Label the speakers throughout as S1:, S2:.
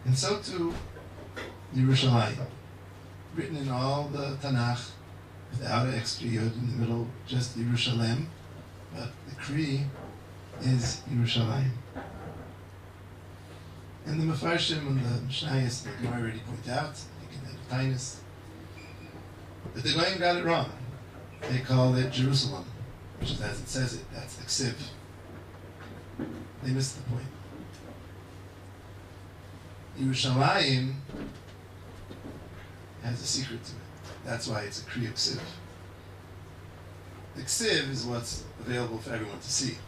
S1: And so too, Yerushalayim, written in all the Tanakh, without an extra yod in the middle, just Yerushalem, but the Kri is Yerushalayim. And the Mefarshim and the Mishnayos, the Gemara already point out, you can have Tainus, but the Goyim got it wrong. They call it Jerusalem, which is as it says it, that's the Ksiv. They missed the point. Yerushalayim has a secret to it. That's why it's a Kriya Ksiv. The Ksiv is what's available for everyone to see.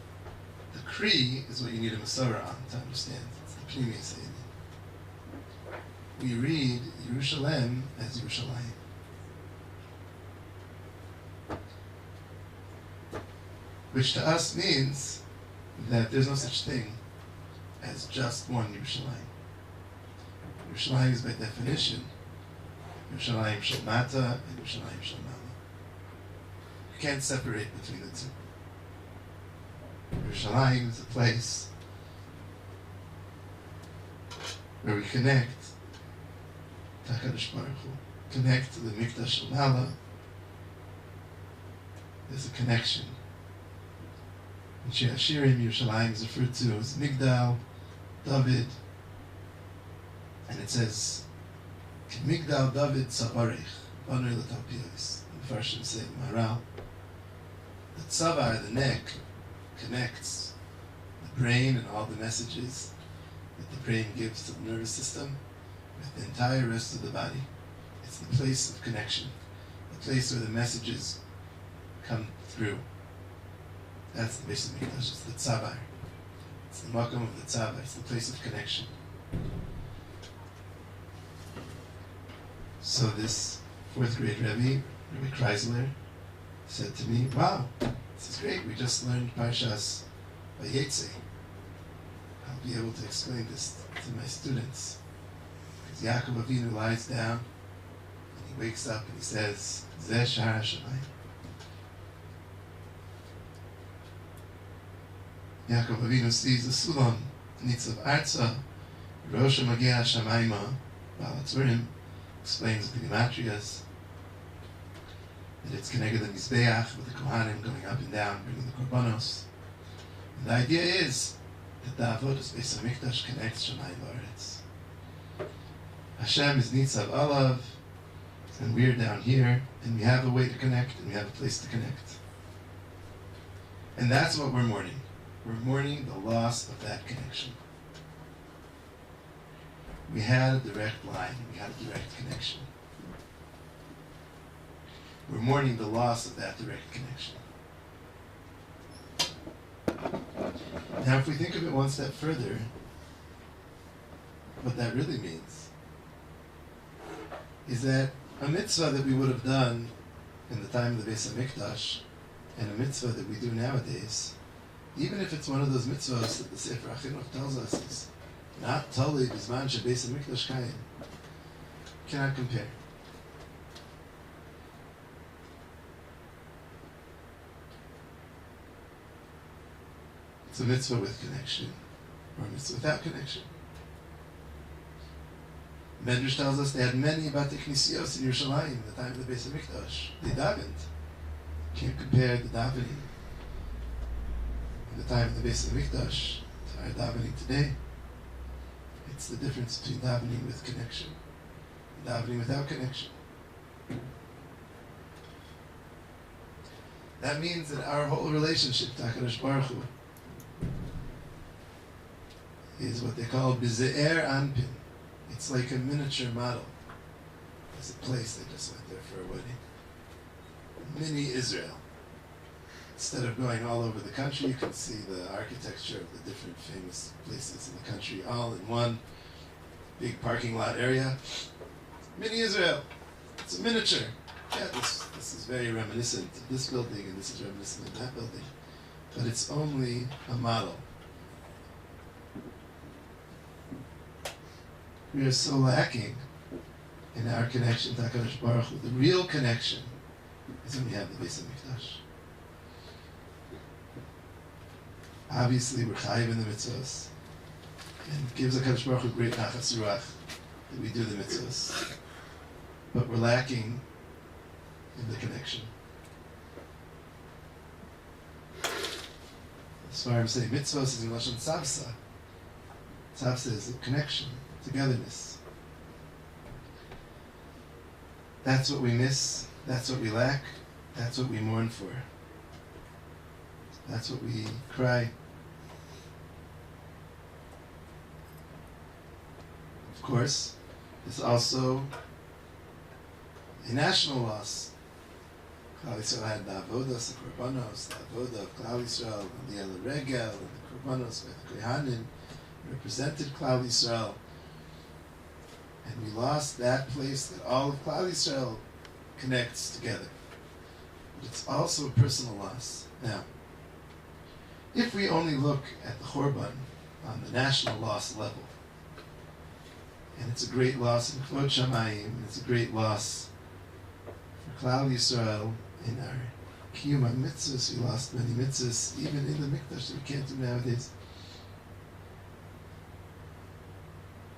S1: The Kri is what you need a Masorah on to understand. It's the Pnimi Seidim. We read Yerushalem as Yerushalayim. Which to us means that there's no such thing as just one Yerushalayim. Yerushalayim is by definition Yerushalayim Shel Mata and Yerushalayim Shel Mala. You can't separate between the two. Yerushalayim is a place where we connect to HaKadosh Baruch Hu, connect to the Mikdash Shel Mala. There's a connection. In Shir Hashirim, Yerushalayim is referred to as Migdal, David, and it says, Migdal David Tzavarech, Banei L'Talpios. The Farshim say, Maharal, the Tzavar, the neck, connects the brain and all the messages that the brain gives to the nervous system with the entire rest of the body. It's the place of connection, the place where the messages come through. That's the base of Mikdash, it's the Tzavar. It's the Makom of the Tzavar, it's the place of connection. So this fourth grade Rebbe, Rabbi Kreisler, said to me, wow, this is great, we just learned Parshas Vayetze. I'll be able to explain this to my students. Because Yaakov Avinu lies down, and he wakes up and he says, Zeh Shahar HaShamayim. Yaakov Avinu sees the Sulam, Nitzav Arza, Rosh Magia Shamayma, Balatzurim, explains the Gematrias, that it's connected to the Mizbeach with the Kohanim going up and down, bringing the Korbanos. And the idea is that the Avodas Beis HaMikdash connects Shamayim Ba'aretz. Hashem is Nitzav Alav, and we're down here, and we have a way to connect, and we have a place to connect. And that's what we're mourning. We're mourning the loss of that connection. We had a direct line, we had a direct connection. We're mourning the loss of that direct connection. Now, if we think of it one step further, what that really means is that a mitzvah that we would have done in the time of the Beis HaMikdash and a mitzvah that we do nowadays, even if it's one of those mitzvahs that the Sefer HaChinuch tells us is not totally Bizman Shebeis HaMikdash Kayim, cannot compare. It's a mitzvah with connection, or a mitzvah without connection. Medrash tells us they had many Bate Knisios in Yerushalayim in the time of the Beis HaMikdash. They davened. Can't compare the davening in the time of the Beis HaMikdash to our davening today. It's the difference between davening with connection and davening without connection. That means that our whole relationship to HaKadosh Baruch Hu is what they call Bize'er Anpin. It's like a miniature model. There's a place they just went there for a wedding. Mini Israel. Instead of going all over the country, you can see the architecture of the different famous places in the country all in one big parking lot area. Mini Israel. It's a miniature. Yeah, this is very reminiscent of this building, and this is reminiscent of that building. But it's only a model. We are so lacking in our connection to HaKadosh Baruch Hu. The real connection is when we have the Beis HaMikdash. Obviously, we're chayiv in the mitzvahs. and gives HaKadosh Baruch Hu great nachas ruach that we do the mitzvahs. But we're lacking in the connection. As far as saying mitzvahs is in Lashon tzavsa. Tzavsa is a connection, togetherness. That's what we miss, that's what we lack, that's what we mourn for. That's what we cry. Of course, it's also a national loss. Klal Yisrael had the avodas, the korbanos, the avodah of Klal Yisrael, and the El Regel, and the korbanos with the Kohanim represented Klal Yisrael. And we lost that place that all of Klal Yisrael connects together. But it's also a personal loss. Now, if we only look at the Chorban on the national loss level, and it's a great loss in Kvod Shamayim, and it's a great loss for Klal Yisrael in our Kiyum mitzvahs. We lost many mitzvahs, even in the Mikdash, that we can't do nowadays.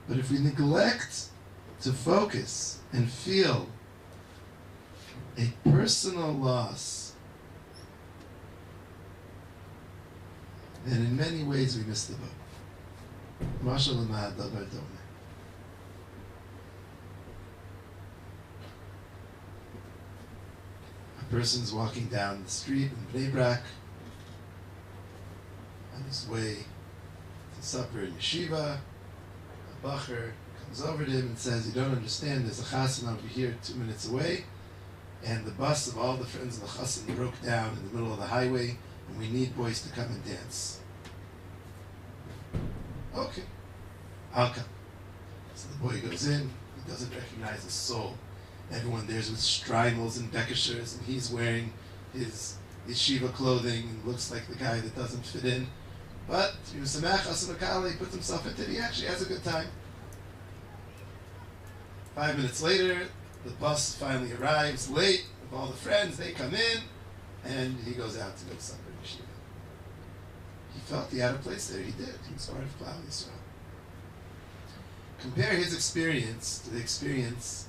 S1: But if we neglect to focus and feel a personal loss, then in many ways we miss the boat. Mashal Lamad Davar Domeh. A person's walking down the street in Bnei Brak on his way to supper in yeshiva. A bacher comes over to him and says, "You don't understand, there's a chassan over here 2 minutes away, and the bus of all the friends of the chassan broke down in the middle of the highway, and we need boys to come and dance." Okay, I'll come. So the boy goes in, he doesn't recognize a soul. Everyone there's with strimals and bekeshers, and he's wearing his yeshiva clothing and looks like the guy that doesn't fit in. But he was samach asanakali, he puts himself into it, he actually has a good time. 5 minutes later, the bus finally arrives late with all the friends, they come in, and he goes out to go to supper in yeshiva. He felt he had a place there, he did. He was part of Klal Yisrael. Compare his experience to the experience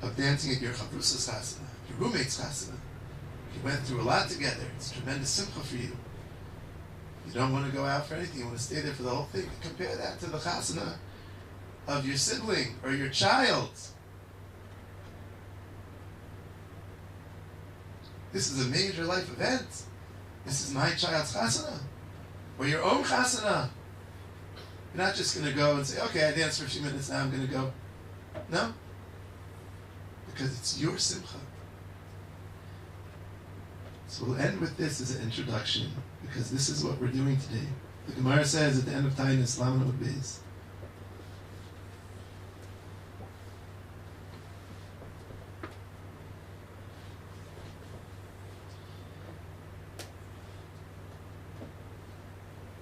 S1: of dancing at your chavrusa's chasana, your roommate's chasana. You went through a lot together. It's a tremendous simcha for you. You don't want to go out for anything. You want to stay there for the whole thing. Compare that to the chasana of your sibling or your child. This is a major life event. This is my child's chasana. Or your own chasana. You're not just going to go and say, okay, I danced for a few minutes, now I'm going to go. No. Because it's your simcha. So we'll end with this as an introduction, because this is what we're doing today. The Gemara says at the end of Tainus, Laman Od Beis,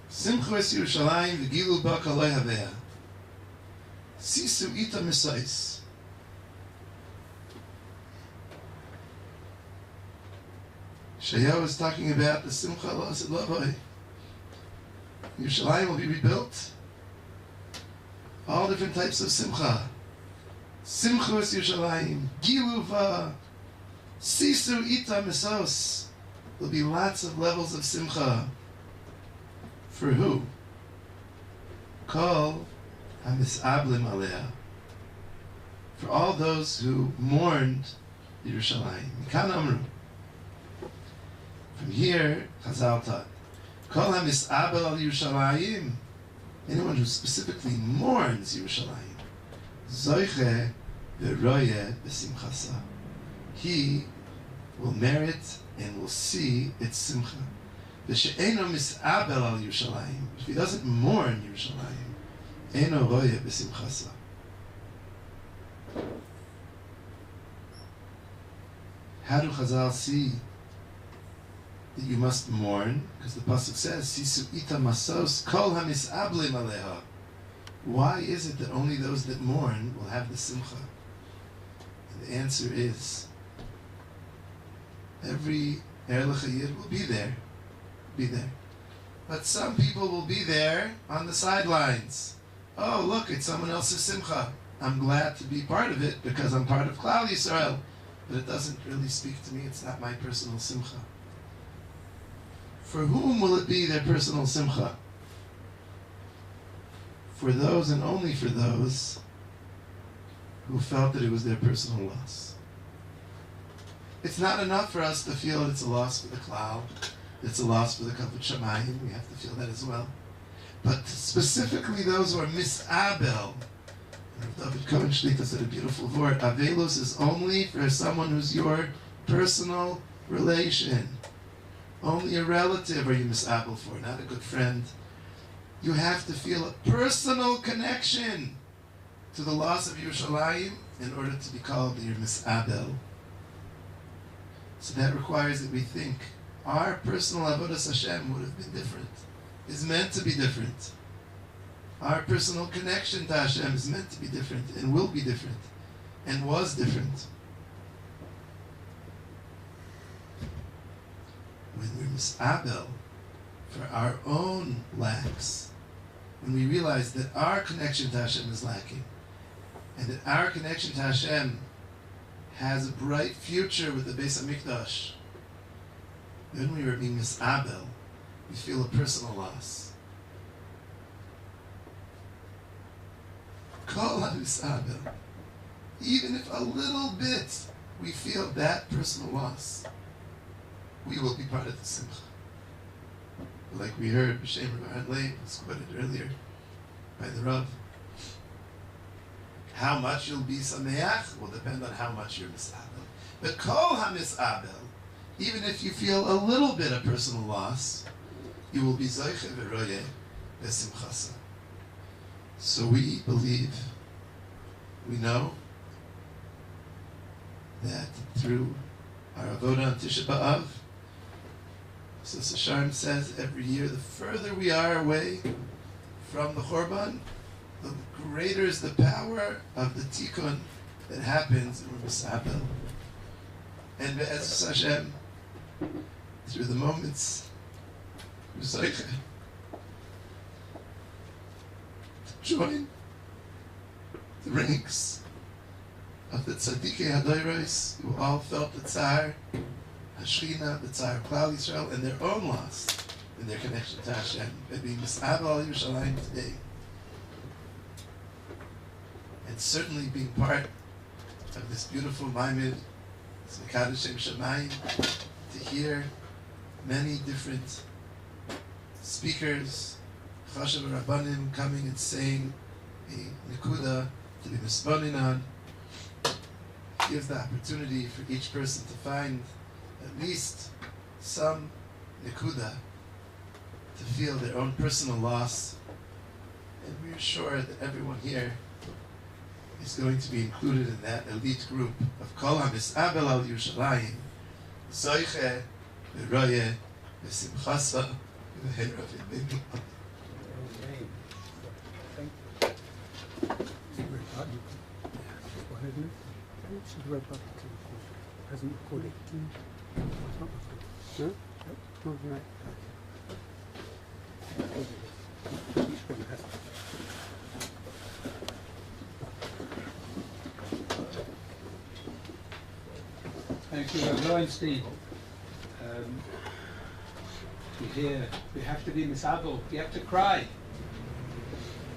S1: Simchu es Yerushalayim v'gilu ba kalei havea. Sisu ita misais. Shayahu is talking about the Simcha L'Asid Lavoi. Yerushalayim will be rebuilt. All different types of Simcha. Simchu es Yerushalayim. Gilu va. Sisu ita misos. There'll be lots of levels of Simcha. For who? Kol hamisablim alea. For all those who mourned Yerushalayim. Mikan amru. From here, Chazal taught, Kol hamisabel al Yerushalayim. Anyone who specifically mourns Yerushalayim. Zoiche v'roye b'simchasa. He will merit and will see its simcha. V'she'eno mis'abel al Yerushalayim. If he doesn't mourn Yerushalayim, eno roye b'simchasa. How do Chazal see that you must mourn? Because the pasuk says, "Sisu ita masos kol hamis'ablim aleha." Why is it that only those that mourn will have the simcha? And the answer is, every Erlich Yid will be there. Be there. But some people will be there on the sidelines. Oh, look, it's someone else's simcha. I'm glad to be part of it because I'm part of Klal Yisrael. But it doesn't really speak to me. It's not my personal simcha. For whom will it be their personal simcha? For those and only for those who felt that it was their personal loss. It's not enough for us to feel it's a loss for the Klal, it's a loss for the Kavod Shamayim. We have to feel that as well. But specifically those who are misabel. David Cohen Shlita said a beautiful word. Avelus is only for someone who's your personal relation. Only a relative are you misabel for, not a good friend. You have to feel a personal connection to the loss of Yerushalayim in order to be called your misabel. So that requires that we think our personal avodas Hashem would have been different, is meant to be different. Our personal connection to Hashem is meant to be different and will be different and was different. When we're misabel for our own lacks, when we realize that our connection to Hashem is lacking and that our connection to Hashem has a bright future with the Beis HaMikdash, when we are being misabel, we feel a personal loss. Kol ha-misabel. Even if a little bit we feel that personal loss, we will be part of the simcha. Like we heard, B'Shem Rabbi Hadley was quoted earlier by the Rav. How much you'll be sameach will depend on how much you're misabel. But kol ha-misabel, even if you feel a little bit of personal loss, you will be zoiche v'royeh b'simchasa. So we believe, we know that through our avodah on Tisha B'Av, so Sasharm says every year, the further we are away from the Chorban, the greater is the power of the tikkun that happens in Misabel. And Be'ez Hashem, through the moments, to join the ranks of the Tzaddikei HaDoros who all felt the Tzar HaShechina, the Tzar of Klal Yisrael, and their own loss in their connection to Hashem, by being Misabel al Yerushalayim today. And certainly being part of this beautiful Maimed, this Mekadosh Shem Shamayim, to hear many different speakers, Chashav Rabbanim, coming and saying a Nekuda to be misponin on, gives the opportunity for each person to find at least some Nekuda to feel their own personal loss. And we're sure that everyone here is going to be included in that elite group of Kol HaMisabel al Yerushalayim, Zoiche v'royeh v'simchasa v'hera v'binu.
S2: Thank you, Rabbi Lowenstein. We have to be misabel, we have to cry.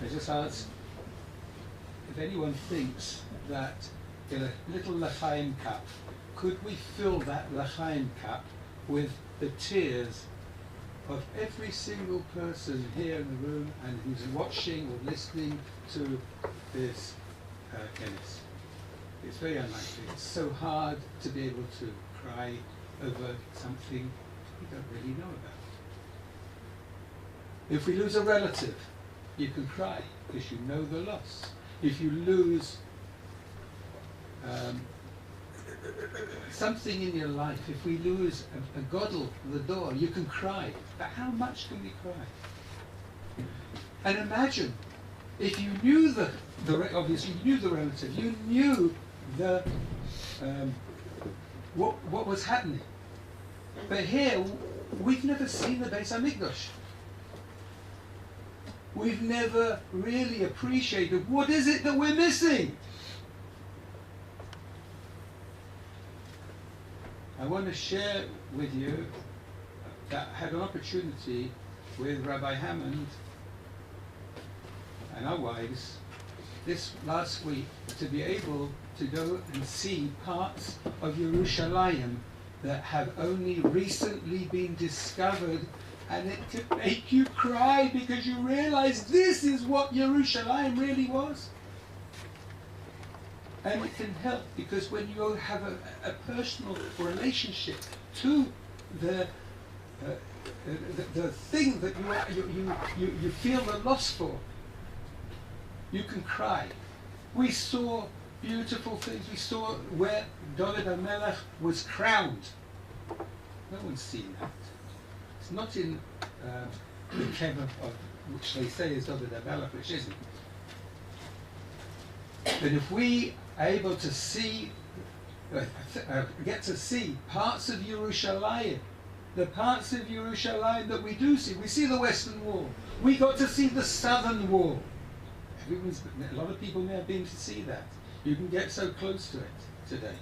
S2: I just ask if anyone thinks that in a little l'chaim cup, could we fill that l'chaim cup with the tears of every single person here in the room and who's watching or listening to this Kenneth? It's very unlikely. It's so hard to be able to cry over something we don't really know about. If we lose a relative, you can cry because you know the loss. If you lose something in your life, if we lose a godel, the door, you can cry. But how much can we cry? And imagine if you knew obviously you knew the relative, you knew the what was happening. But here we've never seen the Beis HaMikdash. we've never really appreciated what is it that we're missing. I want to share with you that I had an opportunity with Rabbi Hammond and our wives this last week to be able to go and see parts of Yerushalayim that have only recently been discovered, and it could make you cry because you realize this is what Yerushalayim really was. And it can help because when you have a personal relationship to the thing that you feel the loss for, you can cry. We saw beautiful things. We saw where David HaMelech was crowned. No one's seen that. It's not in the Kever of which they say is David HaMelech, which isn't. But if we are able to see, get to see parts of Yerushalayim, the parts of Yerushalayim that we do see. We see the Western Wall. We got to see the Southern Wall. A lot of people may have been to see that. You can get so close to it today.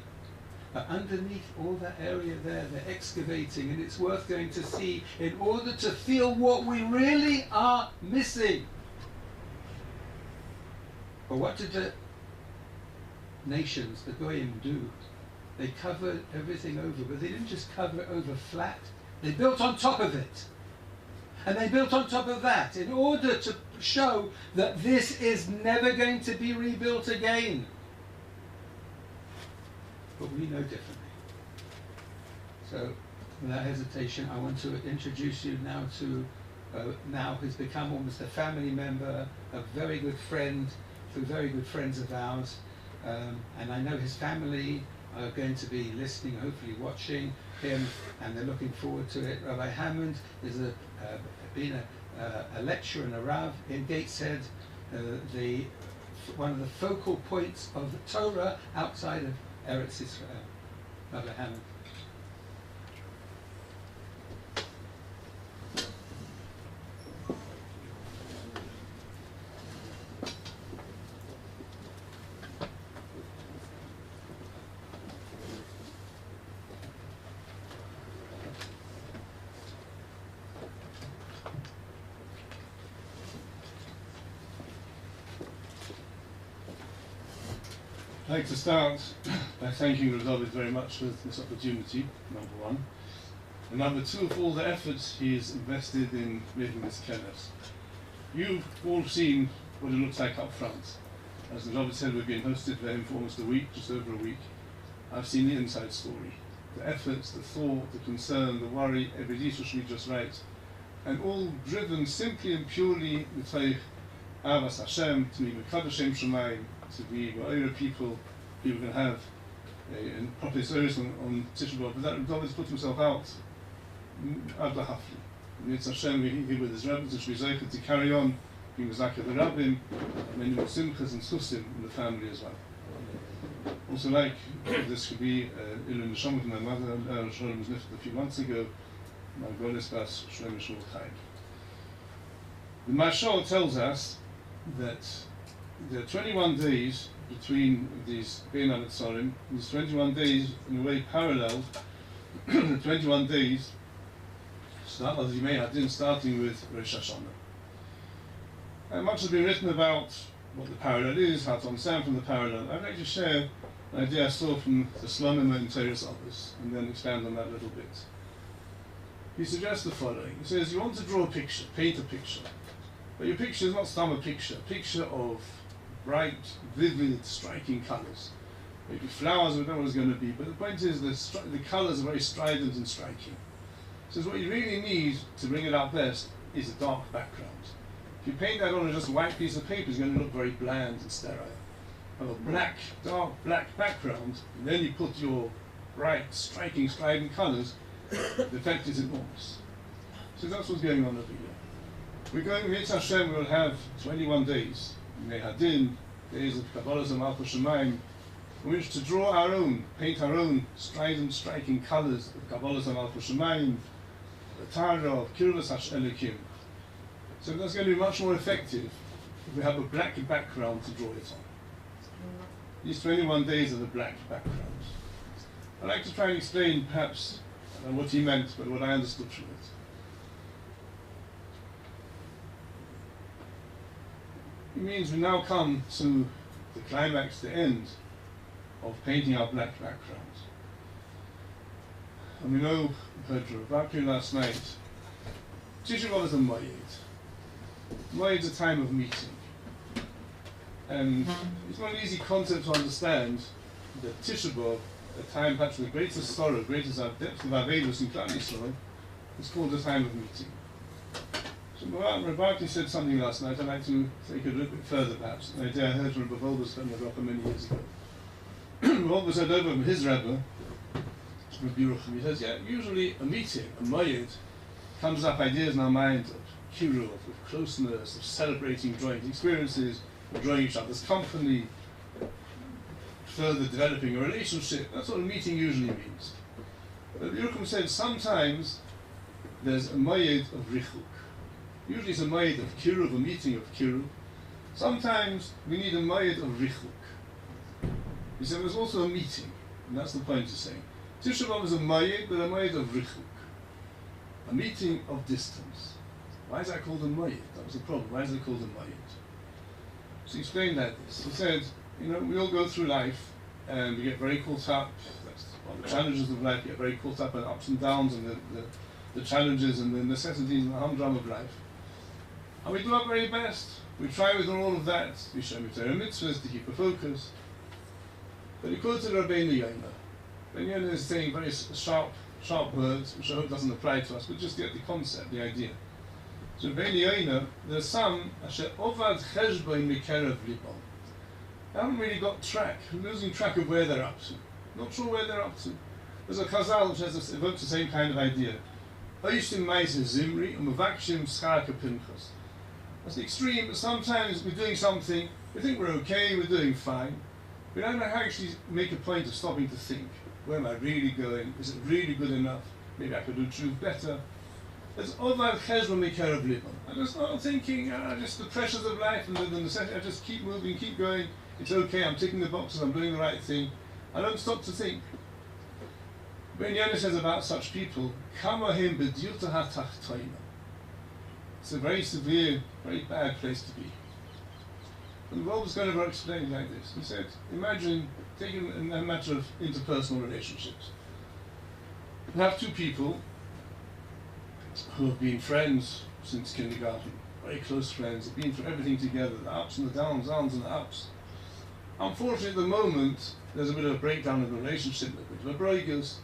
S2: But underneath all that area there, they're excavating, and it's worth going to see in order to feel what we really are missing. But what did the nations, the Goyim, do? They covered everything over, but they didn't just cover it over flat. They built on top of it. And they built on top of that in order to show that this is never going to be rebuilt again. But we know differently. So, without hesitation, I want to introduce you now to, now has become almost a family member, a very good friend, through very good friends of ours. And I know his family are going to be listening, hopefully watching him, and they're looking forward to it. Rabbi Hammond is been a lecturer and a Rav in Gateshead, one of the focal points of the Torah outside of Eretz Israel. Rabbi Hammond.
S3: I'd like to start by thanking David very much for this opportunity, number one. And number two, for all the efforts he has invested in making this kenes. You've all seen what it looks like up front. As David said, we've been hosted by him for almost a week, just over a week. I've seen the inside story. The efforts, the thought, the concern, the worry, every detail should be just right. And all driven simply and purely with Avas Hashem, to be Mekadosh Shem Shemayim, to be Ma'ira people who are going to have a proper service on Tisha B'Av. But that David's put himself out ad lahafli. It's Hashem, he with his rabbis, to be zeicher to carry on being Mezakeh the Rabbim, and many more simchas and susim in the family as well. Also, like this could be Ilu Neshama, my mother, Shalom was lifted a few months ago, my Golis Bas Shlem Shul Chaim. The Mashal tells us that there are 21 days between these Bein HaMetzarim. These 21 days, in a way, parallel the 21 days start as Yimei Hadin, starting with Rosh Hashanah. And much has been written about what the parallel is, how to understand from the parallel. I'd like to share an idea I saw from the Slonima in Teres Others, and then expand on that a little bit. He suggests the following. He says, you want to draw a picture, paint a picture. But your picture is not some picture of bright, vivid, striking colours. Maybe flowers, we don't know what it's going to be, but the point is the colours are very strident and striking. So what you really need to bring it out best is a dark background. If you paint that on a just white piece of paper, it's going to look very bland and sterile. Have a black, dark black background, and then you put your bright, striking, strident colours, the effect is enormous. So that's what's going on over here. We're going, Mitzvah Hashem, we will have 21 days, Mehadin, days of Kabbalah and Malchus Shemayim, in which to draw our own, paint our own strident, striking colours of Kabbalah and Malchus Shemayim, the Torah of Kirvas Hash Elikim, So that's going to be much more effective if we have a black background to draw it on. These 21 days are a black background. I'd like to try and explain perhaps what he meant, but what I understood from it. It means we now come to the climax, the end of painting our black background. And we know, we heard from Rabbi last night, Tisha B'Av is a Moed. Moed is a time of meeting. And it's not an easy concept to understand that Tisha B'Av, a time perhaps of the greatest sorrow, greatest depth of Avedus in Klal Yisrael, is called a time of meeting. So Rabbi said something last night. I'd like to take it a little bit further perhaps, an idea I heard from Rabbi Volbus from the Rebbe many years ago. Volbus had over from his Rebbe, Rabbi Yerucham, he says, yeah, usually a meeting, a Moed, comes up ideas in our mind of kiruv, of closeness, of celebrating joint experiences, enjoying each other's company, further developing a relationship. That's what a meeting usually means. But Yerucham said sometimes there's a Moed of Richuk. Usually it's a Moed of kiruv, a meeting of kiruv. Sometimes we need a Moed of Richuk. He said there's also a meeting, and that's the point he's saying. Tisha B'Av is a Moed, but a Moed of Richuk. A meeting of distance. Why is that called a Moed? That was the problem. Why is it called a Moed? So he explained like this. He said, you know, we all go through life and we get very caught up. That's one of the challenges of life. We get very caught up in ups and downs and the challenges and the necessities and the humdrum of life. And we do our very best. We try with all of that. We show Torah mitzvahs to keep a focus. But he quoted Rabbeinu Yonah. Rabbeinu Yonah is saying very sharp words, which I hope doesn't apply to us, but just get the concept, the idea. So Rabbeinu Yonah, there's some asher ovad cheshbon mikerav libon. They haven't really got track, losing track of where they're up to. Not sure where they're up to. There's a chazal which evokes the same kind of idea. Oishim ma'aseh zimri umavakshim schar kapinchas. That's the extreme, but sometimes we're doing something, we think we're okay, we're doing fine. We don't actually make a point of stopping to think. Where am I really going? Is it really good enough? Maybe I could do truth better. It's ovad cheshbon mikerav libon. I'm just not thinking, just the pressures of life and the necessity. I just keep moving, keep going. It's okay, I'm ticking the boxes, I'm doing the right thing. I don't stop to think. When Yonah says about such people, kamahim b'dyuta ha'tachtoina. It's a very severe, very bad place to be. And the Rebbe was going to explain like this. He said, imagine taking a matter of interpersonal relationships. You have two people who have been friends since kindergarten, very close friends, have been through everything together, the ups and the downs and the ups. Unfortunately, at the moment, there's a bit of a breakdown in the relationship, a bit of a breakers,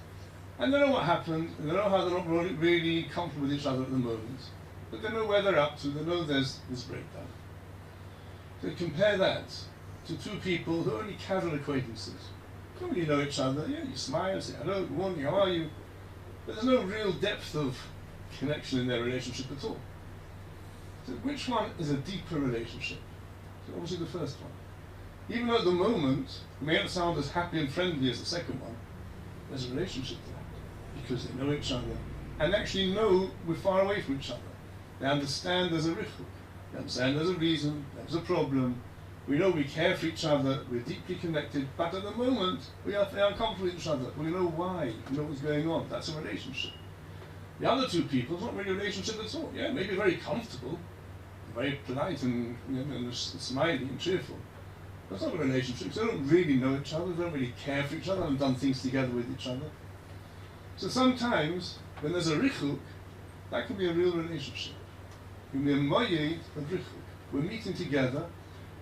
S3: and they know what happened, and they know how they're not really comfortable with each other at the moment, but they know where they're up to, they know there's this breakdown. So compare that to two people who are only casual acquaintances. You don't really know each other, yeah, you smile, say hello, good morning, how are you? But there's no real depth of connection in their relationship at all. So which one is a deeper relationship? So obviously the first one. Even though at the moment, it may not sound as happy and friendly as the second one, there's a relationship there. Because they know each other, and actually know we're far away from each other. They understand there's a richuk. They understand there's a reason, there's a problem. We know we care for each other, we're deeply connected, but at the moment, we are uncomfortable with each other. We know why, we know what's going on. That's a relationship. The other two people, it's not really a relationship at all. Yeah, maybe very comfortable, very polite and, and smiley and cheerful. That's not a relationship. They don't really know each other, they don't really care for each other, haven't done things together with each other. So sometimes, when there's a richuk, that can be a real relationship. It can be a moyed of richuk. We're meeting together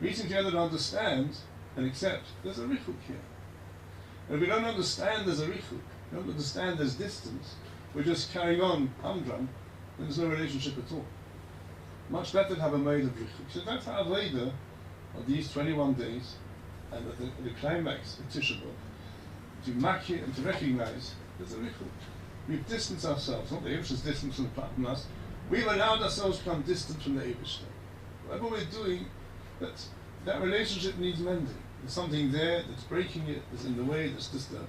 S3: to understand and accept there's a richuk here. And if we don't understand there's a richuk, we don't understand there's distance, we're just carrying on humdrum, then there's no relationship at all. Much better to have a moyed of richuk. So that's our Aveda of these 21 days, and at the climax of Tisha B'Av, to mark it and to recognize there's a richuk. We've distanced ourselves, not the Eibishter's distance from us, we've allowed ourselves to become distant from the Eibishter. Whatever we're doing, that relationship needs mending. There's something there that's breaking it, that's in the way, that's disturbing.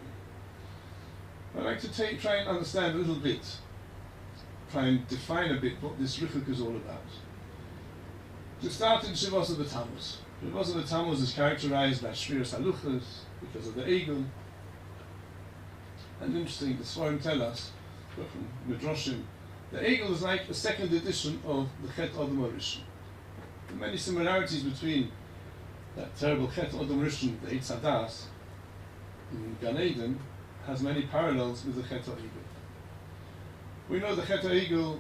S3: I'd like to try and understand a little bit, try and define a bit what this richuk is all about. To start in Shavuos of the Tammuz. Shavuos of the Tammuz is characterized by Shviras Haluchas because of the Egel. And interesting, the Svarim tell us, from Midrashim, the Egel is like a second edition of the Chet Adam Rishon. There are many similarities between that terrible Chet Adam Rishon, the Eitz Hadas, in Gan Eden, has many parallels with the Chet HaEgel. We know the Chet HaEgel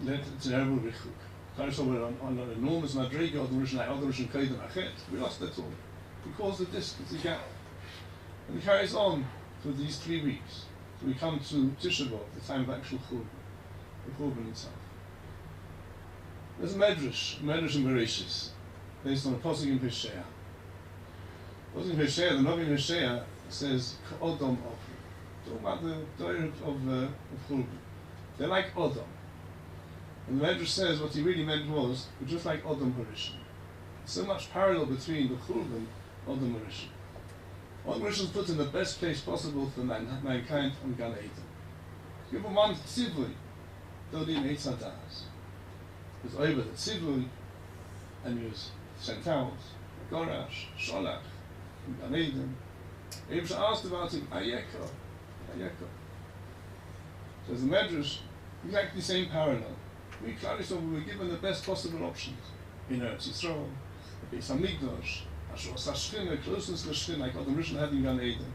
S3: led to terrible Richuk. So we're on an enormous Madriga, Adam Rishon, Adam Rishon, Kaidem, Achet. We lost that all. We caused the distance, the gap. And it carries on for these 3 weeks. So we come to Tisha B'Av, the time of actual Churban, the Churban itself. There's a Medrash in Bereshis, based on a Pasuk in Hosea. Pasuk in Hosea, the Navi in Hosea says, K'odom Ofri. Talking about the diet of Churban. They're like Odom. And the Medrash says what he really meant was, we're just like Odom Harishon. So much parallel between the Churban and Odom Harishon. Odom Harishon is put in the best place possible for mankind on Gan Eden. Give him one tzivui, Dodim Eitz Hadas. He was over the tzivui, and he was sent out, Gorash, Sholach, from Gan Eden. Abraham asked about him, Ayeko. So the Medrash, exactly the same parallel. We were given the best possible options. In Eretz Yisrael, the Beis HaMikdash, Ashur Sashchina, closeness to the Shchina, like Adam Rishon had in Gan Eden.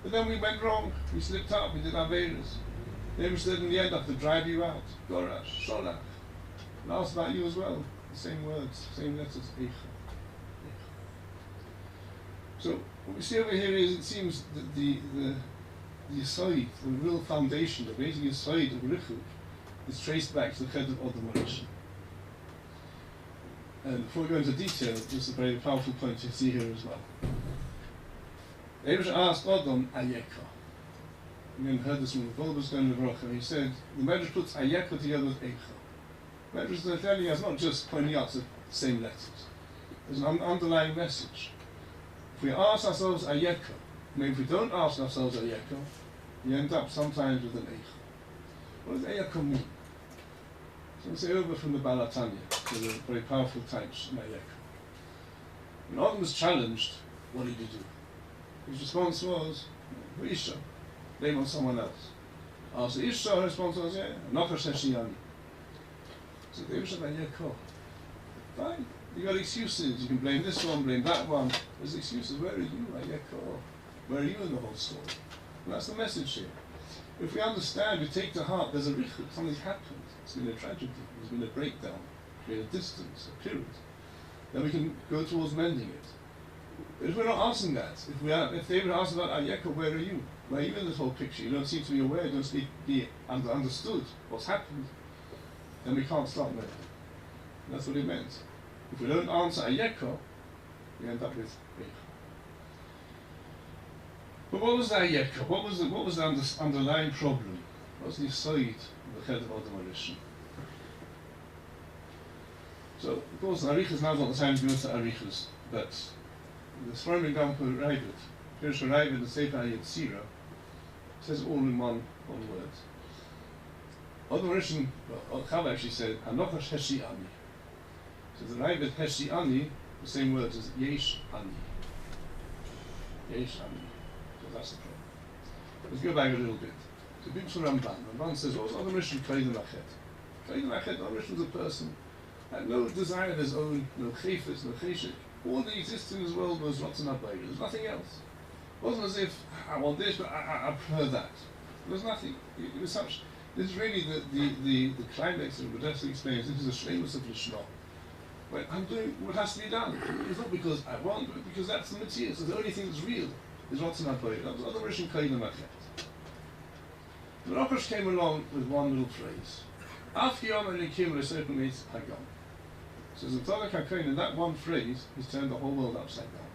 S3: But then we went wrong, we slipped up, we did Averis. Abraham said in the end, I have to drive you out. Gorash, Sholach. And asked about you as well. The same words, same letters, Eicha. So what we see over here is, it seems that the Yesod, the real foundation, the basic Yesod of Richuk, is traced back to the Chet of Adam Rishon. And before we go into detail, just a very powerful point to see here as well. Abraham asked Adam, Ayeka. We heard this from the Volbus and Levrocha. He said, the Medrash puts Ayeka together with Eicha. Medrash is telling us not just pointing out the same letters. There's an underlying message. If we ask ourselves Ayeka, maybe if we don't ask ourselves Ayeka, we end up sometimes with an Eicha. What does Ayeka mean? So we say over from the Balatanya, to the very powerful types in Ayeka. When Adam was challenged, what did he do? His response was, Isha, blame on someone else. After Isha, her response was, yeah, Nochash Heshiyani. So they were saying, Ayeka. Fine, you got excuses, you can blame this one, blame that one. There's excuses, where are you, Ayeka? Where are you in the whole story? And that's the message here. If we understand, we take to heart, there's a richut, something's happened. It's been a tragedy, there's been a breakdown, there's been a distance, a period. Then we can go towards mending it. But if we're not asking that, if they would ask about Ayeka, where are you? Where are you in this whole picture? You don't seem to be aware, you don't seem to be understood what's happened, then we can't start mending. That's what it meant. If we don't answer Ayeka, we end up with Eicha. But what was the Ayeka? What was the underlying problem? What was the side of the Chet of Adam Rishon? So, of course, Arichas now is not the time to go to Arichas, but the Sfarim example Ravid, Pirush Ravid, the Sefer HaYetzirah, says it all in one word. Adam Rishon, Chava actually said, Hanochash Heshi Ani. So the Ravid Heshi Ani, the same words as Yesh Ani. Yesh Ani. So that's the problem. Let's go back a little bit. So Bimsu Ramban. Ramban says, what's Adam Rishon Kaidem Achet? Kaidem Achet, Adam Rishon is a person, had no desire of his own, no chayfetz, no cheshik. All that exists in his world was rotten up by it. There's nothing else. It wasn't as if, I want this, but I prefer that. There was nothing. It was such. This is really the climax of Buddhist experience. This is a shlemus of Lishma. But I'm doing what has to be done. It's not because I want, but because that's the material. So the only thing that's real is rotten up by it. That was Adam Rishon Kaidem Achet. The Rosh came along with one little phrase. After Yom Elikim L'Seipim Eitz Hagam. So the Torah HaKohen, in that one phrase, he's turned the whole world upside down.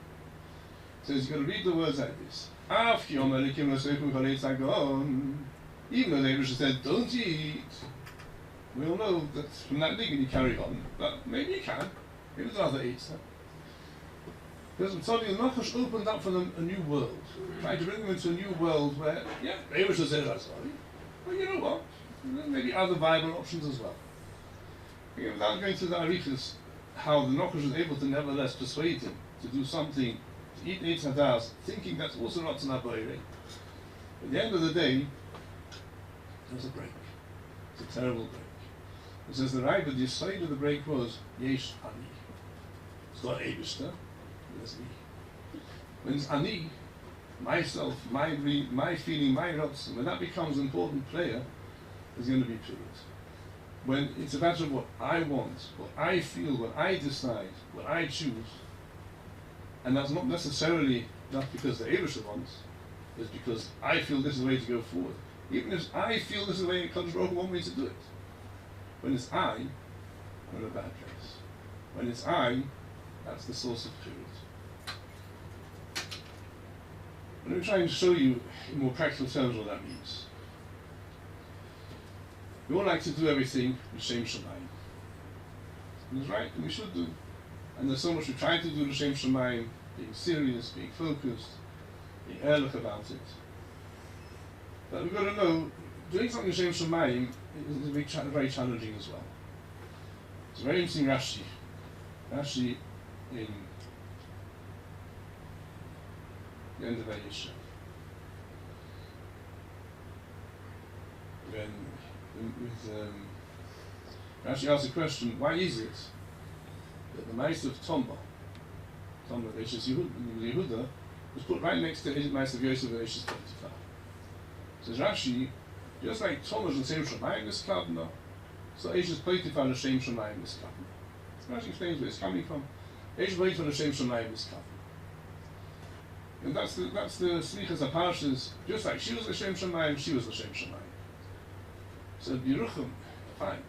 S3: So you've got to read the words like this. After Yom Elikim L'Seipim Eitz Hagam. Even though the Abraham said, don't eat. We all know that from that league you carry on, but maybe you can. Maybe there's other eats. Because I'm telling you, Nachash opened up for them a new world. Tried to bring them into a new world where, yeah, Abraham said, I'm sorry. But you know what? There may be other viable options as well. Again, without going through the arichas, how the Nochash was able to nevertheless persuade him to do something, to eat Eitz Hadas, thinking that's also not an Aboire. At the end of the day, there's a break. It's a terrible break. It says the right, but the side of the break was Yesh Ani. It's not Eibishter, there's me. When it's Ani, myself, my feeling, my rots, when that becomes an important player, there's going to be period. When it's a matter of what I want, what I feel, what I decide, what I choose, and that's not necessarily not because the Eibishter wants, it's because I feel this is the way to go forward. Even if I feel this is the way Kadosh Baruch Hu wants me to do it. When it's I, I'm in a bad place. When it's I, that's the source of period. Let me try and show you in more practical terms what that means. We all like to do everything l'shem shamayim. And it's right, and we should do. And there's so much we try to do l'shem shamayim, being serious, being focused, being ehrlich about it. But we've got to know, doing something l'shem shamayim is very challenging as well. It's a very interesting Rashi. Rashi in the end of Vayisha. Rashi asks a question, why is it that the mice of Tomba, Eishes Yehuda, was put right next to the mice of Yosef and Eishes Potiphar? Says Rashi, just like Tomba is l'shem shamayim niskavna, so Eishes Potiphar l'shem shamayim niskavna. Rashi explains where it's coming from. Eishes Potiphar l'shem shamayim niskavna. And that's the slichas aparshas. Just like she was l'shem shamayim, she was l'shem shamayim. So Yerucham, fine.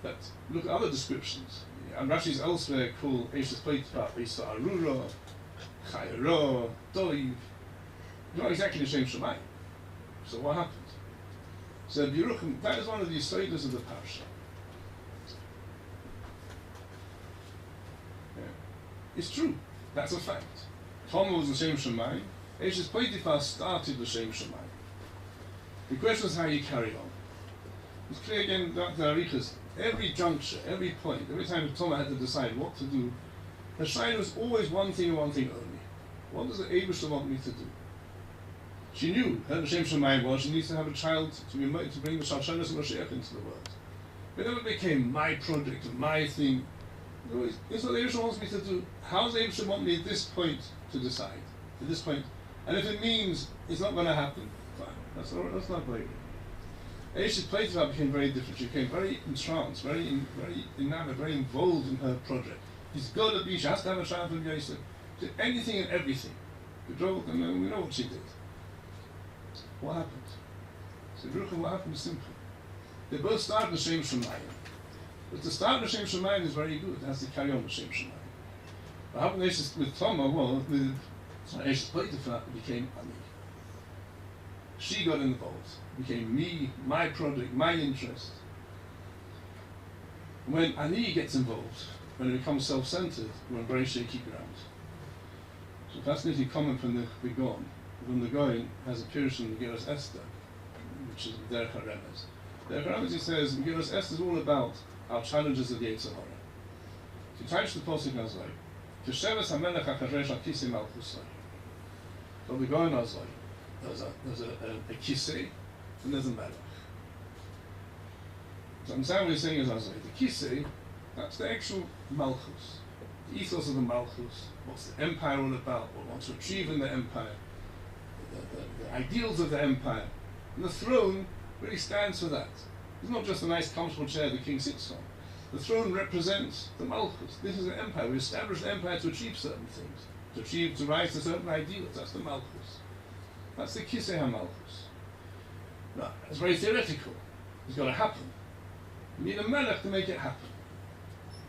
S3: But look at other descriptions. And Rashi's elsewhere call Eishes Potiphar Eisa Arura, Chayra, Doiv. Not exactly l'shem shamayim. So what happened? So Yerucham, that is one of the yesodus of the parsha. Yeah. It's true. That's a fact. Tom was l'shem shamayim. Eishes Potiphar started l'shem shamayim. The question is how you carry on. It's clear again that the arichas, every juncture, every point, every time Tom had to decide what to do, the shayla was always one thing and one thing only. What does the Eibishter want me to do? She knew her l'shem shamayim was she needs to have a child to bring the Shalshelis and Mashiach into the world. But it never became my project, my thing. It's what the Eibishter wants me to do. How does the Eibishter want me at this point to decide? At this point, and if it means it's not going to happen, fine. That's not very good. Eishes Potiphar became very different. She became very entranced, very enamored, very involved in her project. She's got to be, she has to have a child from Yosef. She did anything and everything. We know what she did. What happened? So what happened is simple. They both started l'shem shamayim. But to start l'shem shamayim is very good. It has to carry on l'shem shamayim. What happened with Tomah, well, with Eishes Potiphar, it became Ani. She got involved. Became me, my project, my interest. When Ani gets involved, when it becomes self-centered, we're on very shaky ground. So fascinating comment from the Gon. When the Goin has a pirush in Megillas Esther, which is Derech HaRemez. Derech HaRemez, he says, Megillas Esther is all about our challenges of the Yetzer Hara. So he tries the Pasuk as like, Kesheves HaMelech HaKaresh HaKisei Malchusai. So the Goin is like, there's a kisei, and there's a melech. So I'm saying what he's saying is, the kisei, that's the actual malchus, the ethos of the malchus. What's the empire all about? What wants to achieve in the empire? The ideals of the empire. And the throne really stands for that. It's not just a nice, comfortable chair the king sits on. The throne represents the malchus. This is an empire. We established the empire to achieve certain things, to rise to certain ideals. That's the malchus. That's the Kisei HaMalchus. Now, it's very theoretical. It's got to happen. You need a melech to make it happen.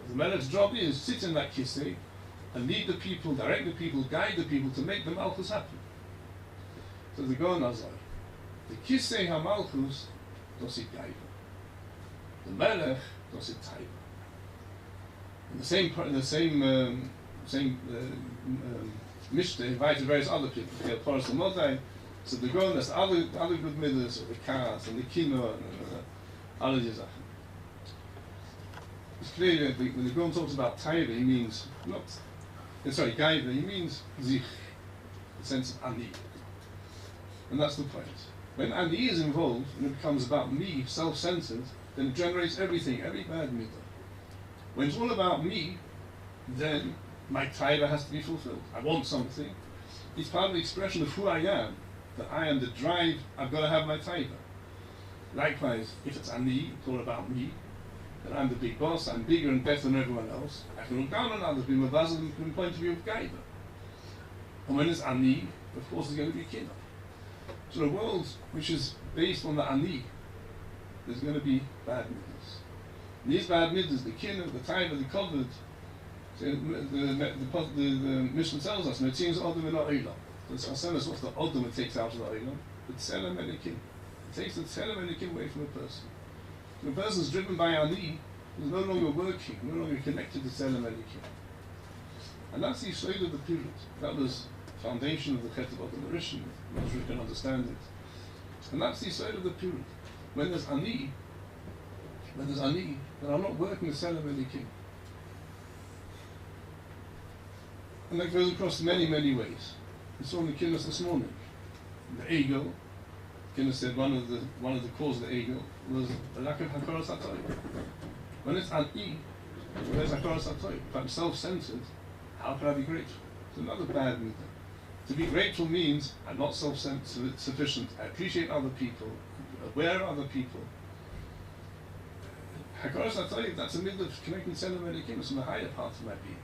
S3: The melech's job is to sit in that Kisei and lead the people, direct the people, guide the people to make the Malchus happen. So the Gon Azar, the Kisei HaMalchus does it gaiva. The melech does it taiva. In the same Mishnah invited various other people. They had Paras Modai. So the Gon, there's other good middles, the Kaas and the Kino and all of these Sachen. it's clear that when the Gon talks about Taiva, he means not, sorry, Gaiva, he means Zich, the sense of Ani. And that's the point. When Ani is involved, and it becomes about me, self-centered, then it generates everything, every bad midah. When it's all about me, then my Taiva has to be fulfilled. I want something. It's part of the expression of who I am, that I am the drive, I've got to have my Taiva. Likewise, if it's Ani, it's all about me, then I'm the big boss, I'm bigger and better than everyone else. I can look down on others, be mavazal from the point of view of Gaiva. And when it's Ani, of course, it's going to be Kina. So a world which is based on the Ani, there's going to be bad midas. These bad midas, the Kina, the Taiva, the Kovod, so the Mishnah tells us, no, it seems Odom and not Olam. So it's what's the Odom it takes out of the Olam? The Tselem and the Kin. It takes the Tselem and the Kin away from a person. When a person is driven by Ani, is no longer working, no longer connected to Tselem and the Kin. And that's the Yisod of the period. That was the foundation of the Chet of the Rishon. I'm not sure you can understand it. And that's the Yisod of the period. When there's Ani, then I'm not working with Tselem and the Kin. And that goes across many, many ways. We saw in the Kinnis this morning. The ego, Kinnis said one of the causes of the ego was the lack of Hakaras HaTorah. When it's Ani, where's Hakaras HaTorah? If I'm self-centered, how can I be grateful? It's another bad midah. To be grateful means I'm not self-sufficient. I appreciate other people, aware of other people. Hakaras HaTorah, that's a midah of connecting Tzelem Elikim, it's from the higher part of my being.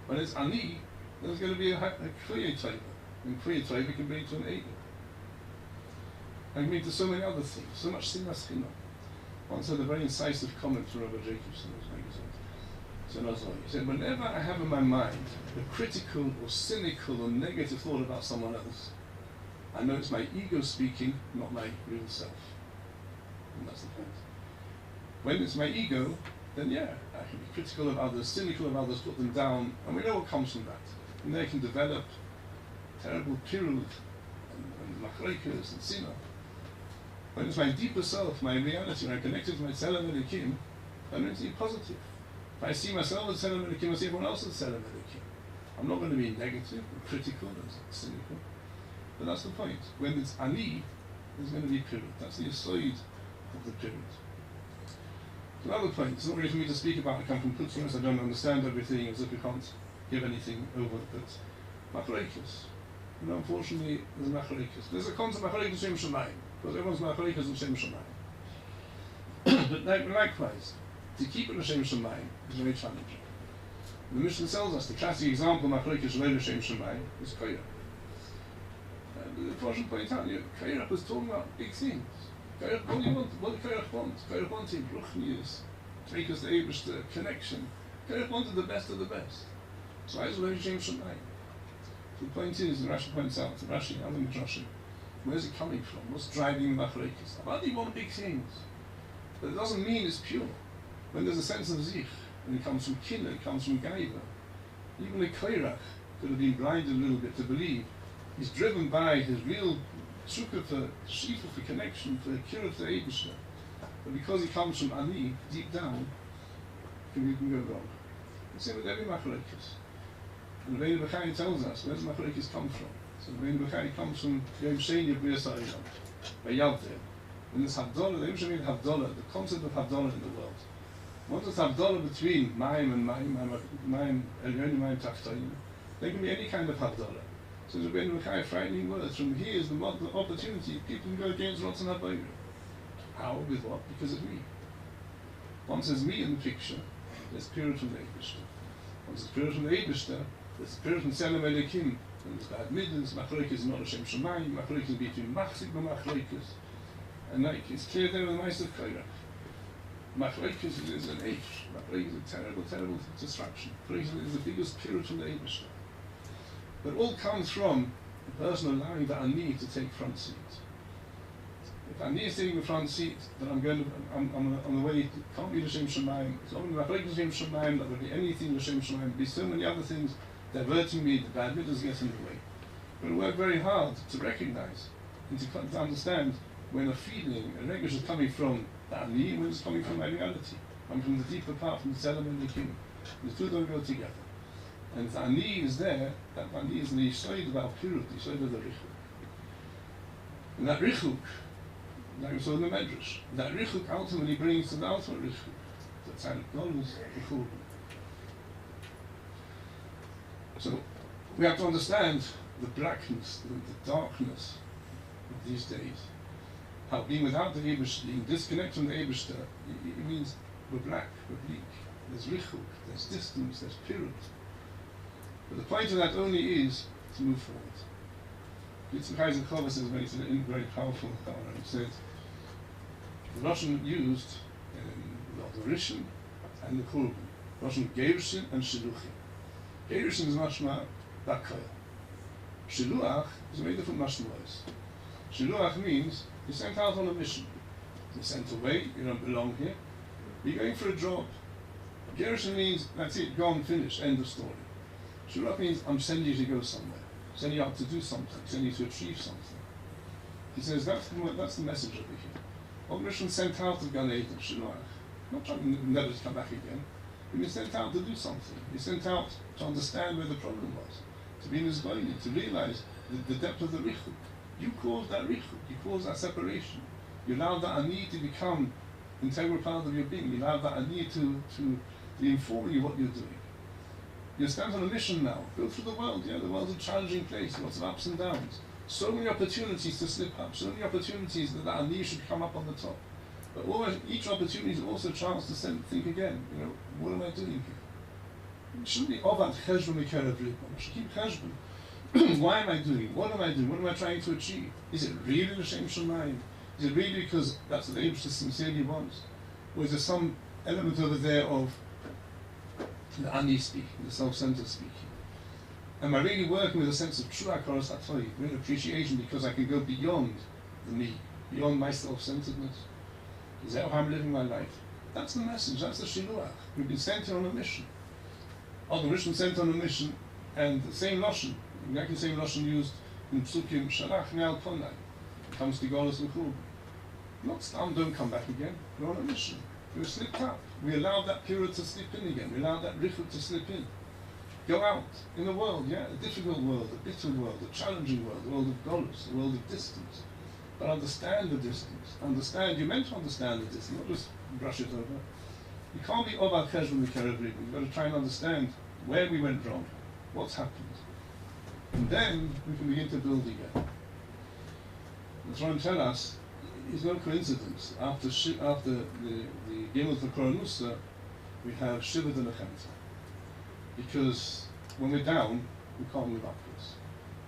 S3: When it's Ani, there's going to be a Kriya Taiva. And Kriya Taiva can bring to an ego. And can bring to so many other things, so much Sinas China. Once had a very incisive comment from Rabbi Jacobson, he said, whenever I have in my mind a critical or cynical or negative thought about someone else, I know it's my ego speaking, not my real self. And that's the point. When it's my ego, then yeah, I can be critical of others, cynical of others, put them down, and we know what comes from that. And they can develop terrible pirud and machlokas and sinah. When it's my deeper self, my reality, when I'm connected to my Tzelem Elikim, then it's positive. If I see myself as Tzelem Elikim, I see everyone else as Tzelem Elikim. I'm not going to be negative and critical and cynical. But that's the point. When it's Ani, there's going to be pirud. That's the yesod of the pirud. Another point, it's not really for me to speak about, I come from Kutzmas, I don't understand everything, as if we can't give anything over, but Machlokas. You know, unfortunately, there's Machlokas. There's a concept of Machlokas Shem Shamayim, because everyone's Machlokas of Shem Shamayim. But likewise, to keep it a Shem Shamayim is very challenging. The Mishnah tells us the classic example of Machlokas Shlomo Shem Shamayim is Korach. And the Prussian point out, Korach was talking about big things. Korach, what do you want? What did Korach want? Korach wanted ruchnius, take us to Eibishter, connection. Korach wanted the best of the best. So I was very Shem Shamayim. So the point is, the Rashi points out, the Rashi, other Midrashim, where's it coming from? What's driving the Machlokas? Why do you want big things? But it doesn't mean it's pure. When there's a sense of zich, and it comes from Kina, it comes from Gaiva, even a Korach could have been blinded a little bit to believe he's driven by his real sukkah for shifa, for connection, for kirah to Eibishter. But because he comes from Ani, deep down, it can go wrong. The same with every Machlokas. And the Rebbeinu B'chai tells us, where does Machlokas come from? So the Rebbeinu B'chai comes from Yom Sheni of B'yas Ha'olam, by Yavdeh. When there's Havdalah, the Yom Sheni Havdalah, the concept of Havdalah in the world. What is Havdalah between Mayim and Mayim Elyon and Mayim Tachtayim? There can be any kind of Havdalah. So the Rebbeinu B'chai, frightening words. From here is the opportunity. People can go against Rotzen HaBoyer. How? With what? Because of me. Once there's me in the picture, there's spirit from the Eibishter. Once there's spirit from the Eibishter, there's spirit from Tzelem Elikim. And there's bad midas, Machlokas is not a Shem Shamayim, Machlokas is between Machzik and Machlokas. And like, it's clear there in the Meister Korach. Machlokas is an age. Machlokas is a terrible, terrible destruction. Machlokas is the biggest spirit from the Eibishter. But all comes from the person allowing the Ani to take front seat. If Ani is taking the front seat, then I'm on the way, can't be L'Shem Shamayim. It's not only L'Shem Shamayim, that would be anything L'Shem Shamayim. There'd be so many other things diverting me, the bad midas get in the way. But I work very hard to recognize and to understand when a feeling, a regesh is coming from the Ani, when it's coming from my reality. come from the deeper part, from the Tzelem and the Kim. The two don't go together. And if the Ani is there, that Ani is the Yisoid of our Pirut, the Yisoid of the Richuk. And that Richuk, like we saw in the Medrash, that Richuk ultimately brings to the ultimate Richuk, the Tzaddik Golus, the Churban. So we have to understand the blackness, the darkness of these days. How being without the Eibishter, being disconnected from the Eibishter, it means we're black, we're bleak. There's Richuk, there's distance, there's Pirut. But the point of that only is to move forward. Yitzchak Heisenberg Chovas is very powerful. He said the Russian used the Rishon and the Churban. Russian Gerushin and Shiluchim. Gerushin is mashma bakaya. Shiluach is made different mashmaos. Shiluach means you're sent out on a mission. You're sent away, you don't belong here. You're going for a job. Gerushin means that's it, gone, finished, end of story. Shiluach means I'm sending you to go somewhere. Send you out to do something, send you to achieve something. He says that's the message over here. All Rishon sent out of Gan Eden, Shiluach. Not trying never to come back again. He was sent out to do something. He was sent out to understand where the problem was, to be in his body, to realize the depth of the Richuk. You caused that Richuk, you caused that separation. You allowed that Ani to become an integral part of your being. You allowed that Ani to inform you what you're doing. You stand on a mission now. Go through the world. Yeah, the world's a challenging place. Lots of ups and downs. So many opportunities to slip up. So many opportunities that Ani should come up on the top. But always, each opportunity is also a chance to think again. You know, what am I doing here? It shouldn't be Ovad Cheshbon Mikerev Ribon. I should keep Cheshbon. Why am I doing it? What am I doing? What am I trying to achieve? Is it really the Shem Shemayim? Is it really because that's what the Eibishter sincerely wants? Or is there some element over there of the Ani speaking, the self-centered speaking? Am I really working with a sense of true Hakaras Hatoi, real appreciation because I can go beyond the me, beyond my self-centeredness? Is that how I'm living my life? That's the message, that's the Shiluach. We've been sent here on a mission. Other Rishon sent on a mission, and the same Lashon, exactly the same Lashon used in Psukim, Shalach Me'al Ponai. It comes to Golos and Churban. Not Stam, don't come back again. We're on a mission. We slipped up. We allowed that period to slip in again. We allowed that Richuk to slip in. Go out in the world, yeah, a difficult world, a bitter world, a challenging world, the world of Golos, the world of distance. But understand the distance. Understand, you're meant to understand the distance, not just brush it over. You can't be Ovad Cheshbon Mikerev Ribon. You've got to try and understand where we went wrong, what's happened. And then we can begin to build again. The Torah tell us it's no coincidence. After the Gimel of the Koranusa, we have Shiva de Nechemta. Because when we're down, we can't move upwards.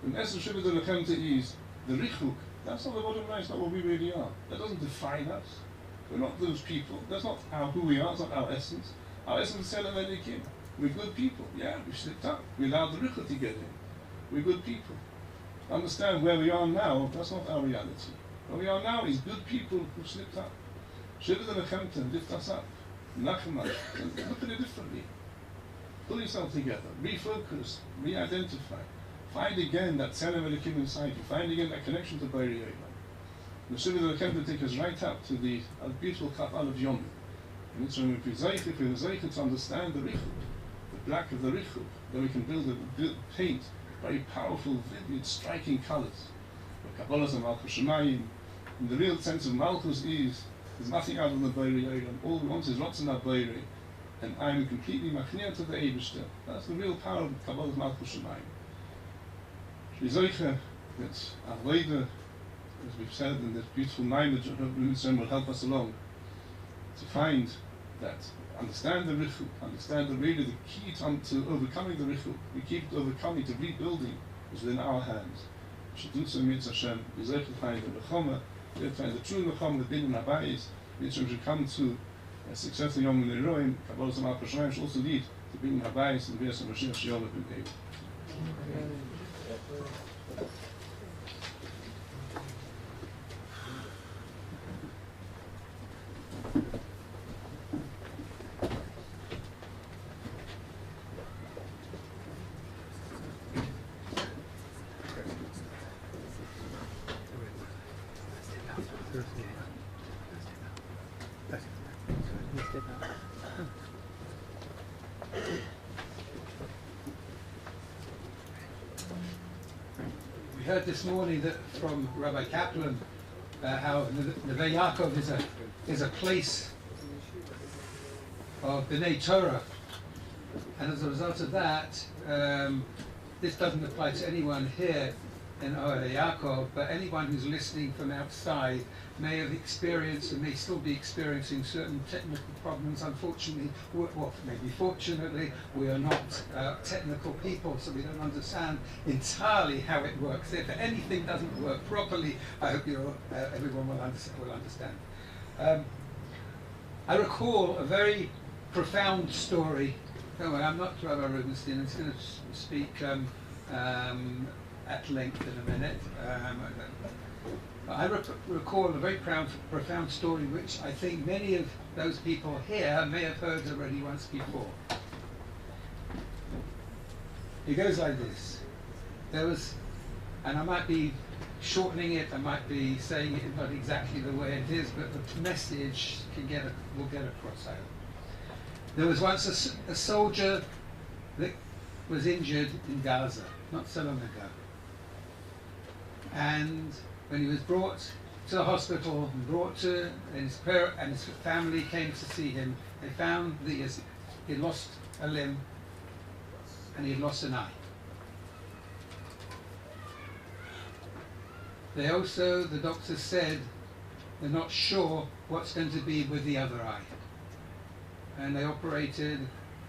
S3: In essence, Shiva de Nechemta is the Richuk. That's not the bottom line, it's not what we really are. That doesn't define us. We're not those people. That's not who we are, it's not our essence. Our essence is Tzelem Elikim. We're good people. Yeah, we slipped up. We allowed the Richuk to get in. We're good people. Understand where we are now, that's not our reality. Where we are now is good people who slipped up. Shiva de Nechemta, lift us up. Nachman, look at it differently. Pull yourself together, refocus, re-identify. Find again that Tzelem Elikim inside you. Find again that connection to Bari Yoyla. The Shiva de Nechemta take us right up to the beautiful Kafal of Yom. And it's when we're Zeicha to understand the Richuk, the black of the Richuk, then we can paint very powerful, vivid, striking colors. The Kabbalah's and Malchus Shemayim. And the real sense of Malchus is there's nothing out of the Bari Yoyla. All we want is Rotzen HaBari. And I'm completely machniyah to the Eibishter. That's the real power of Kabbalah's Malchus Shemayim. Shlizoicha, that Avodah, as we've said in this beautiful Maimah, will help us along to find that, understand the Richuk, understand that really the key to overcoming the Richuk, we keep overcoming, to rebuilding, is within our hands. We should do so mitzvah Hashem, Yizoicha to find the Nechama, to find the true Nechama, the Bin and Habayis, which should come to a successful Yom Neroim. Kabbalah's Malchus Shemayim should also lead to Bin and Habayis and Be'ez and Mashiach Sheyom B'Nei.
S4: Step out.
S2: We heard this morning that from Rabbi Kaplan how Neve Yaakov is a place of B'nai Torah, and as a result of that, this doesn't apply to anyone here in OHOLEI Yaakov, but anyone who's listening from outside may have experienced and may still be experiencing certain technical problems. Unfortunately, well, maybe fortunately, we are not technical people, so we don't understand entirely how it works. If anything doesn't work properly, I hope everyone will understand. I recall a very profound story. Don't worry, I'm not Rabbi Rubenstein. I'm going to speak at length in a minute. I recall a very profound story which I think many of those people here may have heard already once before. It goes like this. There was, and I might be shortening it, I might be saying it not exactly the way it is, but the message will get across, I hope. There was once a soldier that was injured in Gaza, not so long ago. And when he was brought to the hospital and his family came to see him, they found that he lost a limb and he had lost an eye. They also, the doctors said, they're not sure what's going to be with the other eye. And they operated.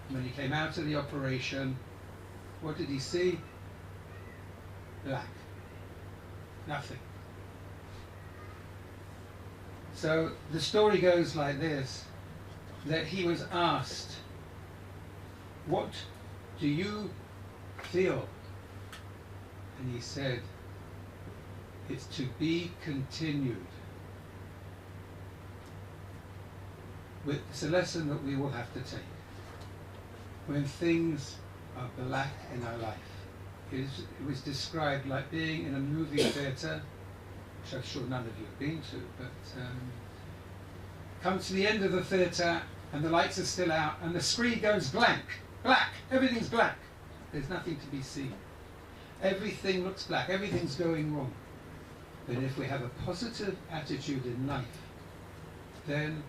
S2: When he came out of the operation, what did he see? Black. Nothing. So the story goes like this, that he was asked, what do you feel? And he said, it's to be continued. It's a lesson that we will have to take. When things are black in our life, it was described like being in a movie theatre, which I'm sure none of you have been to, but come to the end of the theatre and the lights are still out and the screen goes blank, black, everything's black. There's nothing to be seen. Everything looks black, everything's going wrong. But if we have a positive attitude in life, then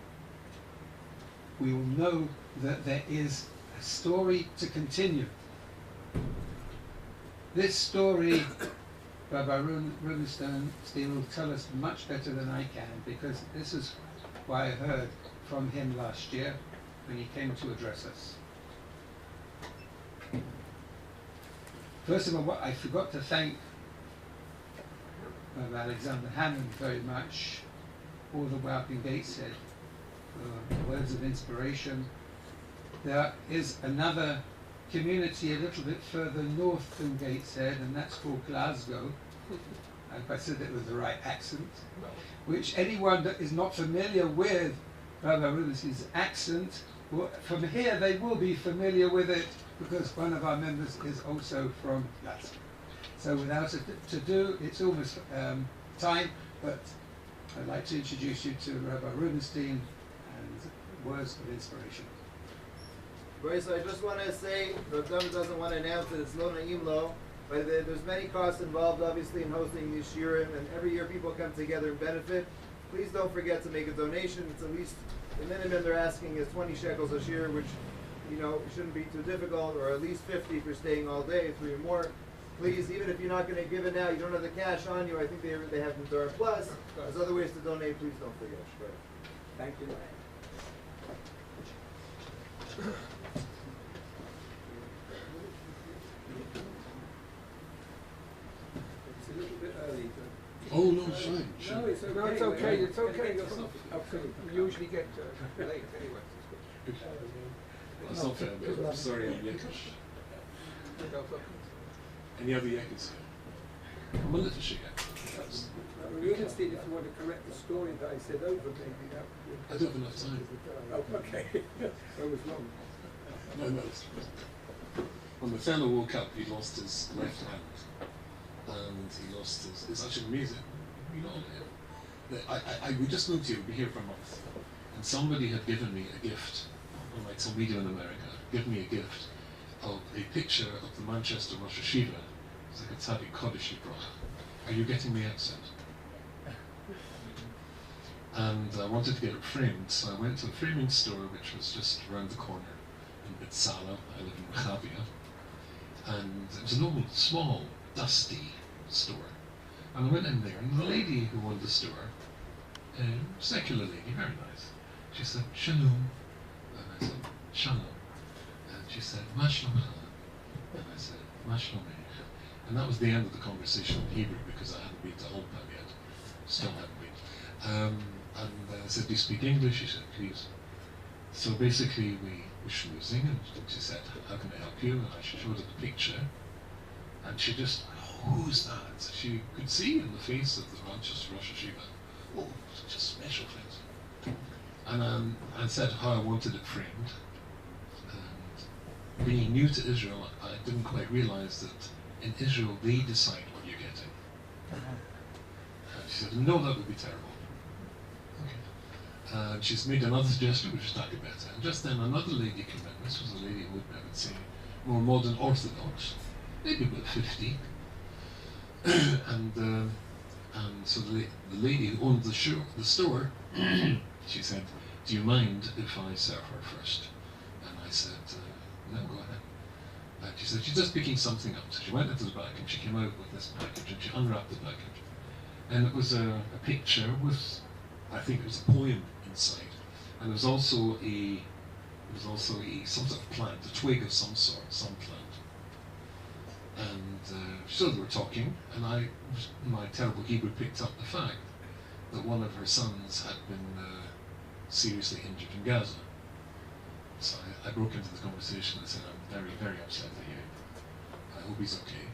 S2: we will know that there is a story to continue. This story, Rabbi Rubenstein will tell us much better than I can, because this is what I heard from him last year when he came to address us. First of all, I forgot to thank Rabbi Alexander Hammond very much, all the way up in Gateshead, for words of inspiration. There is another community a little bit further north than Gateshead, and that's called Glasgow. I hope I said it with the right accent. Which anyone that is not familiar with Rabbi Rubens's accent, from here they will be familiar with it, because one of our members is also from Glasgow. So without ado, it's almost time, but I'd like to introduce you to Rabbi Rubenstein and words of inspiration.
S4: Bryce, I just want to say, the government doesn't want to announce that it's lo na'im lo, but there's many costs involved, obviously, in hosting these shiurim, and every year people come together and benefit. Please don't forget to make a donation. It's at least, the minimum they're asking is 20 shekels a shiur, which, you know, shouldn't be too difficult, or at least 50 for staying all day, 3 or more. Please, even if you're not going to give it now, you don't have the cash on you, I think they have from TORAH Plus. There's other ways to donate, please don't forget. Thank you.
S2: It's a little bit early.
S1: Oh, no, fine.
S2: No, it's okay.
S5: No, it's okay. It's okay. We usually get late anyway.
S6: That's not fair, but I'm sorry, I'm Yekish. Any other Yekis? I'm a little shit.
S5: We interested if you want to correct the story that I said over, maybe that would...
S6: I don't have enough time.
S5: Oh, okay. I was wrong.
S6: No. When the final World Cup, he lost his left hand. And he lost his... It's actually amazing. You know, we just moved here, we've been here for a month. And somebody had given me a gift, like some media in America, given me a gift of a picture of the Manchester Rosh Hashiva. It's like a tzaddik Kodesh he brought. Are you getting the accent? And I wanted to get it framed, so I went to a framing store which was just around the corner in Bitsala. I live in Machabia. And it was an old, small, dusty store. And I went in there, and the lady who owned the store, secular lady, very nice, she said, Shalom. And I said, Shalom. And she said, Ma shlomcha. And I said, Ma shlomech. And that was the end of the conversation in Hebrew, because I hadn't been to Olpa yet. Still hadn't been. And I said, do you speak English? She said, please. So basically we were schmoozing, and she said, how can I help you? And I showed her the picture, and she just, who's that? She could see in the face of the Rosh Hashiva, oh, such a special face. And I said how I wanted it framed. And being new to Israel, I didn't quite realize that in Israel they decide what you're getting. And she said, no, that would be terrible. And she's made another suggestion which is slightly better. And just then another lady came in. This was a lady who I would say more modern Orthodox, maybe about 50. and so the lady who owned the store, she said, do you mind if I serve her first? And I said, no, go ahead. And she said, she's just picking something up. So she went into the back and she came out with this package and she unwrapped the package. And it was a picture with, I think it was a poem inside. And it was also some sort of plant, a twig of some sort, some plant. And so they were talking, and my terrible Hebrew picked up the fact that one of her sons had been seriously injured in Gaza. So I broke into the conversation and said, I'm very, very upset at you. I hope he's okay.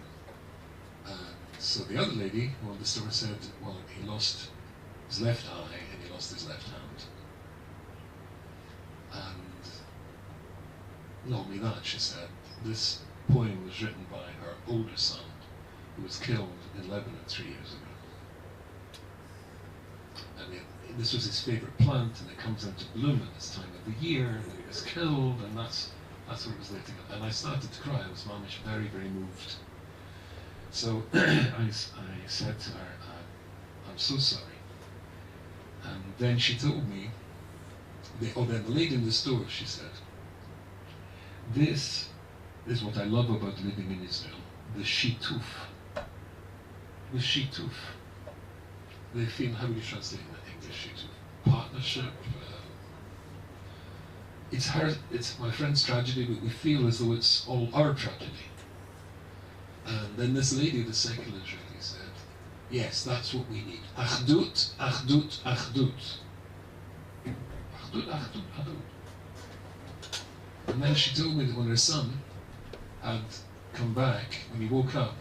S6: So the other lady who owned the store said, well, he lost his left eye and he lost his left hand. And not only that, she said, this poem was written by her older son, who was killed in Lebanon 3 years ago. And this was his favourite plant, and it comes into bloom at this time of the year, and he was killed, and that's what it was lighting up. And I started to cry. I was very, very moved. So I said to her, I'm so sorry. And then she told me, then the lady in the store, she said, this is what I love about living in Israel, the shituf. The shituf. They feel, how would you translate in English, shituf? Partnership. It's my friend's tragedy, but we feel as though it's all our tragedy. And then this lady, the secular Israeli, said, yes, that's what we need. Achdut, achdut, achdut. Achdut, achdut, achdut. And then she told me that when her son had come back, when he woke up,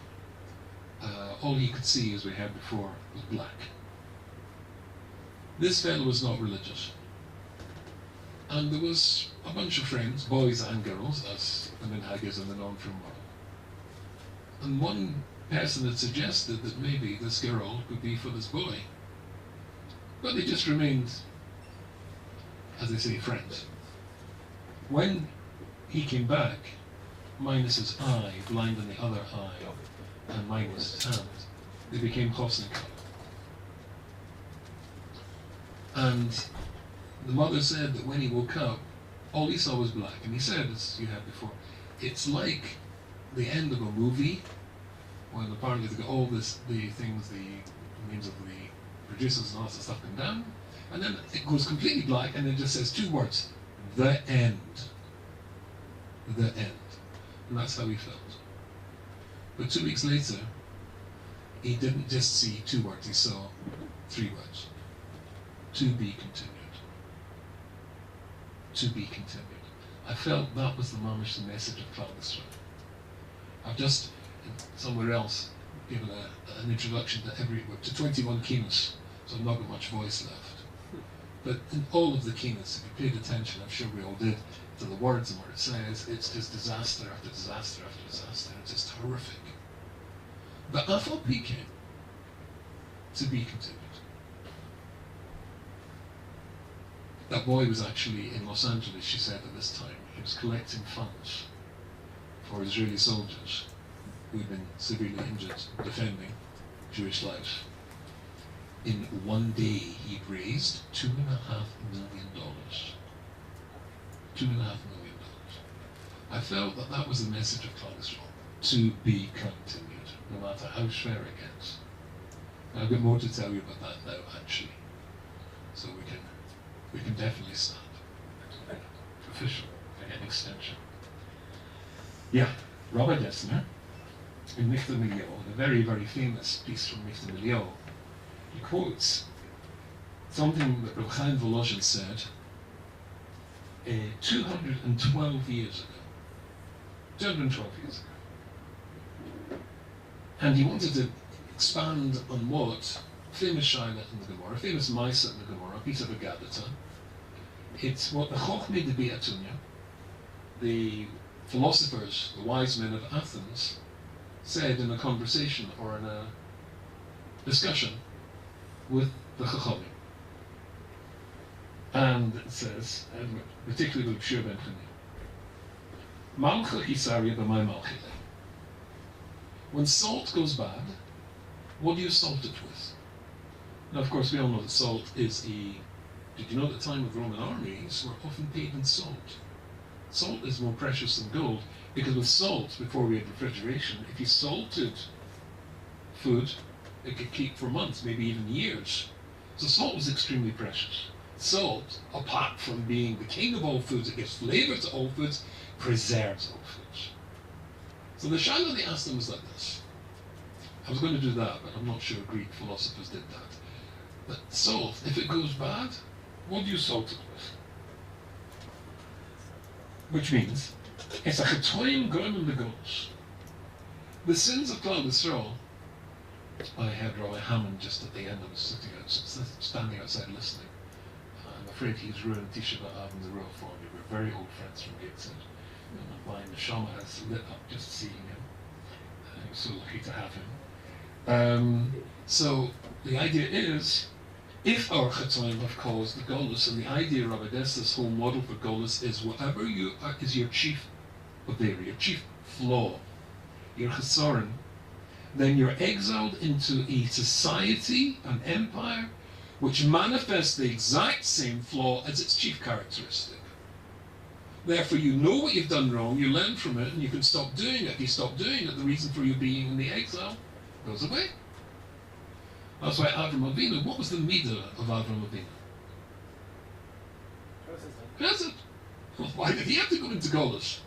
S6: all he could see, as we had before, was black. This fellow was not religious. And there was a bunch of friends, boys and girls, as the minhag in the non-from world. And one person had suggested that maybe this girl could be for this boy. But they just remained, as they say, friends. When he came back, minus his eye, blind in the other eye, and minus his hand, they became Chosn in color. And the mother said that when he woke up, all he saw was black. And he said, as you had before, it's like the end of a movie, when apparently they got all the things, the names of the producers and all that stuff come down, and then it goes completely black, and it just says 2 words, the end. The end. And that's how he felt. But 2 weeks later, he didn't just see 2 words, he saw 3 words. To be continued. To be continued. I felt that was the mamish, the message of Klal Yisrael. I've just, somewhere else, given an introduction to 21 kinos, so I've not got much voice left. But in all of the kinos, if you paid attention, I'm sure we all did, to the words and what it says, it's just disaster after disaster after disaster. It's just horrific. But Afal came to be continued. That boy was actually in Los Angeles, she said, at this time. He was collecting funds for Israeli soldiers who had been severely injured defending. Jewish life. In one day, he'd raised $2.5 million. $2.5 million. I felt that that was the message of cholesterol, to be continued, no matter how schwer it gets. And I've got more to tell you about that now, actually. So we can definitely start. Official, again, extension. Yeah, Robert Dessner, in Michter Milio, a very, very famous piece from Michter Milio, he quotes something that Reb Chaim Volozhin said 212 years ago. 212 years ago. And he wanted to expand on what famous Shaila in the Gemara, famous Maisa in the Gemara, a piece of a Gadata. It's what the Chochmei de Beatunia, the philosophers, the wise men of Athens, said in a conversation or in a discussion with the Chachamim. And it says, particularly with Shir ben Chani, Malcha Hisaria b'may malchile. When salt goes bad, what do you salt it with? Now, of course, we all know that salt is a... Did you know at the time of Roman armies were often paid in salt? Salt is more precious than gold, because with salt, before we had refrigeration, if you salted food, it could keep for months, maybe even years. So salt was extremely precious. Salt, apart from being the king of all foods, it gives flavor to all foods, preserves all foods. So the shaila they asked them was like this. I was going to do that, but I'm not sure Greek philosophers did that. But salt, if it goes bad, what do you salt it with? Which means, it's a chetoim goyim legos. The sins of Klal Yisrael, I had Rabbi Hammond just at the end. I was standing outside listening. I'm afraid he's ruined Tisha B'Av in the row for me. We're very old friends from Gateshead. My neshama has lit up just seeing him. I'm so lucky to have him. So the idea is, if our chetoim have caused the golus, and the idea of Rabbi whole model for golus is whatever you are, is your chief avera, your chief flaw, your chesaron, then you're exiled into a society, an empire, which manifests the exact same flaw as its chief characteristic. Therefore, you know what you've done wrong, you learn from it, and you can stop doing it. If you stop doing it, the reason for you being in the exile goes away. That's why Avram Avinu, what was the midah of Avram Avinu? Chesed. Well, why did he have to go into Golus?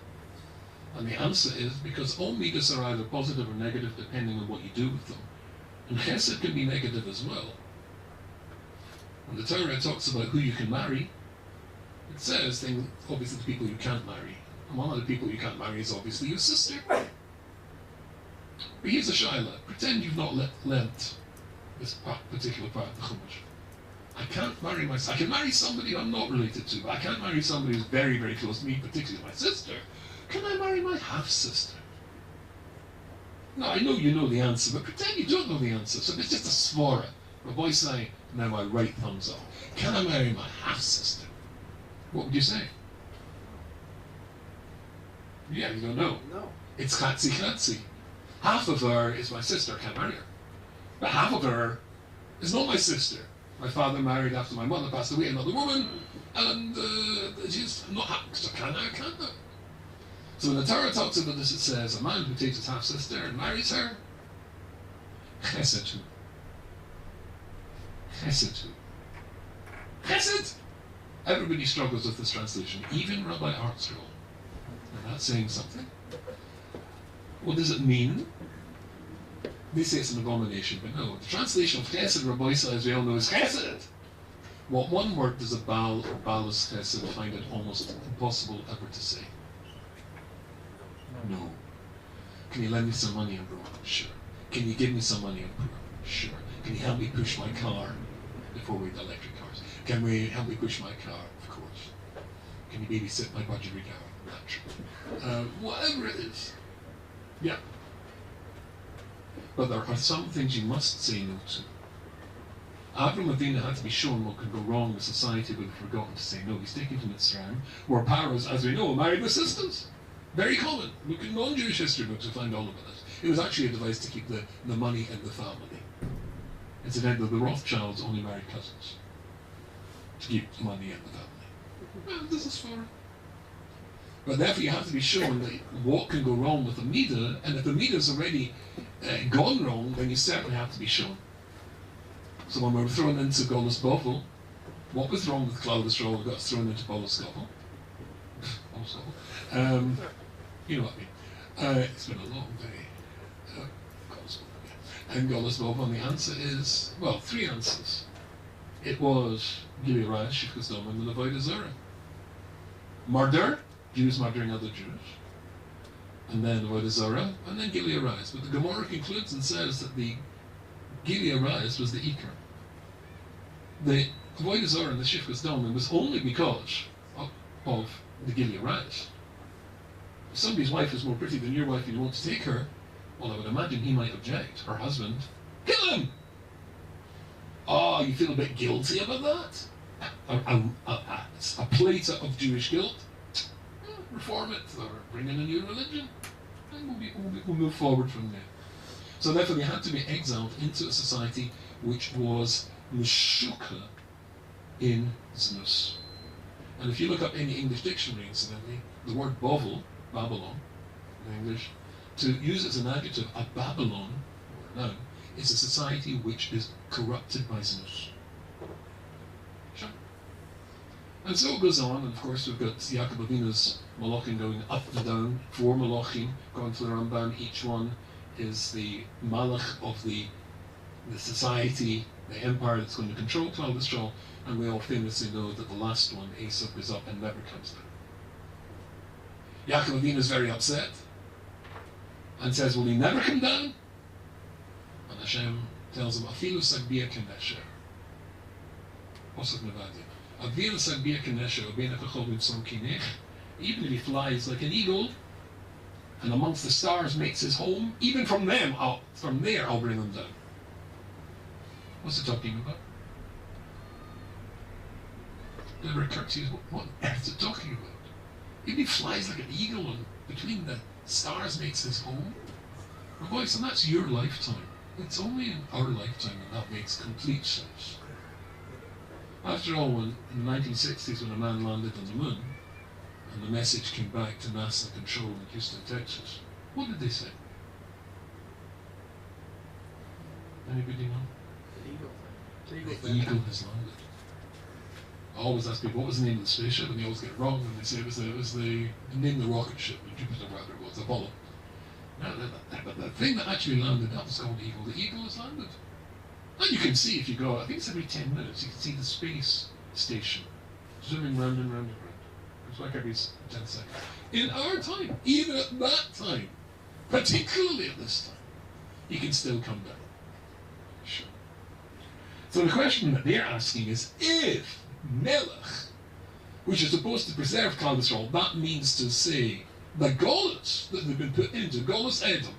S6: And the answer is because all midas are either positive or negative depending on what you do with them. And Chesed can be negative as well. When the Torah talks about who you can marry, it says things, obviously the people you can't marry. And one of the people you can't marry is obviously your sister. But here's a shaila. Pretend you've not learnt this particular part of the Chumash. I can't marry myself. I can marry somebody I'm not related to, but I can't marry somebody who's very, very close to me, particularly my sister. Can I marry my half-sister? Now, I know you know the answer, but pretend you don't know the answer. So it's just a svara. A boy saying, now my right thumbs up. Can I marry my half-sister? What would you say? Yeah, you don't know.
S4: No.
S6: It's chatzi. Half of her is my sister, I can't marry her. But half of her is not my sister. My father married after my mother passed away another woman, and she's not happy, so can I? So when the Torah talks about this, it says, a man who takes his half-sister and marries her, chesed. Chesed! Everybody struggles with this translation, even Rabbi Artscroll. And that's saying something. What does it mean? They say it's an abomination, but no. The translation of chesed, Rabbi Isa, as we all know, is chesed. What one word does a Baal or Baal's chesed find it almost impossible ever to say? No. Can you lend me some money on Purim? Sure. Can you give me some money on Purim? Sure. Can you help me push my car before we had electric cars? Can we help me push my car? Of course. Can you babysit my budgerigar? Naturally. Whatever it is. Yeah. But there are some things you must say no to. Avram Avinu had to be shown what could go wrong in society, but forgotten to say no. He's taken to Mitzrayim, where Paro's, as we know, married assistants. Very common. Look in non-Jewish history books to find all about it. It was actually a device to keep the money in the family. Incidentally, the Rothschilds only married cousins to keep the money in the family. Well, this is foreign. But therefore you have to be shown that what can go wrong with the Mida, and if the Mida's already gone wrong, then you certainly have to be shown. So when we were thrown into Golas Bovel, what was wrong with Claudius Roll got thrown into Bolas Govel? You know what I mean. It's been a long day. Golas Bovel, yeah. And Golas Bovel, and the answer is, well, three answers. It was Gilead Shifkus Dom and the Avodah Zarah. Murder, Jews murdering other Jews, and then Avodah Zarah, and then Gilead Rise. But the Gemara concludes and says that the Gilead Rise was the Ikar. The Avodah Zarah and the Shifkus Dom was only because of the Gilead Rise. If somebody's wife is more pretty than your wife and you want to take her, well, I would imagine he might object, her husband. Kill him! Oh, you feel a bit guilty about that? A plater of Jewish guilt? Reform it, or bring in a new religion, and we'll move forward from there. So therefore they had to be exiled into a society which was Meshuka in Znus. And if you look up any English dictionary, incidentally, the word Bovel, Babylon, in English, to use as an adjective, a Babylon, or a noun, is a society which is corrupted by Znus. Sure. And so it goes on, and of course we've got Yaakov Avinu's Malachim going up and down, 4 Malachim, according to the Rambam, each one is the Malach of the society, the empire that's going to control Klal Yisrael, and we all famously know that the last one, Esau, goes up and never comes down. Yaakov Avinu is very upset, and says, will he never come down? And Hashem tells him, Afilu Sagbia Kenesher. Osad Nevadia. Afilu Sagbia Kenesher, Obena Kachol Som Kinech. Even if he flies like an eagle, and amongst the stars makes his home, even from there I'll bring him down. What's it talking about? Never occurred to you, what on earth is it talking about? Even if he flies like an eagle and between the stars makes his home? Well, boys, and that's your lifetime. It's only in our lifetime that that makes complete sense. After all, when in the 1960s when a man landed on the moon, and the message came back to NASA control in Houston, Texas, what did they say? Anybody know? The eagle has landed. I always ask people, what was the name of the spaceship? And they always get it wrong, and they say it was the name of the rocket ship, Jupiter, whatever it was, Apollo. But the thing that actually landed, that was called Eagle. The Eagle has landed. And you can see if you go, I think it's every 10 minutes, you can see the space station zooming round and round and round. It's like every 10 seconds. In our time, even at that time, particularly at this time, he can still come down. Sure. So the question that they're asking is, if Melech, which is supposed to preserve Klal Yisrael, that means to say the Golas that they've been put into, Golas Edom,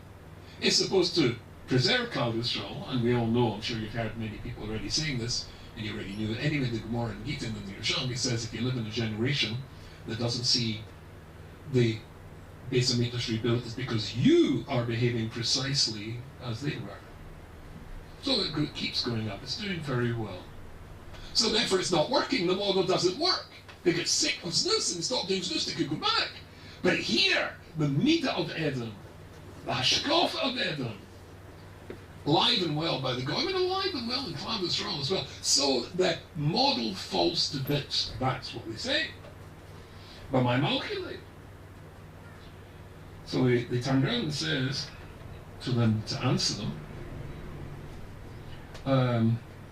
S6: is supposed to preserve Klal Yisrael, and we all know, I'm sure you've heard many people already saying this, and you already knew it anyway, the Gemara and Gita and the Yerushalmi says if you live in a generation that doesn't see the Beis HaMikdash rebuilt, it's because you are behaving precisely as they were. So it keeps going up, it's doing very well. So therefore it's not working, the model doesn't work. They get sick of Znus and stop doing Znus, they could go back. But here, the Midah of Edom, the Hashkafa of Edom, alive and well by the God, I mean alive and well in Klal Yisrael as well. So the model falls to bits, that's what they say. But my Malchilei. So they turn around and says to them to answer them,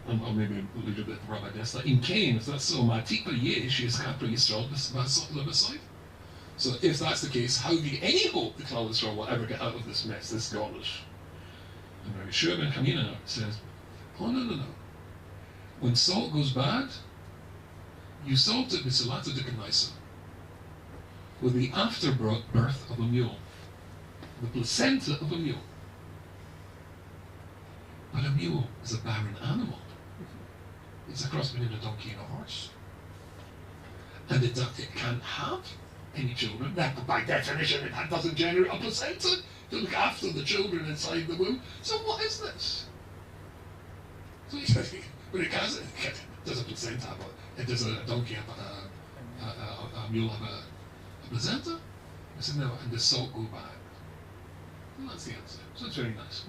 S6: or maybe a little bit of Rabbi Dessler, in Cain, if that's so, Matikba Yesh is Kapra Yisrael Lebeside. So if that's the case, how do you any hope the Klal Yisrael will ever get out of this mess, this garbage? And Rabbi Shua ben Hanina says, oh no. When salt goes bad, you salt it with Salata de Kanaisa, with the afterbirth of a mule, the placenta of a mule. But a mule is a barren animal. It's a cross between a donkey and a horse. And it can't have any children. That, by definition, it doesn't generate a placenta to look after the children inside the womb. So what is this? So he says, but it does a placenta, but does a donkey have a mule have a placenta? I said, no, and the salt go bad. And that's the answer. So it's very nice.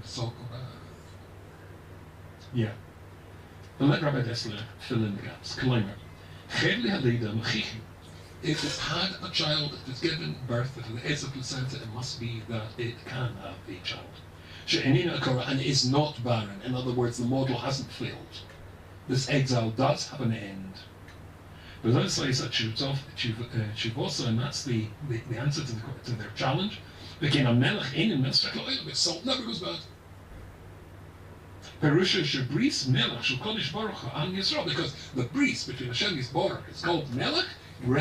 S6: Salt go bad. Yeah. And let Rabbi Dessler fill in the gaps. Climber. If it's had a child, if it's given birth, if it is a placenta, it must be that it can have a child. And is not barren. In other words, the model hasn't failed. This exile does have an end. But that says that Chuvasa, and that's the answer to their challenge. Became a melech in Mesrach, salt never goes bad. Perusha Shabris Melech Shulkodish Baruch and Yisrael, because the bris between Hashem and Yisrael is called Melech,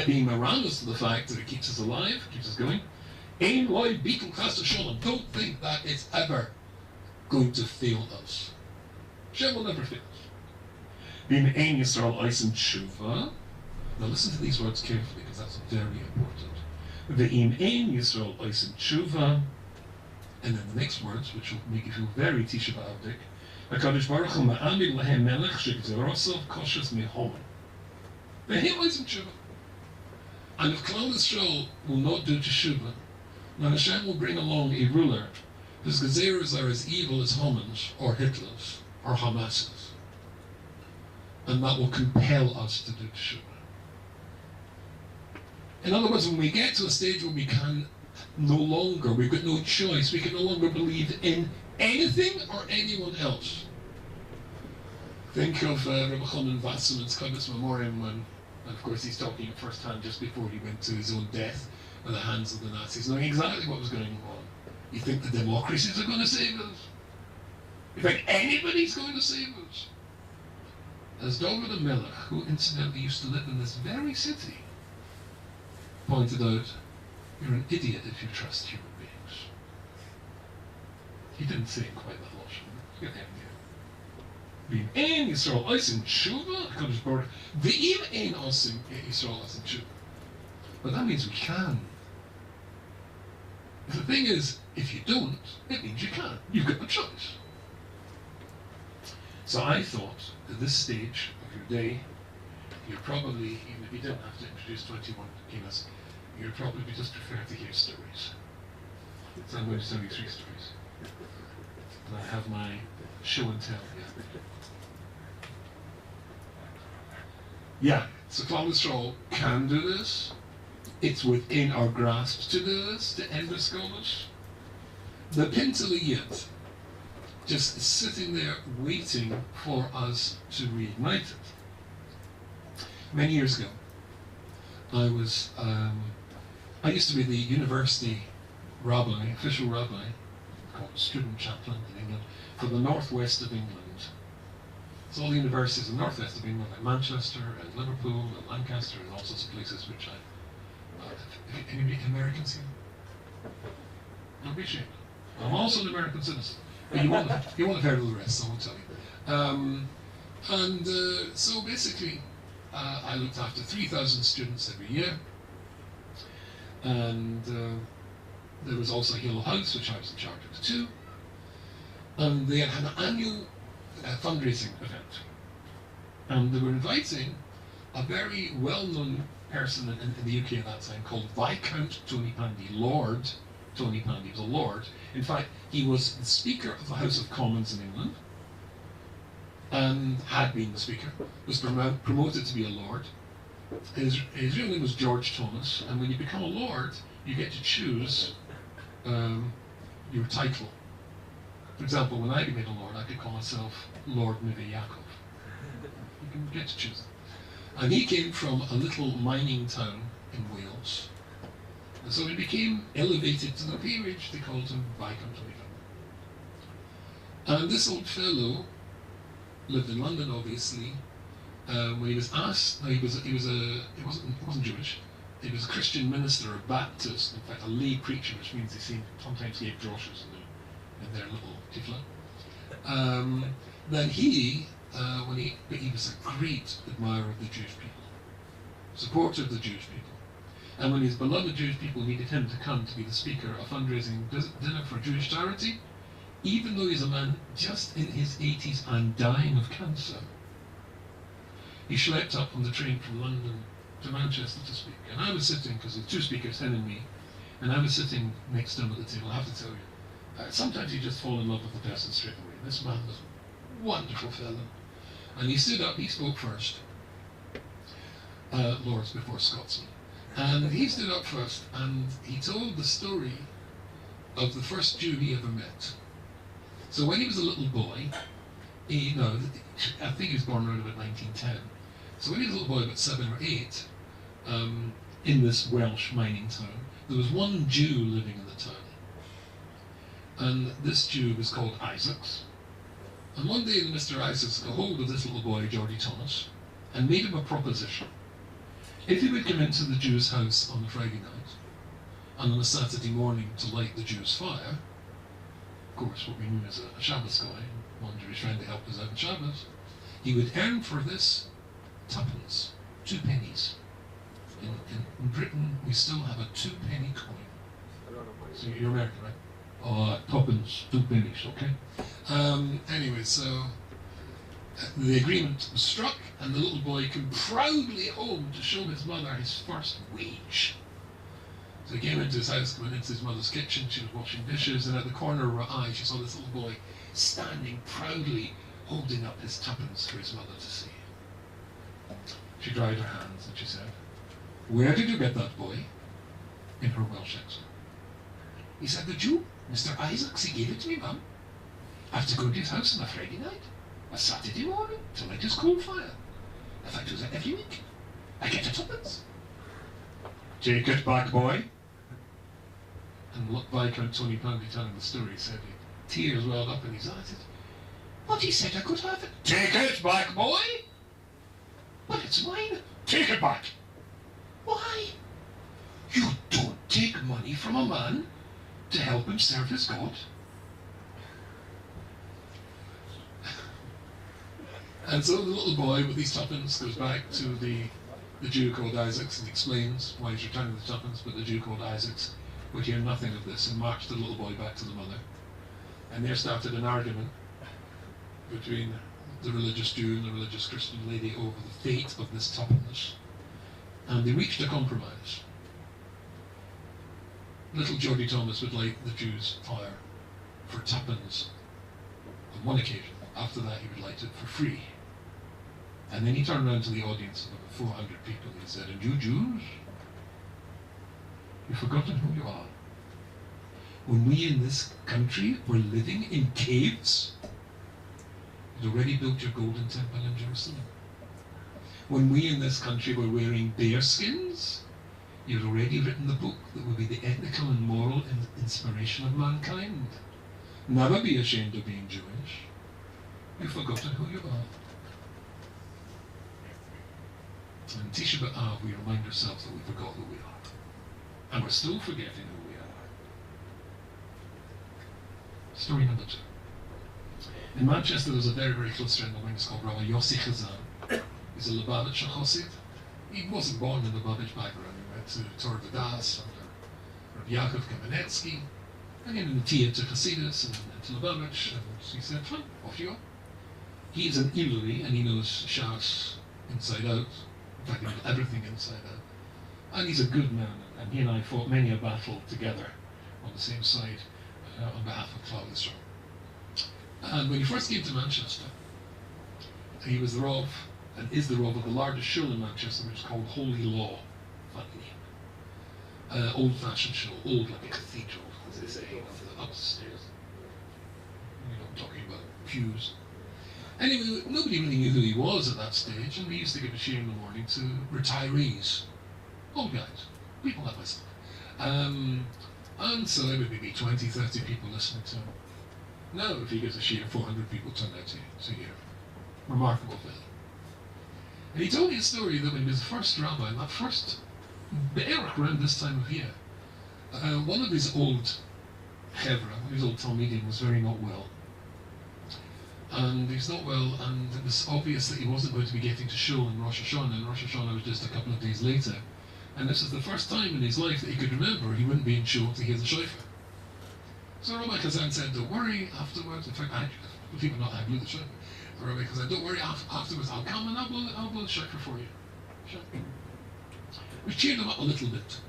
S6: being around us to the fact that it keeps us alive, keeps us going. Ein loy beetle chas v'sholem. Don't think that it's ever going to fail us. Hashem will never fail us. Being ein Yisrael eisen tshuva. Now listen to these words carefully, because that's very important. Ve'im ein Yisrael eisen tshuva. And then the next words, which will make you feel very Tisha B'Avdik. HaKadosh Baruch Hu ma'amid lahem melech shegzerosov koshes mehomen. Ve'im eisen tshuva. And if Klal Yisrael will not do teshuva, then Hashem will bring along a ruler whose gezeras are as evil as Haman's, or Hitler's, or Hamas's. And that will compel us to do teshuva. In other words, when we get to a stage where we can no longer, we've got no choice, we can no longer believe in anything or anyone else. Think of Rabbi Chanan Wasserman's Kavitz Memoriam, when, and of course he's talking at first hand just before he went to his own death at the hands of the Nazis, knowing exactly what was going on. You think the democracies are going to save us? You think anybody's going to save us? As David HaMelech, who incidentally used to live in this very city, pointed out, you're an idiot if you trust human beings. He didn't say it quite that lashon. You get the idea. V'im ein Yisrael osim tshuva, HaKadosh Baruch Hu, v'im ein osim Yisrael osim tshuva. But that means we can. The thing is, if you don't, it means you can. You've got a choice. So I thought, at this stage of your day, you'd probably, even if you didn't have to introduce 21 Kemas, you'd probably just prefer to hear stories. So I'm going to tell you 3 stories. And I have my show and tell here. Yeah, so Klal Yisrael can do this. It's within our grasp to do this, to end the skirmish. The Pintaliyat just sitting there waiting for us to reignite it. Many years ago, I used to be the university rabbi, official rabbi, called student chaplain in England, for the northwest of England. So all the universities in the northwest of England, like Manchester and Liverpool and Lancaster and all sorts of places which any Americans here? Don't be ashamed. I'm also an American citizen. But you won't have heard of the rest, so I won't tell you. So basically, I looked after 3,000 students every year. And there was also Hill House, which I was in charge of too. And they had an annual fundraising event. And they were inviting a very well-known person in the UK at that time called Viscount Tony Pandy, Lord Tony Pandy. He was a lord. In fact, he was the Speaker of the House of Commons in England, and had been the Speaker, was promoted to be a Lord. His real name was George Thomas, and when you become a Lord, you get to choose your title. For example, when I became a Lord, I could call myself Lord Neve Yaakov. You can get to choose it. And he came from a little mining town in Wales. And so he became elevated to the peerage. They called him Viscount Tony Pandy. And this old fellow lived in London, obviously. When he was asked, no, he wasn't Jewish. He was a Christian minister, a Baptist, in fact, a lay preacher, which means he sometimes gave droshes in their little tifla. Then he was a great admirer of the Jewish people, supporter of the Jewish people. And when his beloved Jewish people needed him to come to be the speaker at a fundraising dinner for Jewish charity, even though he's a man just in his 80s and dying of cancer, he schlepped up on the train from London to Manchester to speak. And I was sitting, because there's two speakers, him and me, and I was sitting next to him at the table. I have to tell you, sometimes you just fall in love with the person straight away. This man was a wonderful fellow. And he stood up, he spoke first. Lords before Scotsmen. And he stood up first, and he told the story of the first Jew he ever met. So when he was a little boy, I think he was born around about 1910. So when he was a little boy, about 7 or 8, in this Welsh mining town, there was one Jew living in the town. And this Jew was called Isaacs. And one day Mr. Isaacs got hold of this little boy, Geordie Thomas, and made him a proposition. If he would come into the Jew's house on a Friday night, and on a Saturday morning to light the Jew's fire, of course what we knew as a Shabbos guy, one Jewish friend to help us out in Shabbos, he would earn for this tuppence, 2 pennies. In Britain, we still have a 2-penny coin. So you're American, right? Oh, tuppence, 2 pennies, okay? Anyway, so the agreement was struck, and the little boy came proudly home to show his mother his first wage. So he came into his house, went into his mother's kitchen, she was washing dishes, and at the corner of her eye she saw this little boy standing proudly holding up his tuppence for his mother to see. She dried her hands and she said, "Where did you get that, boy?" in her Welsh accent. He said, "The Jew, Mr. Isaacs, he gave it to me, mum. I have to go to his house on a Friday night, a Saturday morning, to light his coal fire. If I do that every week, I get a tuppence." "Take it back, boy." And Viscount Tony Poundy telling the story said tears welled up in his eyes. "But he said I could have it." "Take it back, boy." "But it's mine." "Take it back." "Why? You don't take money from a man to help him serve his God." And so the little boy with these tuppence goes back to the Jew called Isaacs and explains why he's returning the tuppence, but the Jew called Isaacs would hear nothing of this and marched the little boy back to the mother. And there started an argument between the religious Jew and the religious Christian lady over the fate of this tuppence. And they reached a compromise. Little Geordie Thomas would light the Jew's fire for tuppence on one occasion. After that, he would light it for free. And then he turned around to the audience of about 400 people and he said, "And you Jews, you've forgotten who you are. When we in this country were living in caves, you'd already built your golden temple in Jerusalem. When we in this country were wearing bear skins, you'd already written the book that would be the ethical and moral inspiration of mankind. Never be ashamed of being Jewish. You've forgotten who you are." And Tisha B'Av, we remind ourselves that we forgot who we are. And we're still forgetting who we are. Story number 2. In Manchester, there's a very, very close friend of mine who's called Rabbi Yossi Chazan. He's a Lubavitcher Chassid. He wasn't born in the Lubavitch background. He went to Torah Vadas under Rabbi Yaakov Kamenetsky, and then in the Tia to Hasidus and to Lubavitch, and he said, "Fine, off you go." He's an Iluri, and he knows Shas inside out. In fact, he knows everything inside out. And he's a good man, and he and I fought many a battle together on the same side on behalf of Klal Yisrael. And when he first came to Manchester, he was the Rav, and is the Rav of the largest shul in Manchester, which is called Holy Law. Funny name. Old-fashioned shul, old like a cathedral, as they say, upstairs. You know, I'm talking about pews. Anyway, nobody really knew who he was at that stage, and we used to give a shir in the morning to retirees, old guys, people like myself. And so there would be 20, 30 people listening to him. Now, if he gives a shir, 400 people turn out to hear. Remarkable fellow. And he told me a story that when he was the first rabbi, and that first be'erach around this time of year, one of his old chevra, one of his old talmidim, was very not well. And he's not well, and it was obvious that he wasn't going to be getting to shul in Rosh Hashanah, and Rosh Hashanah was just a couple of days later. And this is the first time in his life that he could remember he wouldn't be in shul to hear the shofar. So Rabbi Kazan said, don't worry afterwards. In fact, people not have blew the shofar. Rabbi Kazan, don't worry afterwards. I'll come and I'll blow the shofar for you. Sure. We cheered him up a little bit.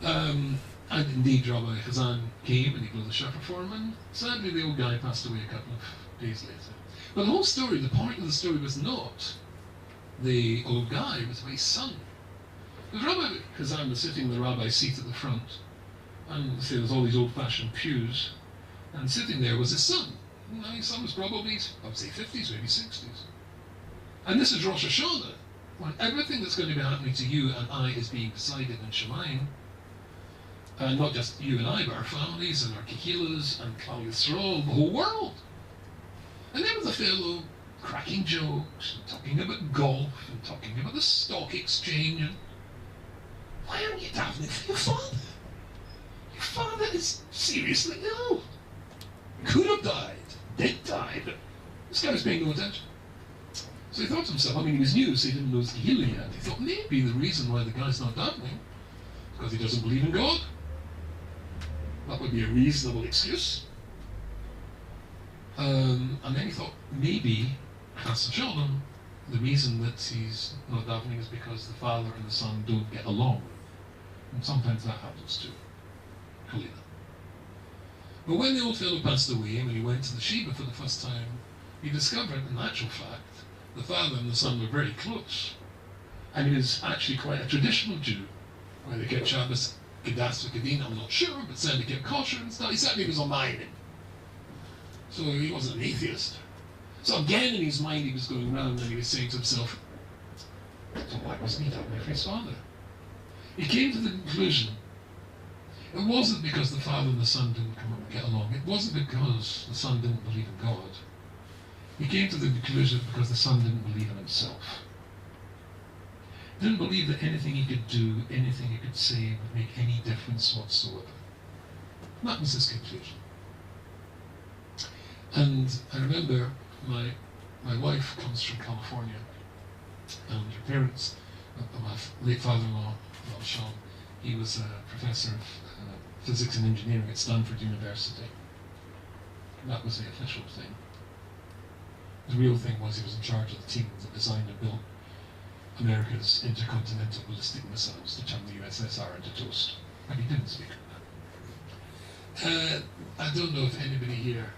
S6: And indeed, Rabbi Kazan came and he blew the shofar for him. And sadly, the old guy passed away a couple of days later. But the whole story, the point of the story was not the old guy, it was his son. Because Rabbi Kazan was sitting in the rabbi's seat at the front, and there was all these old-fashioned pews, and sitting there was his son. Now, his son was probably, I would say 50s, maybe 60s. And this is Rosh Hashanah, when everything that's going to be happening to you and I is being decided in Shemayim, and not just you and I, but our families and our kehilas and Klal Yisrael, the whole world. And there was a fellow cracking jokes, and talking about golf, and talking about the stock exchange, and why aren't you davening for your father? Your father is seriously ill. Could have died, did die, but this guy was paying no attention. So he thought to himself, I mean, he was new, so he didn't know his Tehillah yet. He thought maybe the reason why the guy's not davening is because he doesn't believe in God. That would be a reasonable excuse. And then he thought maybe, Chas v'shalom, the reason that he's not davening is because the father and the son don't get along. And sometimes that happens too. Kalila. But when the old fellow passed away, when he went to the Sheba for the first time, he discovered, in actual fact, the father and the son were very close. And he was actually quite a traditional Jew, where they kept Shabbos, Kedas v'Kedin, I'm not sure, but said they kept kosher and stuff. He certainly was on mining. So he wasn't an atheist. So again in his mind he was going around and he was saying to himself, so why wasn't he davening for his father? He came to the conclusion, it wasn't because the father and the son didn't get along. It wasn't because the son didn't believe in God. He came to the conclusion because the son didn't believe in himself. Didn't believe that anything he could do, anything he could say would make any difference whatsoever. That was his conclusion. And I remember my wife comes from California, and her parents, my late father-in-law, Sean, he was a professor of physics and engineering at Stanford University. That was the official thing. The real thing was he was in charge of the team that designed and built America's intercontinental ballistic missiles to turn the USSR into toast. And he didn't speak of that. I don't know if anybody here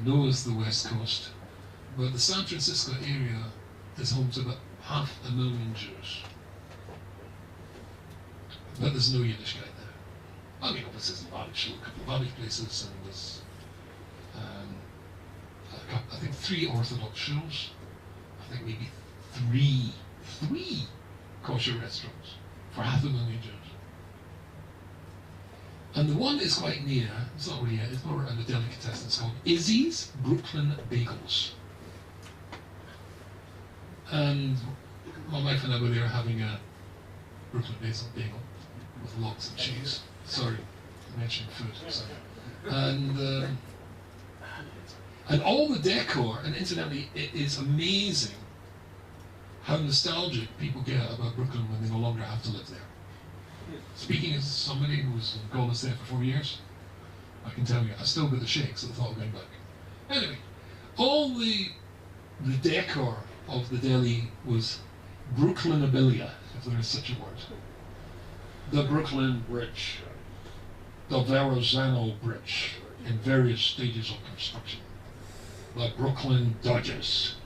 S6: knows the West Coast, but the San Francisco area is home to about 500,000 Jews. But there's no Yiddish guy there. I mean, obviously there's a couple of Arabic places, and there's I think 3 Orthodox shuls, I think maybe three kosher restaurants for 500,000 Jews. And the one is quite near, it's not really, it's more around the delicatessen, it's called Izzy's Brooklyn Bagels. And my wife and I were there having a Brooklyn bagel with lots of cheese. Sorry, I mentioned food. Sorry. And all the decor, and incidentally, it is amazing how nostalgic people get about Brooklyn when they no longer have to live there. Speaking as somebody who was in Golden State for 4 years, I can tell you, I still get the shakes at the thought of going back. Anyway, all the decor of the deli was Brooklynabilia, if there is such a word. The Brooklyn Bridge, the Verrazano Bridge, in various stages of construction, the Brooklyn Dodgers,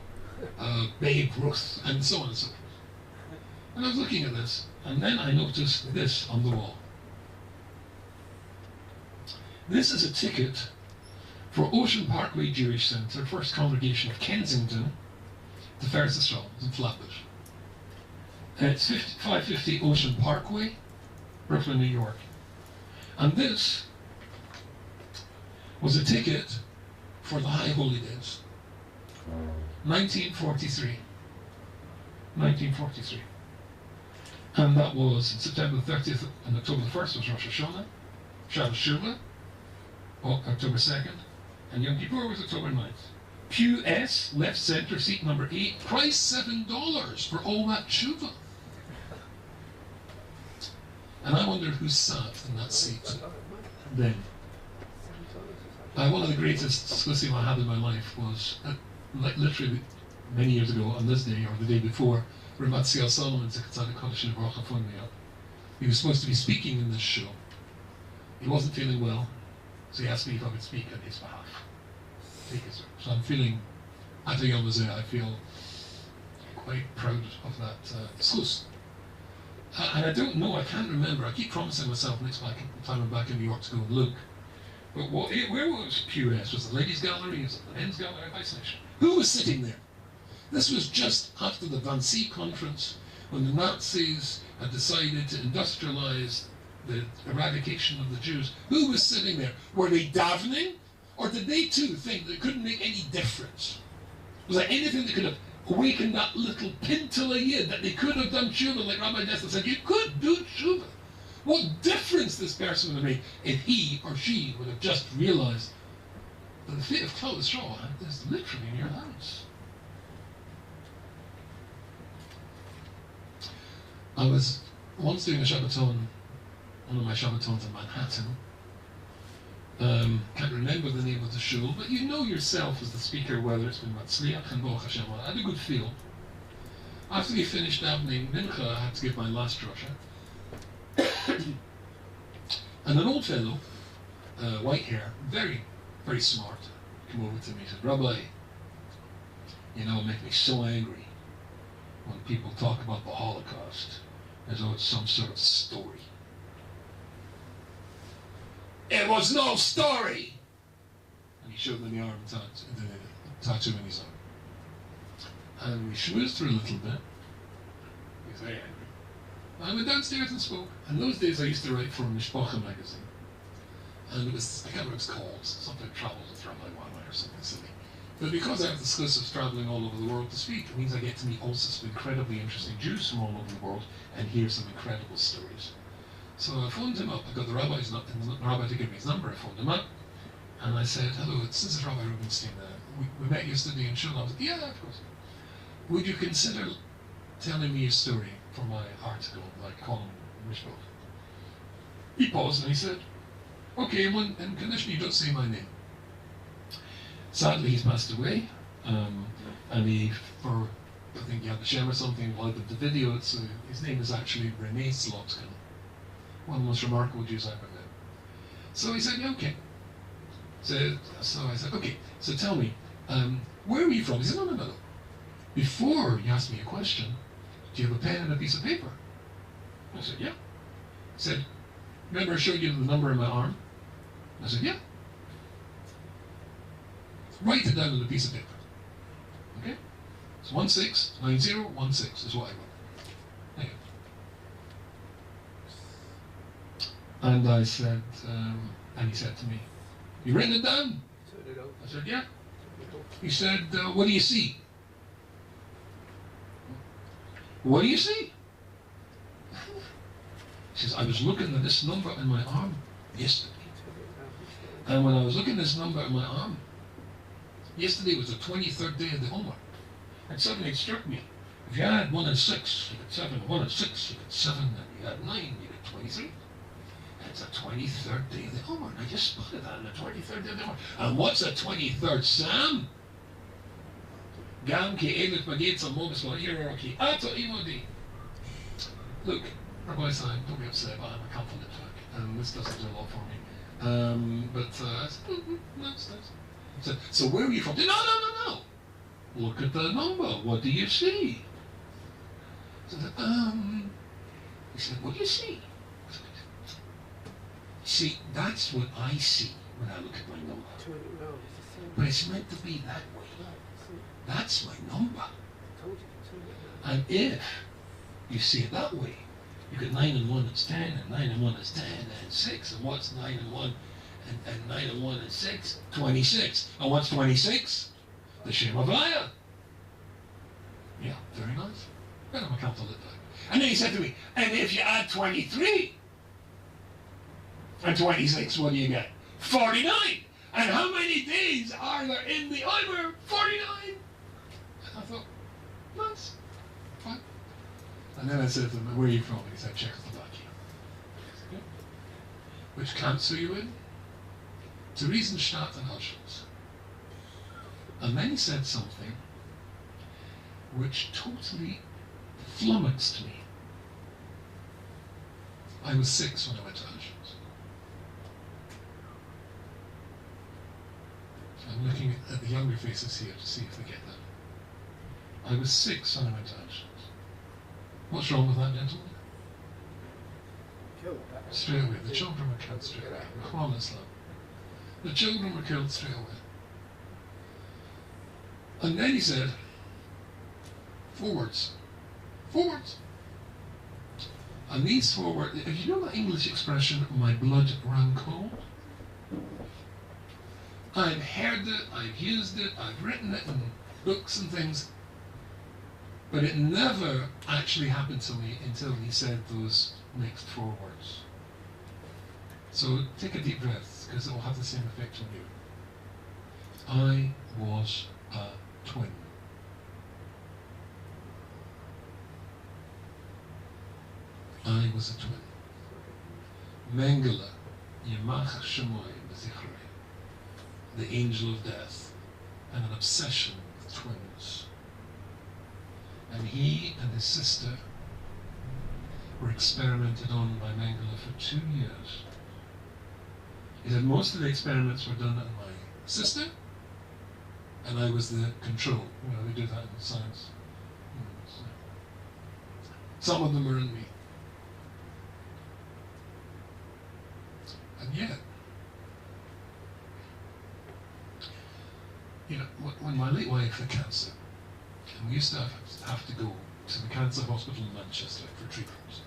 S6: Babe Ruth, and so on and so forth. And I was looking at this, and then I noticed this on the wall. This is a ticket for Ocean Parkway Jewish Center, First Congregation of Kensington, to Ferris Estrella in Flatbush. And it's 550 Ocean Parkway, Brooklyn, New York. And this was a ticket for the High Holy Days, 1943. 1943. And that was September 30th and October the 1st was Rosh Hashanah, Shabbos Shuvah, October 2nd, and Yom Kippur was October 9th. Pew S, left center, seat number 8, price $7 for all that Shuvah. And I wonder who sat in that seat then. One of the greatest discussions I had in my life was, literally many years ago on this day, or the day before, Ramatziel Solomon Zikatzaddik Kodesh Baruch phoned me up. He was supposed to be speaking in this show. He wasn't feeling well, so he asked me if I could speak on his behalf. So I'm feeling, I feel quite proud of that discourse. And I don't know, I can't remember, I keep promising myself next time I'm back in New York to go and look. But where was QS? Was it the ladies' gallery? Was it the men's gallery? Who was sitting there? This was just after the Wannsee conference, when the Nazis had decided to industrialize the eradication of the Jews. Who was sitting there? Were they davening? Or did they too think that it couldn't make any difference? Was there anything that could have awakened that little pintle of yid that they could have done tshuva, like Rabbi Dessler said, you could do tshuva? What difference this person would have made if he or she would have just realized that the fate of Klal Yisrael is literally in your hands. I was once doing a Shabbaton, one of my Shabbatons in Manhattan. Can't remember the name of the shul, but you know yourself as the speaker whether it's been Matzliach and Baruch Hashem. I had a good feel. After we finished davening Mincha, I had to give my last drasha. And an old fellow, white hair, very, very smart, came over to me and said, Rabbi, you know, it makes me so angry when people talk about the Holocaust as though it's some sort of story. It was no story! And he showed me the arm tattoo in his arm. And we schmoozed for a little bit. He was very angry. I went downstairs and spoke. And those days I used to write for Mishpacha magazine. And it was, I can't remember what it's called, something Travels with Rabbi Weinberg or something silly. But because I have the excuse of traveling all over the world to speak, it means I get to meet also some incredibly interesting Jews from all over the world and hear some incredible stories. So I phoned him up. I got the rabbi to give me his number. I phoned him up, and I said, "Hello, this is Rabbi Rubinstein. We met yesterday in Shul." I was like, "Yeah, of course. Would you consider telling me a story for my article, like column Mishpach?" He paused and he said, "Okay, in condition you don't say my name." Sadly, he's passed away, and I think he had the Shem or something, like the video. His name is actually Renee Slotkin. One of the most remarkable Jews I've ever met. So he said, yeah, okay. So I said, okay, so tell me, where are you from? He said, no. Before you ask me a question, do you have a pen and a piece of paper? I said, yeah. He said, remember I showed you the number in my arm? I said, yeah. Write it down on a piece of paper. Okay? It's 169016 is what I wrote. And I said, and he said to me, "You written it down?" I said, "Yeah." He said, "What do you see?" "What do you see?" He says, "I was looking at this number in my arm yesterday. And when I was looking at this number in my arm, yesterday was the 23rd day of the Omer. And suddenly it struck me, if you had 1 and 6, you get 7, 1 and 6, you get 7, and you had 9, you get 23. It's the 23rd day of the Omer. And I just spotted that on the 23rd day of the Omer. And what's the 23rd Psalm? Gam ki elit magid salmogus la'ir ki ato imodi. Look, Rabbi Stein, don't be upset, but I'm a Catholic, and this doesn't do a lot for me. I said, no, it's nice. So where are you from? No. Look at the number. What do you see? So he said, what do you see? See, that's what I see when I look at my number. But it's meant to be that way. That's my number. And if you see it that way, you get 9 and 1 is 10, and 9 and 1 is 10, and 6, and what's 9 and 1? And 9 and 1 is 6, 26. And what's 26? The Shem Havaya. Yeah, very nice. Then I'm a Catholic. And then he said to me, and if you add 23 and 26, what do you get? 49. And how many days are there in the Omer? 49. And I thought, nice, fine. And then I said to him, where are you from? And he said, Czechoslovakia. which camps are you in? Theresienstadt and Auschwitz. And then he said something which totally flummoxed me. I was 6 when I went to Auschwitz. I'm looking at the younger faces here to see if they get that. I was 6 when I went to Auschwitz. What's wrong with that, gentlemen? Straight away. The children were killed straight away. Quran Islam. The children were killed straight away. And then he said, forwards. Forwards. And these 4 words, if you know that English expression, my blood ran cold? I've heard it, I've used it, I've written it in books and things, but it never actually happened to me until he said those next 4 words. So take a deep breath, because it will have the same effect on you. I was a twin. I was a twin. Mengele, Yemach Shemoy B'Zichrei, the angel of death, and an obsession with twins. And he and his sister were experimented on by Mengele for 2 years. He said most of the experiments were done on my sister, and I was the control. You know, they do that in science. Some of them were in me. And yet, you know, when my late wife had cancer, and we used to have to go to the cancer hospital in Manchester for treatment,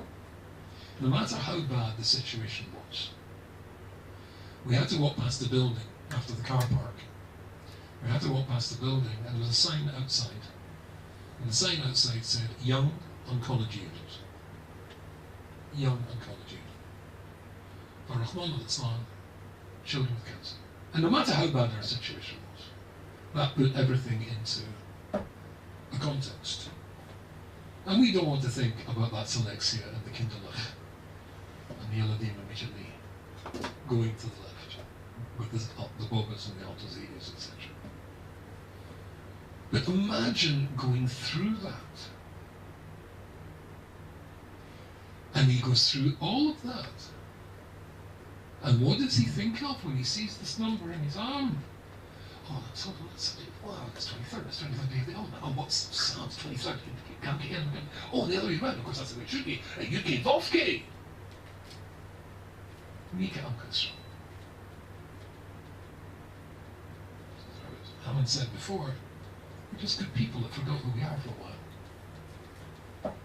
S6: no matter how bad the situation was, we had to walk past the building after the car park. We had to walk past the building, and there was a sign outside. And the sign outside said, Young Oncology Unit. Young Oncology Unit. For Rahman al-Islam, children with cancer. And no matter how bad their situation was, that put everything into a context. And we don't want to think about that Selexia and the Kinderlach and the Eladim immediately going to the left with the Bobbas and the Altazidis, etc. But imagine going through that. And he goes through all of that. And what does he think of when he sees this number in his arm? Oh, that's wow, it's 23rd, it's 23rd day of the Alma. Oh, what's Psalms 23rd? You can't get in again. Oh, the other way around, of course, that's the way it should be. UK Wolfgate. Mika Uncas. Hammond said before, we're just good people that forgot who we are for a while.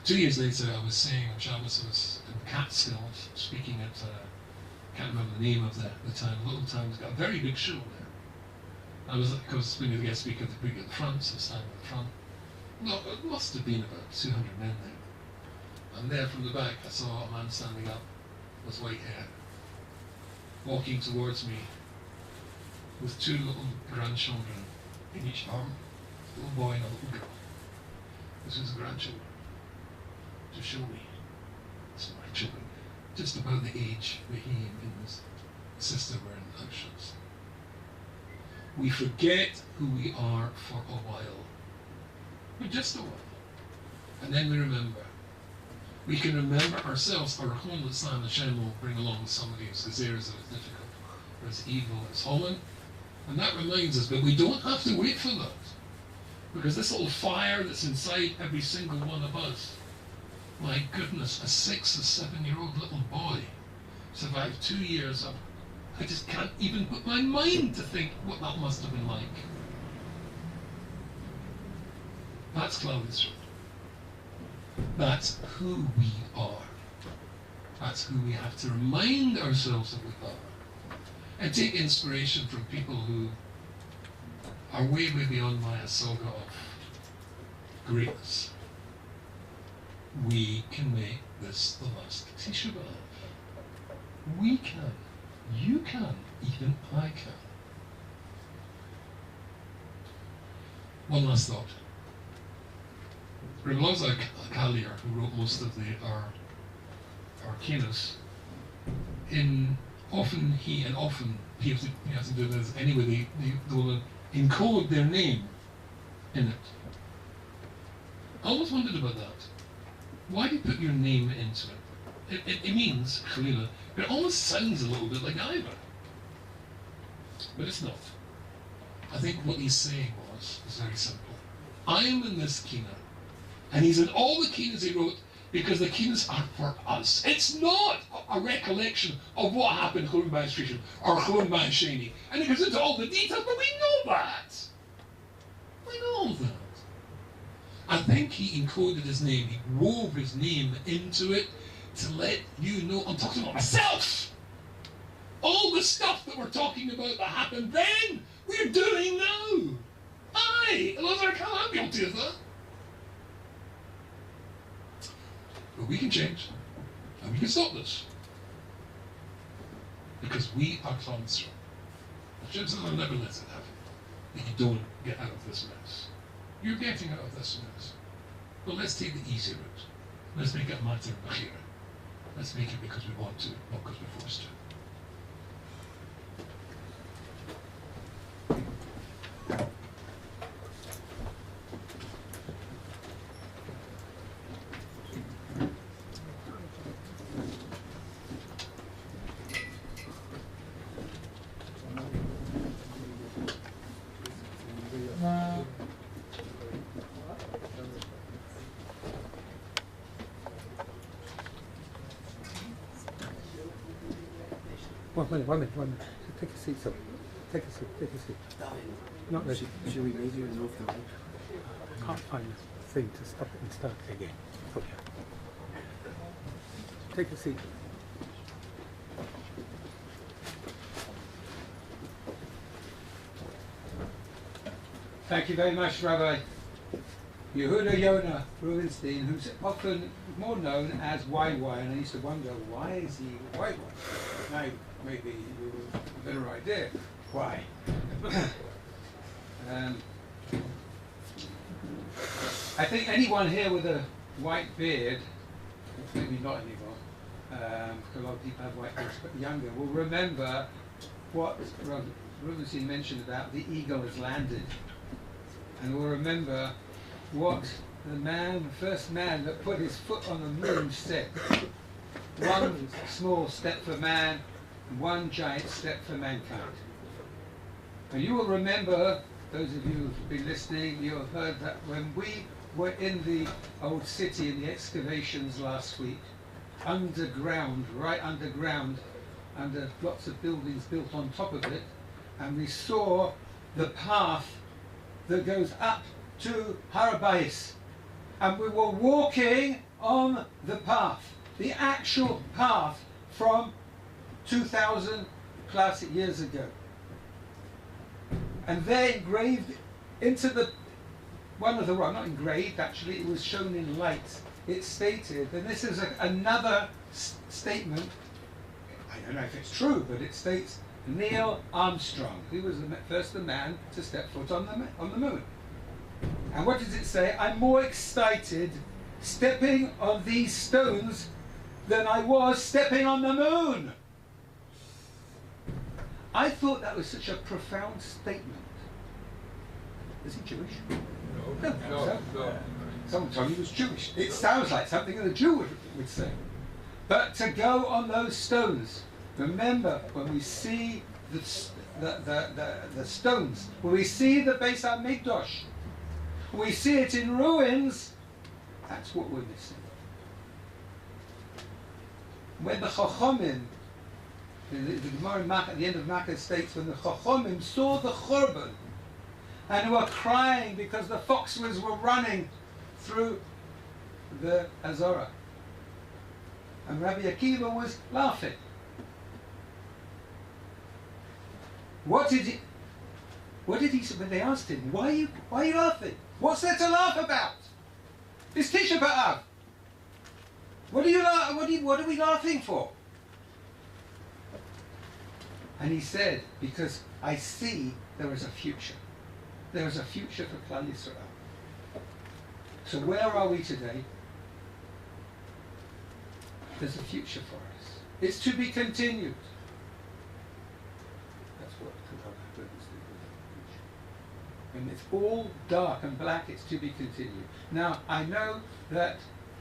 S6: 2 years later, I was saying on Shabbos, I was in Catskills, speaking at, can't remember the name of the town, a little town, it's got a very big show there. I was, of course, being the guest speaker at the front, so I was standing at the front. No, it must have been about 200 men there. And there from the back, I saw a man standing up with white hair, walking towards me with 2 little grandchildren in each arm, a little boy and a little girl. This was grandchildren, to show me some of my children, just about the age that he and his sister were in Auschwitz. We forget who we are for a while, but just a while, and then we remember. We can remember ourselves, our Rahman al-Islam Hashem will bring along somebody who's Gezeres that is difficult, or as evil as Holland, and that reminds us, but we don't have to wait for that, because this little fire that's inside every single one of us, my goodness, a 6 or 7-year-old little boy survived 2 years of, I just can't even put my mind to think what that must have been like. That's Cloud Israel. That's who we are. That's who we have to remind ourselves that we are. And take inspiration from people who are way, way beyond my saga of greatness. We can make this the last Tisha B'Av. We can. You can. Even I can. One last thought. Rabbi Loza Kalier, who wrote most of our Kenos,
S7: often he has to do this anyway. They will encode their name in it. I always wondered about that. Why do you put your name into it? It means, Khalila, it almost sounds a little bit like Ivor. But it's not. I think what he's saying was very simple. I am in this Kina, and he's in all the Kinas he wrote because the Kinas are for us. It's not a recollection of what happened in Chulun B'Shishim or Chulun B'Sheni. And it goes into all the details, but we know that. We know that. I think he encoded his name, he wove his name into it to let you know, I'm talking about myself. All the stuff that we're talking about that happened then, we're doing now. Aye, I'm guilty of that. But we can change, and we can stop this. Because we are Clonstra. Jimson will never let it happen. If you don't get out of this mess. You're getting out of this mess. But let's take the easy route. Let's make it matter of Bachira. Let's make it because we want to, not because we're forced to.
S5: One minute. Take a seat, sir. Take a seat. Not ready.
S8: Should we maybe remove the mic?
S5: I can't find the thing to stop it and start it again. Okay. Take a seat.
S2: Thank you very much, Rabbi Yehuda Yonah Rubenstein, who's often more known as YY, and I used to wonder, why is he YY? Now, maybe you have a better idea why. I think anyone here with a white beard, maybe not anymore, because a lot of people have white beards, but younger, will remember what Rubenstein mentioned about the eagle has landed. And will remember what the first man that put his foot on the moon said. One small step for man, one giant step for mankind. And you will remember, those of you who've been listening, you have heard that when we were in the old city in the excavations last week, underground, right underground, under lots of buildings built on top of it, and we saw the path that goes up to Har HaBayis. And we were walking on the path, the actual path from 2,000 plus years ago. And there engraved into the, not engraved actually, it was shown in light. It stated, and this is another statement, I don't know if it's true, but it states, Neil Armstrong, he was the man to step foot on the moon. And what does it say? I'm more excited stepping on these stones than I was stepping on the moon. I thought that was such a profound statement. Is he Jewish? No. Someone told me he was Jewish. It sounds like something that a Jew would say. But to go on those stones, remember when we see the stones, when we see the Beis HaMikdash, when we see it in ruins, that's what we're missing. When the Chachomim, the Gemara at the end of Makkah states, when the Chachomim saw the Churban and were crying because the foxes were running through the Azorah, and Rabbi Akiva was laughing. What did he say when they asked him, why are you laughing? What's there to laugh about? It's Tisha B'Av. What are we laughing for? And he said, because I see there is a future. There is a future for Klal Yisrael. So where are we today? There's a future for us. It's to be continued. That's what TORAH brings. When it's all dark and black, it's to be continued. Now, I know that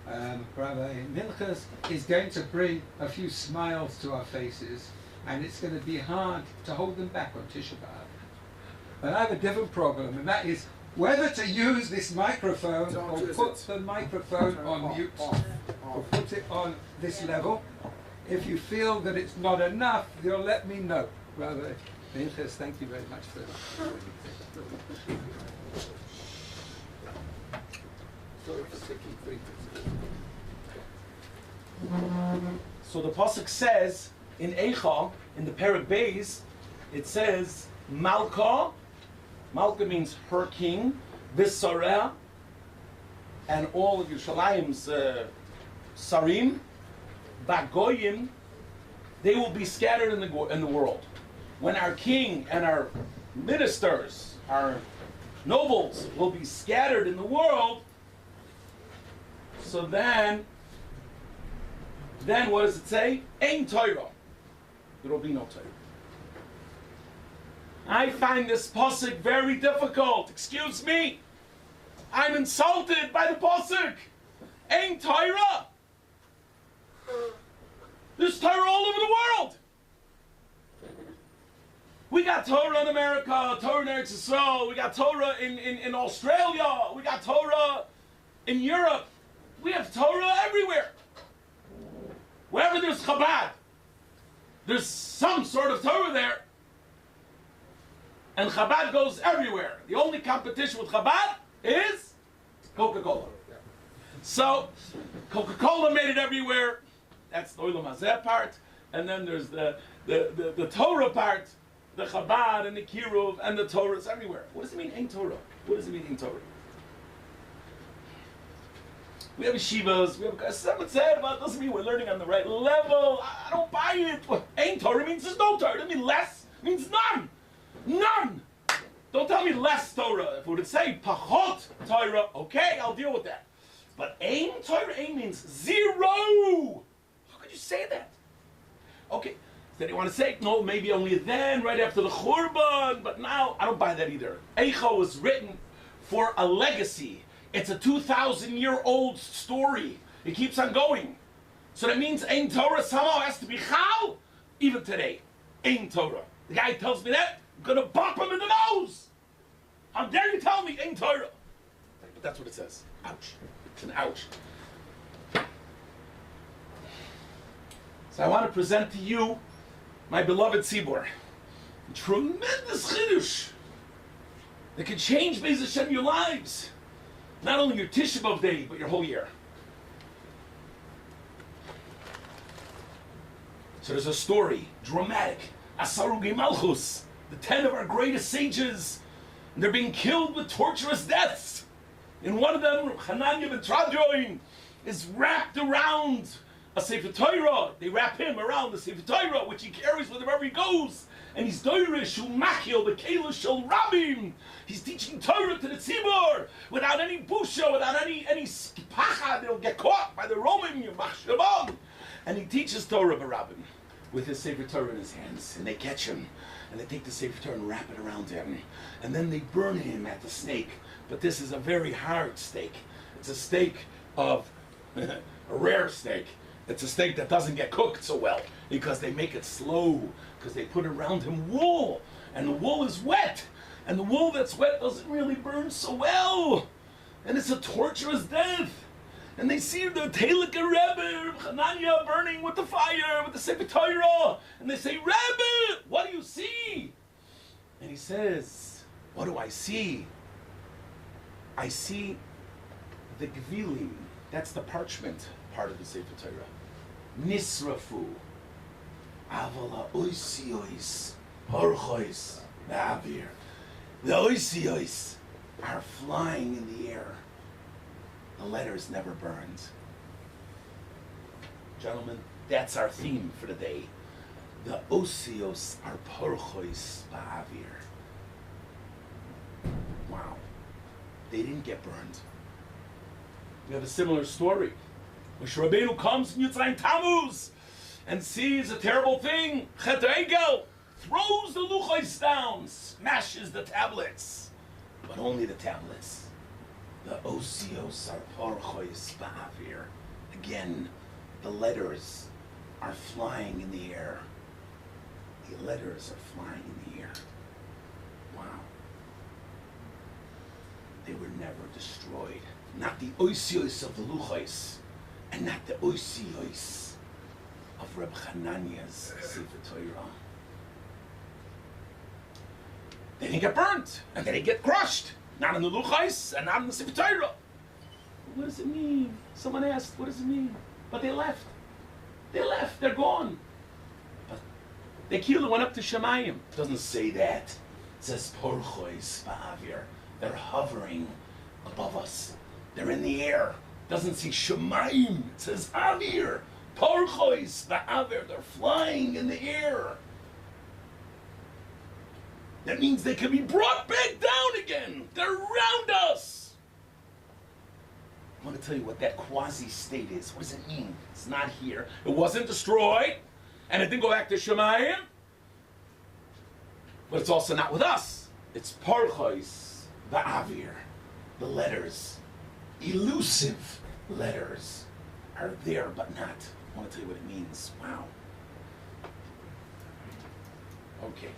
S2: Rabbi Minchas is going to bring a few smiles to our faces, and it's going to be hard to hold them back on Tisha B'Av. But I have a different problem, and that is whether to use this microphone or put the microphone on mute, or put it on this level. If you feel that it's not enough, you'll let me know. Rabbi Minchas, thank you very much for that.
S8: So the pasuk says in Eicha, in the Perek Beis, it says Malka. Malka means her king, Visareh, and all of Yerushalayim's Sarim, Bagoyim, they will be scattered in the world. When our king and our ministers, our nobles, will be scattered in the world, so then what does it say? Ein Torah. There will be no Torah. I find this pasuk very difficult. Excuse me. I'm insulted by the pasuk. Ein Torah. There's Torah all over the world. We got Torah in America, Torah in Eretz Yisrael, we got Torah in Australia, we got Torah in Europe. We have Torah everywhere. Wherever there's Chabad, there's some sort of Torah there. And Chabad goes everywhere. The only competition with Chabad is Coca-Cola. So, Coca-Cola made it everywhere. That's the Olam Hazeh part. And then there's the Torah part, the Chabad and the Kiruv and the Torah. It's everywhere. What does it mean, Ein Torah? What does it mean, Ein Torah? We have yeshivas, we have someone said about it doesn't mean we're learning on the right level. I don't buy it. Ein Torah means there's no Torah. It doesn't mean less. It means none. None. Don't tell me less Torah. If it would say Pachot Torah, okay, I'll deal with that. But Ein Torah, Ein means zero. How could you say that? Okay, then you want to say, no, maybe only then, right after the Churban, but now, I don't buy that either. Eicha was written for a legacy. It's a 2,000-year-old story. It keeps on going. So that means Ein Torah somehow has to be Chal, even today. Ein Torah. The guy tells me that, I'm going to bump him in the nose. How dare you tell me Ein Torah? But that's what it says. Ouch. It's an ouch. So I want to present to you, my beloved Tzibor, a tremendous Chiddush that can change, Be'ez Hashem, your lives. Not only your Tisha B'Av day, but your whole year. So there's a story, dramatic. Asarugi Malchus, the 10 of our greatest sages, and they're being killed with torturous deaths. And one of them, Hananiah ben Tradyoin, is wrapped around a Sefer Torah. They wrap him around the Sefer Torah, which he carries with him wherever he goes. And he's doirish, umachil, the keilah shel rabim. He's teaching Torah to the tzibur without any busha, without any pacha. They'll get caught by the Roman, yamach. And he teaches Torah barabim with his Sefer Torah in his hands. And they catch him, and they take the Sefer Torah and wrap it around him. And then they burn him at the stake. But this is a very hard stake. It's a steak of a rare steak. It's a steak that doesn't get cooked so well because they make it slow, because they put around him wool, and the wool is wet, and the wool that's wet doesn't really burn so well, and it's a torturous death. And they see the Teilik Rebbe, Hananiah, burning with the fire, with the Sefer Torah, and they say, Rebbe, what do you see? And he says, what do I see? I see the Gvilim, that's the parchment part of the Sefer Torah. Nisrafu. Avala oisiois, horchois, ba'avir. The oisiois are flying in the air. The letters never burned. Gentlemen, that's our theme for the day. The osios are porchois ba'avir. Wow. They didn't get burned. We have a similar story. Moshe Rabbeinu comes from Yitzhayim Tammuz, and sees a terrible thing. Chet Egel throws the luchos down, smashes the tablets, but only the tablets. The osios are porchois ba'avir. Again, the letters are flying in the air. The letters are flying in the air. Wow. They were never destroyed. Not the osios of the luchos, and not the osios of Reb Hananiah's Sefer Torah. They didn't get burnt, and they didn't get crushed. Not in the luchos, and not in the Sefer Torah. What does it mean? Someone asked, what does it mean? But they left. They left, they're gone. But the kilo went up to Shemayim. It doesn't say that. It says porchois ba'avir. They're hovering above us. They're in the air. It doesn't say Shemayim. It says avir. Porchois ba'avir. They're flying in the air. That means they can be brought back down again. They're around us. I want to tell you what that quasi-state is. What does it mean? It's not here. It wasn't destroyed, and it didn't go back to Shemayim. But it's also not with us. It's parchois, ba'avir. The letters, elusive letters, are there but not. I want to tell you what it means. Wow. Okay.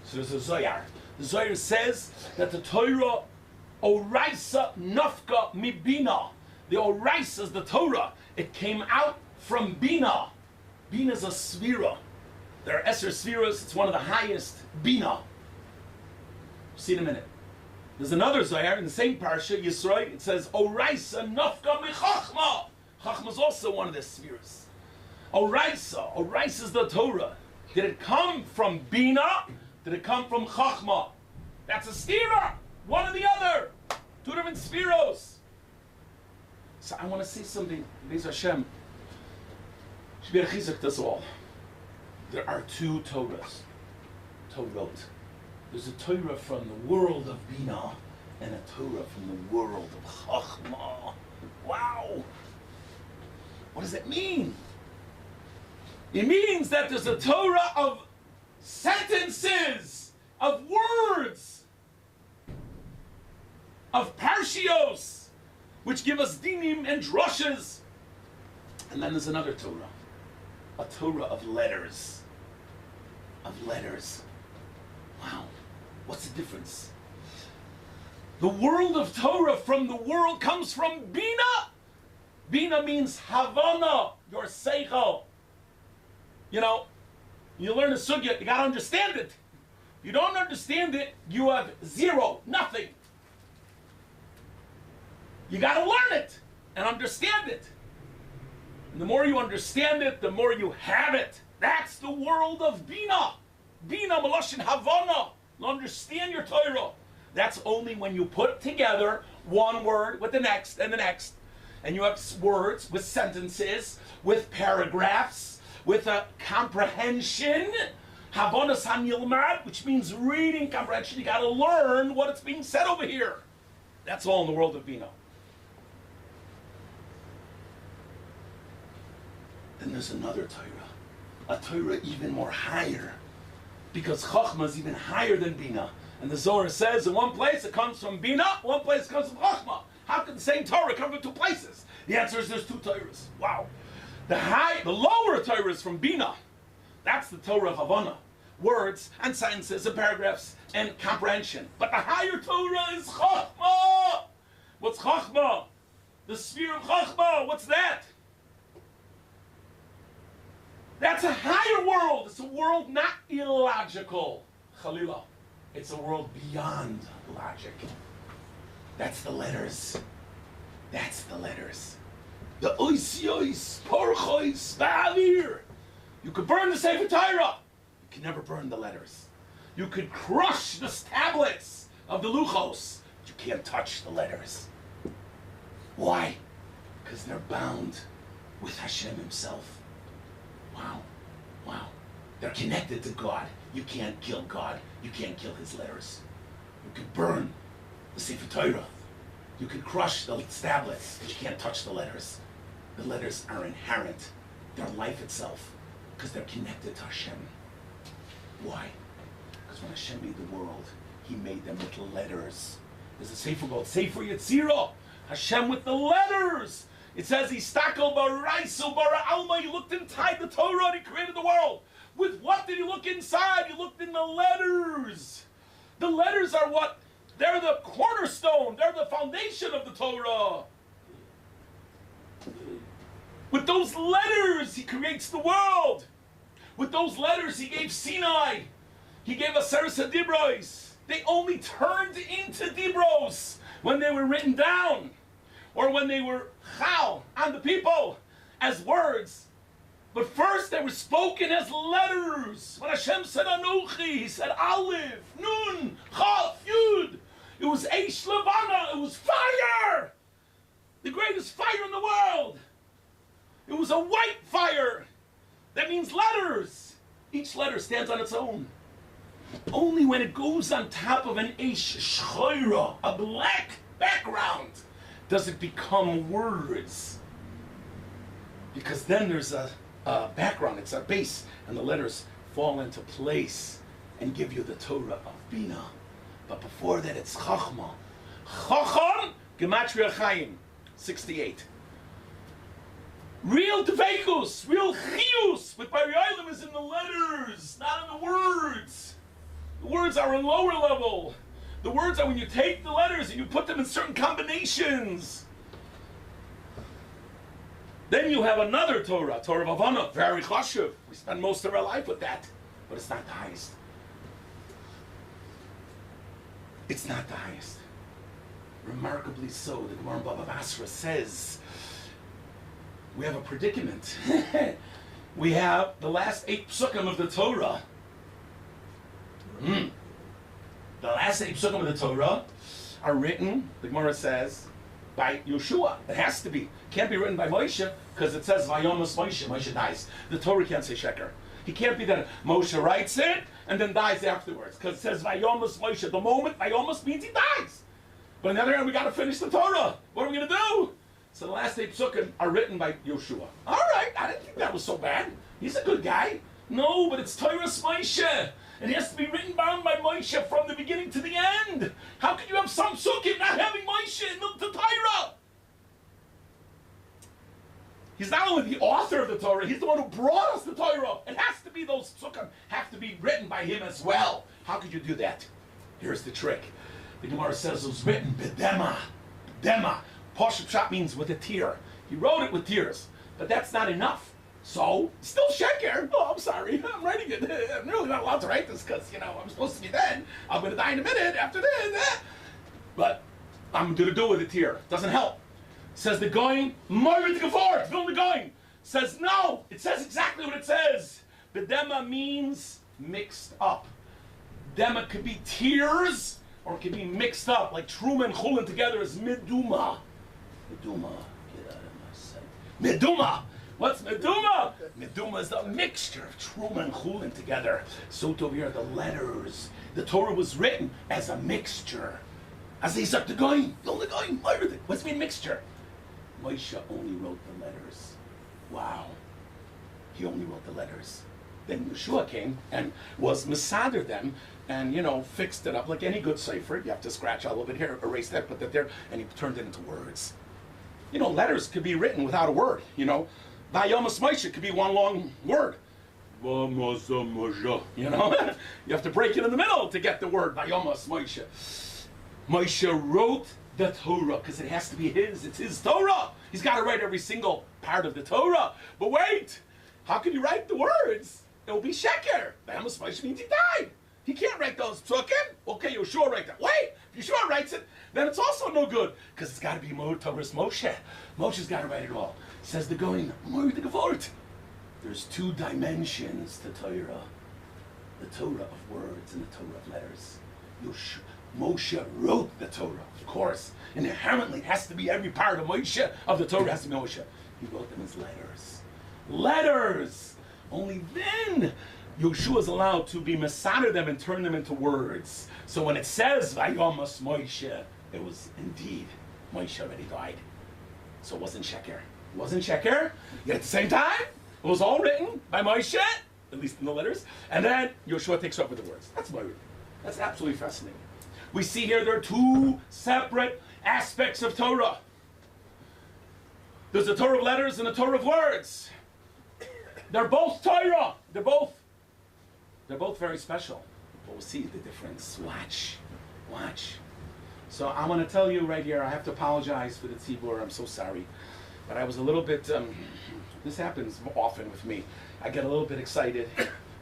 S8: So there's a Zohar. The Zohar says that the Torah oraisa nafka mibina. The oraisa is the Torah. It came out from Bina. Bina is a svira. There are Eser Sviras. It's one of the highest. Bina. See in a minute. There's another Zohar in the same parsha, Yisroi. It says oraisa nafka michachma. Chachma is also one of the Sviras. Oraisa. Oraisa is the Torah. Did it come from Bina? Did it come from Chachma? That's a stira. One or the other. Two different spiros. So I want to say something. Be'ez Hashem. Should be a chizuk this all. There are two Torahs. Torot. There's a Torah from the world of Bina and a Torah from the world of Chachma. Wow. What does that mean? It means that there's a Torah of sentences, of words, of parshios, which give us dinim and drushes. And then there's another Torah, a Torah of letters. Of letters. Wow. What's the difference? The world of Torah from the world comes from Bina. Bina means Havana, your seichel. You know, you learn a sugya, you got to understand it. If you don't understand it, you have zero, nothing. You got to learn it and understand it. And the more you understand it, the more you have it. That's the world of Bina. Bina, Maloshin Havana. Understand your Torah. That's only when you put together one word with the next and the next. And you have words with sentences, with paragraphs, with a comprehension. Havonas HaNilmad, which means reading comprehension. You got to learn what it's being said over here. That's all in the world of Bina. Then there's another Torah, a Torah even more higher, because Chachma is even higher than Bina. And the Zohar says in one place it comes from Bina, one place it comes from Chachma. How can the same Torah come from two places? The answer is there's two Torahs. Wow. The lower Torah is from Bina. That's the Torah of Havana. Words and sentences and paragraphs and comprehension. But the higher Torah is Chachma. What's Chachma? The sphere of Chachma. What's that? That's a higher world. It's a world not illogical. Chalila. It's a world beyond logic. That's the letters. That's the letters. The oisiois, porchois, ba'avir. You could burn the Sefer Torah. You can never burn the letters. You could crush the tablets of the luchos. But you can't touch the letters. Why? Because they're bound with Hashem himself. Wow. Wow. They're connected to God. You can't kill God. You can't kill his letters. You could burn the Sefer Torah. You could crush the tablets, but you can't touch the letters. The letters are inherent. They're life itself. Because they're connected to Hashem. Why? Because when Hashem made the world, He made them with letters. There's a sefer called Sefer Yetzirah. Hashem with the letters. It says, Istakel baraisu bara alma. He looked inside the Torah and He created the world. With what did He look inside? He looked in the letters. The letters are what? They're the cornerstone. They're the foundation of the Torah. With those letters, He creates the world. With those letters, He gave Sinai. He gave us Aseret Dibros. They only turned into Dibros when they were written down, or when they were chal on the people as words. But first they were spoken as letters. When Hashem said Anochi, He said Aleph, Nun, Chaf, Yud. It was Eish Levana, it was fire! The greatest fire in the world. It was a white fire. That means letters. Each letter stands on its own. Only when it goes on top of an Eish Shchoira, a black background, does it become words. Because then there's a background, it's a base, and the letters fall into place and give you the Torah of Bina. But before that, it's Chachma. Chacham, Gematria Chaim, 68. Real Dveikus, real Chiyus with Bari Olam is in the letters, not in the words. The words are in lower level. The words are when you take the letters and you put them in certain combinations. Then you have another Torah, Torah of Havana, very chashuv. We spend most of our life with that, but it's not the highest. It's not the highest. Remarkably so, the Gemara in Baba Basra says, we have a predicament. We have the last 8 psukim of the Torah. The last 8 psukim of the Torah are written, the Gemara says, by Yeshua. It has to be. Can't be written by Moshe, because it says Vayomas Moshe. Moshe dies. The Torah can't say sheker. He can't be that Moshe writes it and then dies afterwards, because it says Vayomas Moshe. The moment Vayomas means he dies. But on the other hand, we got to finish the Torah. What are we going to do? So the last 8 psukim are written by Yeshua. All right, I didn't think that was so bad. He's a good guy. No, but it's Torah's Moshe. It has to be written down by Moshe from the beginning to the end. How can you have some psukim not having Moshe in the Torah? He's not only the author of the Torah, he's the one who brought us the Torah. It has to be, those psukim have to be written by him as well. How could you do that? Here's the trick. The Gemara says it was written b'dema. B'dema. Pashup Pshat means with a tear. He wrote it with tears. But that's not enough. So, still sheker. Oh, I'm sorry. I'm writing it. I'm really not allowed to write this because, I'm supposed to be dead. I'm going to die in a minute after this. But I'm going to do it with a tear. Doesn't help. Says the going, Moirit Gevort, Vilna going. Says no. It says exactly what it says. B'dema means mixed up. Dema could be tears, or it could be mixed up, like Truma and Chulin together is Meduma. Meduma. Get out of my sight. Meduma. What's Meduma? Meduma is the mixture of Truma and Chulin together. So over here, the letters. The Torah was written as a mixture. As they start to going, what's mean mixture? Moshe only wrote the letters. Wow. He only wrote the letters. Then Yeshua came and was Mesader them and, fixed it up like any good sefer. You have to scratch a little bit here, erase that, put that there, and he turned it into words. Letters could be written without a word, Vayomas Moshe could be one long word. You have to break it in the middle to get the word Vayomas Moshe. Moshe wrote the Torah because it has to be his. It's his Torah. He's got to write every single part of the Torah. But wait, how can you write the words? It will be sheker. Vayomas Moshe means he died. He can't write those psukim. Okay, Yeshua write that. Wait, if Yeshua writes it, then it's also no good because it's got to be Torah's Moshe. Moshe's got to write it all. Says the going, the Gevort. There's 2 dimensions to Torah. The Torah of words and the Torah of letters. Moshe wrote the Torah, of course. Inherently, it has to be every part of Moshe, of the Torah has to be Moshe. He wrote them as letters. Letters! Only then Yeshua is allowed to be Mesader them and turn them into words. So when it says Vayomas Moshe, it was indeed Moshe already died. So it wasn't sheker. It wasn't sheker. Yet at the same time, it It was all written by Moshe, at least in the letters, and then Yeshua takes up with the words. That's Moira. That's absolutely fascinating. We see here there are two separate aspects of Torah. There's the Torah of letters and the Torah of words. They're both Torah. They're both very special. But we'll see the difference. Watch. So I'm going to tell you right here, I have to apologize for the tzibur. I'm so sorry. But I was a little bit, this happens often with me. I get a little bit excited,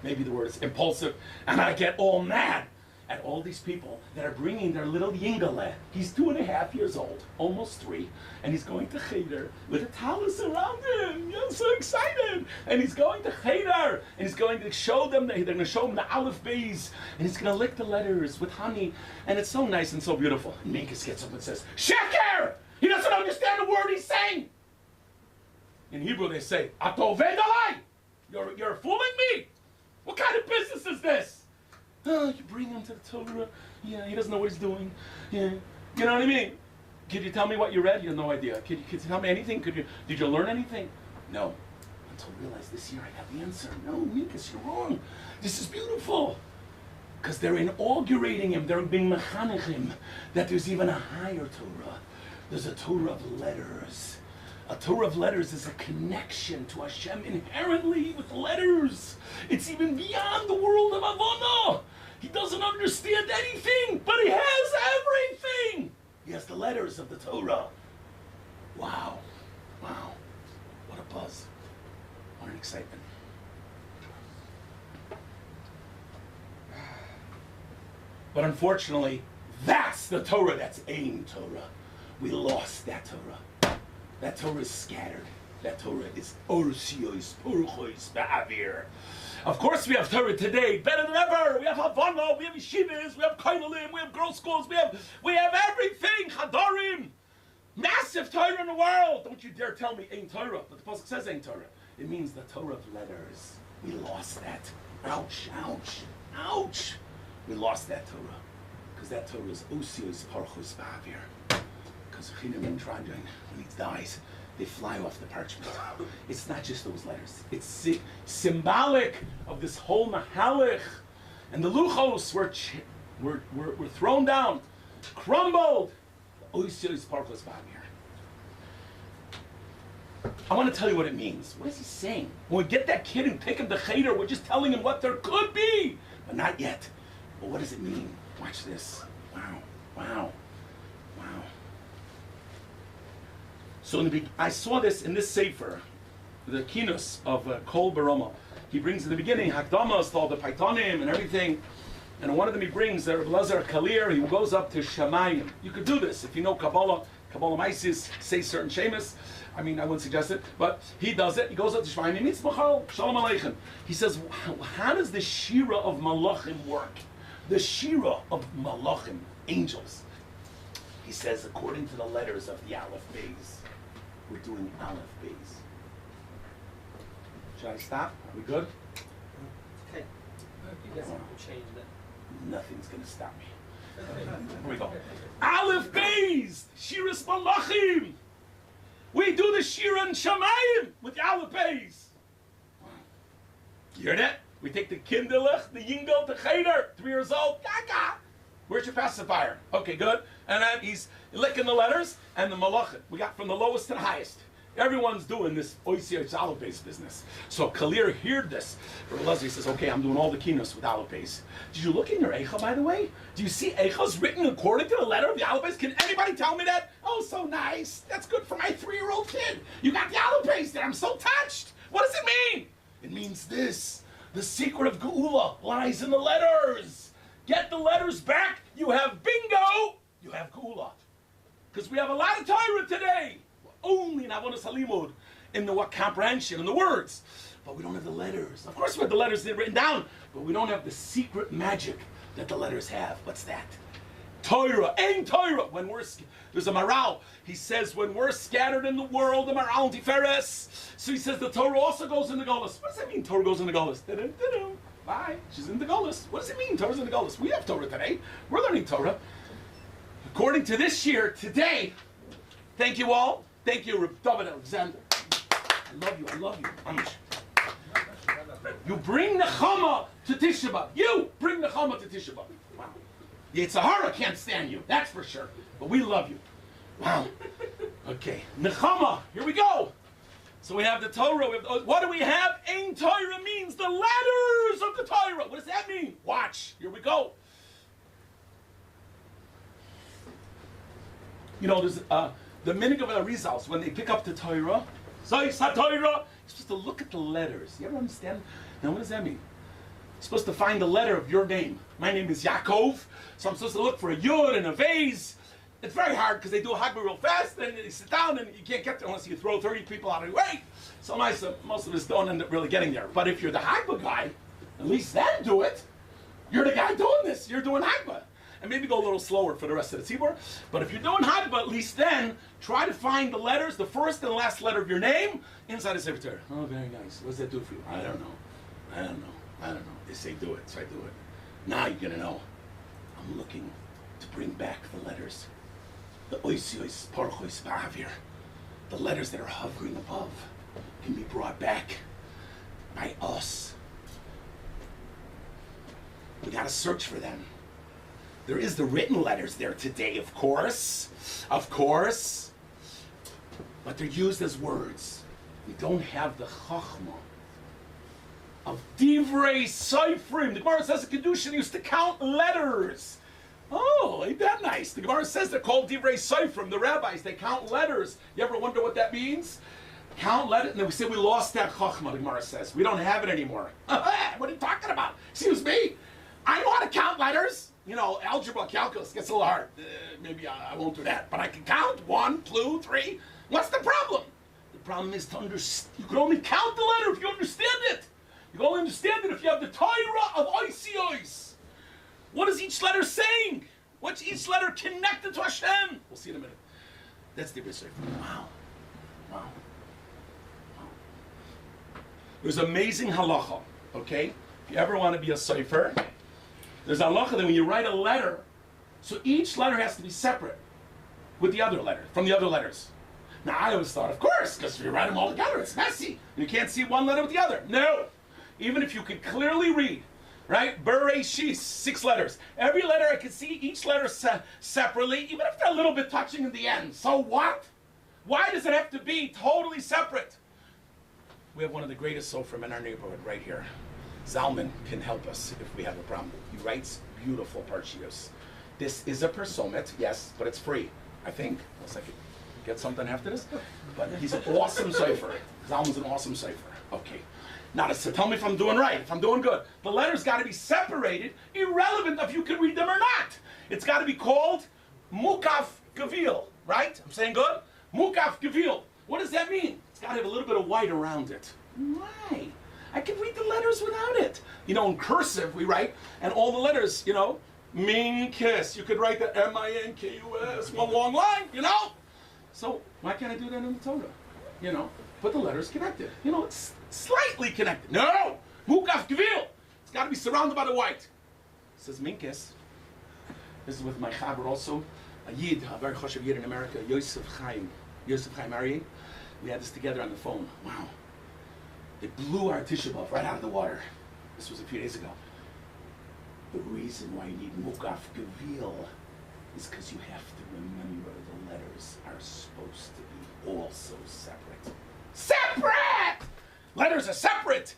S8: maybe the word is impulsive, and I get all mad at all these people that are bringing their little yingale. He's 2.5 years old, almost 3, and he's going to cheder with a talus around him. I'm so excited. And he's going to cheder, and he's going to show them, they're going to show him the aleph beis, and he's going to lick the letters with honey, and it's so nice and so beautiful. And Minkus gets up and says, Sheker! He doesn't understand the word he's saying. In Hebrew they say, Ato vedalai! You're fooling me! What kind of business is this? Oh, you bring him to the Torah. Yeah, he doesn't know what he's doing. Yeah, you know what I mean? Could you tell me what you read? You have no idea. Could you tell me anything? Did you learn anything? No. Until I realized this year I got the answer. No, Minkus, you're wrong. This is beautiful. Because they're inaugurating him. They're being mechanech him. That there's even a higher Torah. There's a Torah of letters. A Torah of letters is a connection to Hashem inherently with letters. It's even beyond the world of Avona. He doesn't understand anything, but he has everything. He has the letters of the Torah. Wow. What a buzz. What an excitement. But unfortunately, that's the Torah that's Ein Torah. We lost that Torah. That Torah is scattered. That Torah is orsiois, purchois, ba'avir. Of course we have Torah today, better than ever. We have Havana, we have yeshivas, we have koinelim, we have girls' schools, we have everything, chadarim. Massive Torah in the world. Don't you dare tell me Ein Torah, but the pasuk says Ein Torah. It means the Torah of letters. We lost that. Ouch. We lost that Torah. Because that Torah is orsiois, purchois, ba'avir. Because when he dies, they fly off the parchment. It's not just those letters. It's symbolic of this whole mahalech. And the luchos were thrown down, crumbled. I want to tell you what it means. What is he saying? When we get that kid and take him to cheder, we're just telling him what there could be, but not yet. But what does it mean? Watch this. Wow. So I saw this in this sefer, the kinus of Kol Baroma. He brings in the beginning Hakdamas, all the Paitonim and everything. And one of them he brings, Reb Lazar Kalir, he goes up to Shamayim. You could do this if you know Kabbalah Maisis, say certain Shemus. I mean, I wouldn't suggest it, but he does it. He goes up to Shamayim, he meets Machal, Shalom Aleichem. He says, how does the Shira of Malachim work? The Shira of Malachim, angels. He says, according to the letters of the Aleph Beis. We're doing Aleph Beis. Should I stop? Are we good?
S9: Okay. You guys have changed that.
S8: Nothing's going to stop me. Here we go. Aleph Beis, Shiras Malachim. We do the Shira and Shamayim with the Aleph Beis. You hear that? We take the kinderlich, the yingel, the cheder, 3 years old. Gaga. Where's your pacifier? Okay, good. And then he's licking the letters and the malachim. We got from the lowest to the highest. Everyone's doing this oisiyot Aleph Beis business. So Kalir heard this. Leslie says, okay, I'm doing all the kinos with Aleph Beis. Did you look in your Eicha, by the way? Do you see Eicha's written according to the letter of the Aleph Beis? Can anybody tell me that? Oh, so nice. That's good for my 3-year-old kid. You got the Aleph Beis there. I'm so touched. What does it mean? It means this. The secret of Geula lies in the letters. Get the letters back, you have bingo, you have Geula. Because we have a lot of Torah today. Only in Avodas Halimud, in the comprehension, in the words. But we don't have the letters. Of course we have the letters written down, but we don't have the secret magic that the letters have. What's that? Torah, Ein Torah. There's a Maral. He says when we're scattered in the world, the Maral Tiferes. So he says the Torah also goes in the Golus. What does that mean, Torah goes in the Golus? Bye. She's in the Golus. What does it mean, Torah's in the Golus? We have Torah today. We're learning Torah. According to this year, today, thank you all. Thank you, David Alexander. I love you. Amish. You bring Nechama to Tisha B'Av. You bring Nechama to Tisha B'Av. Wow. Yitzhahara can't stand you, that's for sure. But we love you. Wow. Okay. Nechama, here we go. So we have the Torah. What do we have? Ein Torah means the letters of the Torah. What does that mean? Watch. Here we go. You know, there's the minig of Arizals, when they pick up the Torah, Zayis HaTorah, you're supposed to look at the letters. You ever understand? Now, what does that mean? You're supposed to find the letter of your name. My name is Yaakov, so I'm supposed to look for a Yud and a Vez. It's very hard because they do a Hagba real fast, and you sit down and you can't get there unless you throw 30 people out of the way. So most of us don't end up really getting there. But if you're the Hagba guy, at least then do it. You're the guy doing this. You're doing Hagba. And maybe go a little slower for the rest of the tzibur. But if you're doing Hagba, at least then, try to find the letters, the first and last letter of your name, inside the Sefer Torah. Oh, very nice. What does that do for you? I don't know. They say do it, so I do it. Now you're going to know. I'm looking to bring back the letters. The oisiois, parchois, ba'avir. The letters that are hovering above can be brought back by us. We got to search for them. There is the written letters there today, of course, but they're used as words. We don't have the chachma of divrei seifrim. The Gemara says the Kedushin used to count letters. Oh, ain't that nice? The Gemara says they're called divrei seifrim. The rabbis, they count letters. You ever wonder what that means? Count letters. And then we say we lost that chachma, the Gemara says. We don't have it anymore. What are you talking about? Excuse me. I know how to count letters. You know, algebra, calculus gets a little hard. Maybe I won't do that. But I can count 1, 2, 3. What's the problem? The problem is to understand. You can only count the letter if you understand it. You can only understand it if you have the Torah of Oisiois. What is each letter saying? What's each letter connected to Hashem? We'll see in a minute. That's the research. Wow. There's amazing halacha, okay? If you ever want to be a sefer, there's a halacha that when you write a letter, so each letter has to be separate with the other letter, from the other letters. Now, I always thought, of course, because if you write them all together, it's messy. You can't see one letter with the other. No. Even if you could clearly read, right? Bereshis, 6 letters. Every letter I could see, each letter separately, even if they're a little bit touching in the end. So what? Why does it have to be totally separate? We have one of the greatest sofrim in our neighborhood right here. Zalman can help us if we have a problem. He writes beautiful parshios. This is a persomet, yes, but it's free, I think. Unless I could get something after this. But he's an awesome cipher. Zalman's an awesome cipher. Okay. Now, so tell me if I'm doing right, if I'm doing good. The letters got to be separated, irrelevant if you can read them or not. It's got to be called Mukaf Gavil, right? I'm saying good? Mukaf Gavil. What does that mean? It's got to have a little bit of white around it. Why? I can read the letters without it. You know, in cursive we write, and all the letters, you know, Minkis. You could write the M-I-N-K-U-S, one long line, you know? So why can't I do that in the Torah? You know, put the letters connected. You know, it's slightly connected. No! Mukaf Gvil! It's got to be surrounded by the white. It says Minkis. This is with my chaber also. A Yid, a very choshev Yid in America, Yosef Chaim Aryeh. We had this together on the phone. Wow. They blew our Tisha B'Av right out of the water. This was a few days ago. The reason why you need Mukaf Gavil is because you have to remember the letters are supposed to be also separate. Separate! Letters are separate!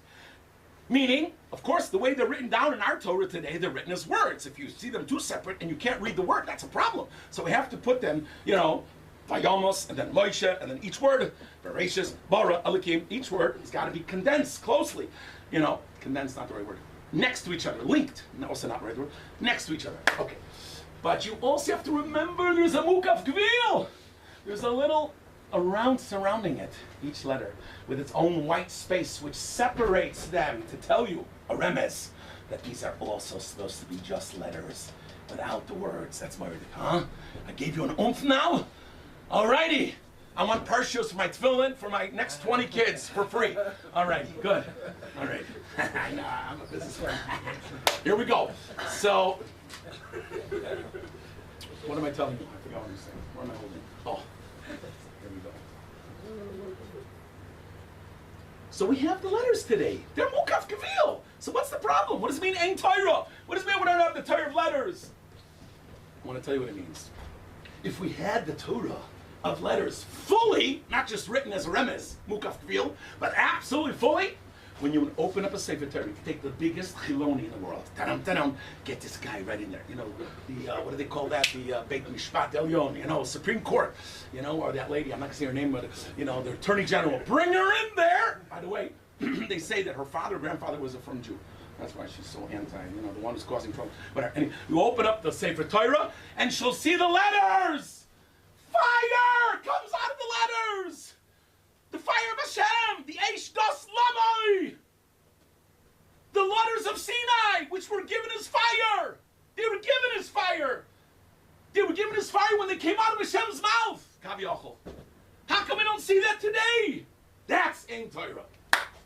S8: Meaning, of course, the way they're written down in our Torah today, they're written as words. If you see them too separate and you can't read the word, that's a problem. So we have to put them, you know, Vayamos, and then Moshe, and then each word, Bereshis, Bara, Elikim, each word has got to be condensed closely. You know, condensed, not the right word. Next to each other, linked, no, also not the right word. Next to each other, okay. But you also have to remember there's a Mukaf Gvil. There's a little around surrounding it, each letter, with its own white space, which separates them to tell you, a remez, that these are also supposed to be just letters without the words. That's my, huh? I gave you an oomph now? Alrighty, I want parshios for my tefillin for my next 20 kids for free. Alrighty, good. Alright. I know, I'm a businessman. Here we go. So, what am I telling you? I forgot what I'm saying. Where am I holding? Oh, here we go. So we have the letters today. They're Mukaf Kavil. So what's the problem? What does it mean, Ein Torah? What does it mean we don't have the Torah of letters? I want to tell you what it means. If we had the Torah of letters fully, not just written as a remez, Mukaf Kavil, but absolutely fully, when you would open up a Sefer Torah, you could take the biggest chiloni in the world, get this guy right in there. You know, the what do they call that? The Beit Mishpat Elyon, you know, Supreme Court, you know, or that lady, I'm not gonna say her name, but you know, the Attorney General. Bring her in there. By the way, they say that her grandfather was a from Jew. That's why she's so anti, you know, the one who's causing trouble. But anyway, you open up the Sefer Torah, and she'll see the letters. Fire comes out of the letters. The fire of Hashem, the Eish Das Lamai, the letters of Sinai, which were given as fire. They were given as fire. They were given as fire when they came out of Hashem's mouth. Kaviyachol. How come we don't see that today? That's Ein Torah.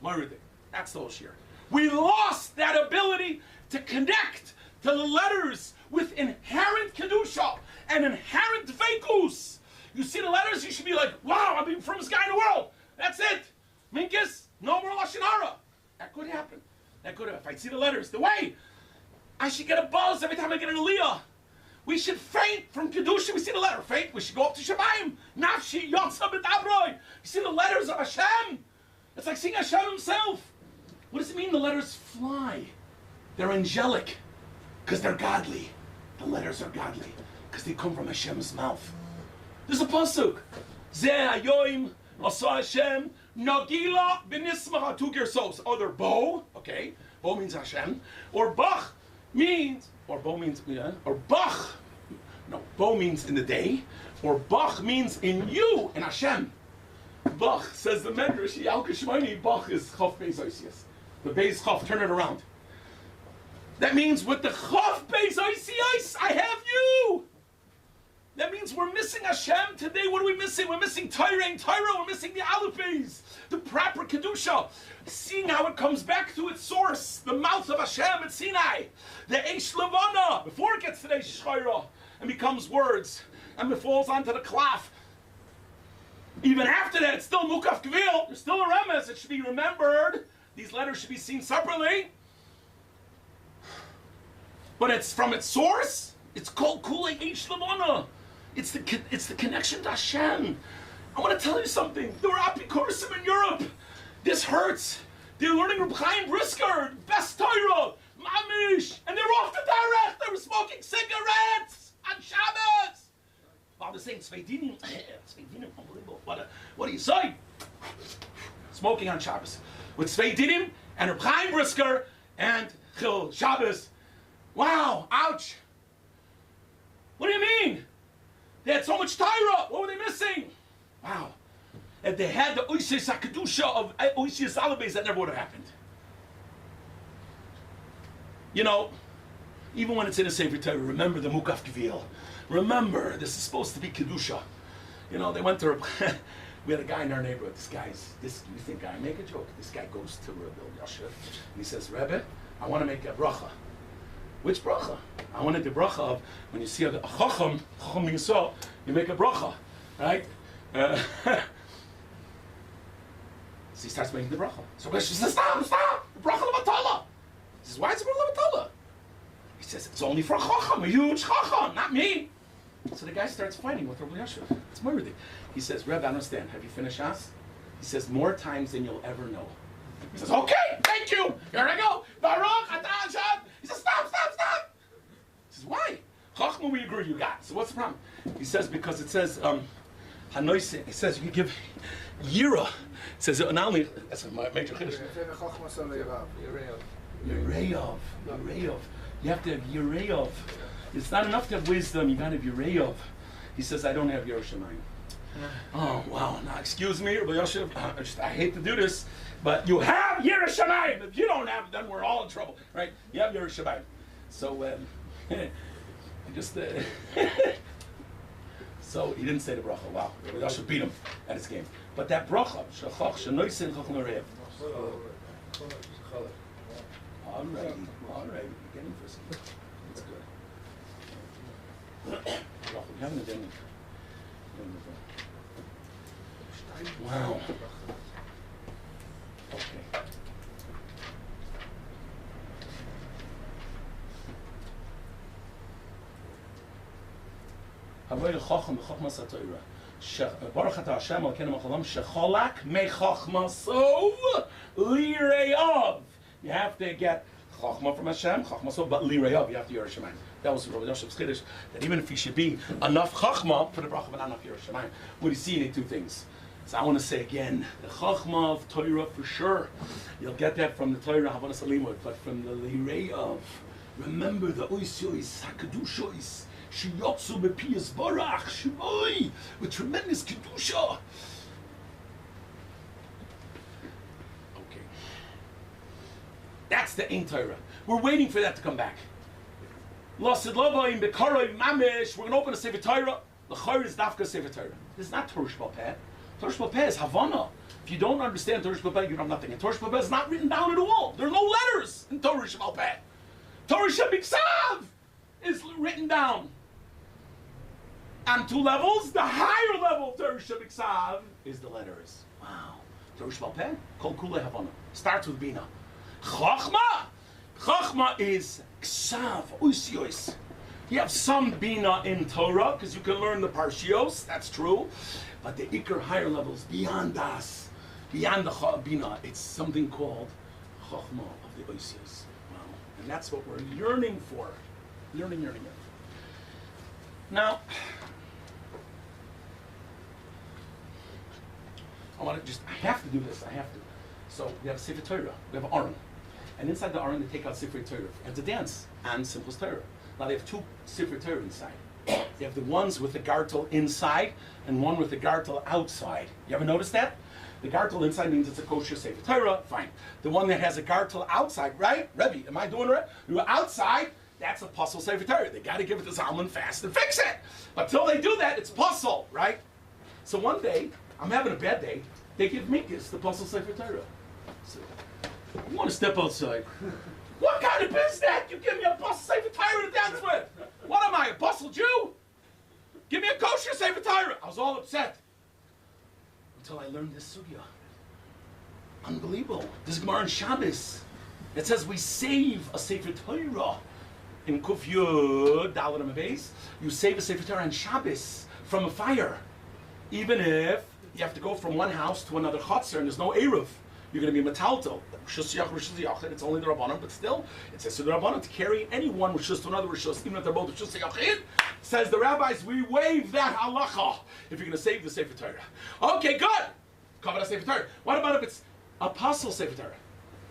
S8: Maradik. That's the whole shir. We lost that ability to connect to the letters with inherent kedusha and inherent dveikus. You see the letters, you should be like, wow, I'm the first guy in the world. That's it. Minkis, no more Lashon Hara. That could happen. That could happen. If I see the letters, the way I should get a buzz every time I get an aliyah. We should faint from Kedusha. We see the letter. Faint. We should go up to Shemayim. Nafshi Yotza B'Dabroi. You see the letters of Hashem. It's like seeing Hashem himself. What does it mean the letters fly? They're angelic because they're godly. The letters are godly because they come from Hashem's mouth. There's a pasuk. Zeh hayoim asa Hashem nagila b'nismach, 2 gersos. Either bo, okay, bo means Hashem, or bach means, or bo means, yeah, or bach. No, bo means in the day, or bach means in you, in Hashem. Bach, says the Medrash, Yalka Shemaini, bach is chaf beis oisias. The beis chaf, turn it around. That means with the chaf beis oisias, I have you. That means we're missing Hashem today. What are we missing? We're missing Torah and Torah. We're missing the Alephes, the proper Kedusha. Seeing how it comes back to its source, the mouth of Hashem at Sinai. The Eish Levana, before it gets to the Eish Chayra and becomes words, and it falls onto the Klaf. Even after that, it's still Mukaf Kvil. There's still a remez. It should be remembered. These letters should be seen separately. But it's from its source. It's called Kulei Eish Levana. It's the connection to Hashem. I want to tell you something. There were apikorusim in Europe. This hurts. They're learning Reb Chaim Brisker, best Torah, Mamish, and they're off the Torah. They were smoking cigarettes on Shabbos. While they're saying Tzveidinim, unbelievable. What do you say? Smoking on Shabbos with Tzveidinim and Reb Chaim Brisker and Chil Shabbos. Wow, ouch. What do you mean? They had so much Torah. What were they missing? Wow. If they had the Oisias HaKedusha of Oisias Alabes, that never would have happened. You know, even when it's in a Sefer Torah, remember the Mukaf Kvil. Remember, this is supposed to be Kedusha. You know, they went to, we had a guy in our neighborhood, you think I make a joke. This guy goes to Rebbe Yashiv, and he says, Rebbe, I want to make a bracha. Which bracha? I wanted the bracha of, when you see a chacham yisrael, you make a bracha, right? So he starts making the bracha. So she says, stop, the bracha levatala. He says, why is it levatala? He says, it's only for a chacham, a huge chacham, not me. So the guy starts fighting with Rabbi Yashiv. It's Murdi. He says, Rebbe, I understand. Have you finished Shas? He says, more times than you'll ever know. He says, okay, thank you. Here I go. Baruch, Atan, Shad. He says, stop. He says, why? Chachma, we agree you got. So what's the problem? He says, because it says, Hanoise, it says you can give Yira. It says, not only, that's a major chiddush. Yereov. You have to have Yereov. It's not enough to have wisdom, you gotta have Yereov. He says, I don't have Yerushalayim. Oh, wow. Now, excuse me, Rabbi Yosef, I hate to do this, but you have Yerushalayim. If you don't have it, then we're all in trouble, right? You have Yerushalayim. So, so he didn't say the bracha. Wow. Rabbi Yosef beat him at his game. But that bracha, Shachach, Shanoisin, Chacham Arev. All right. You're getting for some. That's good. We haven't done it. Wow. Avoid Chacham Chachmas HaTorah. Baruch Atah Hashem Elokeinu Melech Haolam Shecholak Mechachmaso Lireyav. You have to get Chachma from Hashem, Chachmaso, but Lireyav, you have to Yerushalayim. That was Rabbi Yoshev's Chiddush, that even if he should be enough Chachma for the bracha, but not enough Yerushalayim. What do you see in the two things? So I want to say again, the Chachma of Torah for sure. You'll get that from the Torah Havanas Alimut, but from the Lireyav, remember the Oisyois, Hakadushois, Shiyotsu Bepiyas Barach, Shivoi, with tremendous Kedusha. Okay. That's the Ein Torah. We're waiting for that to come back. Lasid Lava in Bekaroi Mamish, we're going to open a Sefer Torah. The Chayr is Dafka Sefer Torah. This is not Torah Shebal Peh. Torah Shebal Peh is Havana. If you don't understand Torah Shebal Peh, you have nothing. And Torah Shebal Peh is not written down at all. There are no letters in Torah Shebal Peh. Torah Shebiksav is written down. On two levels, the higher level of Torah Shebiksav is the letters. Wow. Torah Shebal Peh, Kol Kulei Havana. Starts with Bina. Chachma. Chachma is Ksav, Oisyois. You have some Bina in Torah, because you can learn the Parshios, that's true. But the Iker higher levels, beyond Das, beyond the Bina, it's something called Chachma of the Oisyois. Wow. And that's what we're yearning for. Yearning. Now, I have to do this, I have to. So we have Sefer Torah, we have Aron. And inside the Aron, they take out Sefer Torah. And to dance, and Simchas Torah. Now they have two Sefer Torah inside. They have the ones with the gartel inside, and one with the gartel outside. You ever notice that? The gartel inside means it's a kosher Sefer Torah, fine. The one that has a gartel outside, right? Rebbe, am I doing it right? You're outside, that's a puzzle Sefer Torah. They got to give it to Zalman fast and fix it. But till they do that, it's puzzle, right? So one day, I'm having a bad day, they give Minkus the puzzle Sefer Torah. So, you want to step outside. What kind of biz is that? You give me a puzzle Sefer Torah to dance with. What am I, a puzzle Jew? Give me a kosher Sefer Torah. I was all upset. Until I learned this sugya. Unbelievable. This Gemara in Shabbos. It says we save a Sefer Torah. In Kuf Yud, Dalet and Beis, you save a Sefer Torah on Shabbos from a fire. Even if you have to go from one house to another chutzner and there's no Eruv. You're going to be metalto. It's only the Rabbanon, but still, it says to the Rabbanon to carry anyone Rishus to another Rishus, even if they're both Rishus Yachid. Says the rabbis, we waive that halacha if you're going to save the Sefer Torah. Okay, good. Cover the Sefer Torah. What about if it's Apostle Sefer Torah?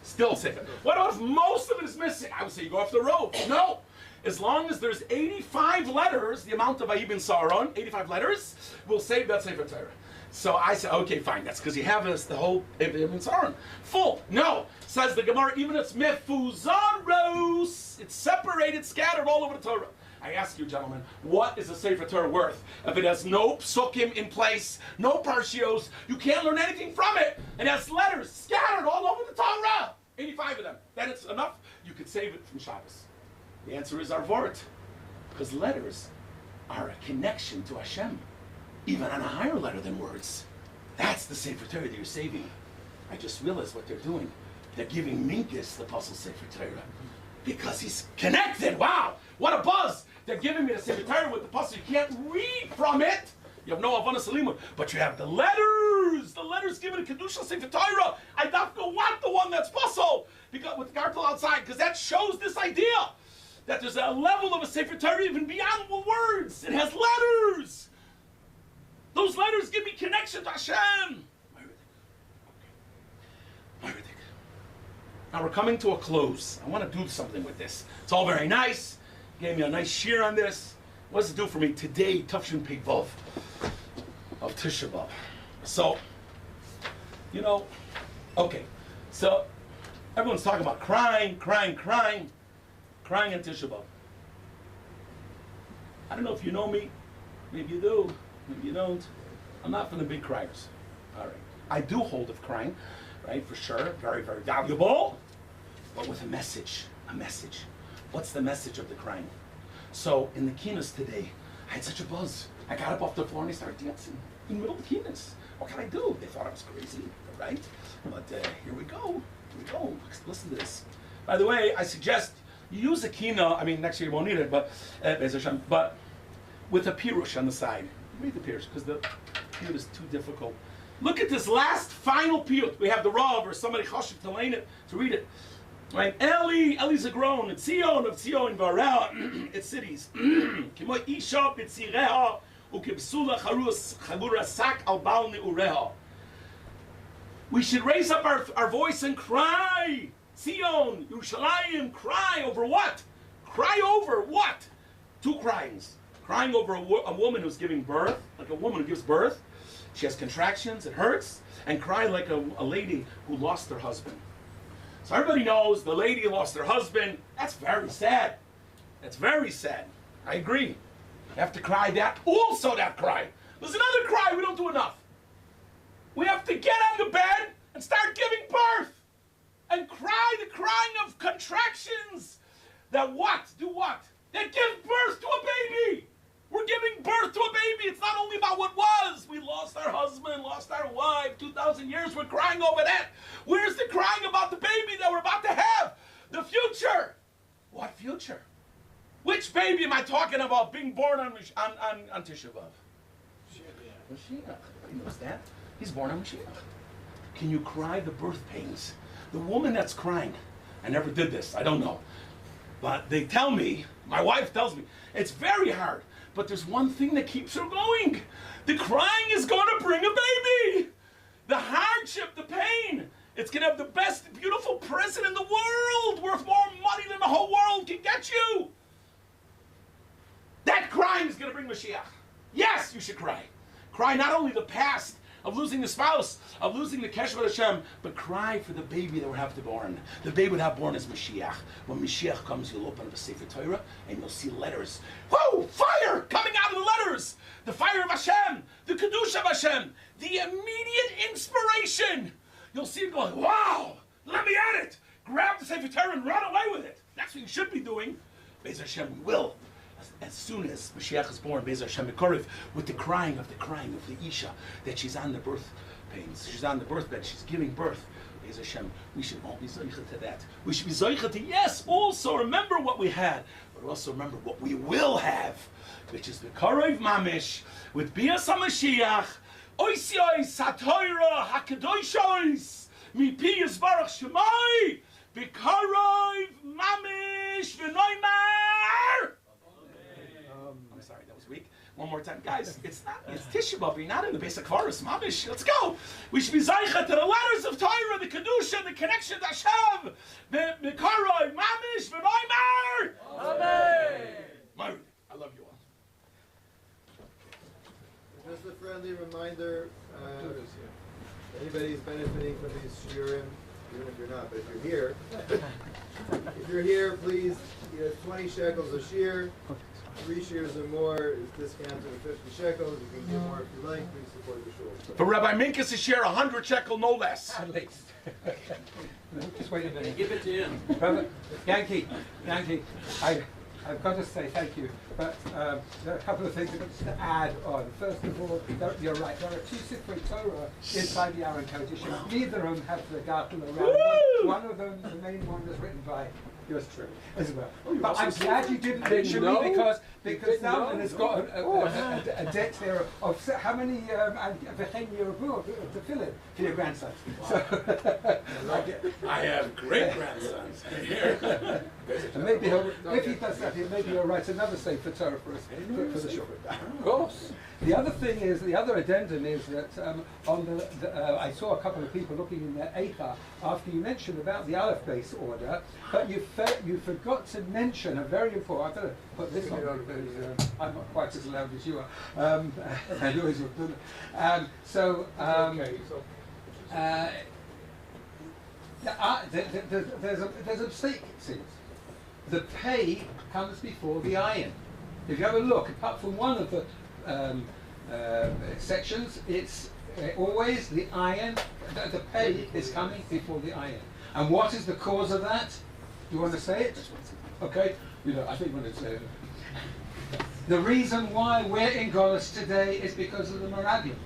S8: Still Sefer. What about if most of it is missing? I would say you go off the road. No. As long as there's 85 letters, the amount of Ayib and Saron, 85 letters, we'll save that Sefer Torah. So I said, okay, fine. That's because you have us the whole Ibn Saron full. No, says the Gemara. Even it's mefuzaros, it's separated, scattered all over the Torah. I ask you, gentlemen, what is a Sefer Torah worth if it has no psukim in place, no parshios? You can't learn anything from it, and it has letters scattered all over the Torah. 85 of them. Then it's enough. You could save it from Shabbos. The answer is Arvorit, because letters are a connection to Hashem. Even on a higher letter than words. That's the Sefer Torah that you're saving. I just realized what they're doing. They're giving Minkus the puzzle Sefer Torah. Because he's connected. Wow, what a buzz. They're giving me the Sefer Torah with the puzzle. You can't read from it. You have no Avanas Alimut. But you have the letters. The letters given to Kedusha Sefer Torah. I don't want the one that's puzzle. Because with the gartel outside. Because that shows this idea. That there's a level of a Sefer Torah even beyond the words. It has letters. Those letters give me connection to Hashem. Now we're coming to a close. I want to do something with this. It's all very nice. Gave me a nice shear on this. What does it do for me today, Tafshin Pei Vav of Tisha B'Av? So, okay. So everyone's talking about crying in Tisha B'Av. I don't know if you know me. Maybe you do. Maybe you don't. I'm not from the big criers. All right. I do hold of crying, right? For sure. Very, very valuable. But with a message. A message. What's the message of the crying? So in the keynotes today, I had such a buzz. I got up off the floor and I started dancing in the middle of the keynotes. What can I do? They thought I was crazy, right? But here we go. Listen to this. By the way, I suggest you use a keynote. I mean, next year you won't need it, but with a pirush on the side. Read the pirush, because the piyut is too difficult. Look at this last final piyut. We have the Rav or somebody chashiv to learn it, to read it. Right? Eli's a groan. It's Zion of Zion Varel. It's cities. Kimo Isha b'tzireha ukibsula chagura sak al bal neureha. We should raise up our voice and cry. Zion, Yerushalayim, cry over what? Cry over what? Two cryings. Crying over a woman who's giving birth, like a woman who gives birth. She has contractions, it hurts. And cry like a lady who lost her husband. So everybody knows the lady who lost her husband. That's very sad. That's very sad. I agree. You have to cry that. Also that cry. There's another cry we don't do enough. We have to get on the bed and start giving birth. And cry the crying of contractions. That what? Do what? That give birth to a baby. We're giving birth to a baby. It's not only about what was. We lost our husband, lost our wife, 2,000 years. We're crying over that. Where's the crying about the baby that we're about to have? The future. What future? Which baby am I talking about being born on Tisha B'Av? Mashiach. He knows that. He's born on Mashiach. Can you cry the birth pains? The woman that's crying, I never did this, I don't know. But they tell me, my wife tells me, it's very hard. But there's one thing that keeps her going. The crying is going to bring a baby. The hardship, the pain. It's going to have the best, beautiful present in the world, worth more money than the whole world can get you. That crying is going to bring Mashiach. Yes, you should cry. Cry not only the past of losing the spouse, of losing the Kesher with Hashem, but cry for the baby that will have to born. The baby would have born is Mashiach. When Mashiach comes, you'll open up a Sefer Torah and you'll see letters. Whoa! Fire coming out of the letters! The fire of Hashem, the Kedusha of Hashem, the immediate inspiration. You'll see it going, wow! Let me at it! Grab the Sefer Torah and run away with it. That's what you should be doing. Be'ez Hashem, we will. As soon as Mashiach is born, Be'ez Hashem Mekoriv, with the crying of the Isha, that she's on the birth pains, she's on the birth bed, she's giving birth. Be'ez Hashem, we should all be zoicha to that. We should be zoicha to, yes, also remember what we had, but also remember what we will have, which is the Mekoriv Mamish, with Bias HaMashiach, Oisiyos HaTorah HaKadoshos, Mipi Yisbarach Shemai, B'Koriv Mamish V'Noimar. I'm sorry, that was weak. One more time. Guys, it's Tisha B'Av, you're not in the basic chorus. Mamish, let's go. We should be zaycha to the letters of Torah, the Kedusha, the connection to Hashem, the Mekaroi, Mamish, V'Noimar. Amen. I love you all.
S4: Just a friendly reminder, anybody's benefiting from these shiurim, even if you're not, but if you're here, please, you have 20 shekels a shiur. 3 shares or more is discounted to 50 shekels. You can give more if you like. Please support the shul.
S8: For Rabbi Minkus' share, 100 shekel, no less.
S5: At least. Just wait a minute.
S9: Give it to him.
S5: Brother, Yankee, I've got to say thank you, but there are a couple of things I've got to add on. First of all, you're right, there are 2 Sifrei Torah inside the Aron Kodesh. Neither of them have the gartel around. One of them, the main one, was written by yours truly as well. But I'm glad you didn't mention me because Zalman has got a debt there of how many to fill it for your grandsons. Wow. So
S8: I have great grandsons.
S5: And maybe if he does that, maybe he'll write another Sefer Torah for us for the shul. Of course. The other thing is, the other addendum is that on I saw a couple of people looking in their Eicha after you mentioned about the Aleph base order, but you forgot to mention a very important. I'm going to put this on because I'm not quite as loud as you are. I always would do it. There's a mistake, it seems. The pay comes before the ayin. If you have a look, apart from one of the sections, it's always the ayin. The pay is coming before the ayin. And what is the cause of that? Do you want to say it? Okay. I think you want to say it. The reason why we're in Golos today is because of the Meraglim.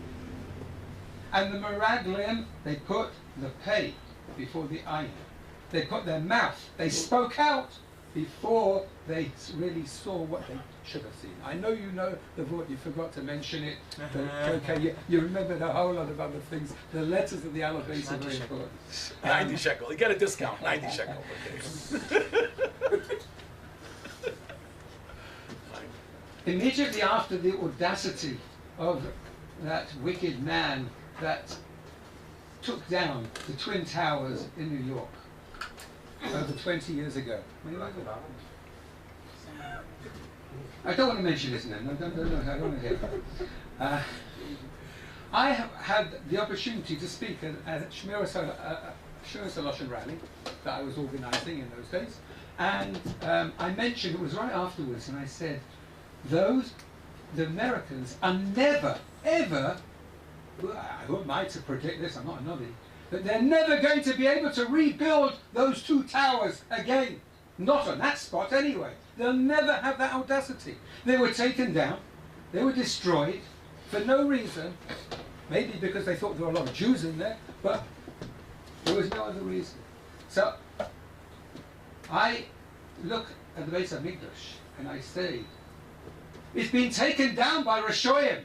S5: And the Meraglim, they put the pay before the ayin. They put their mouth. They spoke out before they really saw what they should have seen. I know you know the word, you forgot to mention it, but okay, you remembered a whole lot of other things. The letters of the alphabet are very important.
S8: 90 shekel. You get a discount. 90 shekel.
S5: Immediately after the audacity of that wicked man that took down the Twin Towers in New York over 20 years ago. I don't want to mention his name. No, I don't want to hear it. I have had the opportunity to speak at Shmira Soloshen rally that I was organising in those days, and I mentioned, it was right afterwards, and I said, the Americans are never, ever, who am I to predict this, I'm not a Navi, but they're never going to be able to rebuild those two towers again. Not on that spot anyway. They'll never have that audacity. They were taken down, they were destroyed for no reason, maybe because they thought there were a lot of Jews in there, but there was no other reason. So I look at the Beis HaMikdash and I say, it's been taken down by Rishoyim.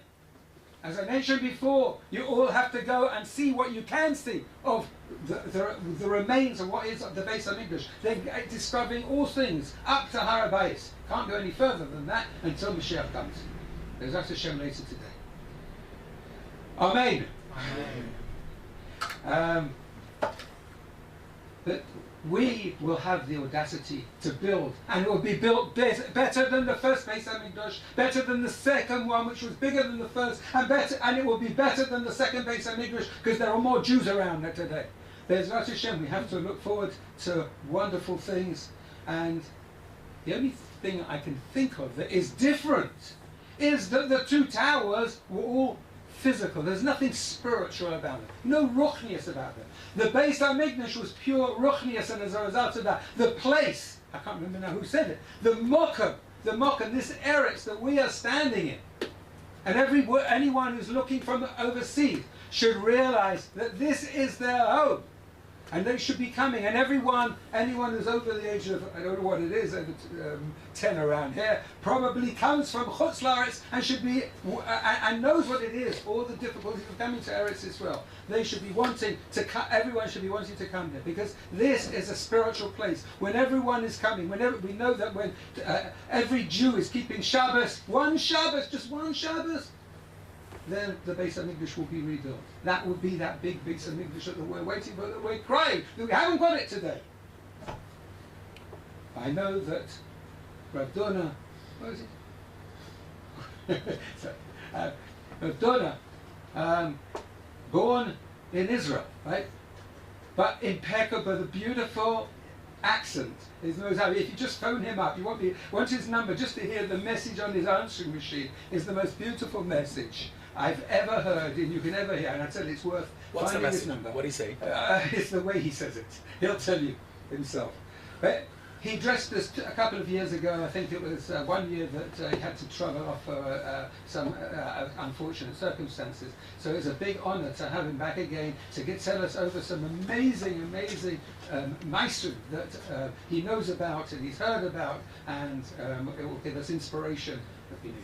S5: As I mentioned before, you all have to go and see what you can see of the remains of what is the Beis HaMikdash. They're describing all things up to Har HaBayis. Can't go any further than that until Mashiach comes. There's Hashem Shem later today. Amen. But we will have the audacity to build, and it will be built better than the first Beis HaMikdash, better than the second one, which was bigger than the first, and it will be better than the second Beis HaMikdash because there are more Jews around there today. There's Rosh Hashem. We have to look forward to wonderful things, and the only thing I can think of that is different is that the two towers were all physical. There's nothing spiritual about it. No ruchnius about it. The Beis HaMikdash was pure ruchnius, and as a result of that, the place, I can't remember now who said it, the mokum, this eretz that we are standing in, and anyone who's looking from overseas should realize that this is their home. And they should be coming, and anyone who's over the age of, I don't know what it is, over 10 around here, probably comes from Chutz La'aretz and should be, and knows what it is, all the difficulties of coming to Eretz Israel. They should be wanting to, everyone should be wanting to come here, because this is a spiritual place. When everyone is coming, whenever we know that when every Jew is keeping Shabbos, just one Shabbos, then the Beis HaMikdash will be rebuilt. That would be that big Beis HaMikdash that we're waiting for, that we're crying, that we haven't got it today. I know that Rav Dona, what is it? Rav Dona, born in Israel, right? But impeccable, the beautiful accent. If you just phone him up, you want his number just to hear the message on his answering machine is the most beautiful message I've ever heard, and you can ever hear. And I tell you, it's worth finding his number.
S8: What do you say?
S5: It's the way he says it. He'll tell you himself. But he dressed us a couple of years ago. I think it was 1 year that he had to travel off for some unfortunate circumstances. So it's a big honor to have him back again to tell us over some amazing maestro that he knows about and he's heard about, and it will give us inspiration that we need.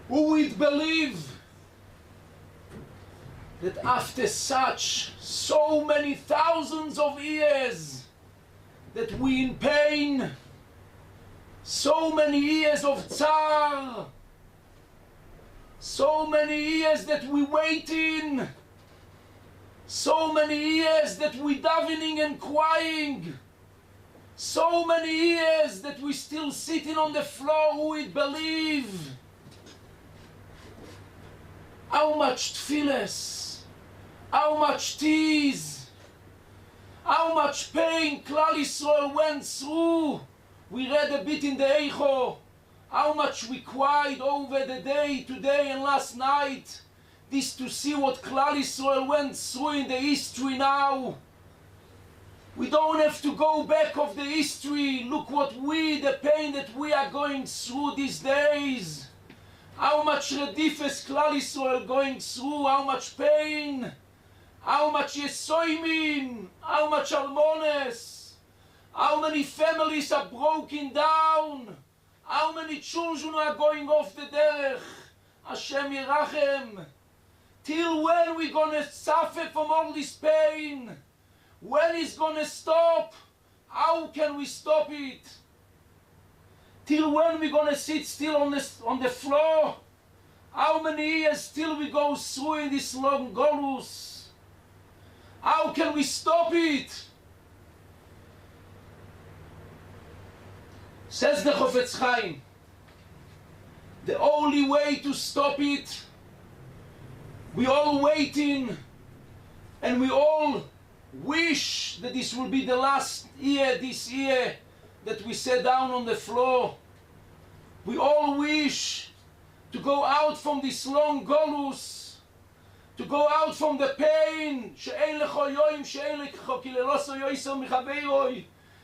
S8: Who would believe that after so many thousands of years that we in pain, so many years of tsar, so many years that we waiting, so many years that we davening and crying, So many years that we still sitting on the floor, who would believe? How much tfilas, how much tears, how much pain Klal Yisrael went through. We read a bit in the Echo, how much we cried over the day, today and last night. This to see what Klal Yisrael went through in the history now. We don't have to go back of the history. Look what the pain that we are going through these days. How much redifes Klal Yisrael going through, how much pain, how much yesoimin, how much almones, how many families are broken down, how many children are going off the derech. Hashem Yerachem. Till when we gonna suffer from all this pain? When is gonna stop? How can we stop it? Till when we gonna sit still on the floor? How many years till we go through in this long golus? How can we stop it? Says the Chofetz Chaim, the only way to stop it, we all waiting and we all wish that this will be the last year, this year, that we sat down on the floor. We all wish to go out from this long golus, to go out from the pain.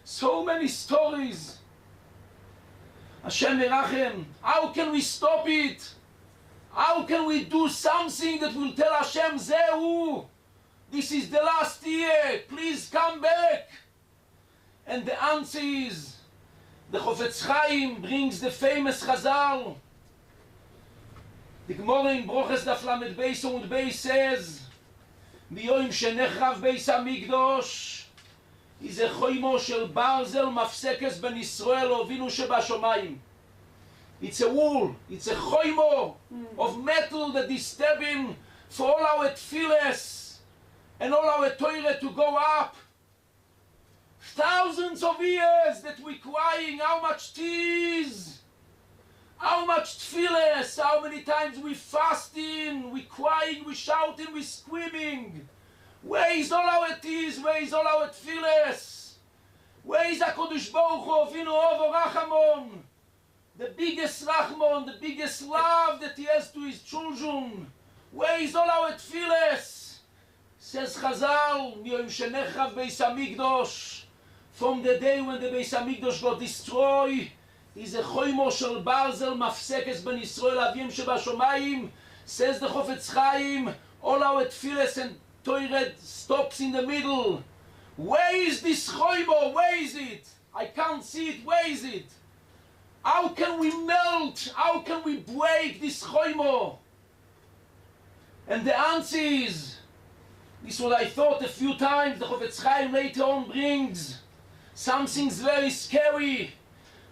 S8: So many stories. Hashem Yerachem, how can we stop it? How can we do something that will tell Hashem, Zehu, this is the last year, please come back? And the answer is, the Chofetz Chaim brings the famous Chazal. The Gemara in Broches Daf Lamed Beis Amud Beis says, Miyoim shenechav Beis Hamikdosh, ize choimo shel barzel mafsekes ben Yisrael Avinu shebashomayim. It's a wall, it's a choimo of metal that is stabbing for all our tfilas and all our Torah to go up. Thousands of years that we're crying, how much tears, how much tfilas, how many times we fasting, we crying, we shouting, we screaming. Where is all our tears? Where is all our tfilas? Where is HaKadosh Baruch Hu, Avinu Ovo Rachamon? The biggest Rachmon, the biggest love that he has to his children. Where is all our tfilas? Says Chazal, Miyom shenechav Beis Hamikdosh, from the day when the Beis Hamikdosh got destroyed, is a choimo shel barzel mafsekes ben Yisrael Avim shebashomayim. Says the Chofetz Chaim, all our tfilas and Torah stops in the middle. Where is this choimo? Where is it? I can't see it. Where is it? How can we melt? How can we break this choimo? And the answer is, this is what I thought a few times. The Chofetz Chaim later on brings something's very scary.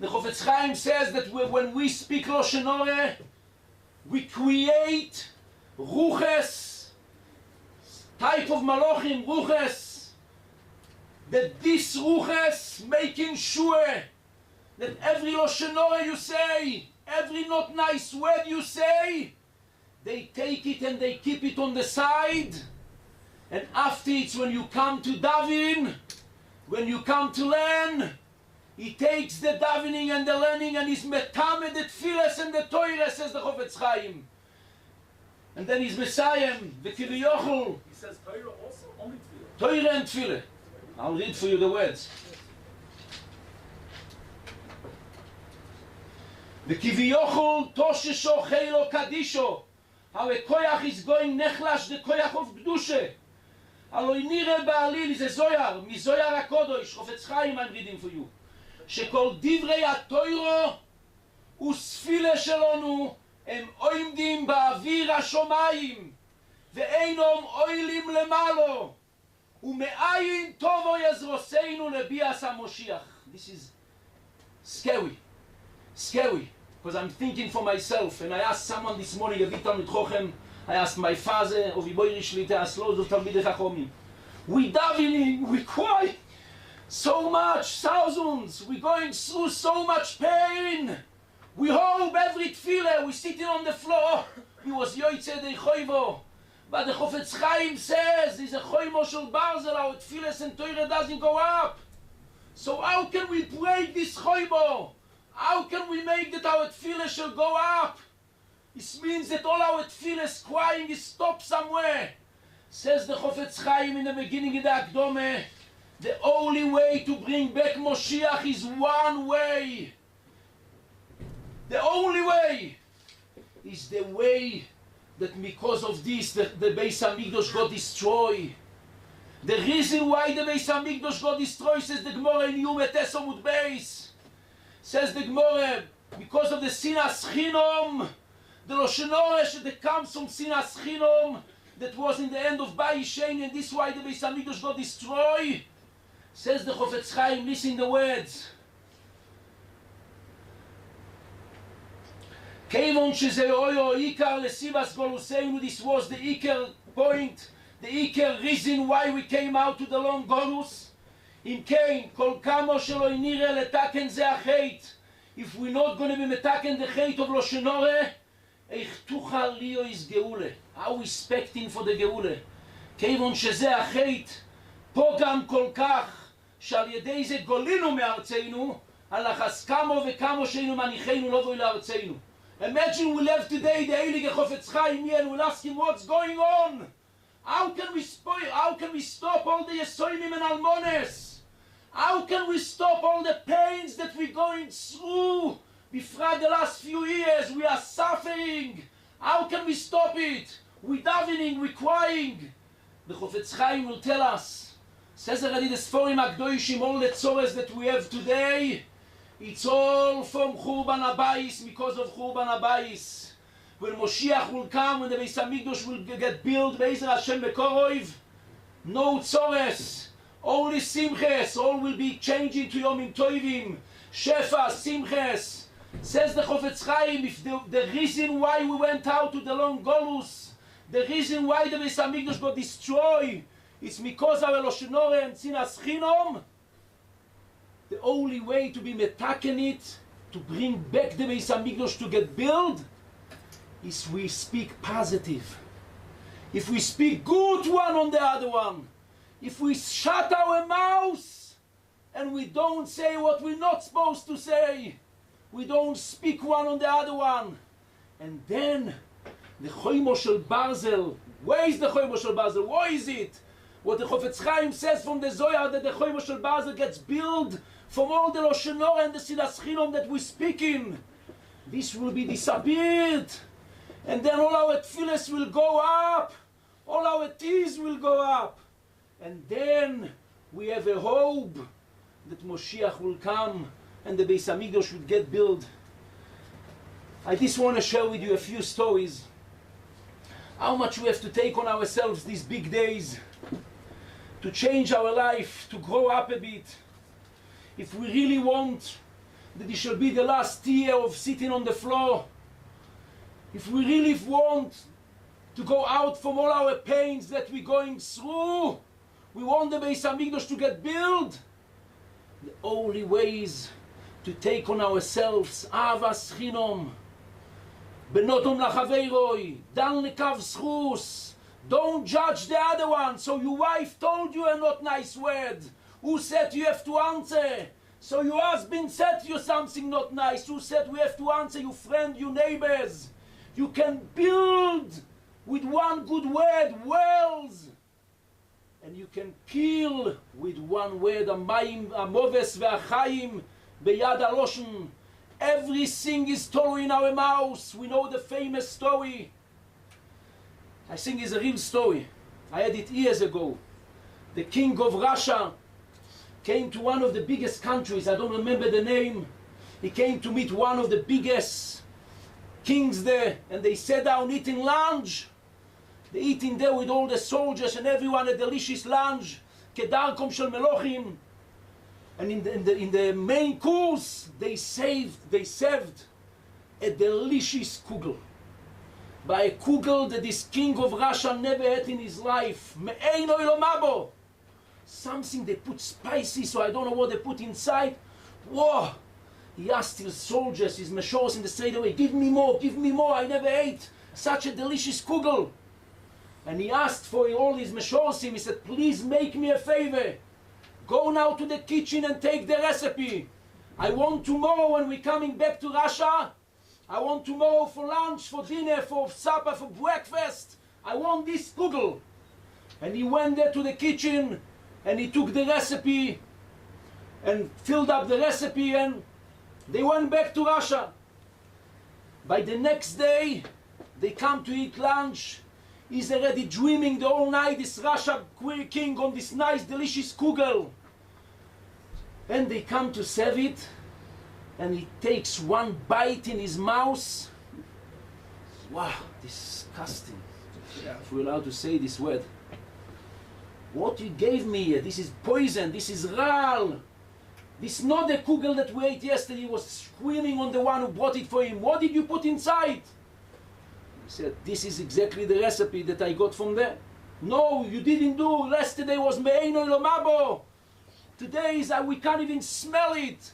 S8: The Chofetz Chaim says that when we speak Lashon Hara, we create ruches, type of malachim, ruches, that this ruches making sure that every Lashon Hara you say, every not nice word you say, they take it and they keep it on the side. And after it's when you come to daven, when you come to learn, he takes the davening and the learning and he's metamed the tfilas and the Torah, says the Chofetz Chaim. And then he's Messiah, the Kiviyachol. He says Torah also, only tefillah. Torah and tefillah. I'll read for you the words. The Kiviyachol Toshesho Chelo Kadisho. How a koyach is going nechlash the koyach of Gdushe. Alo nire ba'alil is a Zoyar, mi Zoyar HaKodosh, Chofetz Chaim I'm reading for you. שכל דברי התוירו וספילה שלנו הם עומדים באוויר השומיים ואינם עולים למעלו ומאין טובו יזרוסנו לביאס המשיח. This is scary, because I'm thinking for myself, and I asked someone this morning, I asked my father, we davening, we cry, So much, thousands, we're going through so much pain. We hope every tefillah, we're sitting on the floor. He was yoytze de choivo. But the Chofetz Chaim says, there's a choimo shel barzel, our tefillahs and Torah doesn't go up. So how can we break this choimo? How can we make that our tefillah shall go up? This means that all our tefillahs crying is stopped somewhere. Says the Chofetz Chaim in the beginning of the Akdome, the only way to bring back Moshiach is one way. The only way is the way that because of this the Beis HaMikdash got destroyed. The reason why the Beis HaMikdash got destroyed, says the Gemara in Yom Etes Amud Beis, says the Gemara, because of the Sinas Chinom, the Lashon Hara that comes from Sinas Chinom, that was in the end of Bayishen, and this is why the Beis HaMikdash got destroyed. Says the Chofetz Chaim, listen the words. Kevon שזה אויו עיקר לסיבס גולוסינו, this was the עיקר point, the עיקר reason why we came out to the long golus. אם כן, כל כמה שלא נראה לתקן זה החטא. If we're not going to be מתקן the hate of Lashon Hara, איך תוכל להיות is גאולה? How we expecting for the גאולה? כיוון שזה החטא, פה גם כל כך, שעל ידי זה גולינו מארצנו, על אחס כמה וכמה שהיינו מניחנו לא בואי לארצנו. Imagine we left today the Heilige Chofetz Chaim here and we'll ask him what's going on. How can we stop all the Yesoimim and Almones? How can we stop all the pains that we're going through? Before the last few years we are suffering. How can we stop it? We're davening, we're crying. The Chofetz Chaim will tell us. Says already the Sforim HaKdoshim, all the tzores that we have today, it's all from Churban Abayis, because of Churban Abayis. When Moshiach will come, when the Beis HaMikdash will get built, Be'ezer Hashem Bekorov, no tzores, only simches, all will be changing to Yomim Tovim, Shefa, simches. Says the Chofetz Chaim, if the reason why we went out to the long Golus, the reason why the Beis HaMikdash got destroyed, it's because our Lashon Hara and Sinas Chinom. The only way to be metaken it, to bring back the Beis HaMikdash to get built, is we speak positive. If we speak good one on the other one, if we shut our mouths and we don't say what we're not supposed to say, we don't speak one on the other one, and then the Choimo Shel Barzel, where is the Choimo Shel Barzel? Where is it? What the Chofetz Chaim says from the Zohar, that the Choimo Shel Barzel gets built from all the Lashon Hara and the Sinas Chinom that we're speaking. This will be disappeared. And then all our tefillahs will go up. All our tears will go up. And then we have a hope that Moshiach will come and the Beis HaMikdash would get built. I just want to share with you a few stories. How much we have to take on ourselves these big days to change our life, to grow up a bit. If we really want that it shall be the last year of sitting on the floor, if we really want to go out from all our pains that we're going through, we want the Beis HaMikdash to get built, the only way is to take on ourselves Avas Chinom, Benotom Lachaveiroi, Dan Lekav Schus. Don't judge the other one. So your wife told you a not nice word. Who said you have to answer? So your husband said to you something not nice. Who said we have to answer? Your friend, your neighbors. You can build with one good word wells. And you can kill with one word. Amayim, amoves ve'achayim beyad aloshen. Everything is Torah in our mouths. We know the famous story. I think it's a real story. I had it years ago. The king of Russia came to one of the biggest countries, I don't remember the name. He came to meet one of the biggest kings there, and they sat down eating lunch. They eating there with all the soldiers and everyone, a delicious lunch, kedarkom shel melochim. And in the main course, they served a delicious kugel. By a kugel that this king of Russia never had in his life. Me'ein oilomabo. something they put spicy, so I don't know what they put inside. Whoa! He asked his soldiers, his meshos in the straight away, give me more, I never ate such a delicious kugel. And he asked for all his meshosim, he said, please make me a favor. Go now to the kitchen and take the recipe. I want tomorrow when we're coming back to Russia, I want tomorrow for lunch, for dinner, for supper, for breakfast, I want this kugel. And he went there to the kitchen and he took the recipe and filled up the recipe, and they went back to Russia. By the next day, they come to eat lunch. He's already dreaming the whole night, this Russia king, on this nice, delicious kugel. And they come to serve it, and he takes one bite in his mouth. Wow, disgusting. If we're allowed to say this word. What you gave me here, this is poison, this is ral. This is not the kugel that we ate yesterday. He was screaming on the one who brought it for him. What did you put inside? He said, this is exactly the recipe that I got from there. No, you didn't do. Yesterday was me'eino lomabo. Today is we can't even smell it.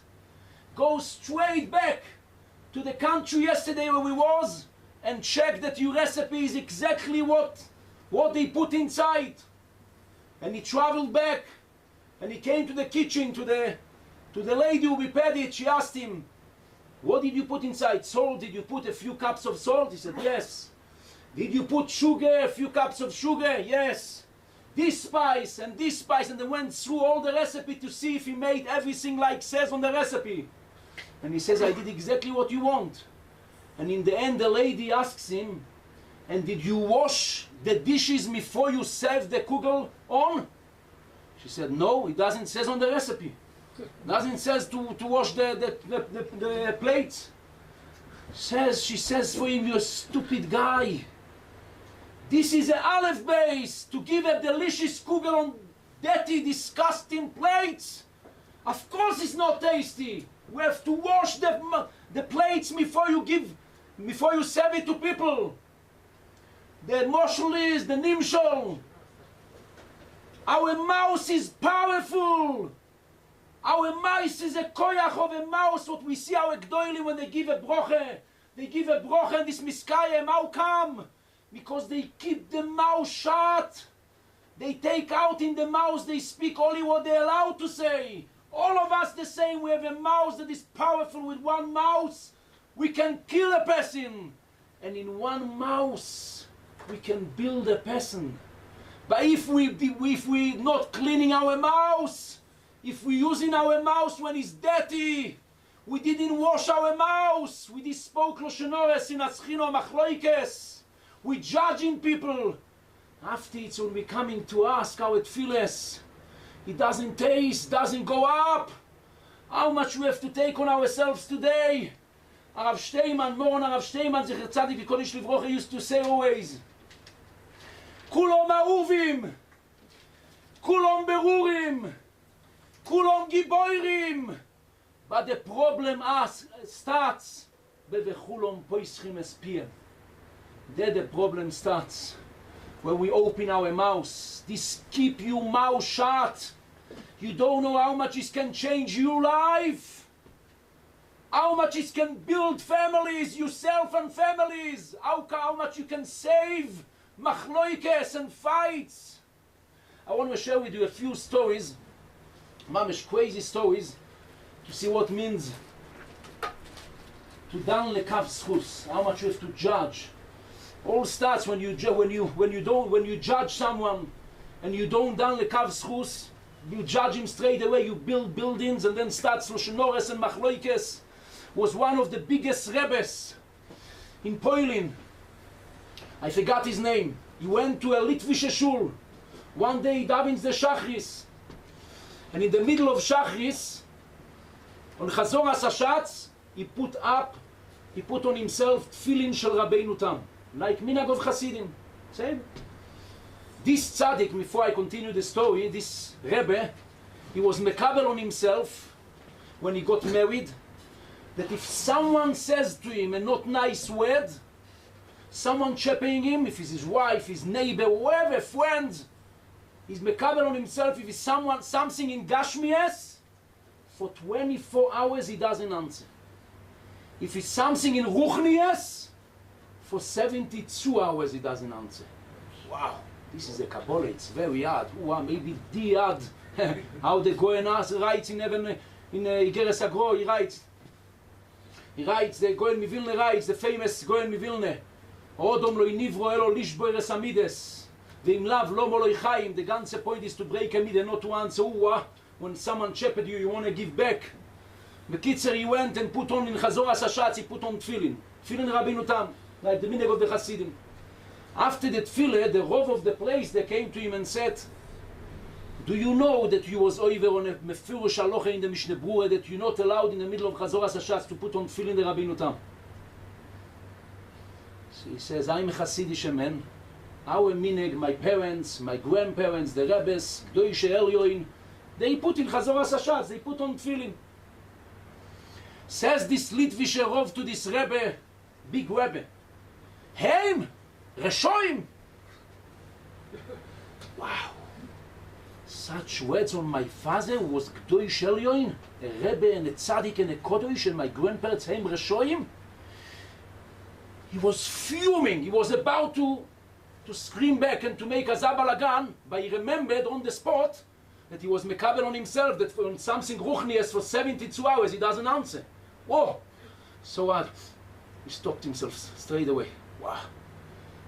S8: Go straight back to the country yesterday where we was and check that your recipe is exactly what they put inside. And he traveled back and he came to the kitchen, to the lady who prepared it. She asked him, what did you put inside? Salt? Did you put a few cups of salt? He said, yes. Did you put sugar? A few cups of sugar? Yes. This spice, and they went through all the recipe to see if he made everything like says on the recipe. And he says, I did exactly what you want. And in the end, the lady asks him, and did you wash the dishes before you served the kugel on? She said, no, it doesn't say on the recipe. Doesn't says to wash the plates. She says for him, you stupid guy. This is an aleph base to give a delicious kugel on dirty, disgusting plates. Of course it's not tasty. We have to wash the plates before you serve it to people. The moshel is the nimshol. Our mouse is powerful. Our mouse is a koyach of a mouse. What we see our gdoilim when they give a broche and this miskayim. How come? Because they keep the mouth shut. They take out in the mouth, they speak only what they're allowed to say. All of us the same. We have a mouse that is powerful. With one mouse we can kill a person, and in one mouse we can build a person. But if we not cleaning our mouth, if we using our mouth when it's dirty, we didn't wash our mouth, we spoke loshonores in aschino machloikes, we judging people. After it's when we coming to ask how it feels, it doesn't taste, doesn't go up. How much we have to take on ourselves today? Arav Shteiman, Moron Arav Shteiman, Zecher Tzadik V'Kodesh Livrocha, used to say always, Kulom Aruvim, Kulom Berurim, Kulom Giboirim. But the problem starts, Bevechulom Poischim Espir. There the problem starts. When we open our mouths, this keep your mouth shut. You don't know how much it can change your life. How much it can build families, yourself and families. How much you can save machloikes and fights. I want to share with you a few stories, mamish crazy stories, to see what it means to dan lekav zchus. How much you have to judge. All starts when you judge someone and you don't dan lekav zchus. You judge him straight away. You build buildings and then starts loshonores and machloikes. Was one of the biggest rebbes in Poland. I forgot his name. He went to a Litvish shul. One day he davens the Shachris, and in the middle of Shachris, on Chazor HaSashatz, he put on himself tefillin shel Rabbeinu Tam, like minhag of Hasidim. Same. This tzaddik, before I continue the story, this Rebbe, he was mekabel on himself when he got married, that if someone says to him a not nice word, someone chapping him, if it's his wife, his neighbor, whoever, friend,
S10: He's mekabel on himself if it's something in Gashmias, for 24 hours he doesn't answer. If it's something in Ruchnias, for 72 hours he doesn't answer. Wow, this is a Kabbalah, it's very hard. Wow, maybe the hard. How the Goyen writes in Igeres Agro, he writes, the Goyen Mivilne writes, the famous Goyen Mivilne, Odom lo inivro elo lishbo eres amides. Ve'im lav lo moloi chaim. The ganze point is to break a midah, not to answer. When someone shepherd you, you want to give back. Bekitzer, he went and put on in Chazor HaSashatz, he put on tefillin. Tefillin Rabbeinu Tam, like the minhag of the Hasidim. After the tefillah, the rov of the place, they came to him and said, do you know that you was over on a mefurush halacha in the Mishnah Berurah that you're not allowed in the middle of Chazor HaSashatz to put on tefillin the Rabbeinu Tam? So he says, I'm a Hasidish man. Our minhag, my parents, my grandparents, the Rebbes, Gdoishe Elyoin, they put in Chazor HaSashatz, they put on tefillin. Says this Litvische Rov to this Rebbe, big Rebbe, Heim, Reshoim. Wow. Such words on my father was Gdoishe Elyoin, a Rebbe and a Tzaddik and a Kodosh, and my grandparents, Heim, Reshoim. He was fuming, he was about to scream back and to make a zabalagan, but he remembered on the spot that he was mekabel on himself, that when something ruchnias for 72 hours he doesn't answer. Whoa! So he stopped himself straight away. Wow!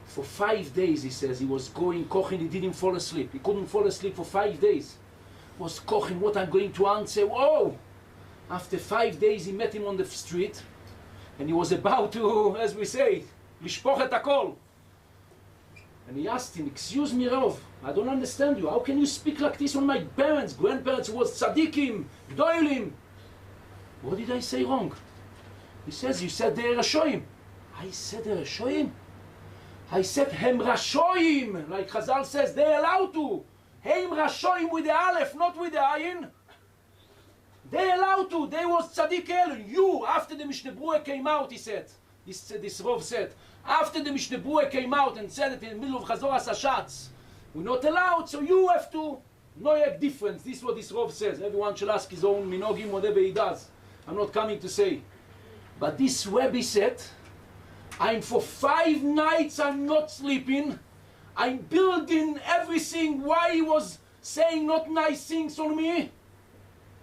S10: For 5 days, he says, he was going kochen, he didn't fall asleep. He couldn't fall asleep for 5 days. He was kochen, what I'm going to answer, whoa! After 5 days, he met him on the street, and he was about to, as we say, lishpoch et hakol. And he asked him, excuse me, Rav, I don't understand you. How can you speak like this on my parents? Grandparents was tzaddikim, gdoilim. What did I say wrong? He says, you said they're Rashoim. I said they're Rashoim? I said Hem Rashoim. Like Chazal says, they're allowed to. Hem Rashoim with the Aleph, not with the Ayin. They're allowed to. They was tzaddik el. You, after the Mishnah Berurah came out, he said, this Rav said, after the Mishnah Berurah came out and said that in the middle of Chazor HaSashatz, we're not allowed, so you have to know a difference. This is what this Rav says. Everyone shall ask his own minogim, whatever he does. I'm not coming to say. But this Rebbe said, I'm for 5 nights I'm not sleeping. I'm building everything why he was saying not nice things on me.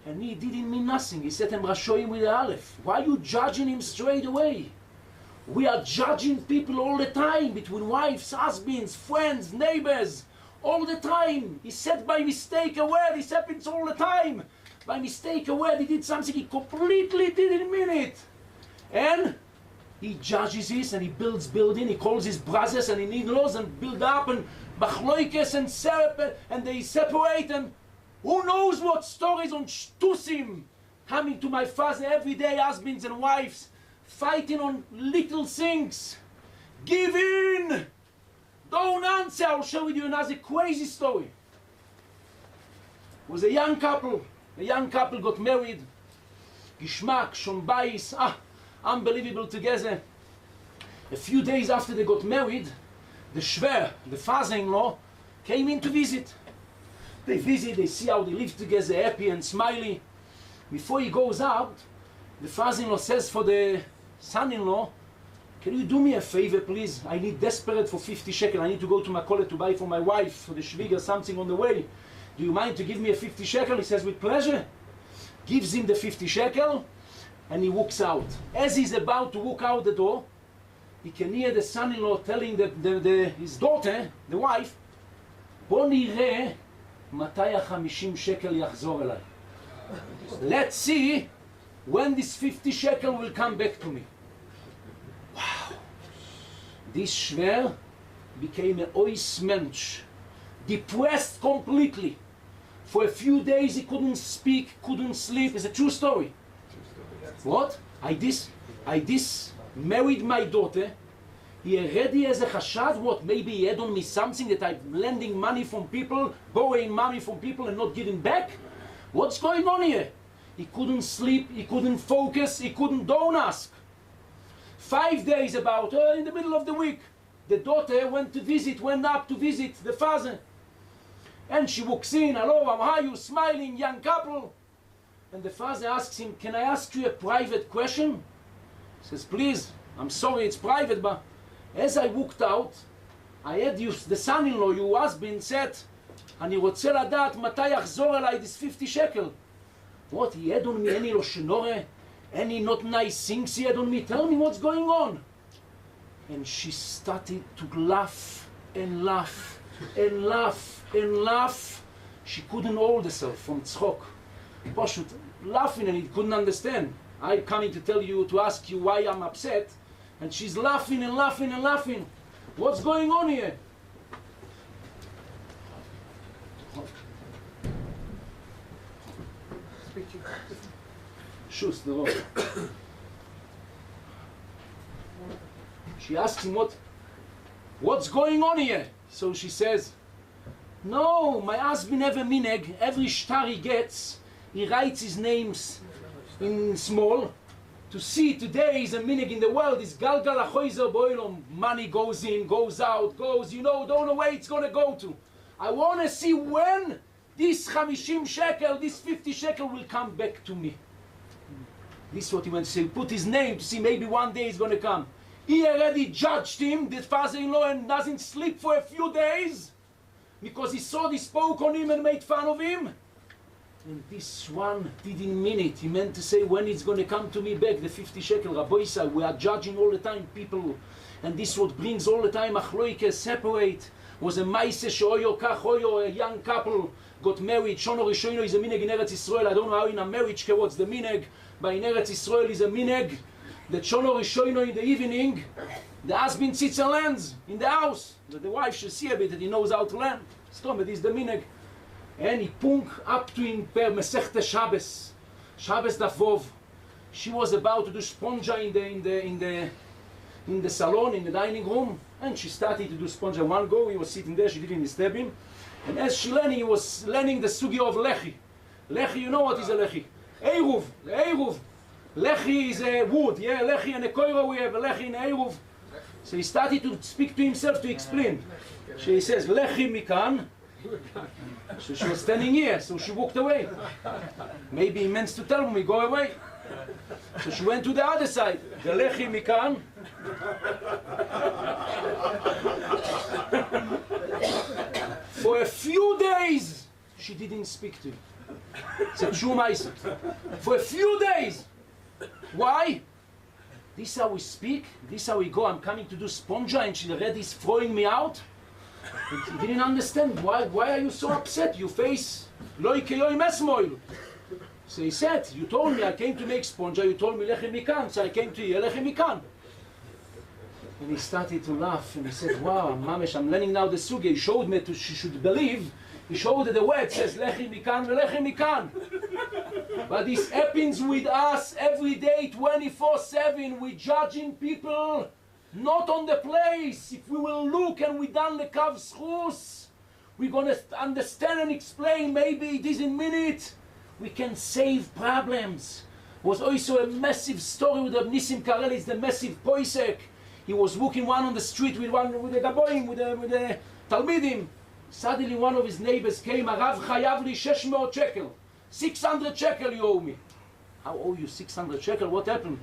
S10: And he didn't mean nothing. He said, I'm Rashoim with the Aleph. Why are you judging him straight away? We are judging people all the time, between wives, husbands, friends, neighbors, all the time. He said by mistake a word, this happens all the time. By mistake a word, he did something he completely didn't mean it. And he judges this and he builds building, he calls his brothers and he in-laws and build up and bachloikes and they separate and who knows what stories on shtusim coming to my father every day, husbands and wives. Fighting on little things. Give in! Don't answer! I'll show you another crazy story. It was a young couple. A young couple got married. Gishmak, Shombais, unbelievable together. A few days after they got married, the Shver, the father-in-law, came in to visit. They visit, they see how they live together, happy and smiley. Before he goes out, the father-in-law says for the son-in-law, can you do me a favor, please? I need desperate for 50 shekel. I need to go to Makolet to buy for my wife, for the shviga, something on the way. Do you mind to give me a 50 shekel? He says, with pleasure. Gives him the 50 shekel, and he walks out. As he's about to walk out the door, he can hear the son-in-law telling his daughter, the wife, בוא נראה מתי ה-50 shekel יחזור אליי. Let's see when this 50 shekel will come back to me. Wow. This Shver became an ois mensch, depressed completely. For a few days he couldn't speak, couldn't sleep. It's a true story. What? I married my daughter. He already has a chashad, what? Maybe he had on me something that I'm lending money from people, borrowing money from people and not giving back? What's going on here? He couldn't sleep, he couldn't focus, he don't ask. 5 days about, in the middle of the week, the daughter went up to visit the father. And she walks in, hello, how are you, smiling, young couple. And the father asks him, can I ask you a private question? He says, please, I'm sorry, it's private, but as I walked out, I had you, the son-in-law, your husband, said, אני רוצה לדעת מתי יחזור אליי this 50 shekel. What, he had on me any loshenore? Any not nice things he had on me? Tell me what's going on. And she started to laugh and laugh and laugh and laugh. She couldn't hold herself from tzchok. Pashut, laughing, and he couldn't understand. I'm coming to tell you, to ask you why I'm upset. And she's laughing and laughing and laughing. What's going on here? Schuss, the road. She asks him, what's going on here? So she says, no, my husband have a minhag. Every shtar he gets, he writes his names in small. To see today is a minhag in the world, is galgal achoizer boilom. Money goes in, goes out, goes, don't know where it's going to go to. I want to see when this 50 shekel, this 50 shekel will come back to me. This is what he went to say. Put his name to see maybe one day he's going to come. He already judged him, the father-in-law, and doesn't sleep for a few days because he saw they spoke on him and made fun of him. And this one didn't mean it. He meant to say when it's going to come to me back, the 50 shekel. Rabbi Isai, we are judging all the time people. And this what brings all the time achloike, separate. Was a maise she'oyo kach oyo, a young couple got married. Shono Rishono is a minhag in Eretz Yisrael. I don't know how in a marriage what's the minhag, but in Eretz Yisrael is a minhag that Shono Rishono in the evening, the husband sits and lands in the house. That the wife should see a bit that he knows how to land. Stom, it is the minhag. And he punk up to him per Mesechta Shabbos. Shabbos Davov. She was about to do sponja in the salon, in the dining room, and she started to do sponja. One go, he was sitting there, she didn't disturb him. And as she learning, he was learning the sugi of lechi. Lechi, you know what is a lechi? Eruv, Eruv. Lechi is a wood, yeah, lechi and a koiro, we have a lechi and Eruv. So he started to speak to himself to explain. So he says, lechi mikan. So she was standing here, so she walked away. Maybe he meant to tell me, go away. So she went to the other side. The lechi mikan. For a few days, she didn't speak to him. It's a true ma'aseh. For a few days. Why? This how we speak, this how we go. I'm coming to do sponja and she already is throwing me out. And he didn't understand. Why are you so upset? You face loy keyoy mesmoil. So he said, you told me I came to make sponja, you told me lechem mikan, so I came to you, lechem mikan. And he started to laugh and he said, wow, Mamesh, I'm learning now the sugi. He showed me she should believe. He showed her the word says lechem mikan, lechem mikan. But this happens with us every day, 24/7. We're judging people not on the place. If we will look and we done the kav schus, we're going to understand and explain. Maybe it isn't minute. We can save problems. Was also a massive story with Nissim Karel. It's the massive poisek. He was walking one on the street with the gaboim, with the talmidim. Suddenly one of his neighbors came. Arav chayav li 600 shekel. 600 shekel you owe me. How owe you 600 shekel? What happened?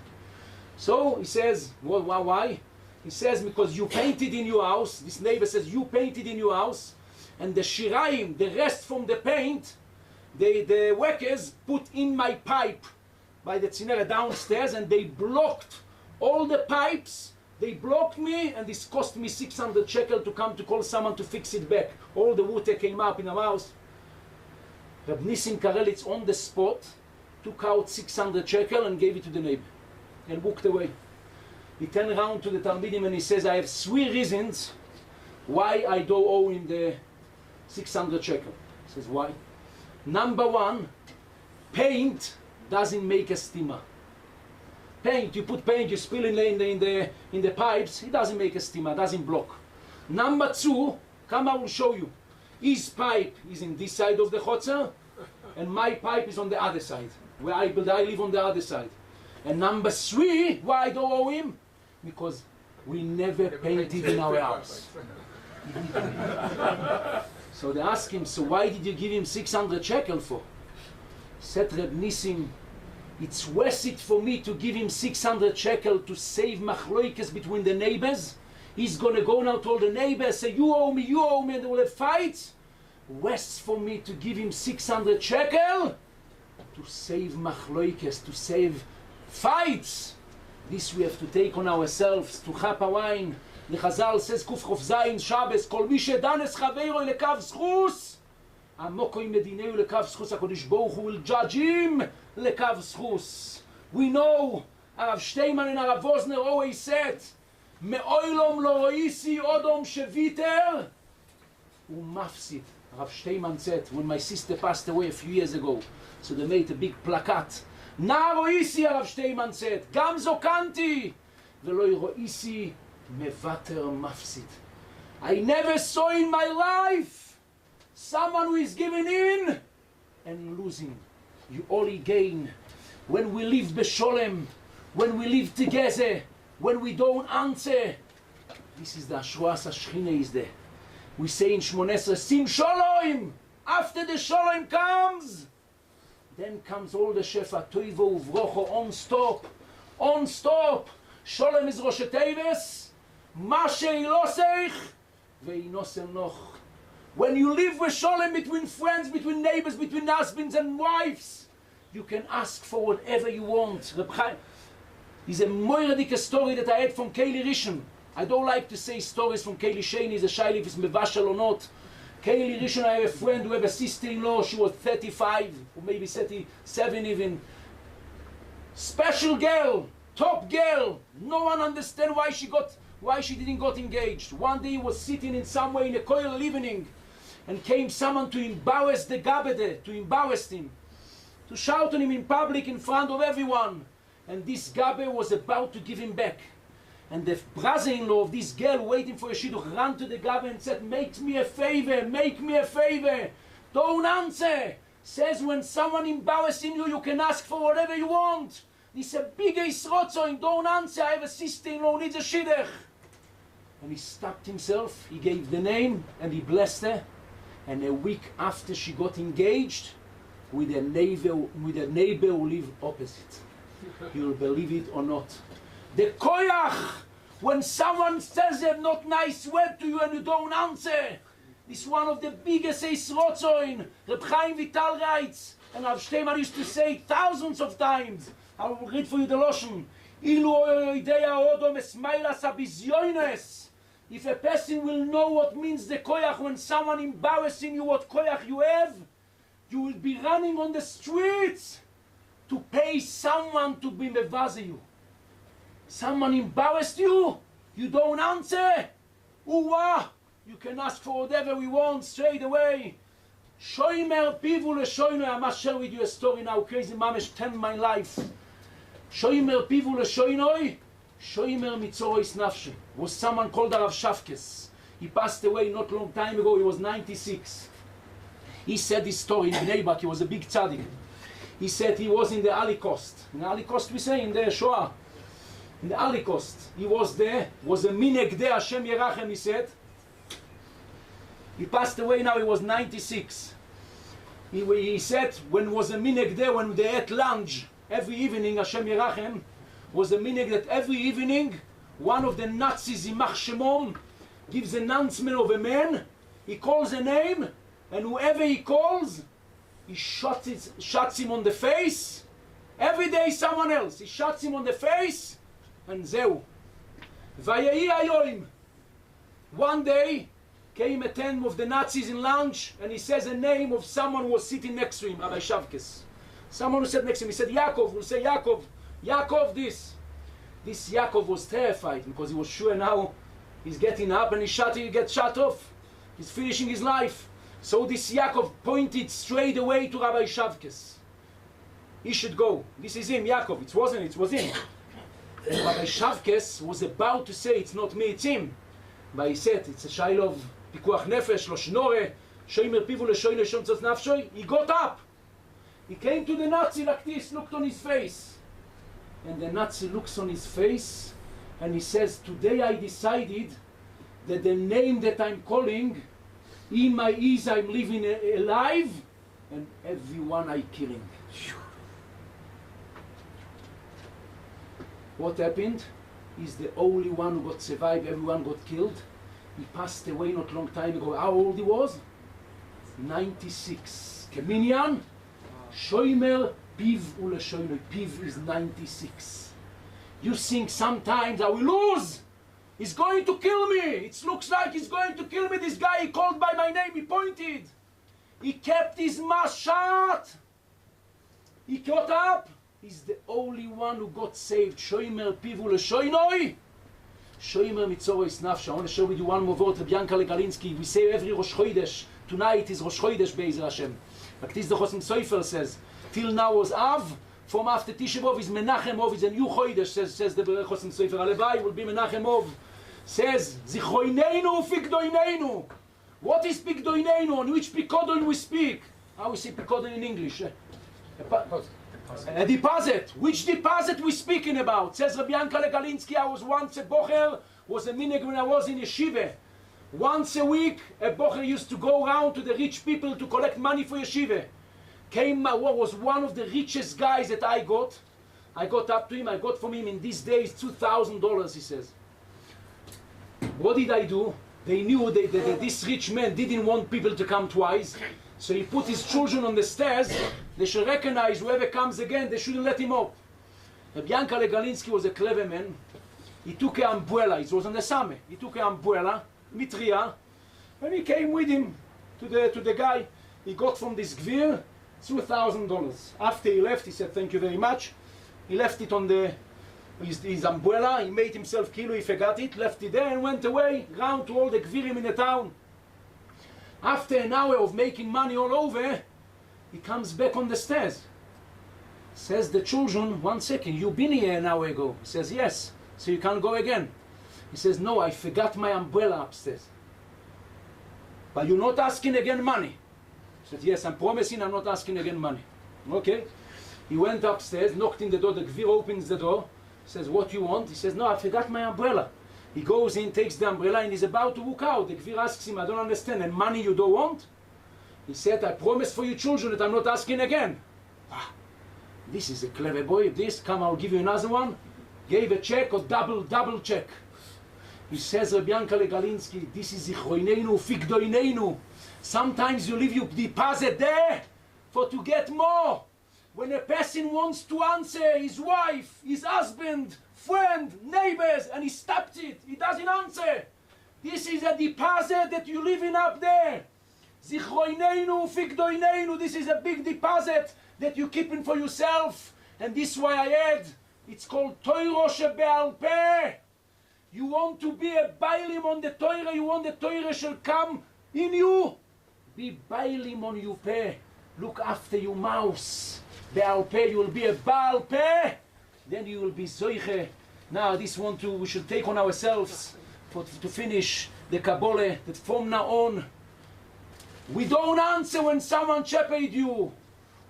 S10: So he says, well, why? He says, because you painted in your house. This neighbor says, you painted in your house. And the shiraim, the rest from the paint, the workers put in my pipe by the tzinera downstairs, and they blocked all the pipes. They blocked me, and this cost me 600 shekel to come to call someone to fix it back. All the water came up in the house. Reb Nissim Karelitz on the spot took out 600 shekel and gave it to the neighbor and walked away. He turned around to the Talmidim and he says, I have 3 reasons why I don't owe him the 600 shekel. He says, why? Number 1, paint doesn't make a steamer. Paint, you put paint, you spill in the pipes, it doesn't make a steamer, doesn't block. Number 2, come I will show you. His pipe is in this side of the chotzer, and my pipe is on the other side, where I live on the other side. And number 3, why I don't owe him? Because we never painted in our house. So they ask him, so why did you give him 600 shekel for? Said Reb Nissim, it's worth it for me to give him 600 shekel to save machloikes between the neighbors. He's gonna go now to all the neighbors, say you owe me, and they will have fights. Worth for me to give him 600 shekel to save machloikes, to save fights. This we have to take on ourselves, to chap wine. The Chazal says, Kuf Chof Zayin Shabbos, Kol mi shedanes chaveiro lekav zchus, amoko im medineu lekav zchus, HaKadosh Baruch Hu will judge him lekav zchus. We know, Arav Shteiman and Arav Wosner always said, Me'oilom lo roisi odom sheviter umafsid. Arav Shteiman said, when my sister passed away a few years ago, so they made a big plakat. Na roisi, Arav Shteiman said, Gam zokanti, ve'lo roisi mevater mafsid. I never saw in my life someone who is giving in and losing. You only gain when we live b'sholem, when we live together, when we don't answer. This is the Ashruas HaShechina is there. We say in Shmoneh Esrei, Sim Sholom. After the Sholom comes, then comes all the Shefa Toivo Uvrocho on stop. On stop. Sholom is Rosh Teves. Mashe Ilosech Ve'inosel Noch. When you live with Sholom between friends, between neighbors, between husbands and wives, you can ask for whatever you want. Reb Chaim, is a moiradike story that I had from Keli Rishon. I don't like to say stories from Keli Sheni, is a shaila if it's mevashal or not. Keli Rishon, I have a friend who have a sister-in-law, she was 35, or maybe 37 even. Special girl, top girl. No one understand why she didn't got engaged. One day he was sitting in somewhere in a koil evening, and came someone to embarrass the Gabede, to embarrass him, to shout on him in public in front of everyone. And this Gabe was about to give him back. And the brother-in-law of this girl waiting for a shidduch ran to the Gabe and said, make me a favor, don't answer. Says when someone embarrassing you, you can ask for whatever you want. This is a big Yisrotzoin, don't answer, I have a sister-in-law who needs a shidduch. And he stopped himself, he gave the name, and he blessed her. And a week after she got engaged, with a neighbor who lived opposite. You'll believe it or not. The koyach, when someone says a not nice word to you and you don't answer, is one of the biggest Yisrotzoin. Reb Chaim Vital writes, and Rav Shteiman used to say thousands of times. I will read for you the Loshen. Ilu oidea odom esmailas abizyoines. If a person will know what means the koyach, when someone embarrassing you, what koyach you have, you will be running on the streets to pay someone to be mevaze you. Someone embarrassed you, you don't answer. Uwa, you can ask for whatever we want straight away. Shoimer pivu leshoinoi. I must share with you a story now. Crazy Mamesh 10 my life. Shoimer pivu leshoinoi. Shoimer mitzorois nafshe. Was someone called Arav Shavkes. He passed away not long time ago. He was 96. He said this story in Bnei Brak. He was a big tzaddik. He said he was in the Holocaust. In the Holocaust we say, in the Shoah. In the Holocaust. He was there. Was a mineg there, Hashem Yerachem, he said. He passed away now, he was 96. He said, when was a mineg there, when they ate lunch, every evening, Hashem Yerachem, was a mineg that every evening, one of the Nazis, Yimach Shemom, gives an announcement of a man, he calls a name, and whoever he calls, he shuts him on the face. Every day someone else. He shuts him on the face, and zeu. Vayehi hayoim. One day came a 10 of the Nazis in lunch, and he says a name of someone who was sitting next to him, Rabbi Shavkes. Someone who sat next to him. He said Yaakov. We'll say Yaakov. Yaakov this. This Yaakov was terrified because he was sure now he's getting up and he gets shut off. He's finishing his life. So this Yaakov pointed straight away to Rabbi Shavkes. He should go. This is him, Yaakov. It was him. And Rabbi Shavkes was about to say, it's not me, it's him. But he said, it's a shaila of pikuach nefesh, lo shnore, shoimer pivu leshoinoi shom tzos nafshoi. He got up. He came to the Nazi like this, looked on his face. And the Nazi looks on his face, and he says, today I decided that the name that I'm calling In my ears I'm living alive, and everyone I killing. What happened? He's the only one who got survived, everyone got killed. He passed away not long time ago. How old he was? 96. Keminyan, Shoimer, Piv Uleshoinoi. Piv is 96. You think sometimes I will lose. He's going to kill me. It looks like he's going to kill me. This guy, he called by my name, he pointed. He kept his mouth shut. He got up. He's the only one who got saved. Shoimer Pivu Leshoinoi. Shoimer Mitzoros Nafsha. I want to share with you one more word of Bianca Legalinsky. We say every Rosh Chodesh. Tonight is Rosh Chodesh Be'ezer Hashem. Like this the Chosim Sofer says. Till now was Av. From after Tisha B'Av is Menachem Ov. It's a new Chodesh, says the Chosim Sofer. Alebai will be Menachem Ov. Says Zichroineinu Fikdoineinu. What is Pikdoineinu? On which Pikodon we speak? How we say Pikodon in English? A deposit. Which deposit we speaking about? Says Rabbi Yankale Galinsky, I was once a bocher, was a minhag when I was in yeshiva. Once a week, a bocher used to go around to the rich people to collect money for yeshiva. Was one of the richest guys that I got. I got up to him, I got from him in these days $2,000, he says. What did I do? They knew that this rich man didn't want people to come twice. So he put his children on the stairs. They should recognize whoever comes again, they shouldn't let him up. Rabbi Yankale Galinsky was a clever man. He took an umbrella, it was on the summer. He took an umbrella, mitria, and he came with him to the guy. He got from this gvir $2,000. After he left, he said, thank you very much. He left it on his umbrella, he made himself kilo, he forgot it, left it there and went away, round to all the gvirim in the town. After an hour of making money all over, he comes back on the stairs. Says the children, 1 second, you've been here an hour ago. He says, yes, so you can't go again. He says, no, I forgot my umbrella upstairs. But you're not asking again money. He said, yes, I'm promising I'm not asking again money. Okay. He went upstairs, knocked in the door, the gvir opens the door, says, what you want? He says, no, I forgot my umbrella. He goes in, takes the umbrella, and he's about to walk out. The gvir asks him, I don't understand, and money you don't want? He said, I promise for you children that I'm not asking again. Ah, this is a clever boy. This, come, I'll give you another one. Gave a check or double check. He says, Rabbi Yankale Galinsky, this is Zichroineinu, Fikdoineinu. Sometimes you leave your deposit there for to get more. When a person wants to answer his wife, his husband, friend, neighbors, and he stopped it, he doesn't answer. This is a deposit that you're leaving up there. Zichroineinu, Fikdoineinu, this is a big deposit that you're keeping for yourself. And this is why I add, it's called Torah shebe'al peh. You want to be a bailim on the Torah, you want the Torah shall come in you. Be bailim on your peh. Look after your mouth. Be'al peh, you will be a baal peh. Then you will be zoiche. Now this we should take on ourselves to finish the Kabbalah, that from now on, we don't answer when someone shepherd you.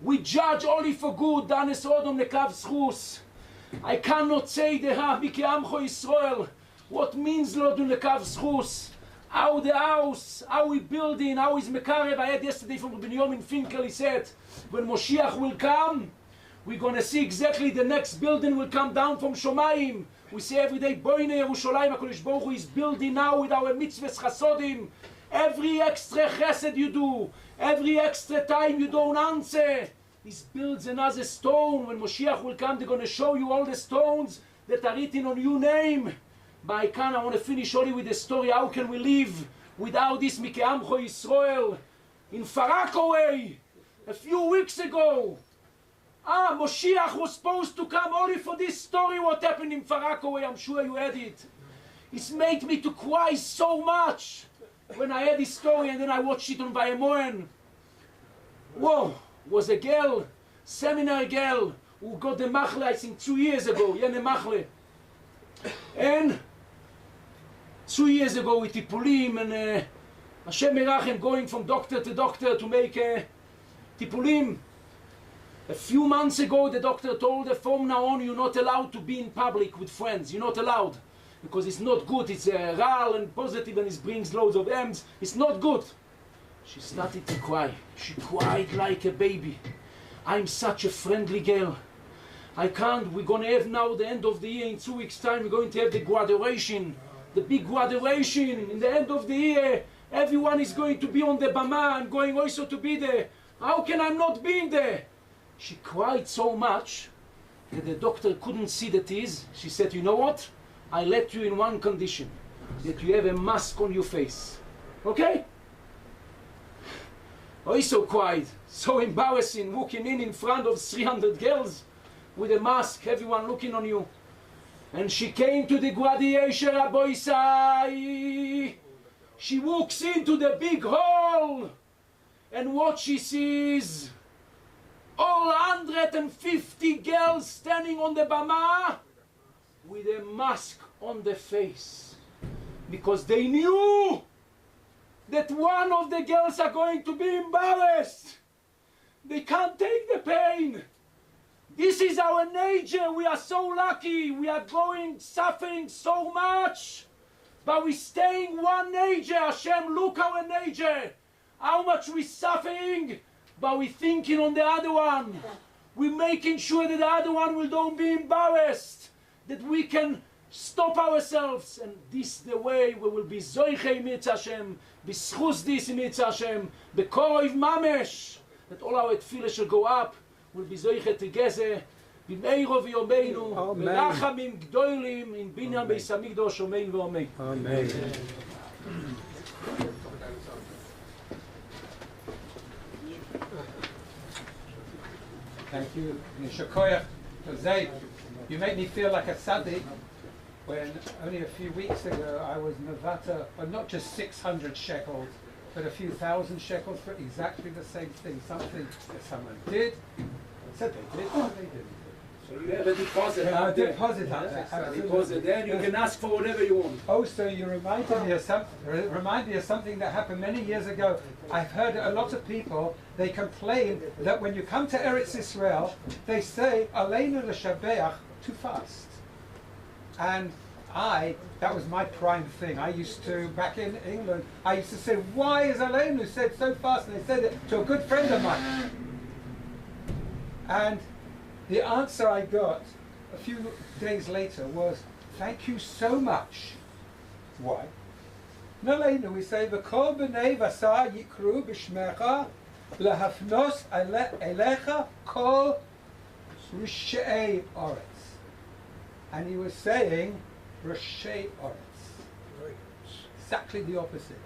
S10: We judge only for good. Danes Odom lekav zchus. I cannot say the Miki Amcho Yisrael. What means lo du lekav zchus? How the house, how we building, how is Mekarev. I had yesterday from Rabbi Yomin Finkel, he said, when Moshiach will come, we're going to see exactly the next building will come down from Shomayim. We see every day, Boine Yerushalayim, HaKadosh Baruch Hu is building now with our mitzvahs chasodim. Every extra chesed you do, every extra time you don't answer, he builds another stone. When Moshiach will come, they're going to show you all the stones that are written on your name. But I want to finish only with the story. How can we live without this Miki Amcho Yisrael? In Farakoway, a few weeks ago, Moshiach was supposed to come only for this story, what happened in Farakoway. I'm sure you heard it. It's made me to cry so much when I heard this story, and then I watched it on Vayemoen. Whoa, was a girl, seminary girl, who got the machle, I think 2 years ago, Yene machle. And 2 years ago with tipulim, and Hashem Merachem going from doctor to doctor to make tipulim. A few months ago the doctor told her, from now on you're not allowed to be in public with friends. You're not allowed. Because it's not good. It's ral and positive and it brings loads of M's. It's not good. She started to cry. She cried like a baby. I'm such a friendly girl. I can't. We're going to have now the end of the year. In 2 weeks' time, we're going to have the graduation. The big graduation. In the end of the year, everyone is going to be on the bama. I'm going also to be there. How can I not be there? She cried so much that the doctor couldn't see the tears. She said, you know what? I let you in one condition. That you have a mask on your face. Okay? Also cried. So embarrassing, walking in front of 300 girls with a mask, everyone looking on you. And she came to the graduation, Rabbi Isai. She walks into the big hall. And what she sees, all 150 girls standing on the bama with a mask on the face. Because they knew that one of the girls are going to be embarrassed. They can't take the pain. This is our nature. We are so lucky. We are suffering so much. But we staying one nature. Hashem, look our nature. How much we suffering, but we thinking on the other one. We're making sure that the other one will don't be embarrassed. That we can stop ourselves. And this is the way we will be zoichei mitzvah Hashem. B'schus this mitzvah Hashem. B'korov mamesh. That all our tefillah shall go up. We'll be zoichei together. B'meiro v'yomeinu. B'rachamim gdoilim. In binyan beis hamikdash omein v'omein.
S5: Amen. Thank you. Nishakoyach. Jose, you make me feel like a tzaddik when only a few weeks ago I was Nevada, but not just 600 shekels, but a few thousand shekels for exactly the same thing. Something that someone did, said they did, but they didn't.
S10: So you have a deposit out there.
S5: Deposit out there.
S10: A deposit there, you can ask for whatever you want.
S5: Oh, so you reminded me of something that happened many years ago. I've heard a lot of people, they complain that when you come to Eretz Israel, they say, Aleinu l'shabeach, too fast. And that was my prime thing. I used to, back in England, I used to say, why is Aleinu said so fast? And they said it to a good friend of mine. And the answer I got a few days later was, thank you so much. Why? Naleinu, we say, V'kol b'nei v'asa yikru b'shmecha lahafnos elecha kol rishei oretz. And he was saying, rishei oretz. Exactly the opposite.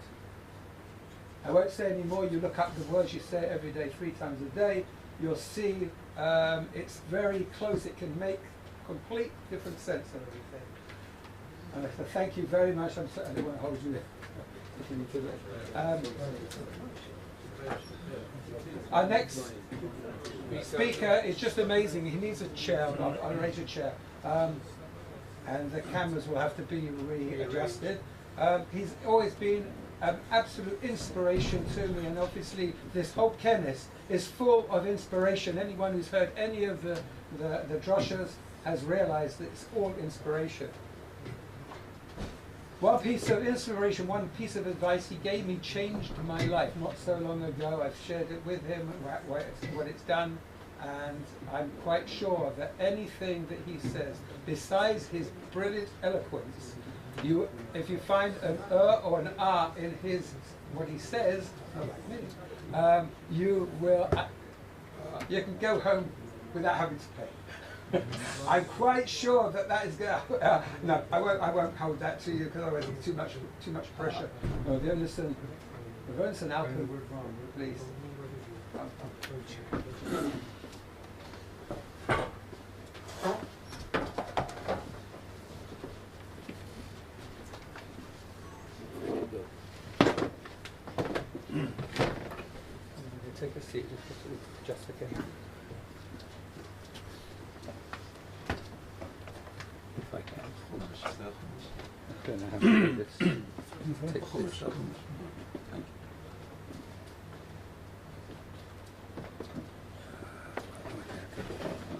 S5: I won't say anymore, you look up the words, you say it every day, 3 times a day, you'll see it's very close. It can make complete different sense of everything. And so thank you very much. I'm sorry, I don't want to hold you there. Our next speaker is just amazing. He needs a chair. I'll arrange a chair. And the cameras will have to be readjusted. He's always been an absolute inspiration to me, and obviously this whole kenis is full of inspiration. Anyone who's heard any of the droshas has realized that it's all inspiration. One piece of inspiration, one piece of advice he gave me changed my life not so long ago. I've shared it with him, what it's done, and I'm quite sure that anything that he says, besides his brilliant eloquence, if you find an or an in what he says, you can go home without having to pay. I'm quite sure that is going to. No, I won't hold that to you because otherwise it's too much pressure. No, the Anderson Alpin, please. Take a seat, just again. If I can. I don't know how to do this. Take this up.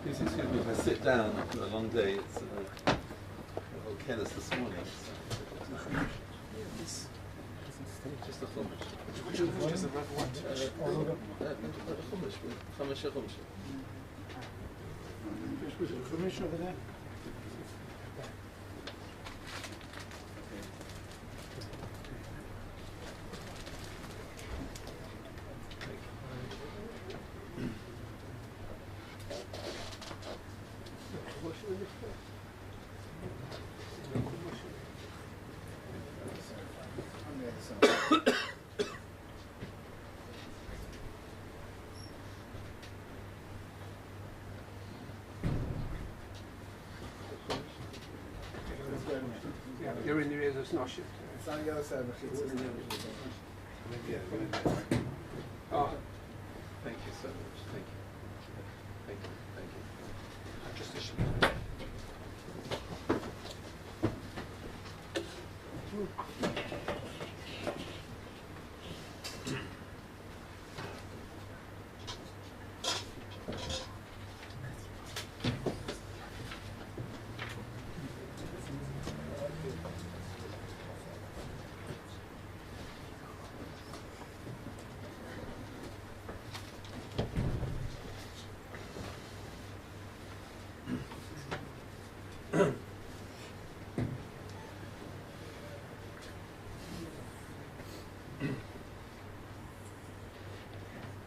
S11: Excuse me, if I sit down after a long day, it's a little careless this morning. So. Just the chumash.
S9: Which one does the Rebbe want?
S11: The chumash. Chumash.
S5: Chumash over there. You're in the ears of Snosh.
S4: It's on the other side of the chitza.
S5: Oh,
S11: Thank you so much. Thank you. Thank you. Thank you.
S5: just a shit.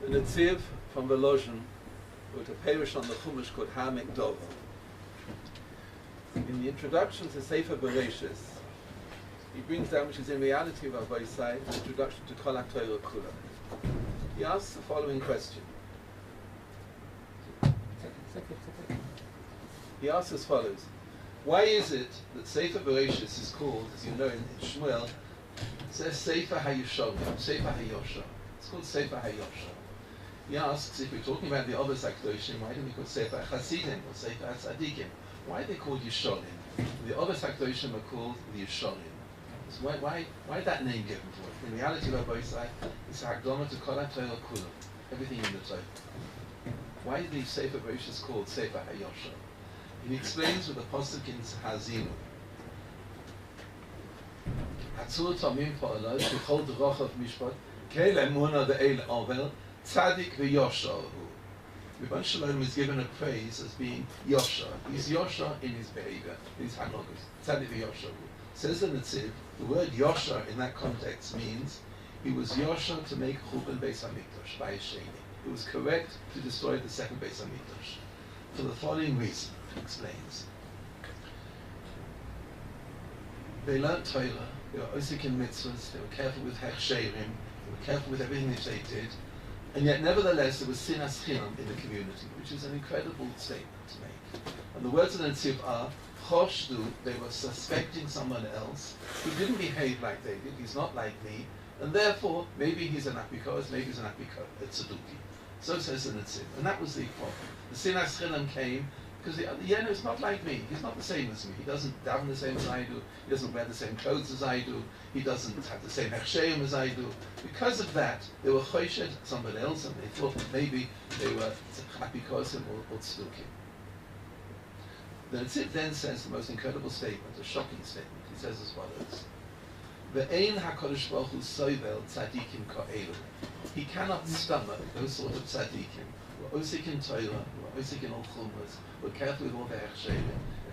S11: The Netziv from Volozhin wrote a parish on the Chumash called Ha-Mikdov. In the introduction to Sefer Bereshis, he brings down, which is in reality of our side, the introduction to Kol HaTorah Kula. He asks the following question. He asks as follows: why is it that Sefer Bereshis is called, as you know in Shmuel, it says Sefer HaYeshorim, Sefer HaYosha. It's called Sefer HaYosha. He asks, if we're talking about the Avos HaKadoshim, why don't we call Sefer HaChasidim or Sefer HaTzadikim? Why are they called Yeshorim? The Avos HaKadoshim are called the Yeshorim. So why that name given for it? In reality, Rabbi Yisai, it's Hagdama to Kol HaTorah Kula, everything in the Torah. Why is the Sefer Bereshis called Sefer HaYosha? He explains with the Pasuk in Hazinu. Hatzur Tamim Pa'alad, B'chol D'rochav Mishpat, Keil Emunah De'el Avel, Tzadik v'Yosha. Rebbe Shalom is given a praise as being Yosha. He's Yosha in his behavior, in his halagas. Tzadik v'Yosha. Says the Netziv, the word Yosha in that context means he was Yosha to make Churban Beis Hamikdash by Sheni. It was correct to destroy the second Beis Hamikdash. For the following reason, he explains. They learned Torah, they were osik in mitzvahs, they were careful with hechsherim, they were careful with everything that they did. And yet, nevertheless, there was sinas chinam in the community, which is an incredible statement to make. And the words of the Netziv are, choshdu, they were suspecting someone else who didn't behave like they did, he's not like me, and therefore, maybe he's an apikos, maybe he's an tzeduki. So says the Netziv. And that was the problem. The sinas chinam came because the Yenu is not like me. He's not the same as me. He doesn't daven the same as I do. He doesn't wear the same clothes as I do. He doesn't have the same hechsheim as I do. Because of that, they were choished somebody else, and they thought that maybe they were apikosim or tzedukim. The Netziv then says the most incredible statement, a shocking statement. He says as follows: "Ve'ein HaKadosh Baruch Hu sovel tzadikim ka'elu." He cannot stomach those sort of tzadikim who are osik in Torah, who are osik in all chumras, who are careful with all their hechsheim.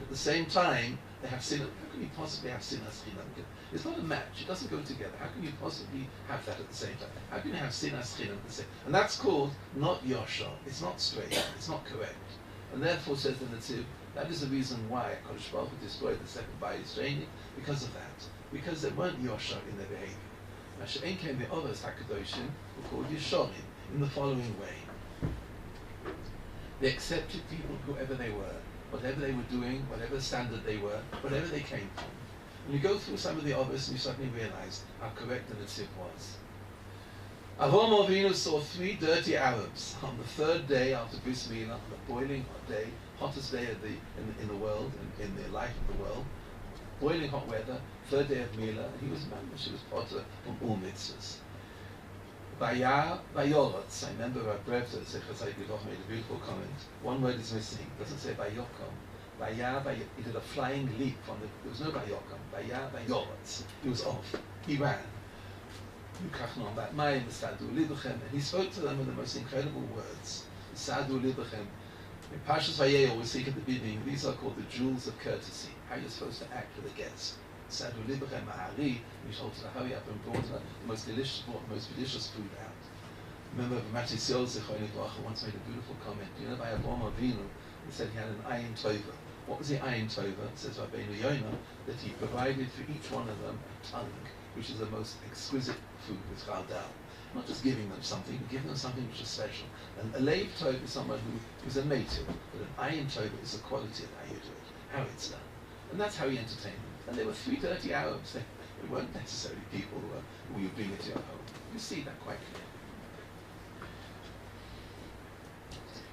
S11: At the same time, they have sin. How can you possibly have sinas chinam? It's not a match. It doesn't go together. How can you possibly have that at the same time? How can you have sinas chinam at the same? And that's called not yosha. It's not straight. It's not correct. And therefore, says the Netziv, that is the reason why Kodesh Baruch Hu destroyed the second Bayis training, because of that. Because they weren't yosha in their behavior. Mashe'en came the others HaKadoshim were called Yeshorim in the following way. They accepted people whoever they were, whatever they were doing, whatever standard they were, whatever they came from. And you go through some of the others and you suddenly realize how correct the Netziv was. Avraham Avinu saw 3 dirty Arabs on the 3rd day after Bris Milah, on the boiling hot day, hottest day of in the world, in the life of the world, boiling hot weather, 3rd day of Milah, and he was mamish, he was potter from all mitzvahs. Vayar, Vayorotz. I remember our Brevta, Sechas HaYidroch made a beautiful comment. One word is missing. It doesn't say Vayokom. Vayar, he did a flying leap from there was no Vayokom. Vayar, Vayorotz. He was off. He ran. And he spoke to them in the most incredible words. Sadu libachem. In Parshas Vayel, we see at the beginning, these are called the jewels of courtesy, how you're supposed to act with a guest. Sadu libachem ma'ari, we told to hurry up and brought the most delicious food out. Remember, Matis Yosef once made a beautiful comment. You know, by Avraham Avinu, he said he had an ayin tova. What was the ayin tova? It says Rabbeinu Yonah that he provided for each one of them a tongue, which is the most exquisite food with chaldal. Not just giving them something, but giving them something which is special. And a leiv tov is someone who is a native, but an ayin tova is the quality of how you do it, how it's done. And that's how he entertained them. And they were 3 dirty Arabs. They weren't necessarily people who you bring into your home. You see that quite clearly.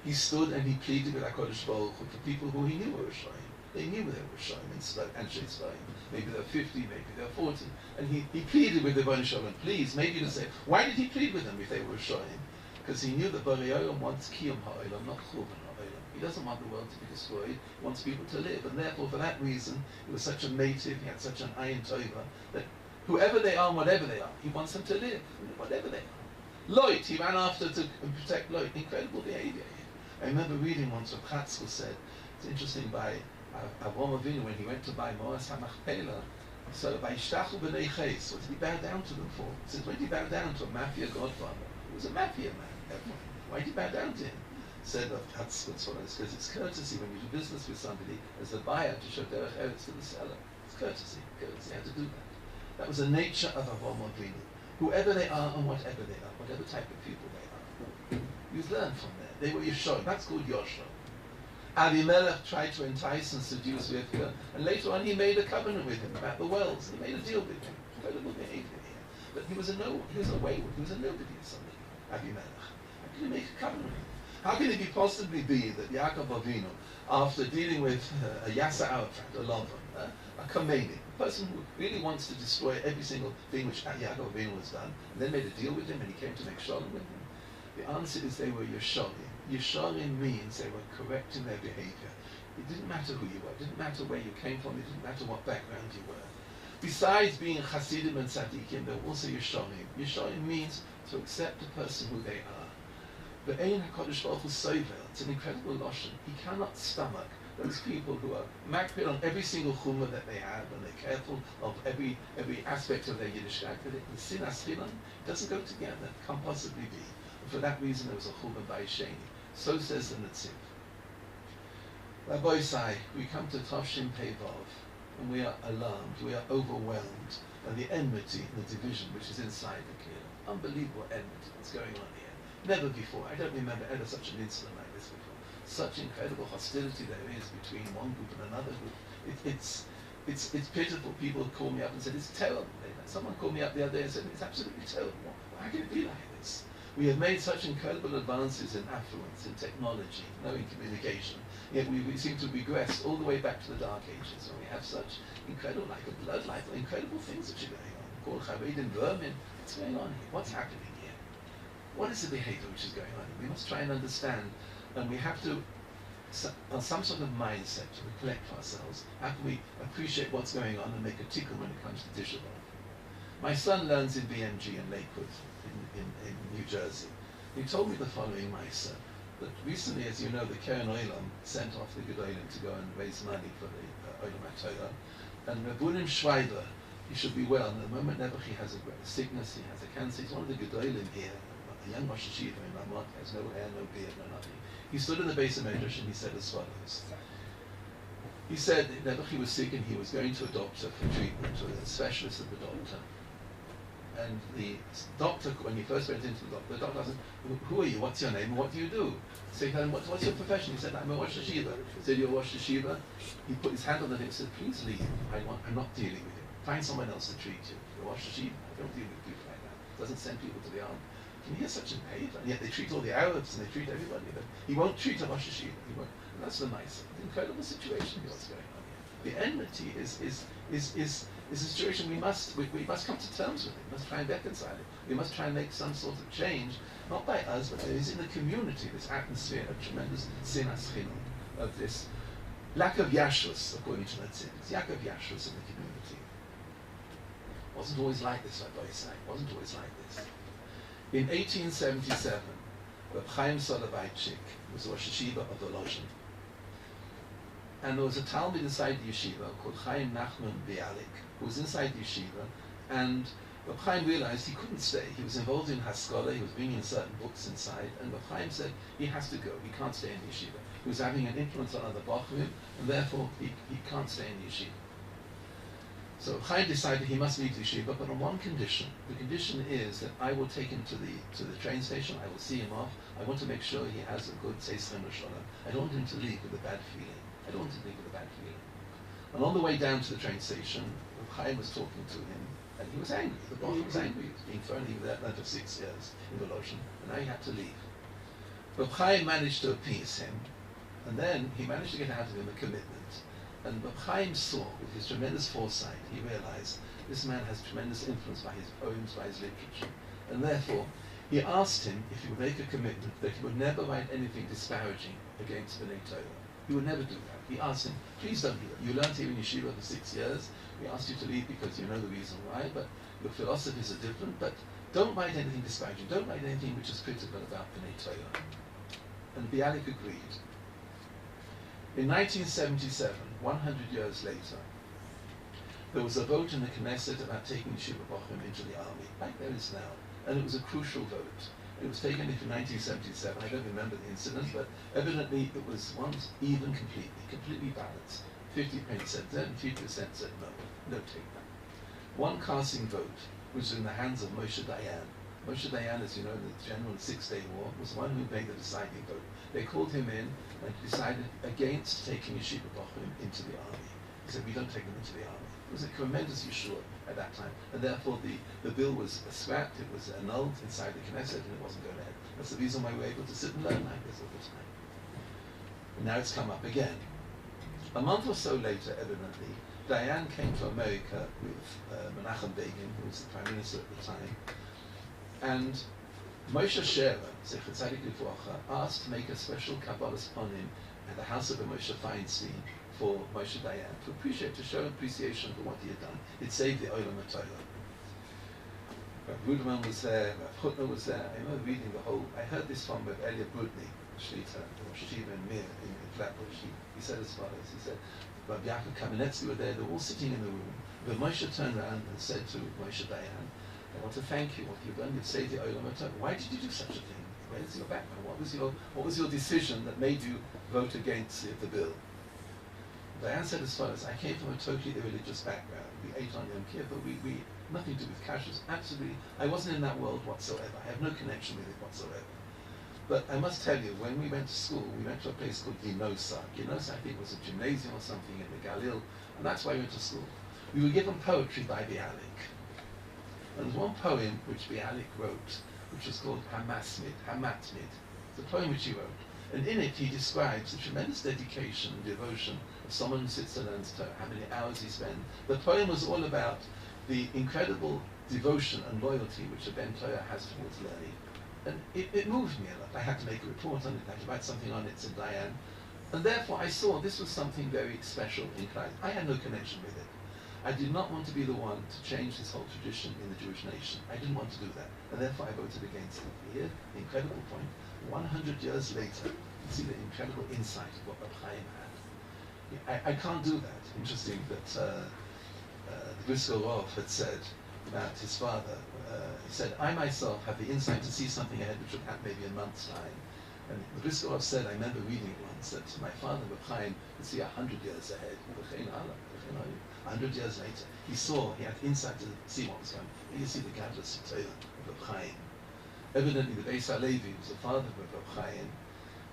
S11: He stood and he pleaded with HaKadosh Baruch Hu for people who he knew were Rishayim. They knew they were Rishayim and Anshe Tzvayim. Maybe they're 50, maybe they're 40. And he pleaded with the Bnei Shalom, please. Maybe you say, why did he plead with them if they were Rishayim? Because he knew that Borei Olam wants Kiyum HaOlam, not Churban HaOlam. He doesn't want the world to be destroyed. He wants people to live. And therefore, for that reason, he was such a native, he had such an ayin tova, that whoever they are and whatever they are, he wants them to live, whatever they are. Loit, he ran after to protect Loit. Incredible behavior. I remember reading once what Chatzkel said. It's interesting by Avraham Avinu when he went to buy Moas HaMachpelah. So by Ishtachu B'nei Ches, what did he bow down to them for? He said, when did he bow down to a mafia godfather? He was a mafia man. Why did he bow down to him? Said Chatzkel, because it's courtesy when you do business with somebody as the buyer to show derech eretz to the seller. It's courtesy. Courtesy, how to do that. That was the nature of Avraham Avinu. Whoever they are and whatever they are, whatever type of people they are, you learn from there. They were Yeshua. That's called Yosha. Avimelech tried to entice and seduce Rivka, and later on he made a covenant with him about the wells. He made a deal with him. Incredible behavior here. But he was a wayward. He was a nobody or something. Avimelech. How can you make a covenant with him? How can it possibly be that Yaakov Avinu, after dealing with a Yasser Arafat, a Lavan, a Khomeini, a person who really wants to destroy every single thing which Yaakov Avinu has done, and then made a deal with him and he came to make shalom with him? The answer is they were Yesharim. Yesharim means they were correct in their behavior. It didn't matter who you were, it didn't matter where you came from, it didn't matter what background you were. Besides being Hasidim and Tzaddikim, they were also Yesharim. Yesharim means to accept a person who they are. But Ein HaKadosh Baruch Hu Sovel, it's an incredible lashon. He cannot stomach those people who are makpid on every single chumrah that they have, and they're careful of every aspect of their Yiddishkeit. But the sinas chilan doesn't go together, can't possibly be. And for that reason, there was a chumrah by Sheni. So says the Netziv. Rabbi Sai, we come to Tavshin Pei Vav, and we are alarmed, we are overwhelmed by the enmity and the division which is inside the Kiyah. Unbelievable enmity that's going on here. Never before. I don't remember ever such an incident like this before. Such incredible hostility there is between one group and another group. It's pitiful. People call me up and said, it's terrible. Someone called me up the other day and said, it's absolutely terrible. How can it be like this? We have made such incredible advances in affluence, in technology, in communication, yet we seem to regress all the way back to the Dark Ages, and we have such incredible, like a bloodline, incredible things which are going on. Called Chavedim Vermin. What's going on here? What's happening here? What is the behavior which is going on? We must try and understand, and we have to, on some sort of mindset, to reflect ourselves. How can we appreciate what's going on and make a tikkun when it comes to Tisha B'Av? My son learns in BMG in Lakewood, in New Jersey. He told me the following, Maisa, that recently, as you know, the Keren Olam sent off the Gedolim to go and raise money for the Olam HaTorah, and Rabunim Schweiber, he should be well. And at the moment, he has a sickness, he has a cancer. He's one of the Gedolim here, a young Rosh Hashiva in Ramot, has no hair, no beard, no nothing. He stood in the base of Medrash and he said as follows. He said that he was sick and he was going to a doctor for treatment, to a specialist of the doctor. And the doctor, when he first went into the doctor asked him, who are you, what's your name, and what do you do? So he told him, what's your profession? He said, I'm a Rosh Hashiva. He said, you're a Rosh Hashiva? He put his hand on the hip and said, please leave, I'm not dealing with you. Find someone else to treat you. You're a Rosh Hashiva, I don't deal with people like that. Doesn't send people to the army. Can you hear such a behavior? And yet they treat all the Arabs and they treat everybody, but he won't treat a Rosh Hashiva. He won't. And that's the nice, incredible situation here, what's going on here. The enmity is a situation we must come to terms with it. We must try and reconcile it. We must try and make some sort of change, not by us, but there is in the community this atmosphere of tremendous sinas chinam, of this lack of yashrus, according to Netziv. It's lack of yashrus in the community. Wasn't always like this, Rabbi Isai. Wasn't always like this. In 1877, Reb Chaim Soloveitchik was Rosh Yeshiva of the Lozhen. And there was a Talmud inside the yeshiva called Chaim Nachman Bialik, who was inside the yeshiva, and Reb Chaim realized he couldn't stay. He was involved in Haskalah, he was bringing certain books inside, and Reb Chaim said he has to go, he can't stay in the yeshiva. He was having an influence on other Bachrim, and therefore he can't stay in the yeshiva. So Reb Chaim decided he must leave the yeshiva, but on one condition. The condition is that I will take him to the train station, I will see him off, I want to make sure he has a good Seisrim Shalom. I don't want him to leave with a bad feeling. I don't want him to leave with a bad feeling. And on the way down to the train station, Reb Chaim was talking to him, and he was angry. The boss was angry. He was being thrown. He was there for 6 years in the Lozhen, and now he had to leave. Reb Chaim managed to appease him, and then he managed to get out of him a commitment. And Reb Chaim saw, with his tremendous foresight, he realized this man has tremendous influence by his poems, by his literature. And therefore, he asked him if he would make a commitment that he would never write anything disparaging against B'nai Torah. He would never do that. He asked him, please don't do that. You learned here in yeshiva for 6 years. We asked you to leave because you know the reason why, but your philosophies are different. But don't write anything disparaging. Don't write anything which is critical about B'nai Torah. And Bialik agreed. In 1977, 100 years later, there was a vote in the Knesset about taking Yeshiva Bochum into the army, like there is now. And it was a crucial vote. It was taken in 1977. I don't remember the incident, but evidently it was once even completely balanced. 50% said that and 50% said no take that. One casting vote was in the hands of Moshe Dayan. Moshe Dayan, as you know, in the general Six-Day War, was the one who made the deciding vote. They called him in and decided against taking Yeshiva Bochum into the army. He said, we don't take them into the army. It was a tremendous yeshua at that time, and therefore the bill was scrapped, it was annulled inside the Knesset, and it wasn't going ahead. That's the reason why we're able to sit and learn like this all the time. And now it's come up again. A month or so later, evidently, Dayan came to America with Menachem Begin, who was the Prime Minister at the time, and Moshe Sherer, Zecher Tzadik Livrocha, asked to make a special Kabbalas Ponim at the house of Moshe Feinstein for Moshe Dayan, to show appreciation for what he had done. It saved the Olam HaTorah. Rav Ruderman was there, Rav Hutner was there. I remember reading the whole, I heard this from Rav Elia Brudny, Shlita, Rosh Yeshiva in Mir, in Flatbush. He said as follows, he said, Rav Yaakov Kamenetsky were there, they were all sitting in the room. Rav Moshe turned around and said to Moshe Dayan, I want to thank you, what you've done, you've saved the Olam HaTorah. Why did you do such a thing? Where is your background? What was your decision that made you vote against the bill? Dayan said as follows, I came from a totally irreligious background. We ate on Yom Kippur, we nothing to do with kashrus, absolutely. I wasn't in that world whatsoever. I have no connection with it whatsoever. But I must tell you, when we went to school, we went to a place called Ginosa. Ginosa, I think, was a gymnasium or something in the Galil, and that's why we went to school. We were given poetry by Bialik. And there's one poem which Bialik wrote, which was called Hamatmid. It's a poem which he wrote. And in it, he describes the tremendous dedication and devotion of someone who sits and learns Torah, how many hours he spends. The poem was all about the incredible devotion and loyalty which a Ben Torah has towards learning. And it moved me a lot. I had to make a report on it, I had to write something on it, said Diane. And therefore, I saw this was something very special in Christ. I had no connection with it. I did not want to be the one to change this whole tradition in the Jewish nation. I didn't want to do that. And therefore, I voted against it. Here, the incredible point. 100 years later, you see the incredible insight of what Reb Chaim had. I can't do that. Interesting that the Brisker Rov had said about his father. He said, I myself have the insight to see something ahead which would happen maybe in a month's time. And the Brisker Rov said, I remember reading it once, that my father, Reb Chaim, could see 100 years ahead. 100 years later, he had insight to see what was coming. And you see the gadlus of Reb Chaim. Evidently, the Beis HaLevi, who was the father of Reb Chaim,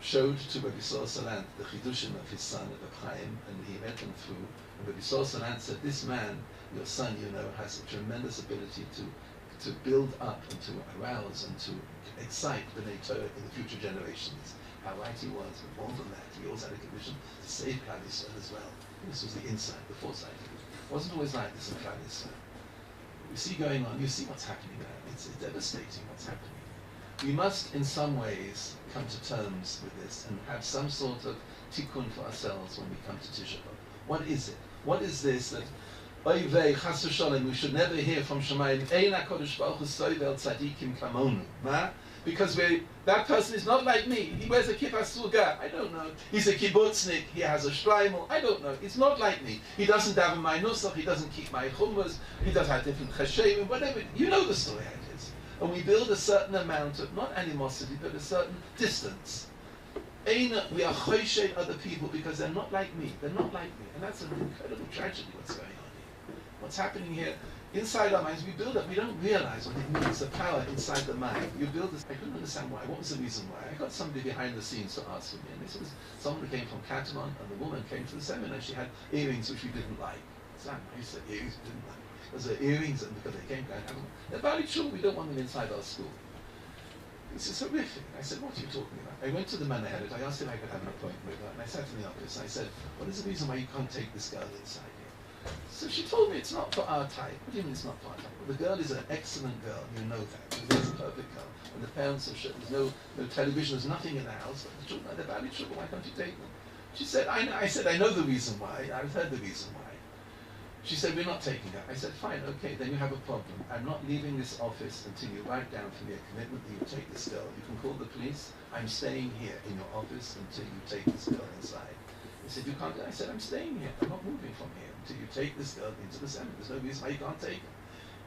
S11: showed to Rabbi Yisrael Salant the chidushim of his son, Reb Chaim, and he read them through. And Rabbi Yisrael Salant said, this man, your son, you know, has a tremendous ability to build up and to arouse and to excite B'nai Torah in the future generations. How right he was, but more than that, he also had a commission to save Klal Yisrael as well. And this was the insight, the foresight. It wasn't always like this in Klal Yisrael. You see going on, you see what's happening there. It's devastating what's happening. We must, in some ways, come to terms with this and have some sort of tikkun for ourselves when we come to Tisha B'Av. What is it? What is this that Oy vey, chas v'sholem, we should never hear from Shemayim, Ein HaKadosh Baruch Hu soivel tzadikim kamonu. Ma? Because that person is not like me. He wears a kippah suga. I don't know. He's a kibbutznik. He has a shleimel. I don't know. He's not like me. He doesn't daven my nusach. He doesn't keep my chumas. He does have different cheshevim. Whatever. You know the story how it is. And we build a certain amount of, not animosity, but a certain distance. We are choshei other people because they're not like me. They're not like me. And that's an incredible tragedy what's going on here. What's happening here? Inside our minds, we build up, we don't realize what it means, the power inside the mind. You build this, I couldn't understand why. What was the reason why? I got somebody behind the scenes to ask for me, and this was someone who came from Katamon, and the woman came to the seminar, she had earrings which we didn't like. Sam, I said earrings we didn't like. Because they're earrings, and because they came down, they're very true, we don't want them inside our school. This is horrific. I said, what are you talking about? I went to the man ahead of it, I asked if I could have an appointment with her, and I sat in the office, and I said, what is the reason why you can't take this girl inside? So she told me it's not for our type. What do you mean it's not for our type? Well, the girl is an excellent girl, you know that. The girl's a perfect girl. And the parents have shut, there's no television, there's nothing in the house. But the children, they're badly trouble, why can't you take them? She said, I said, I know the reason why. I've heard the reason why. She said, we're not taking her. I said, fine, okay, then you have a problem. I'm not leaving this office until you write down for me a commitment that you take this girl. You can call the police. I'm staying here in your office until you take this girl inside. They said, you can't do it. I said, I'm staying here. I'm not moving from here until you take this girl into the seminar. There's no reason why you can't take her.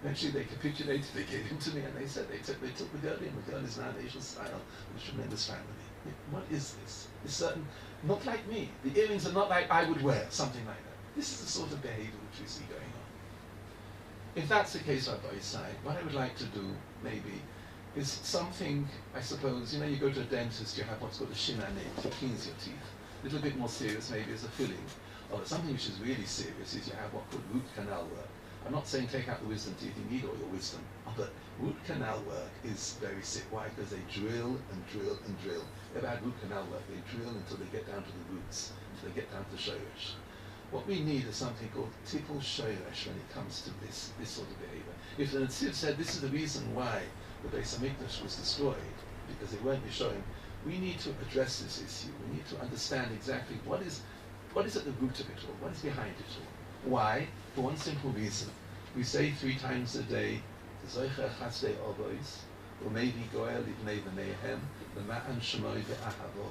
S11: Eventually they capitulated, they gave him to me, and they said they took the girl in. The girl is now an Asian style with a tremendous family. What is this? It's certain, not like me. The earrings are not like I would wear, something like that. This is the sort of behavior which we see going on. If that's the case on both sides, what I would like to do, maybe, is something, I suppose, you know, you go to a dentist, you have what's called a shinane, to cleanse your teeth. A little bit more serious maybe is a filling. Or something which is really serious is you have what called root canal work. I'm not saying take out the wisdom teeth, you need all your wisdom. But root canal work is very sick. Why? Because they drill and drill and drill. If I had root canal work, they drill until they get down to the roots, until they get down to shoresh. What we need is something called tipul shoresh when it comes to this sort of behavior. If the Netziv said this is the reason why the Beis HaMikdash was destroyed, because they weren't showing, we need to address this issue. We need to understand exactly what is at the root of it all, what is behind it all. Why? For one simple reason. We say 3 times a day, Zoicher Chasdei Obois, Umevi Goel Ibnei V'neihem, V'ma'an Shemoi V'ahavo.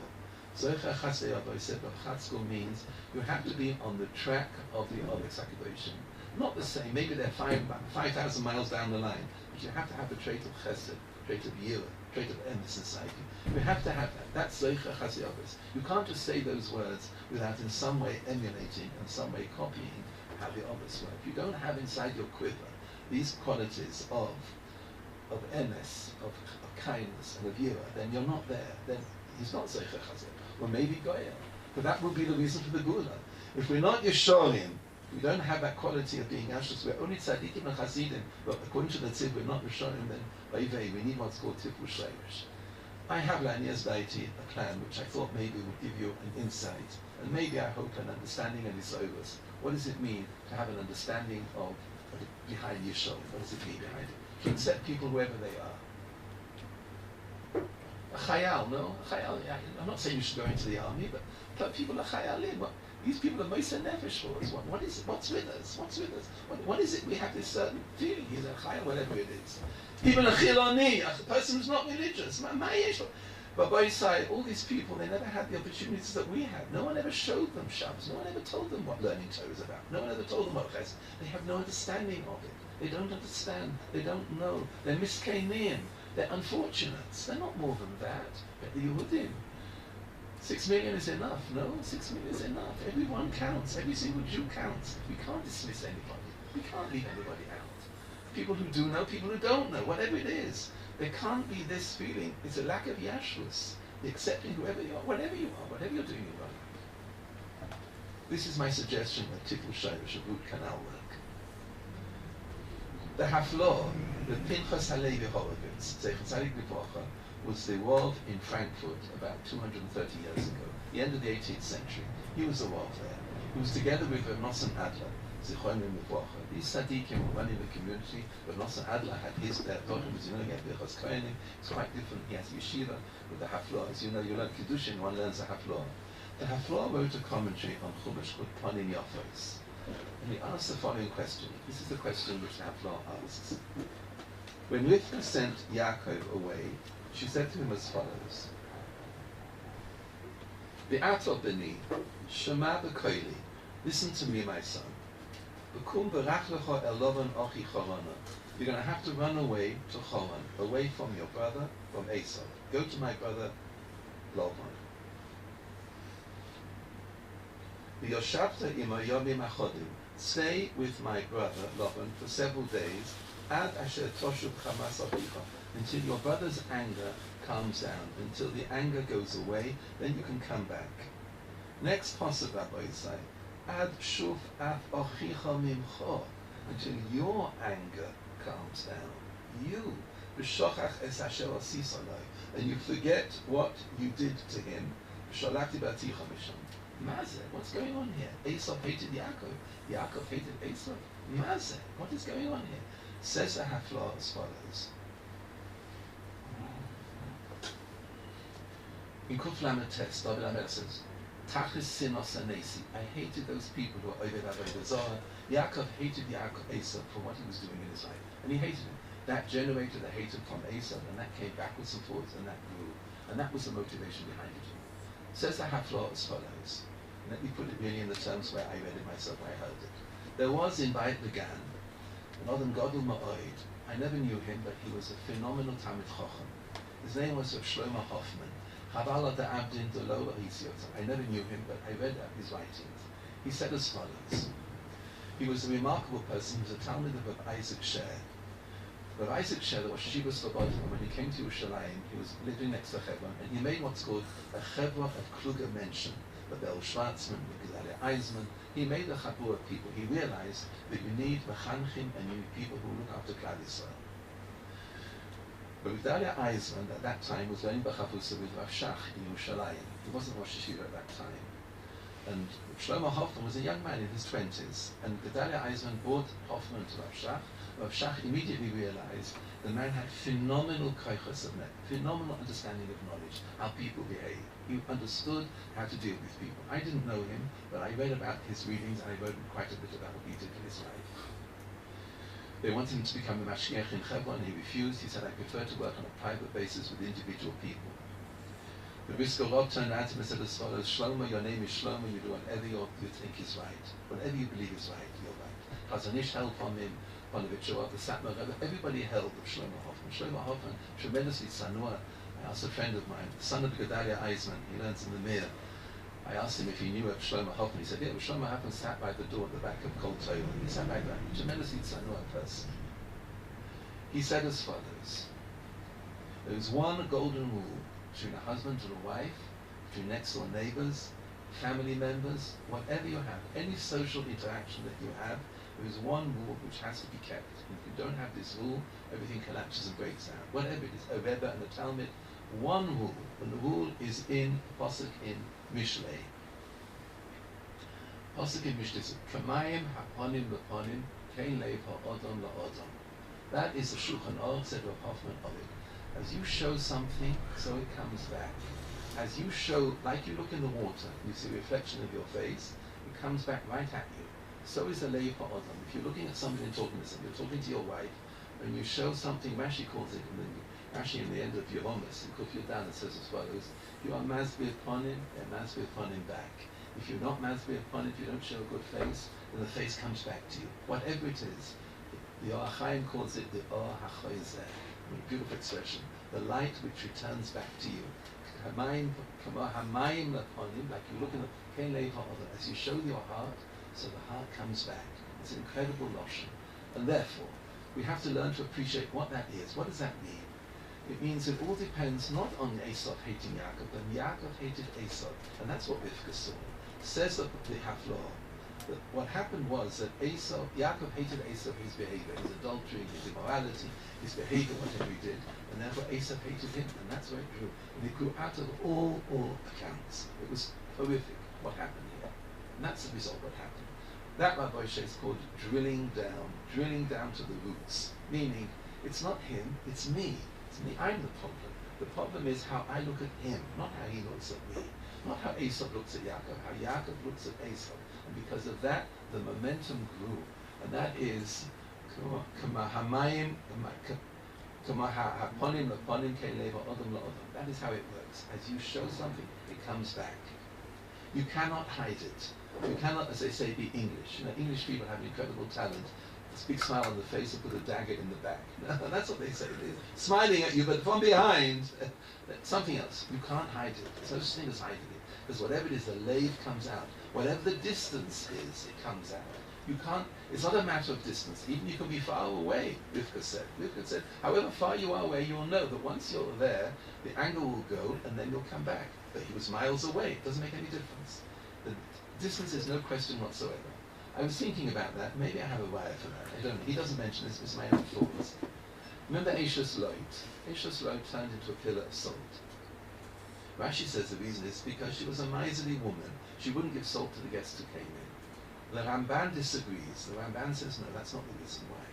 S11: Zoicher Chasdei Obois said, Chatzko means you have to be on the track of the Obois HaKadoshim. Not the same, maybe they're 5,000 miles down the line, but you have to have the trait of Chesed, trait of Yirah, trait of emes inside you. You have to have that. That's Zoicher Chasdei Obois. You can't just say those words without in some way emulating and some way copying how the others work. You don't have inside your quiver these qualities of emes, of kindness and of yira, then you're not there. Then he's not Zoicher Chasdei, or maybe Goyal. But that would be the reason for the Gula. If we're not Yeshorim, we don't have that quality of being Ashrus, we're only Tzadikim and Chasidim, but according to the Tziv, we're not Yeshorim, then we need what's called Tipul Shleimish. I have Lania's deity, a plan which I thought maybe would give you an insight, and maybe I hope an understanding of this overs. What does it mean to have an understanding of behind Yeshua? What does it mean behind it? To accept people wherever they are. A chayal, no? A chayal, I'm not saying you should go into the army, but people are chayalim. These people are Moshe Nefesh for us. What is it? What's with us? What's with us? What is it? We have this certain feeling. He's a chayal, whatever it is. Even a chiloni, a person who's not religious. But by side, all these people, they never had the opportunities that we had. No one ever showed them Shabbos. No one ever told them what learning Torah is about. No one ever told them what Chesed. They have no understanding of it. They don't understand. They don't know. They're miskanim. They're unfortunates. They're not more than that. But the Yehudim. 6 million is enough. No, 6 million is enough. Everyone counts. Every single Jew counts. We can't dismiss anybody. We can't leave anybody out. People who do know, people who don't know, whatever it is. There can't be this feeling. It's a lack of yashrus. Accepting whoever you are, whatever you are, whatever you're doing, you're right. This is my suggestion of Tipul Shirish, of root canal work. The Haflor, the Pinchas Halevi Horowitz, Zecher Tzadik Livrocha, was the Rav in Frankfurt about 230 years ago, the end of the 18th century. He was the Rav there. He was together with Nosson Adler, Zichronim Livrocha. These tzaddikim were running the community, but Nosson Adler had his daughter, as you know, he had Birchas Kohanim. It's quite different. He has yeshiva with the Haflor. As you know, you learn Kiddushin, one learns the Haflor. The Haflor wrote a commentary on Chumash called Panim Yafos. And he asks the following question. This is the question which Haflah asks. When Rivka sent Yaakov away, she said to him as follows. Be'ato b'ni, shema b'koili, listen to me, my son. B'kum b'rach lecha el Lavan achi Charana. You're going to have to run away to Haran, away from your brother, from Esau. Go to my brother, Lavan. V'yoshavta imo yomim achodim. Stay with my brother, Lavan, for several days, ad asher toshuv chamas achicha, until your brother's anger calms down, until the anger goes away, then you can come back. Next pasuk, Rabbi Yisai, ad shuv af achicha mimcha, until your anger calms down. You, b'shochach es asher asis alai, and you forget what you did to him. B'shalachti b'aticha misham. Mazeh, what's going on here? Esau hated Yaakov. Yaakov hated Esau. Mazeh, what is going on here? Says the Haflah as follows. In Kuf Lamed Tes, David HaMelech says, Tachlis sinos anesi. I hated those people who are Oved Avodah Zarah. Yaakov hated Esau for what he was doing in his life. And he hated him. That generated a hatred from Esau, and that came backwards and forwards, and that grew. And that was the motivation behind it. Says the Haflah as follows. And let me put it really in the terms where I read it myself, where I heard it. There was in Beit Began, an Adam Gadol Ma'od. I never knew him, but he was a phenomenal Talmid Chacham. His name was Shlomo Hoffman. Chavala de Abdin de Lo Hisiot. I never knew him, but I read his writings. He said as follows. He was a remarkable person. He was a Talmid of Isaac Sher. But Isaac Sher was Shiva Slobodka. When he came to Yerushalayim, he was living next to Hebron, and he made what's called a Chevra of Kluger Menschen. The Bel Schwarzman, the Gedalia Eisman. He made a Chabur of people. He realized that you need Mechanchim and you need people who look after Klal Yisrael. But Gedalia Eisman at that time was learning B'chavusa with Rav Shach in Yerushalayim. He wasn't Rosh Yeshiva at that time. And Shlomo Hoffman was a young man in his 20s. And Gedalia Eisman brought Hoffman to Rav Shach. Rav Shach immediately realized the man had phenomenal koichos of net, phenomenal understanding of knowledge, how people behave. He understood how to deal with people. I didn't know him, but I read about his readings and I wrote quite a bit about what he did in his life. They wanted him to become a mashgiach in Hebron, and he refused. He said, I prefer to work on a private basis with individual people. The Brisker Rob turned around to him and said as follows, Shlomo, your name is Shlomo, you do whatever you think is right. Whatever you believe is right, you're right. Chazanish held from him, Ponovitch, the Satmar Rebbe, everybody held of Shlomo Hoffman. Shlomo Hoffman, tremendously tzanua. I asked a friend of mine, the son of Gedalia Eisman, he learns in the Mir. I asked him if he knew of Shlomo Hoffman. He said, yeah, Shlomo Hoffman sat by the door at the back of Kol Torah. He sat like that, a tremendously tzanua person. He said as follows, there is one golden rule between a husband and a wife, between next door neighbors, family members, whatever you have, any social interaction that you have, there is one rule which has to be kept. And if you don't have this rule, everything collapses and breaks down. Whatever it is, a Rebbe and a Talmud, one rule, and the rule is in Pasuk in Mishlei. Pasuk in Mishlei says, Kamayim haponim leponim, kein lev ha'odom la'odom. That is the Shulchan Aruch, said Rav Hoffman of it. As you show something, so it comes back. As you show, like you look in the water, you see a reflection of your face, it comes back right at you. So is the Lev ha'odom. If you're looking at somebody and talking to somebody, you're talking to your wife, and you show something, Rashi calls it, and then Rashi in the end of Yeromus, in Kuf Yudan, it says as follows, you are mazbir upon him, and mazbir upon him back. If you're not mazbir upon it, if you don't show a good face, then the face comes back to you. Whatever it is, the Or HaChaim calls it the Or HaChoyzeh, a beautiful expression, the light which returns back to you. Hamayim upon him, like you look in the Kein Lev ha'odom, as you show your heart, so the heart comes back. It's an incredible notion. And therefore, we have to learn to appreciate what that is. What does that mean? It means it all depends not on Esau hating Yaakov, but Yaakov hated Esau. And that's what Rivka saw. Says the Haflah, that what happened was that Yaakov hated Esau for his behavior, his adultery, his immorality, his behavior, whatever he did. And therefore Esau hated him, and that's where it grew. And it grew out of all accounts. It was horrific what happened here. And that's the result of what happened. That, Rabbi Shea, is called drilling down to the roots. Meaning, it's not him, it's me. It's me, I'm the problem. The problem is how I look at him, not how he looks at me. Not how Esau looks at Yaakov, how Yaakov looks at Esau. And because of that, the momentum grew. And that is that is how it works. As you show something, it comes back. You cannot hide it. You cannot, as they say, be English. You know, English people have an incredible talent. This big smile on the face and put a dagger in the back. That's what they say. They're smiling at you, but from behind, something else. You can't hide it. There's no such thing as hiding it. Because whatever it is, the lave comes out. Whatever the distance is, it comes out. You can't, it's not a matter of distance. Even you can be far away, Rivka said. Rivka said, however far you are away, you'll know that once you're there, the angle will go and then you'll come back. But he was miles away. It doesn't make any difference. The distance is no question whatsoever. I was thinking about that. Maybe I have a wire for that. I don't know. He doesn't mention this. It's my own thoughts. Remember Eishas Lot? Eishas Lot turned into a pillar of salt. Rashi says the reason is because she was a miserly woman. She wouldn't give salt to the guests who came in. The Ramban disagrees. The Ramban says, no, that's not the reason why.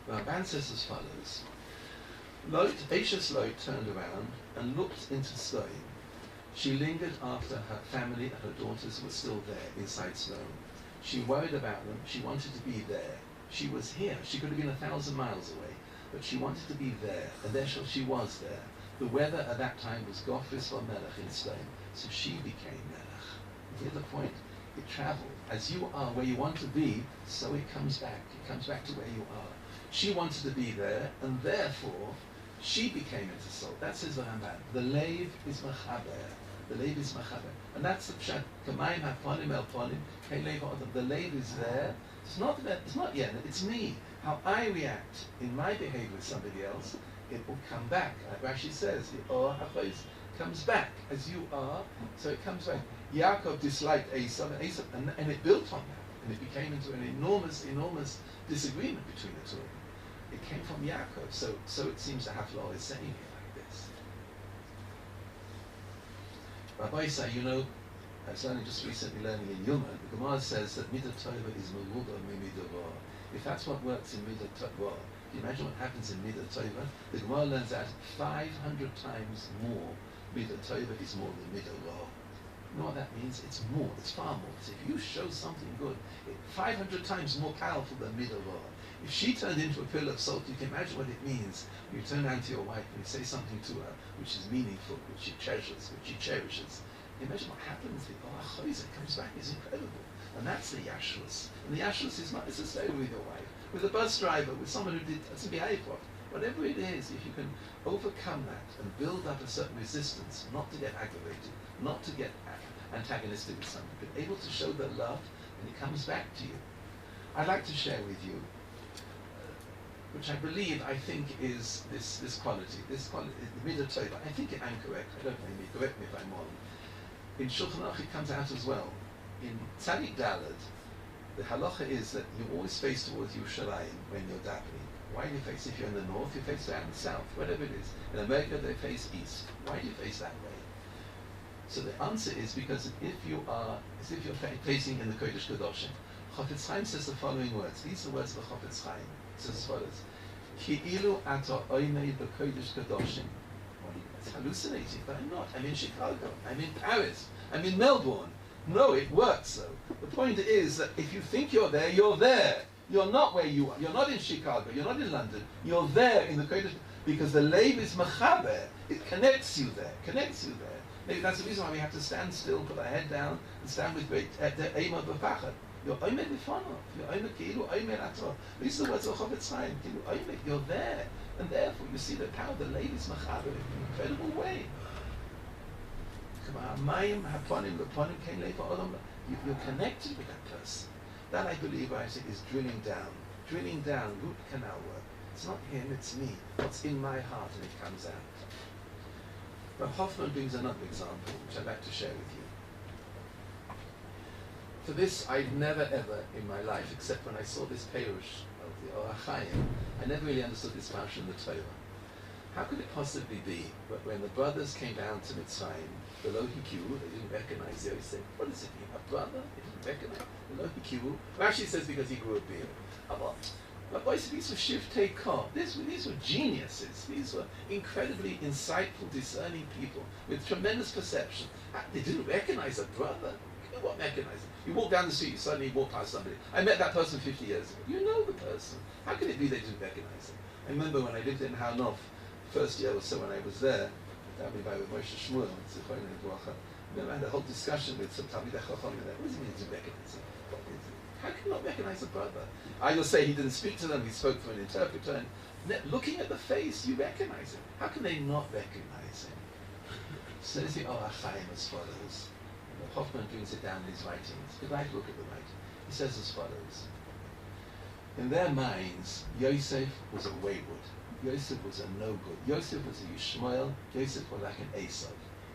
S11: The Ramban says as follows. Eishas Lot turned around and looked into Sloim. She lingered after her family and her daughters were still there inside Sloim. She worried about them. She wanted to be there. She was here. She could have been 1,000 miles away, but she wanted to be there, and there she was there. The weather at that time was Gofris or Melech in Sloim, so she became Melech. You hear the point? It traveled. As you are where you want to be, so it comes back. It comes back to where you are. She wanted to be there, and therefore, she became into soul. That says the Ramban. The lave is Machaber. The lave is Machaber. And that's the Pshat. Kamayim haponim el ponim, kei leiv ha'odam. The lave is there. It's not Yen, it's me. How I react in my behavior with somebody else, it will come back. Like Rashi says, the Or HaChois comes back as you are, so it comes back. Yaakov disliked Esav, and it built on that. And it became into an enormous disagreement between the two of them. It came from Yaakov, so it seems the Haflah is saying it like this. Rabbi Isai, you know, I was only just recently learning in Yuma, the Gemara says that Midah Torah is Meruba Midah Ra. If that's what works in Midah Torah, can you imagine what happens in Midah Torah? The Gemara learns that 500 times more Midah Torah is more than Midah Ra. You know what that means? It's more, it's far more. So if you show something good, 500 times more powerful than Midah Ra. If she turned into a pillar of salt, you can imagine what it means when you turn around to your wife and you say something to her which is meaningful, which she treasures, which she cherishes. Imagine what happens. The OHOLEI comes back is incredible. And that's the Yashlus. And the Yashlus is not necessarily with your wife, with a bus driver, with someone who doesn't behave well. Whatever it is, if you can overcome that and build up a certain resistance, not to get aggravated, not to get antagonistic with somebody, but able to show the love, and it comes back to you. I'd like to share with you, which I think is this quality, the Midah Torah. I think I'm correct. I don't know, maybe correct me if I'm wrong. In Shulchan Aruch it comes out as well. In Tzadik Daled, the halacha is that you always face towards Yerushalayim when you're davening. Why do you face? If you're in the north, you face down the south, whatever it is. In America, they face east. Why do you face that way? So the answer is because if you're facing in the Kodesh Kadoshim, Chofetz Chaim says the following words. These are the words of the Chofetz Chaim. It says as follows: Ki'ilu ata oimei b'Kodesh Kadoshim. It's hallucinating, but I'm not. I'm in Chicago. I'm in Paris. I'm in Melbourne. No, it works though. The point is that if you think you're there, you're there. You're not where you are. You're not in Chicago. You're not in London. You're there in the Kodesh, because the Lev is Machaber. It connects you there. Maybe that's the reason why we have to stand still, put our head down, and stand with great Eimah B'Pachad. You're Oimed B'Fanov. You're Oimed Ki'ilu Oimed Ato. These are the words of Chofetz Chaim. Ki'ilu Oimed. You're there. And therefore, you see the power of the Lev is Machaber in an incredible way. You're connected with that person. That, I believe, is drilling down, root canal work. It's not him, it's me. What's in my heart, and it comes out. But Hoffman brings another example, which I'd like to share with you. For this, I've never ever in my life, except when I saw this Perush of the OHOLEI, I never really understood this parsha in the Torah. How could it possibly be that when the brothers came down to Mitzrayim, the Lo Hikiru, they didn't recognize you? He said, what does it mean? A brother? They didn't recognize the Lo Hikiru. Rashi says because he grew a beard. But boys, these were Shiftei Kor. These were geniuses. These were incredibly insightful, discerning people with tremendous perception. They didn't recognize a brother. what mechanizing? You walk down the street, you suddenly walk past somebody. I met that person 50 years ago. You know the person. How can it be they didn't recognize him? I remember when I lived in Hanof, first year or so when I was there, I with Moshe Shmuel, I had a whole discussion with some Talmidei Chacham there. What does it mean to recognize him? How can you not recognize a brother? I will say he didn't speak to them, he spoke through an interpreter, and looking at the face, you recognize him. How can they not recognize him? Says the OHOLEI as follows. Hoffman brings it down in his writings. If I look at the writing, he says as follows. In their minds, Yosef was a wayward. Yosef was a no-good. Yosef was a Yishmael. Yosef was like an Esau.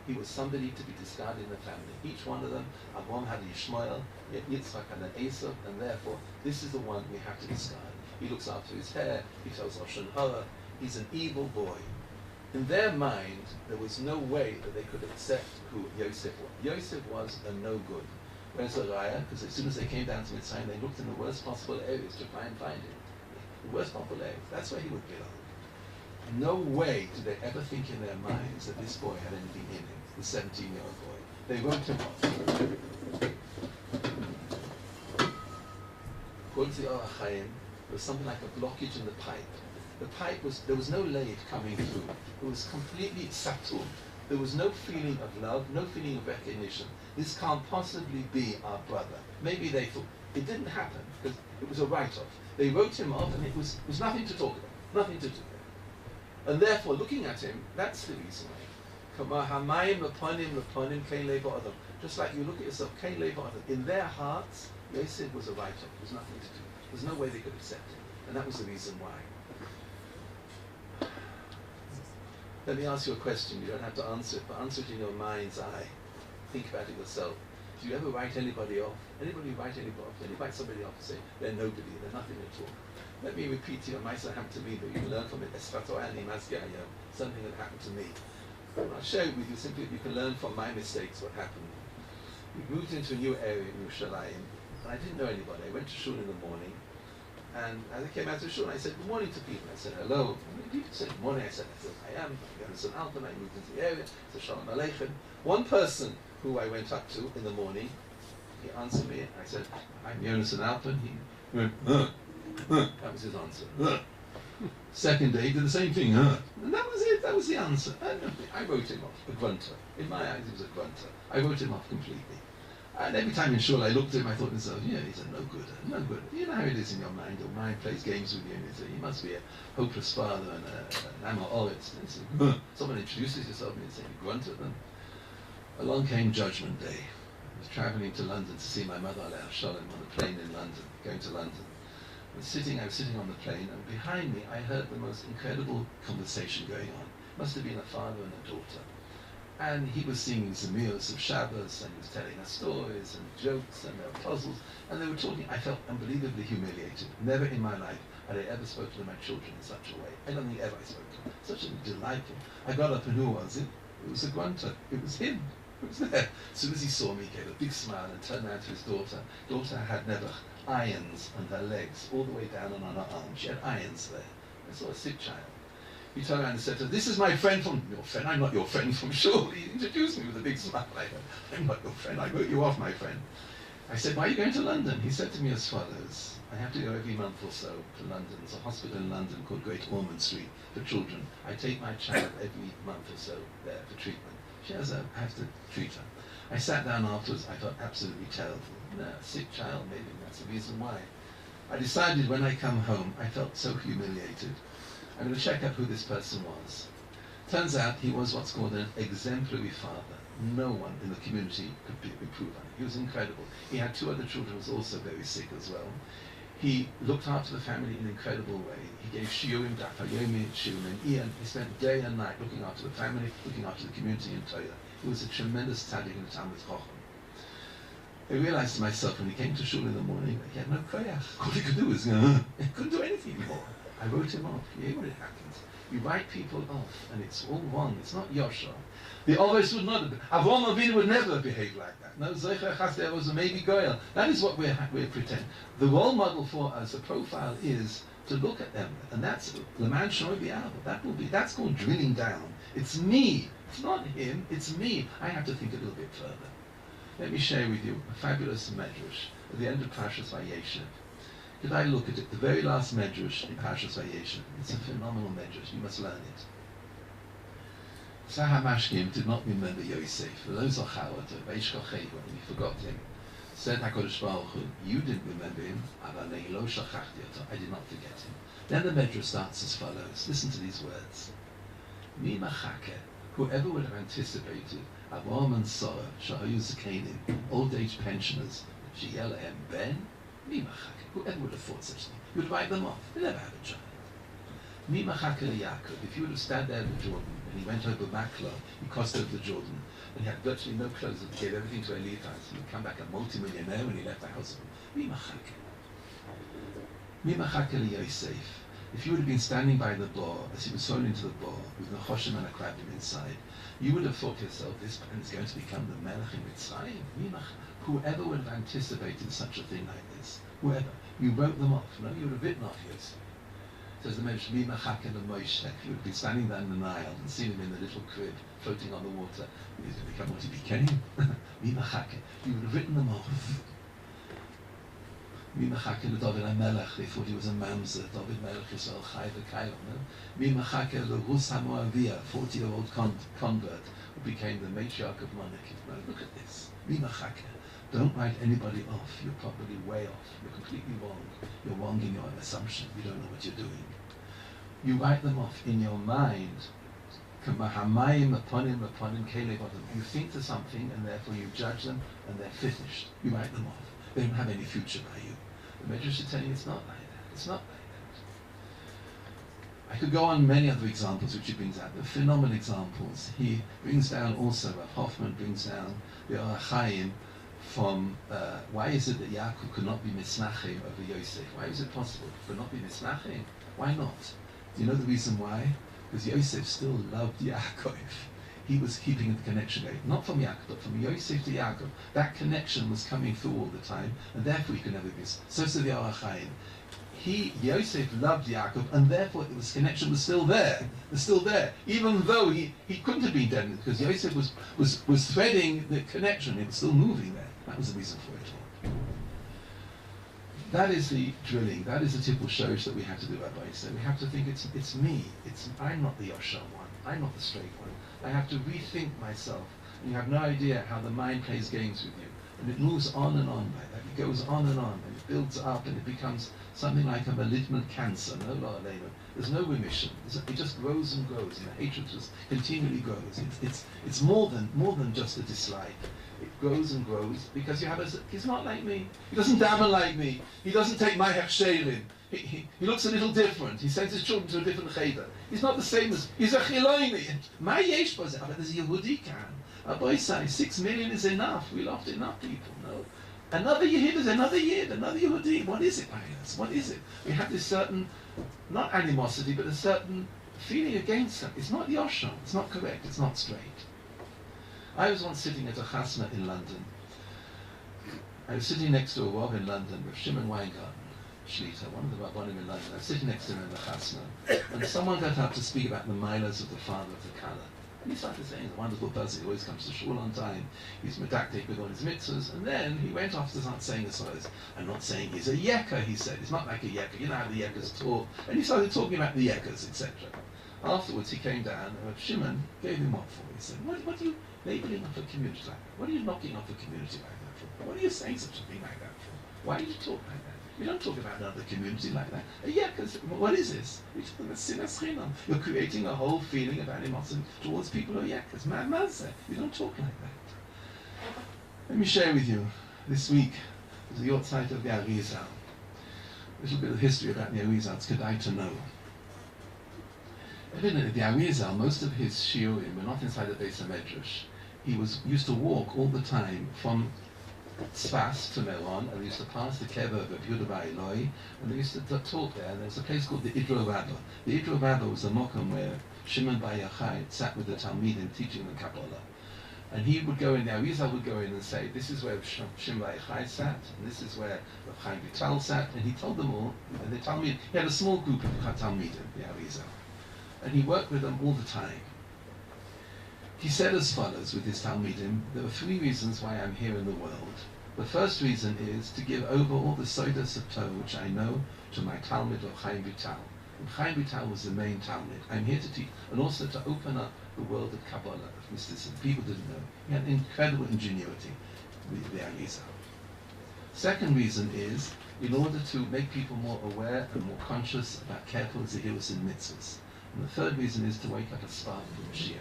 S11: He was somebody to be discarded in the family. Each one of them, Avram had a Yishmael, Yitzchak had an Esau, and therefore, this is the one we have to discard. He looks after his hair, he tells Lashon Hara, he's an evil boy. In their mind, there was no way that they could accept who Yosef was. Yosef was a no-good. Where's the raya? Because as soon as they came down to Mitzrayim, they looked in the worst possible areas to try and find him. The worst possible areas. That's where he would belong. No way did they ever think in their minds that this boy had anything in him, the 17-year-old boy. They wrote him off. According to the OHOLEI, there was something like a blockage in the pipe. The pipe was, there was no lead coming through. It was completely satur. There was no feeling of love, no feeling of recognition. This can't possibly be our brother. Maybe they thought. It didn't happen because it was a write-off. They wrote him off and it was nothing to talk about, nothing to do. And therefore, looking at him, that's the reason why. Just like you look at yourself, in their hearts, Yosef was a write-off. There was nothing to do. There's no way they could accept him. And that was the reason why. Let me ask you a question. You don't have to answer it, but answer it in your mind's eye. Think about it yourself. Do you ever write anybody off? Anybody write anybody off? You write somebody off and say, they're nobody, they're nothing at all. Let me repeat to you, Maisa happened to me, but you can learn from it. Something that happened to me. I'll share it with you simply you can learn from my mistakes what happened. We moved into a new area in Yerushalayim, and I didn't know anybody. I went to shul in the morning, and as I came out of shul, I said good morning to people. I said hello. And people said good morning. I said I am. I'm Yonasan Alpen. I moved into the area. I said Shalom Aleichem. One person who I went up to in the morning, he answered me. I said I'm Yonasan Alpen. He went that was his answer. Second day, he did the same thing. And that was it. That was the answer. I wrote him off. A grunter. In my eyes, he was a grunter. I wrote him off completely. And every time in shul I looked at him, I thought to myself, yeah, he's a no good, no good. You know how it is in your mind. Your mind plays games with you, and you say, he must be a hopeless father and an Amma Oretz. Someone introduces yourself and you say, you grunt at them. Along came Judgment Day. I was traveling to London to see my mother, Aleh Shalom, on the plane in London, going to London. I was sitting on the plane, and behind me I heard the most incredible conversation going on. It must have been a father and a daughter. And he was singing some meals of Shabbos, and he was telling us stories and jokes, and there were puzzles, and they were talking. I felt unbelievably humiliated. Never in my life had I ever spoken to my children in such a way. I don't think ever I spoke to them. Such a delightful. I got up, and who was it? It was a grunter. It was him. It was there. As soon as he saw me, he gave a big smile and turned around to his daughter. Daughter had never irons on her legs, all the way down and on her arms. She had irons there. I saw a sick child. He turned around and said to her, this is my friend from, your friend? I'm not your friend from shul. He introduced me with a big smile. I'm not your friend. I wrote you off, my friend. I said, why are you going to London? He said to me as follows, I have to go every month or so to London. There's a hospital in London called Great Ormond Street for children. I take my child every month or so there for treatment. I have to treat her. I sat down afterwards. I felt absolutely terrible. No, a sick child, maybe that's the reason why. I decided when I come home, I felt so humiliated. I'm going to check out who this person was. Turns out he was what's called an exemplary father. No one in the community could improve on it. He was incredible. He had two other children who was also very sick as well. He looked after the family in an incredible way. He gave shiurim, dafayomi, shiurim, and Ian. He spent day and night looking after the family, looking after the community in Torah. He was a tremendous tzaddik in the Talmud Chacham. I realized to myself when he came to shul in the morning, he had no koyach. All he could do was, he couldn't do anything more. I wrote him off. You hear what it happens? You write people off, and it's all wrong. It's not Yosha. The Oves would not have been. Avram Avinu would never behave like that. No, Zeicher Chasdei was a maybe Goyal. That is what we're pretending. The role model for us, a profile, is to look at them, and that's Leman Shoi B'Yahweh. That's called drilling down. It's me. It's not him. It's me. I have to think a little bit further. Let me share with you a fabulous medrash at the end of Parshas Vayeshev. If I look at it, the very last medrash in Parshas Vayeshev, it's a phenomenal medrash. You must learn it. Sahar Mashkim did not remember Yosef. He forgot him. Said HaKadosh Baruch Hu, you didn't remember him, I did not forget him. Then the medrash starts as follows. Listen to these words. Mi machake, whoever would have anticipated Avraham and Sarah, Shahayu Zakenim, old age pensioners, Shielahem Ben, mi machake, whoever would have thought such a thing? You would write them off. They never have a child. Mi machake Yaakov, if you would have stayed there in Jordan, and he went over Makla, he crossed over the Jordan, and he had virtually no clothes, and he gave everything to Eliphaz, he would come back a multi-millionaire when he left the house. Mi machake. Mi machake Yosef. If you would have been standing by the bar as he was thrown into the bar with Nechoshim and a Akrabim inside, you would have thought to yourself, this man is going to become the Melech in Mitzrayim. Whoever would have anticipated such a thing like this, whoever, you wrote them off. No, you would have written off Yosef. Says the Medrash, Mi Machake Moshe. If you would have been standing there in the Nile and seen him in the little crib floating on the water, he was going to become what he became. Mi Machake. You would have written them off. Mi machake David HaMelech, they thought he was a mamzer. David Melech Yisrael Chai v'Kayom. Mi machake Rus HaMoaviyah, 40-year-old convert, who became the matriarch of monarchy. Now look at this. Mi machake. Don't write anybody off. You're probably way off. You're completely wrong. You're wrong in your assumption. You don't know what you're doing. You write them off in your mind. You think to something and therefore you judge them and they're finished. You write them off. They don't have any future by you. The Medrash is telling you it's not like that. It's not like that. I could go on many other examples which he brings out. The phenomenal examples. He brings down also, Hoffman brings down the OHOLEI from why is it that Yaakov could not be misnachim over Yosef? Why is it possible for not be misnachim? Why not? Do you know the reason why? Because Yosef still loved Yaakov. He was keeping the connection going, not from Yaakov, but from Yosef to Yaakov. That connection was coming through all the time, and therefore he could never be. So the OHOLEI. Yosef loved Yaakov, and therefore this connection was still there. Was still there, even though he couldn't have been dead, because Yosef was threading the connection. It was still moving there. That was the reason for it all. That is the drilling. That is the typical shows that we have to do, Rabbi. So we have to think it's me. I'm not the Yosher one. I'm not the straight one. I have to rethink myself. And you have no idea how the mind plays games with you. And it moves on and on like that. It goes on, and it builds up, and it becomes something like a malignant cancer. No, there's no remission. It just grows and grows, and the hatred just continually grows. It's more than just a dislike. It grows and grows because you have he's not like me. He doesn't daven like me. He doesn't take my hechshelim. He looks a little different. He sends his children to a different cheder. He's not the same as, he's a chiloini. My yesh was it, but there's a Yehudi can. A boy say 6 million is enough. We lost enough people. No. Another Yehid is another Yid, another Yehudi. What is it, Mayanus? What is it? We have this certain, not animosity, but a certain feeling against them. It's not Yosher. It's not correct. It's not straight. I was once sitting at a chasna in London. I was sitting next to a Rav in London with Shimon Weingarten, Shlita, one of the Rabbanim in London. I was sitting next to him in the chasna, and someone got up to speak about the milas of the father of the Kala. And he started saying, the wonderful person, he always comes to shul on time, he's medactic with all his mitzvahs, and then he went off to start saying as follows, I'm not saying he's a yekka, he said, it's not like a yekka, you know how the yekkas talk, and he started talking about the yekkas, etc. Afterwards he came down, and Shimon gave him up for. He said, what are you labeling off a community like that? What are you knocking off a community like that for? What are you saying such a thing like that for? Why do you talk like that? You don't talk about another community like that. Yeah, because what is this? You're creating a whole feeling of animosity towards people who are yakas. You don't talk like that. Let me share with you, this week, was the Yortzeit of the Arizal. A little bit of history about the Arizal, it's kedai to know. Evidently, the Arizal, most of his shiurim were not inside the Beis HaMedrash. He used to walk all the time from Tzfas to Meron, and they used to pass the kever of Yehuda Eloi, and they used to talk there. And there was a place called the Idro Rabba. The Idro Rabba was the mokum where Shimon Bar Yochai sat with the Talmidim teaching the Kabbalah. And he would go in there, Arizal would go in and say, this is where Shimon Bar Yochai sat, and this is where Rav Chaim Vital sat, and he told them all, and the Talmidim, he had a small group of Talmidim, the Arizal, and he worked with them all the time. He said as follows with his Talmidim, there are 3 reasons why I'm here in the world. The first reason is to give over all the Sodas of Torah which I know to my Talmid of Chaim Vital. And Chaim Vital was the main Talmid. I'm here to teach, and also to open up the world of Kabbalah, of mysticism. People didn't know. He had incredible ingenuity, the Arizal. Second reason is in order to make people more aware and more conscious about careful zehirus and mitzvahs. And the third reason is to wake up a spark for Mashiach.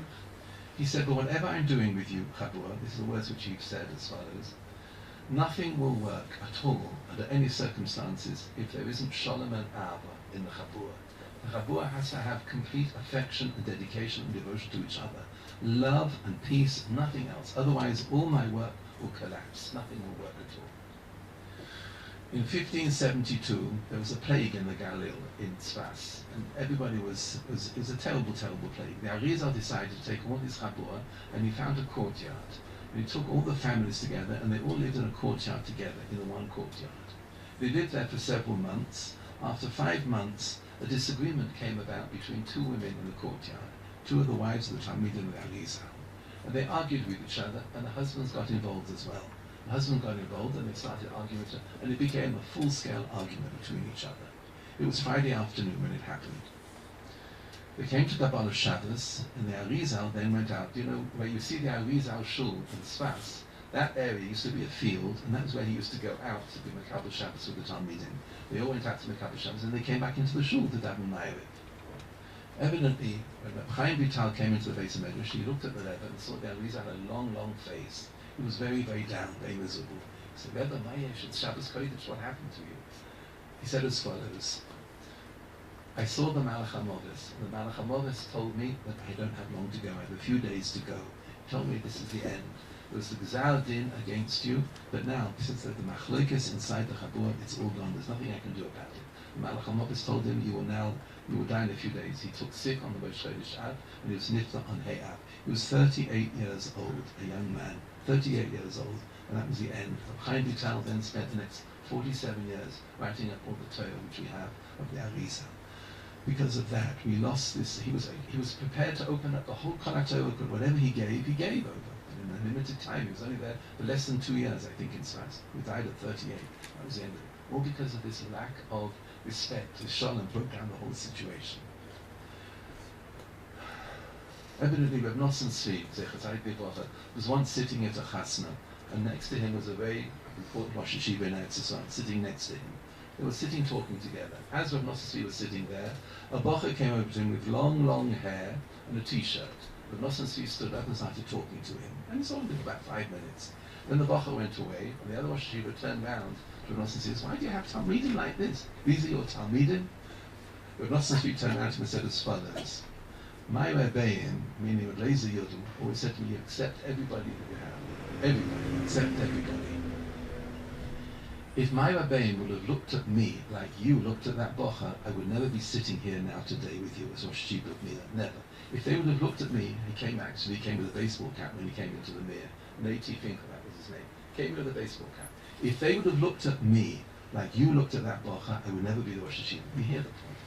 S11: He said, but whatever I'm doing with you, Chabur, these are the words which he said as follows, nothing will work at all under any circumstances if there isn't Shalom and Ava in the Chabur. The Chabur has to have complete affection and dedication and devotion to each other. Love and peace, nothing else. Otherwise, all my work will collapse. Nothing will work at all. In 1572, there was a plague in the Galil in Sfas, and everybody it was a terrible, terrible plague. The Arizal decided to take all his Chabur, and he found a courtyard. And he took all the families together, and they all lived in a courtyard together, in the one courtyard. They lived there for several months. After 5 months, a disagreement came about between 2 women in the courtyard, 2 of the wives of the Talmidim of the Arizal. And they argued with each other, and the husbands got involved as well. The husband got involved, and they started arguing with each other, and it became a full-scale argument between each other. It was Friday afternoon when it happened. They came to Kabbalah Shabbos, and the Arizal then went out. You know, where you see the Arizal Shul in Sfas, that area used to be a field, and that was where he used to go out to be Makabel Shabbos with the Talmidim. They all went out to Makabel Shabbos, and they came back into the Shul to daven Ma'ariv. Evidently, when Chaim Vital came into the Beis Medrash, he looked at the Rebbe and saw the Arizal had a long, long face. He was very, very down, very miserable. He said, Rebbe, Mayesh, it's Shabbos Kodesh, what happened to you? He said as follows, I saw the Malach HaMoves, and the Malach HaMoves told me that I don't have long to go, I have a few days to go. He told me this is the end. There was the Gzal Din against you, but now, since there's the Machlokes inside the Chabur, it's all gone, there's nothing I can do about it. The Malach HaMoves told him, you will die in a few days. He took sick on the Rosh Chodesh Av, and he was nifta on Hey Av. He was 38 years old, a young man, 38 years old, and that was the end. Chaim Vital then spent the next 47 years writing up all the Torah which we have of the Arizal. Because of that, we lost this. He was prepared to open up the whole Kol Torah, but whatever he gave over. And in a limited time, he was only there for less than 2 years, I think, in Sfas. He died at 38. That was the end of it. All because of this lack of respect. His shalom broke down the whole situation. Evidently, Reb Nosson Tzvi, Zechat Bivrocha, was once sitting at a chasna, and next to him was a very important Rosh Hashiva in Eretz Yisrael, sitting next to him. They were sitting talking together. As Reb Nosson Tzvi was sitting there, a bocher came over to him with long, long hair and a t-shirt. Reb Nosson Tzvi stood up and started talking to him, and he saw him for about 5 minutes. Then the bocher went away, and the other Rosh Hashiva turned round to Reb Nosson Tzvi and says, why do you have Talmidim like this? These are your Talmidim? Reb Nosson Tzvi turned around to him and said as follows, my Rebbeim, meaning Reb Leizer Yodel, always said to me, accept everybody that you have. Everybody, accept everybody. If my Rebbeim would have looked at me like you looked at that bocher, I would never be sitting here now today with you as Rosh Hashiva of Mir. Never. If they would have looked at me, he came with a baseball cap when he came into the Mir. Nate Finkel, that was his name. Came with a baseball cap. If they would have looked at me like you looked at that bocher, I would never be the Rosh Hashiva. We hear the point.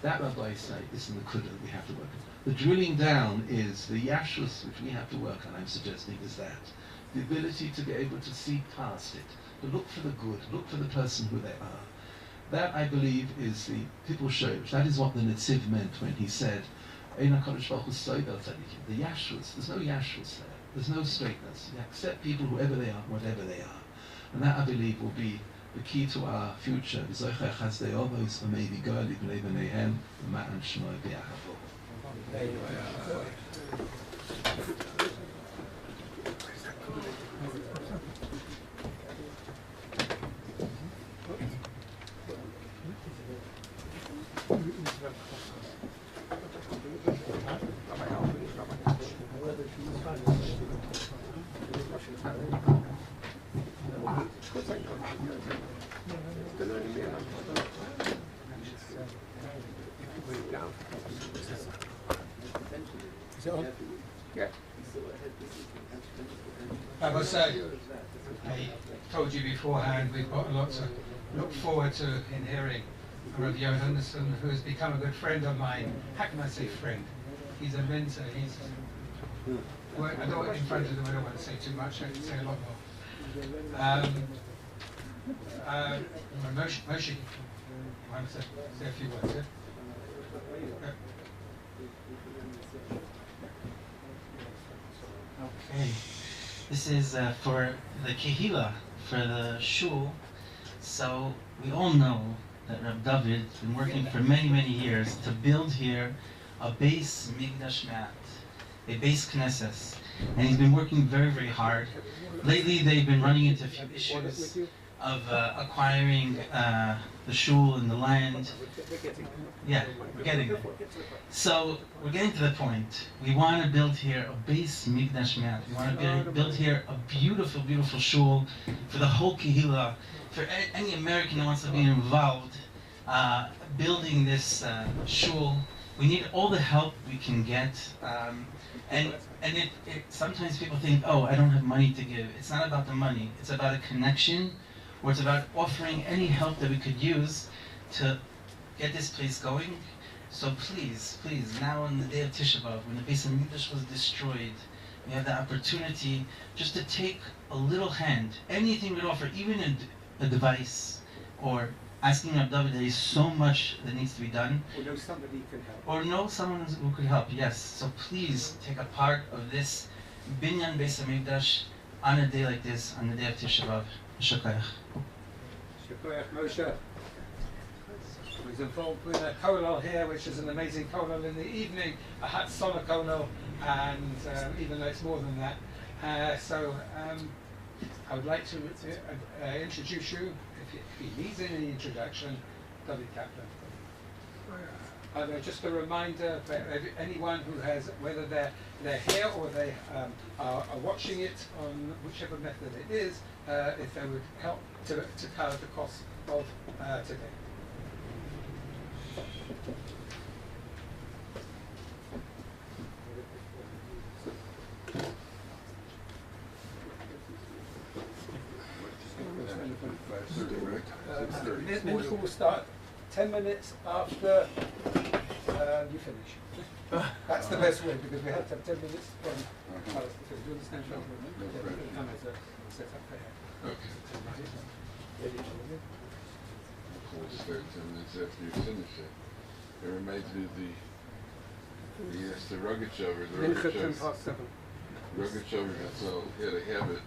S11: That Rabbi say is the Nakuda that we have to work on. The drilling down is the yashrus which we have to work on, I'm suggesting, is that. The ability to be able to see past it, to look for the good, look for the person who they are. That, I believe, is the Tippul Shosh. That is what the Netziv meant when he said, Eina Kodesh Baruch Hu Soibel Tzadikim. The yashrus, there's no yashrus there. There's no straightness. You accept people whoever they are, whatever they are. And that, I believe, will be the key to our future. V'zocheh chazdei ovos v'mei v'goel ibnei b'neihem v'ma'an shmoi b'yachavo.
S2: I must say, I told you beforehand, we've got a lot to look forward to in hearing from Rabbi Yohansson, who has become a good friend of mine. How can I say friend? He's a mentor, he's Well, I don't want in front of them, I don't want to say too much, I can say a lot more. Moshe, you want to say a few words, yeah?
S12: Okay. This is for the Kehila, for the shul. So we all know that Reb David's been working for many, many years to build here a base Migdash Mat, a base Knesset. And he's been working very, very hard. Lately they've been running into a few issues of acquiring the shul and the land. Yeah, we're getting there. So we're getting to the point. We want to build here a base Migdash Mat. We want to build here a beautiful, beautiful shul for the whole Kehila, for any American who wants to be involved building this shul. We need all the help we can get. And sometimes people think, oh, I don't have money to give. It's not about the money. It's about a connection, or it's about offering any help that we could use to get this place going. So please, please, now on the day of Tisha B'Av, when the Beis HaMikdash was destroyed, we have the opportunity just to take a little hand, anything we offer, even a device, or asking Reb David, there is so much that needs to be done.
S5: Or know somebody who can help.
S12: Or know someone who could help, yes. So please take a part of this Binyan Beis HaMikdash on a day like this, on the day of Tisha B'Av. Shukayach.
S5: Shukayach Moshe. He's involved with a kollel here, which is an amazing kollel in the evening, a Hatzonah kollel, and even though it's more than that. So I would like to introduce you, if he needs any introduction, David Kaplan. Just a reminder for anyone who has, whether they're here or they are watching it on whichever method it is, if they would help to cover the cost of today. Mincha will start 10 minutes after you finish. That's the best way, because we have to have 10 minutes from do you understand? Set up there.
S13: Okay. We'll start 10 minutes after you finish it. It reminds me of the Rogachover.
S5: Mincha 10 past 7.
S13: Rogachover had a habit.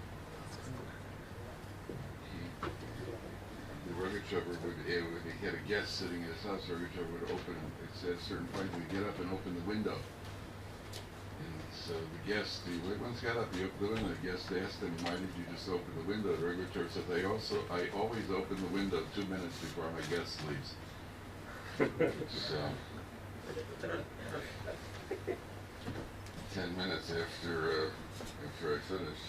S13: The Rogachover when he had a guest sitting in his house, Rogachover would open, at a certain point, would get up and open the window. And so the guest, once got up, he opened the window, the guest asked him, why did you just open the window? The Rogachover said, I always open the window 2 minutes before my guest leaves. So, 10 minutes after I finish,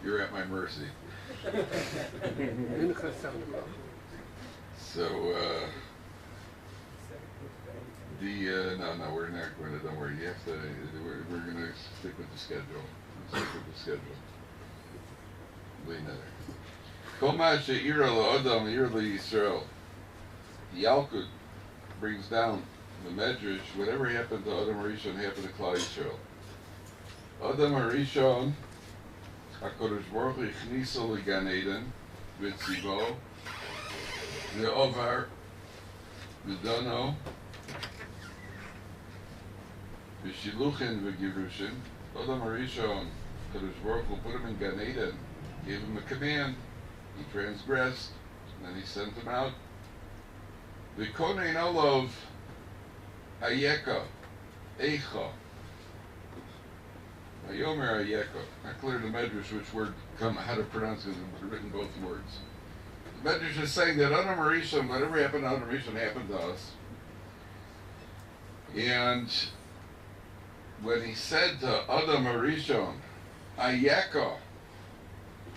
S13: you're at my mercy. So no, we're not going to. Don't worry. You have to. We're going to stick with the schedule. Kol ma she'ira la'adam ira Yisrael. Yalkut brings down the Medrash. Whatever happened to Adam Harishon happened to Klal Yisrael. Adam Harishon, HaKadosh Baruch Hu Ichnisa L'Gan Eden v'tzivo v'ovar v'dono v'shiluchin v'girushin. Adam Harishon, HaKadosh Baruch Hu put him in Gan Eden, gave him a command. He transgressed, and then he sent him out. V'konein olav ayeka eicha. Yomer Ayeko. I cleared the Medrash which word how to pronounce it, it's written both words. The Medrash is saying that Adam Harishon, whatever happened to Adam Harishon happened to us. And when he said to Adam Harishon, Ayeko,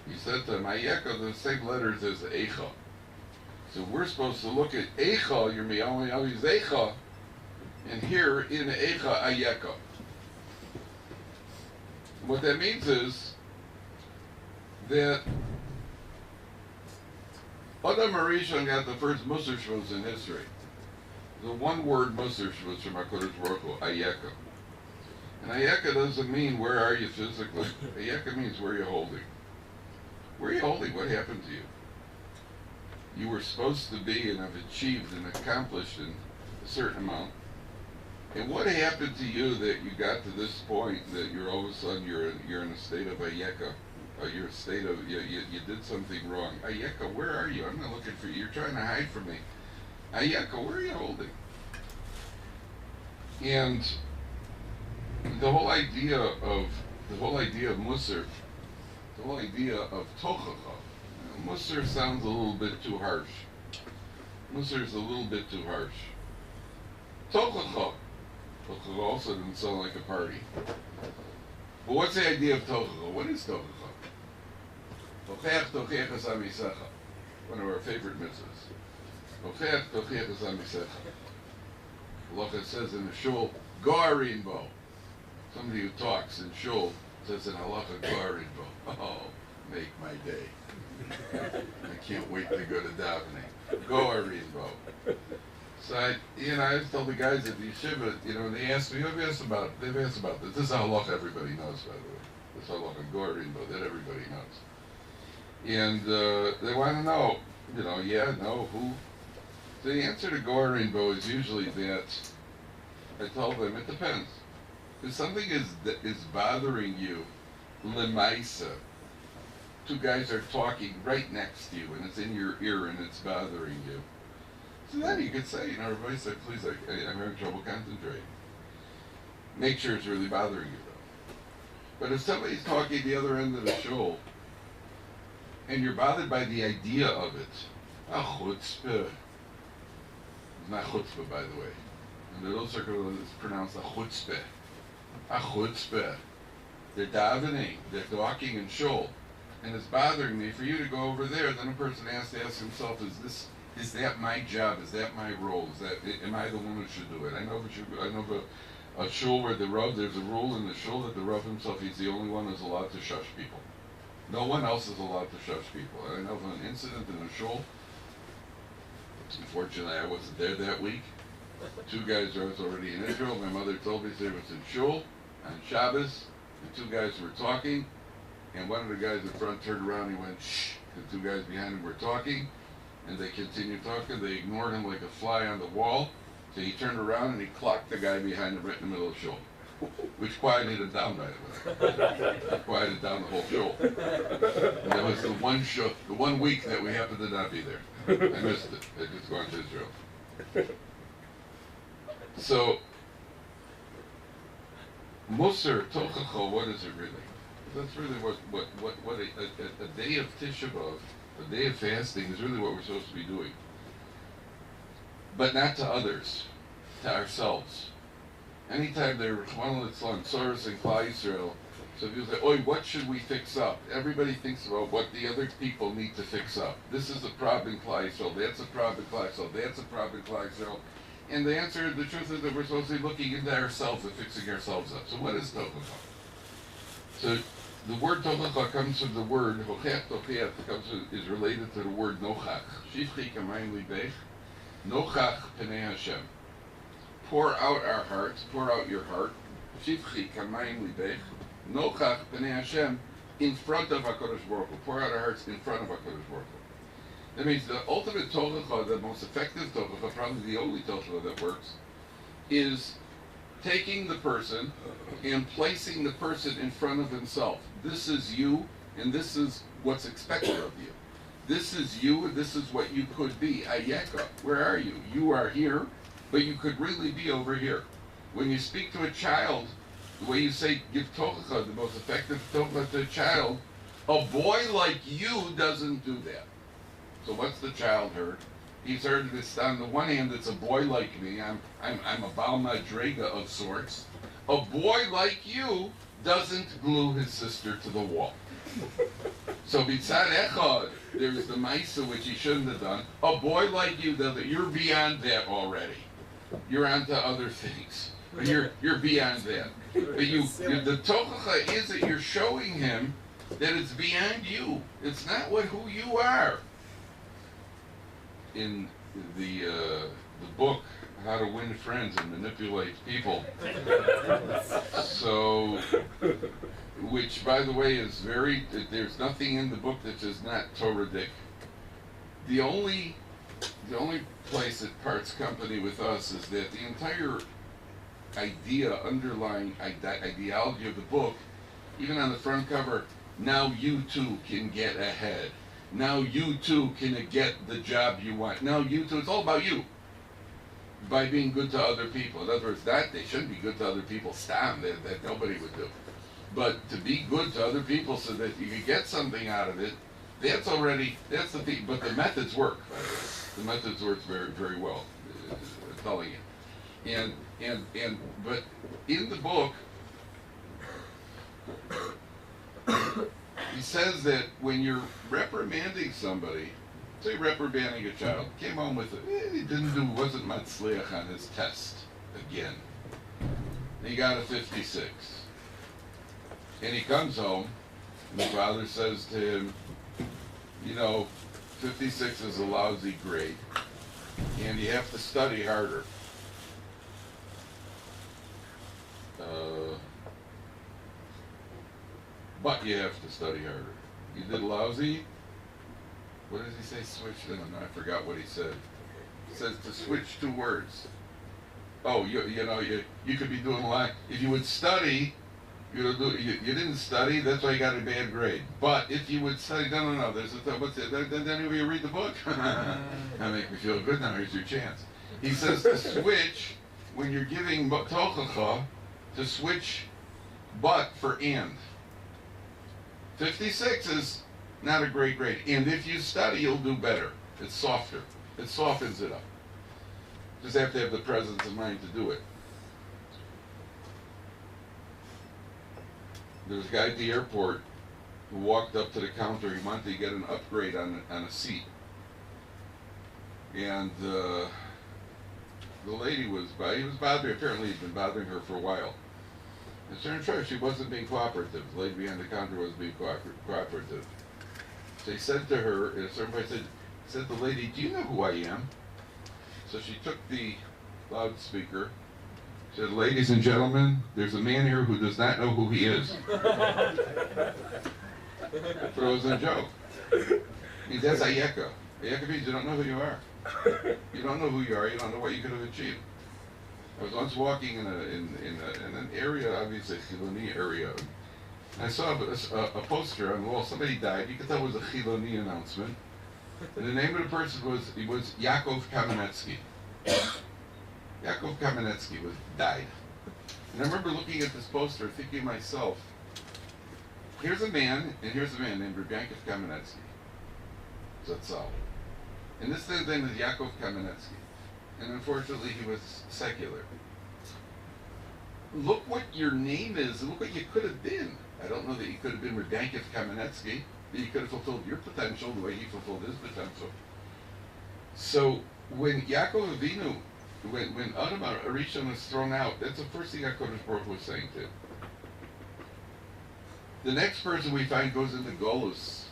S13: he said to him, Ayeko, the same letters as Eicha. So we're supposed to look at Eicha, you're me only always Eicha, and here in Eicha Ayeko. What that means is that Adam Harishon got the first Musar Shvuz in history. The one word Musar Shvuz from HaKadosh Baruch Hu, Ayeka. And ayeka doesn't mean where are you physically. Ayeka means where you're holding. Where are you holding? What happened to you? You were supposed to be and have achieved and accomplished in a certain amount. And what happened to you that you got to this point that you're all of a sudden you're in a state of ayeka? You're a state of, you did something wrong. Ayeka, where are you? I'm not looking for you. You're trying to hide from me. Ayeka, where are you holding? And the whole idea of Musar, the whole idea of Tochacha, Musar sounds a little bit too harsh. Musar is a little bit too harsh. Tochacha also doesn't sound like a party. But what's the idea of Tochacha? What is Tochacha? Tochech tochech es amisecha. One of our favorite mitzvahs. Tochech tochech es amisecha. Halacha says in the shul, Gorin bo. Somebody who talks in shul says in halacha, Gorin bo. Oh, make my day. I can't wait to go to davening. Gorin bo. So I tell the guys at the yeshiva, they ask me, they've asked about this. This is a halacha everybody knows, by the way. This is halacha Gorin bo, that everybody knows. And they want to know, who? So the answer to Gorin bo is usually that I tell them it depends. If something is bothering you, lemaisa, two guys are talking right next to you and it's in your ear and it's bothering you. So then you could say, everybody said, please, I'm having trouble concentrating. Make sure it's really bothering you though. But if somebody's talking the other end of the shul, and you're bothered by the idea of it, a chutzpah. It's not chutzpah, by the way. In the little circle, it's pronounced a chutzpah. A chutzpah. They're davening, they're talking in shul, and it's bothering me. For you to go over there, then a person has to ask himself, is that my job? Is that my role? Am I the one who should do it? I know of a shul where there's a rule in the shul that the Rav himself, he's the only one who's allowed to shush people. No one else is allowed to shush people. And I know of an incident in a shul. Unfortunately, I wasn't there that week. Two guys, I was already in Israel. My mother told me they was in shul on Shabbos. The two guys were talking, and one of the guys in front turned around and he went, shh. The two guys behind him were talking, and they continued talking. They ignored him like a fly on the wall. So he turned around and he clocked the guy behind him right in the middle of the shul. Which quieted him down, by the way. Quieted down the whole shul. And that was the one week that we happened to not be there. I missed it. I just gone to Israel. So, Musar, Tochacha, what is it really? That's really what a day of Tisha B'Av, a day of fasting is really what we're supposed to be doing. But not to others, to ourselves. Anytime there was one that's on Tzoros and Klal Yisrael, so people say, "Oi, what should we fix up?" Everybody thinks about what the other people need to fix up. This is a problem in Klal Yisrael. That's a problem in Klal Yisrael. That's a problem in Klal Yisrael. And the truth is that we're supposed to be looking into ourselves and fixing ourselves up. So what is Tochacha? So the word Tochacha comes from the word Hochech Tochiach, is related to the word Nochach. Shifchi kamayim libech, Nochach Penei Hashem. Pour out our hearts, pour out your heart. Shifchi kamayim libech, Nochach Penei Hashem, in front of HaKadosh Baruch Hu. Pour out our hearts in front of HaKadosh Baruch Hu. That means the ultimate Tochacha, the most effective Tochacha, probably the only Tochacha that works, is taking the person and placing the person in front of himself. This is you, and this is what's expected of you. This is you, and this is what you could be. Ayeka, where are you? You are here, but you could really be over here. When you speak to a child, the way you say, give Tochacha, the most effective Tochacha to a child, a boy like you doesn't do that. So what's the child heard? He's heard this on the one hand, it's a boy like me. I'm a Baal Madrega of sorts. A boy like you doesn't glue his sister to the wall. So B'tzad Echad, there's the Maisa which he shouldn't have done. A boy like you does it. You're beyond that already. You're onto other things. You're beyond that. But the Tochacha is that you're showing him that it's beyond you. It's not who you are. In the book how to win friends and manipulate people. So, which by the way is there's nothing in the book that is not Torah-dic. The only place it parts company with us is that the entire underlying ideology of the book, even on the front cover, now you too can get ahead. Now you too can get the job you want. Now you too, it's all about you. By being good to other people. In other words, that they shouldn't be good to other people, that nobody would do. But to be good to other people so that you can get something out of it, that's the thing. But the methods work, by the way. The methods work very, very well, telling you. But in the book, he says that when you're reprimanding somebody, say reprimanding a child, came home with wasn't matzliach on his test again. He got a 56. And he comes home, and the father says to him, 56 is a lousy grade, and you have to study harder. But you have to study harder. You did lousy? What does he say? Switch? No, I forgot what he said. He says to switch 2 words. Oh, you could be doing a lot. If you would study, you didn't study, that's why you got a bad grade. But if you would study, no, there's what's it? Then you read the book. That make me feel good. Now here's your chance. He says to switch when you're giving tochacha, to switch but for and. 56 is not a great grade. And if you study, you'll do better. It's softer. It softens it up. Just have to have the presence of mind to do it. There was a guy at the airport who walked up to the counter. He wanted to get an upgrade on a seat. And the lady he was bothering, apparently he'd been bothering her for a while. And certain sure she wasn't being cooperative. The lady behind the counter wasn't being cooperative. So he said to her, at a certain point, said to the lady, do you know who I am? So she took the loudspeaker, said, ladies and gentlemen, there's a man here who does not know who he is. But it was a joke. That's ayeka. Ayeka means you don't know who you are. You don't know who you are, you don't know what you could have achieved. I was once walking in an area, obviously a Chiloni area, and I saw a poster on the wall. Somebody died. You could tell it was a Chiloni announcement. And the name of the person was Yaakov Kamenetsky. Yaakov Kamenetsky died. And I remember looking at this poster, thinking to myself, here's a man named Yaakov Kamenetsky. Zatzal. And this thing's name is Yaakov Kamenetsky. And unfortunately, he was secular. Look what your name is, and look what you could have been. I don't know that you could have been Yaakov Kamenetsky, but you could have fulfilled your potential the way he fulfilled his potential. So when Yaakov Avinu, when Adam Arishon was thrown out, that's the first thing HaKadosh Baruch Hu was saying to him. The next person we find goes into Golus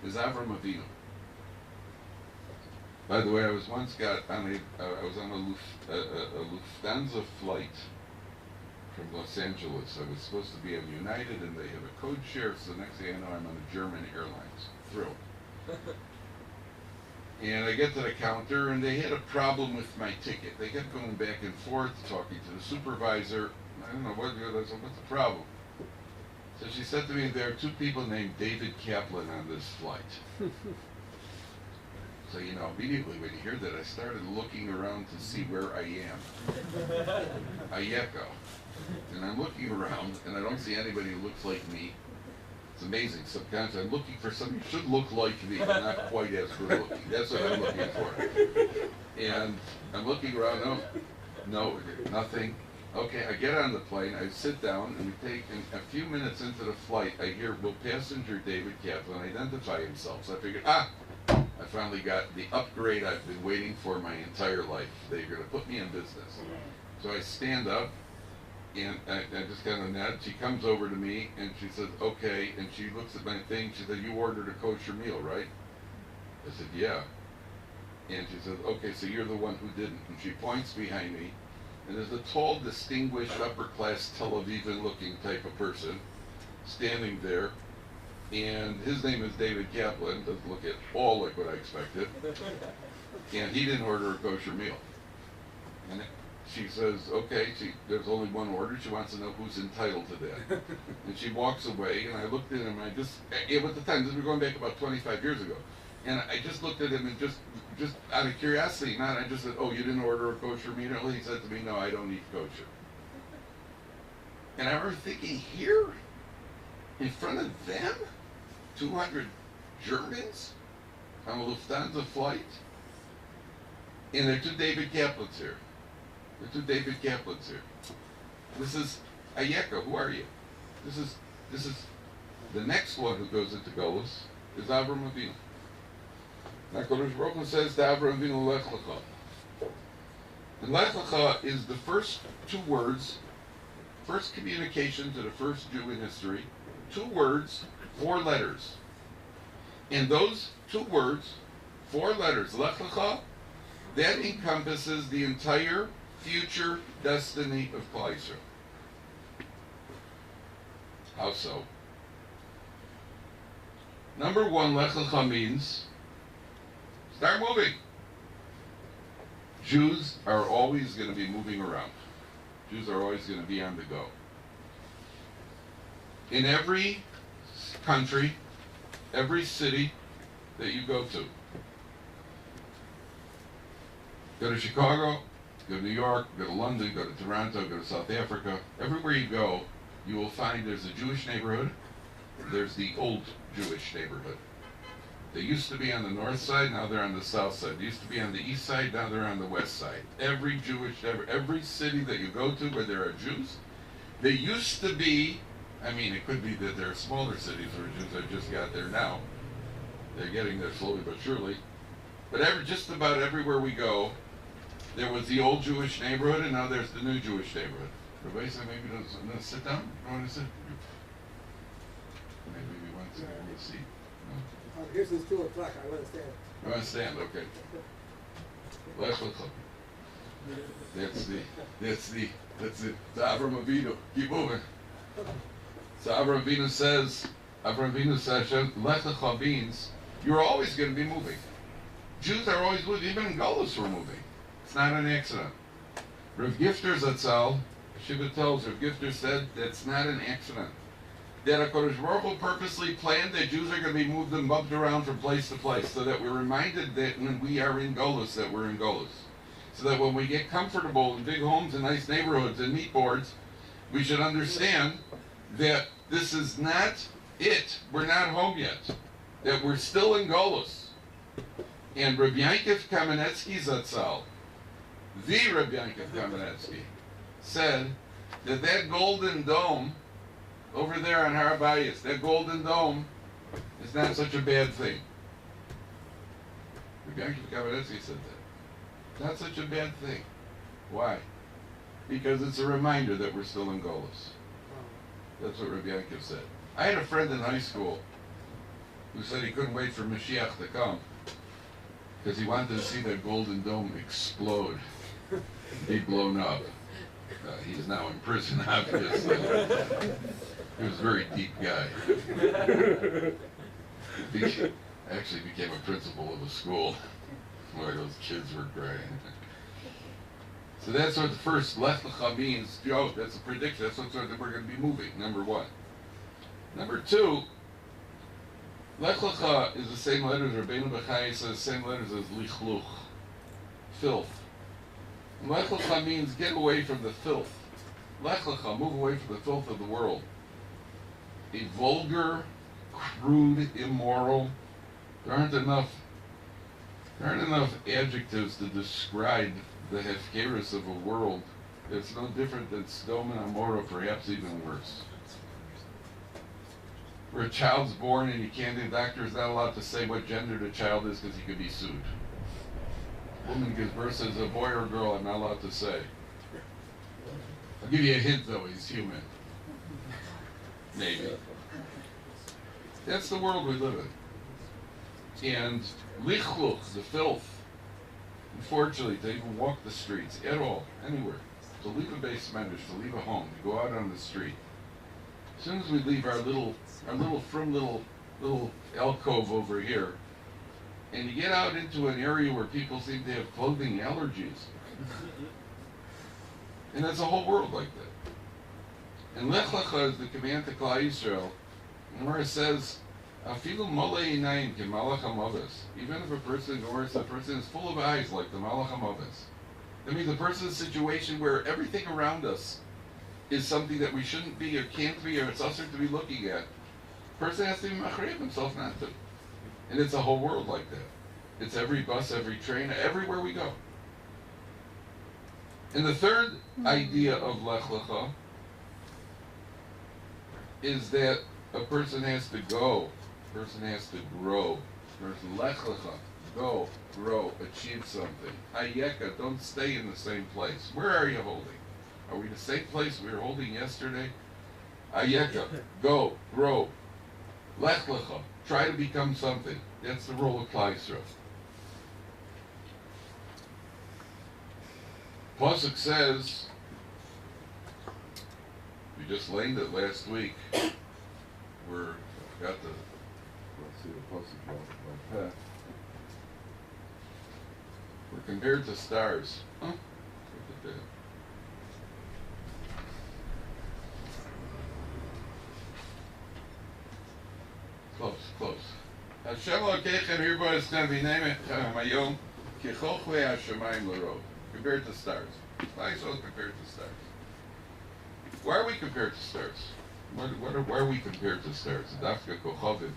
S13: is Avram Avinu. By the way, I was once on a Lufthansa flight from Los Angeles. I was supposed to be on United, and they have a code share, so the next thing I know, I'm on a German Airlines. Thrilled. And I get to the counter, and they had a problem with my ticket. They kept going back and forth, talking to the supervisor. I don't know, what's the problem? So she said to me, there are 2 people named David Kaplan on this flight. So, immediately when you hear that, I started looking around to see where I am. Ayeka. And I'm looking around, and I don't see anybody who looks like me. It's amazing. Sometimes I'm looking for somebody who should look like me, but not quite as good looking. That's what I'm looking for. And I'm looking around, no, nothing. Okay, I get on the plane, I sit down, and we take, a few minutes into the flight, I hear, will passenger David Kaplan identify himself? So I figured, I finally got the upgrade I've been waiting for my entire life. They're going to put me in business. So I stand up, and I just kind of nod. She comes over to me, and she says, okay, and she looks at my thing. She said, you ordered a kosher meal, right? I said, yeah. And she says, okay, so you're the one who didn't. And she points behind me, and there's a tall, distinguished, upper-class Tel Avivan-looking type of person standing there. And his name is David Kaplan, doesn't look at all like what I expected. And he didn't order a kosher meal. And she says, okay, there's only one order. She wants to know who's entitled to that. And she walks away, and I looked at him, and at the time, this was going back about 25 years ago. And I just looked at him and just out of curiosity, I just said, oh, you didn't order a kosher meal? He said to me, no, I don't eat kosher. And I remember thinking, here, in front of them, 200 Germans on a Lufthansa flight, and there are 2 David Kaplans here. There are 2 David Kaplans here. This is Ayeka. Who are you? This is the next one who goes into Golus is Avram Avinu. Now Kodesh Baruch Hu says to Avram Avinu, Lech Lecha. And Lech Lecha is the first 2 words, first communication to the first Jew in history. 2 words, 4 letters. And those 2 words, 4 letters, Lech Lecha, that encompasses the entire future destiny of Klal Yisrael. How so? Number 1, Lech Lecha means start moving. Jews are always going to be moving around. Jews are always going to be on the go. In every country, every city that you go to Chicago, go to New York, go to London, go to Toronto, go to South Africa, everywhere you go, you will find there's a Jewish neighborhood, there's the old Jewish neighborhood. They used to be on the north side, now they're on the south side. They used to be on the east side, now they're on the west side. Every city that you go to where there are Jews, they used to be, it could be that there are smaller cities where Jews have just got there now. They're getting there slowly but surely. But just about everywhere we go, there was the old Jewish neighborhood, and now there's the new Jewish neighborhood. Everybody say maybe don't sit down? You want to sit? Maybe we want to sit in the seat. No?
S4: Here's this 2 o'clock. I want to stand.
S13: You want to stand? Okay. Last one. That's it. It's Avram Avinu. Keep moving. So Avram Avinu says, Lech Lecha means you're always going to be moving. Jews are always moving. Even in Golus we're moving. It's not an accident. Rav Gifter Zatzal, Shiva tells, Rav Gifter said that's not an accident. That HaKadosh Baruch Hu purposely planned that Jews are going to be moved and bumped around from place to place, so that we're reminded that when we are in Golus, that we're in Golus. So that when we get comfortable in big homes and nice neighborhoods and meat boards, we should understand that this is not it. We're not home yet. That we're still in Golus. And Rabbi Yankov Kamenetsky Zatzal, the Rabbi Yankov Kamenetsky, said that golden dome over there on Har HaBayis, that golden dome is not such a bad thing. Rabbi Yankov Kamenetsky said that. Not such a bad thing. Why? Because it's a reminder that we're still in Golus. That's what Rabbi Yankov said. I had a friend in high school who said he couldn't wait for Mashiach to come because he wanted to see that golden dome explode, be blown up. He's now in prison, obviously. He was a very deep guy. He actually became a principal of a school where those kids were crying. So that's what the first Lech Lecha means. That's a prediction. That's what we're going to be moving, number 1. Number 2, Lech Lecha is the same letters, Rabbeinu Bechai says the same letters as Lichluch, filth. And Lech Lecha means get away from the filth. Lech Lecha, move away from the filth of the world. A vulgar, crude, immoral, there aren't enough adjectives to describe the hefkerus of a world that's no different than Sodom and Amorah, perhaps even worse. Where a child's born and the doctor is not allowed to say what gender the child is because he could be sued. A woman gives birth, says a boy or a girl, I'm not allowed to say. I'll give you a hint though, he's human. Maybe. That's the world we live in. And lichluch, the filth, unfortunately, to even walk the streets at all, anywhere, to leave a base medrash, to leave a home, to go out on the street. As soon as we leave our little alcove over here, and you get out into an area where people seem to have clothing allergies, and there's a whole world like that. And Lech Lecha is the command to Klal Yisrael, and where it says, "Afilu molei einayim kemalach hamavis." Even if a person is full of eyes like the malach hamavis, that means a person's situation where everything around us is something that we shouldn't be or can't be or it's usher to be looking at. The person has to be machriv himself not to. And it's a whole world like that. It's every bus, every train, everywhere we go. And the third idea of Lech Lecha is that a person has to go, a person has to grow. A person, Lech Lecha, go, grow, achieve something. Hayeka, don't stay in the same place. Where are you holding? Are we the same place we were holding yesterday? Hayeka, go, grow. Lech Lecha, try to become something. That's the role of Klal Yisrael. Pasuk says, we just learned it last week. I forgot the, let's see the Pasuk like that. We're compared to stars. Huh? Look at that. Close. Hashem Elokeichem Yirbo Estem V'nei Hayom K'chochvei Hashemayim L'rov. Compared to stars. Why is it compared to stars? Why are we compared to stars? Why are we compared to stars? Dafka Kochavim.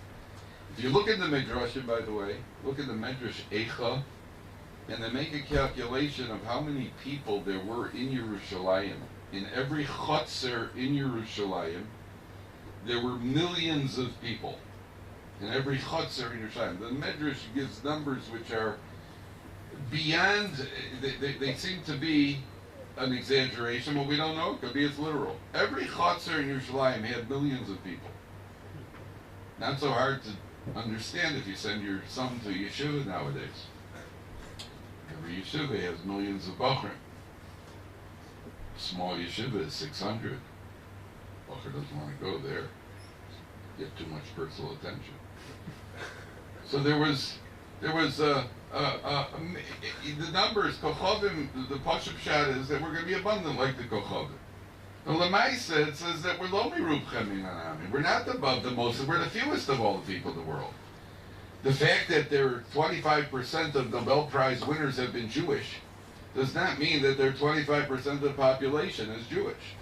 S13: If you look in the Midrashim, by the way, look in the Midrash Eicha, and they make a calculation of how many people there were in Yerushalayim. In every chutzner in Yerushalayim, there were millions of people. In every chutzner in Yerushalayim. The Midrash gives numbers which are beyond, they seem to be an exaggeration, but we don't know. It could be it's literal. Every chutzner in Yerushalayim had millions of people. Not so hard to understand if you send your son to yeshiva nowadays. Every yeshiva has millions of bachrim. Small yeshiva is 600. Bacher doesn't want to go there. Get too much personal attention. So there was the numbers, Kochavim, the Pashup Shad is that we're going to be abundant like the Kochavim. The Lamaisa, it says that we're low mirubchem min hanami. We're not above the most, we're the fewest of all the people in the world. The fact that there are 25% of Nobel Prize winners have been Jewish does not mean that they're 25% of the population is Jewish.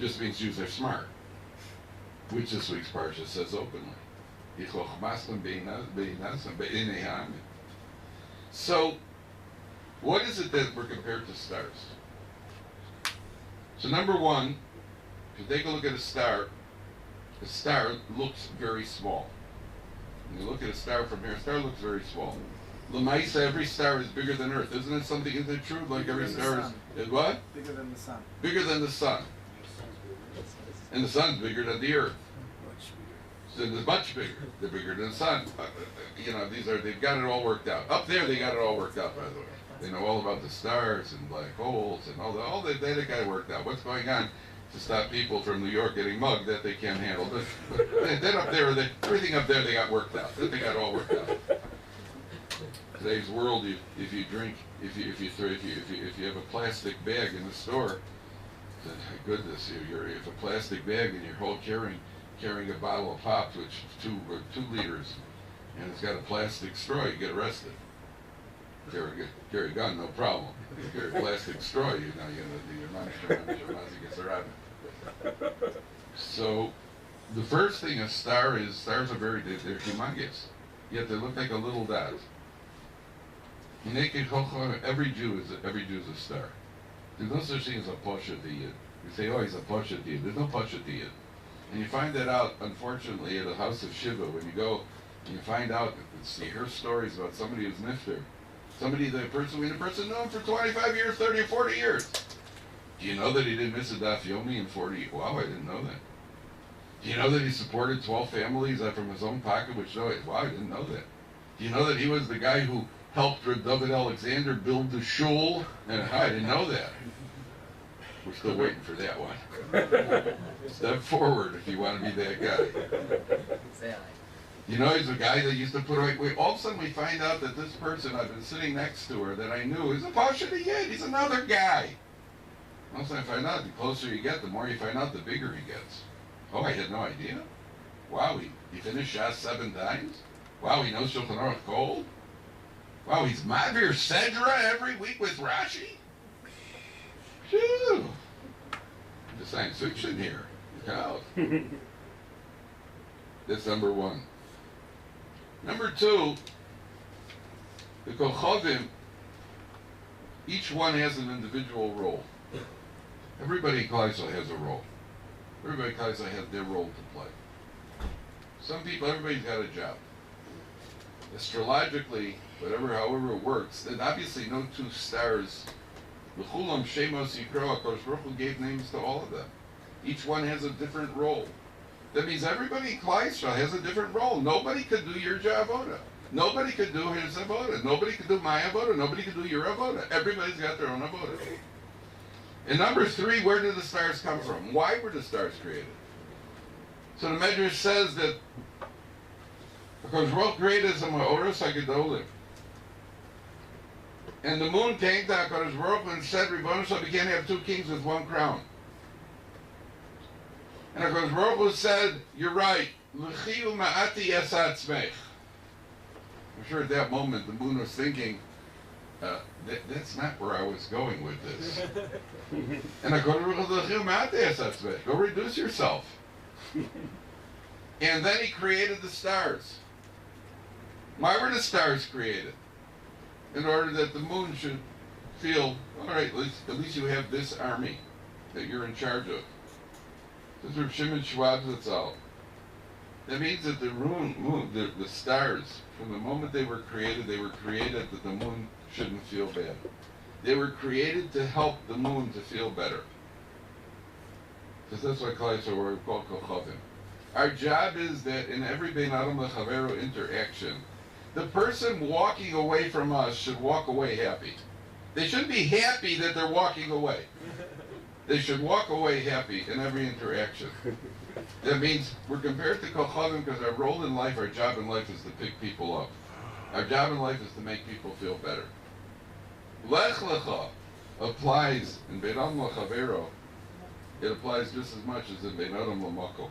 S13: Just means Jews are smart, which this week's parsha says openly. So, what is it that we're compared to stars? So number one, if you take a look at a star looks very small. When you look at a star from here, a star looks very small. L'maisa, every star is bigger than Earth. Isn't it something, isn't it true? Like every star is what?
S4: Bigger than the sun.
S13: Bigger than the sun. And the sun's bigger than the Earth. So they're much bigger. They're bigger than the sun. They've got it all worked out. Up there, they got it all worked out, by the way. They know all about the stars and black holes and all that they got it worked out. What's going on to stop people from New York getting mugged that they can't handle? But then up there, everything up there they got worked out. They got it all worked out. Today's world, if you have a plastic bag in the store, my goodness, if you have a plastic bag and you're carrying a bottle of pop, which is 2 liters, and it's got a plastic straw, you get arrested. Carry a gun, no problem. Carry a plastic straw, your money gets arrested. So, the first thing a star is, stars are they're humongous, yet they look like a little dot. Every Jew is a star. There's no such thing as a Poshet Yid. You say, oh, he's a Poshet Yid. There's no Poshet Yid. And you find that out, unfortunately, at a house of Shiva, when you go and you find out, you hear stories about somebody who's nifter. The person knew him for 25 years, 30 or 40 years. Do you know that he didn't miss a daf yomi in 40? Wow, I didn't know that. Do you know that he supported 12 families from his own pocket? Wow, I didn't know that. Do you know that he was the guy who helped Reb David Alexander build the shul, and I didn't know that. We're still waiting for that one. Step forward if you want to be that guy. You know, he's a guy that used to put away. All of a sudden we find out that this person I've been sitting next to her that I knew is a Pasha Yid. He's another guy. All of a sudden I find out, the closer you get, the more you find out, the bigger he gets. Oh, I had no idea. Wow, he finished Shas 7 times? Wow, he knows Shulchan Aruch cold? Wow, he's Mavir Sedra every week with Rashi? Phew. The science fiction here. Look out. That's number one. Number two, the Kochavim, each one has an individual role. Everybody in Klaisa has a role. Everybody in Klaisa has their role to play. Some people, everybody's got a job. Astrologically, however it works, then obviously no two stars. L'chulam Shemos Yikro, HaKadosh Baruch Hu gave names to all of them. Each one has a different role. That means everybody in Klal Yisrael has a different role. Nobody could do your avoda. Nobody could do his avoda. Nobody could do my avoda. Nobody could do your avoda. Everybody's got their own avoda. And number three, where did the stars come from? Why were the stars created? So the Medrash says that because Baruch created some Oros HaGedolim. And the moon came to HaKadosh Baruch Hu and said, Ribono Shel Olam, we can't have two kings with one crown. And HaKadosh Baruch Hu said, you're right. L'chiu ma'ati es ha'atzmech. I'm sure at that moment the moon was thinking, that's not where I was going with this. And HaKadosh Baruch Hu said, l'chiu ma'ati es ha'atzmech. Go reduce yourself. And then he created the stars. Why were the stars created? In order that the moon should feel, all right, at least you have this army that you're in charge of. This is Reb Shimon Schwab Zatzal. That means that the stars, from the moment they were created that the moon shouldn't feel bad. They were created to help the moon to feel better. Because that's why Klal Yisrael were called Kochavim. Our job is that in every Bein Adam Lechavero interaction, the person walking away from us should walk away happy. They shouldn't be happy that they're walking away. They should walk away happy in every interaction. That means we're compared to Kochavim because our role in life, our job in life is to pick people up. Our job in life is to make people feel better. Lech Lecha applies in Bein Adam Lechavero. It applies just as much as in Bein Adam L'Mako.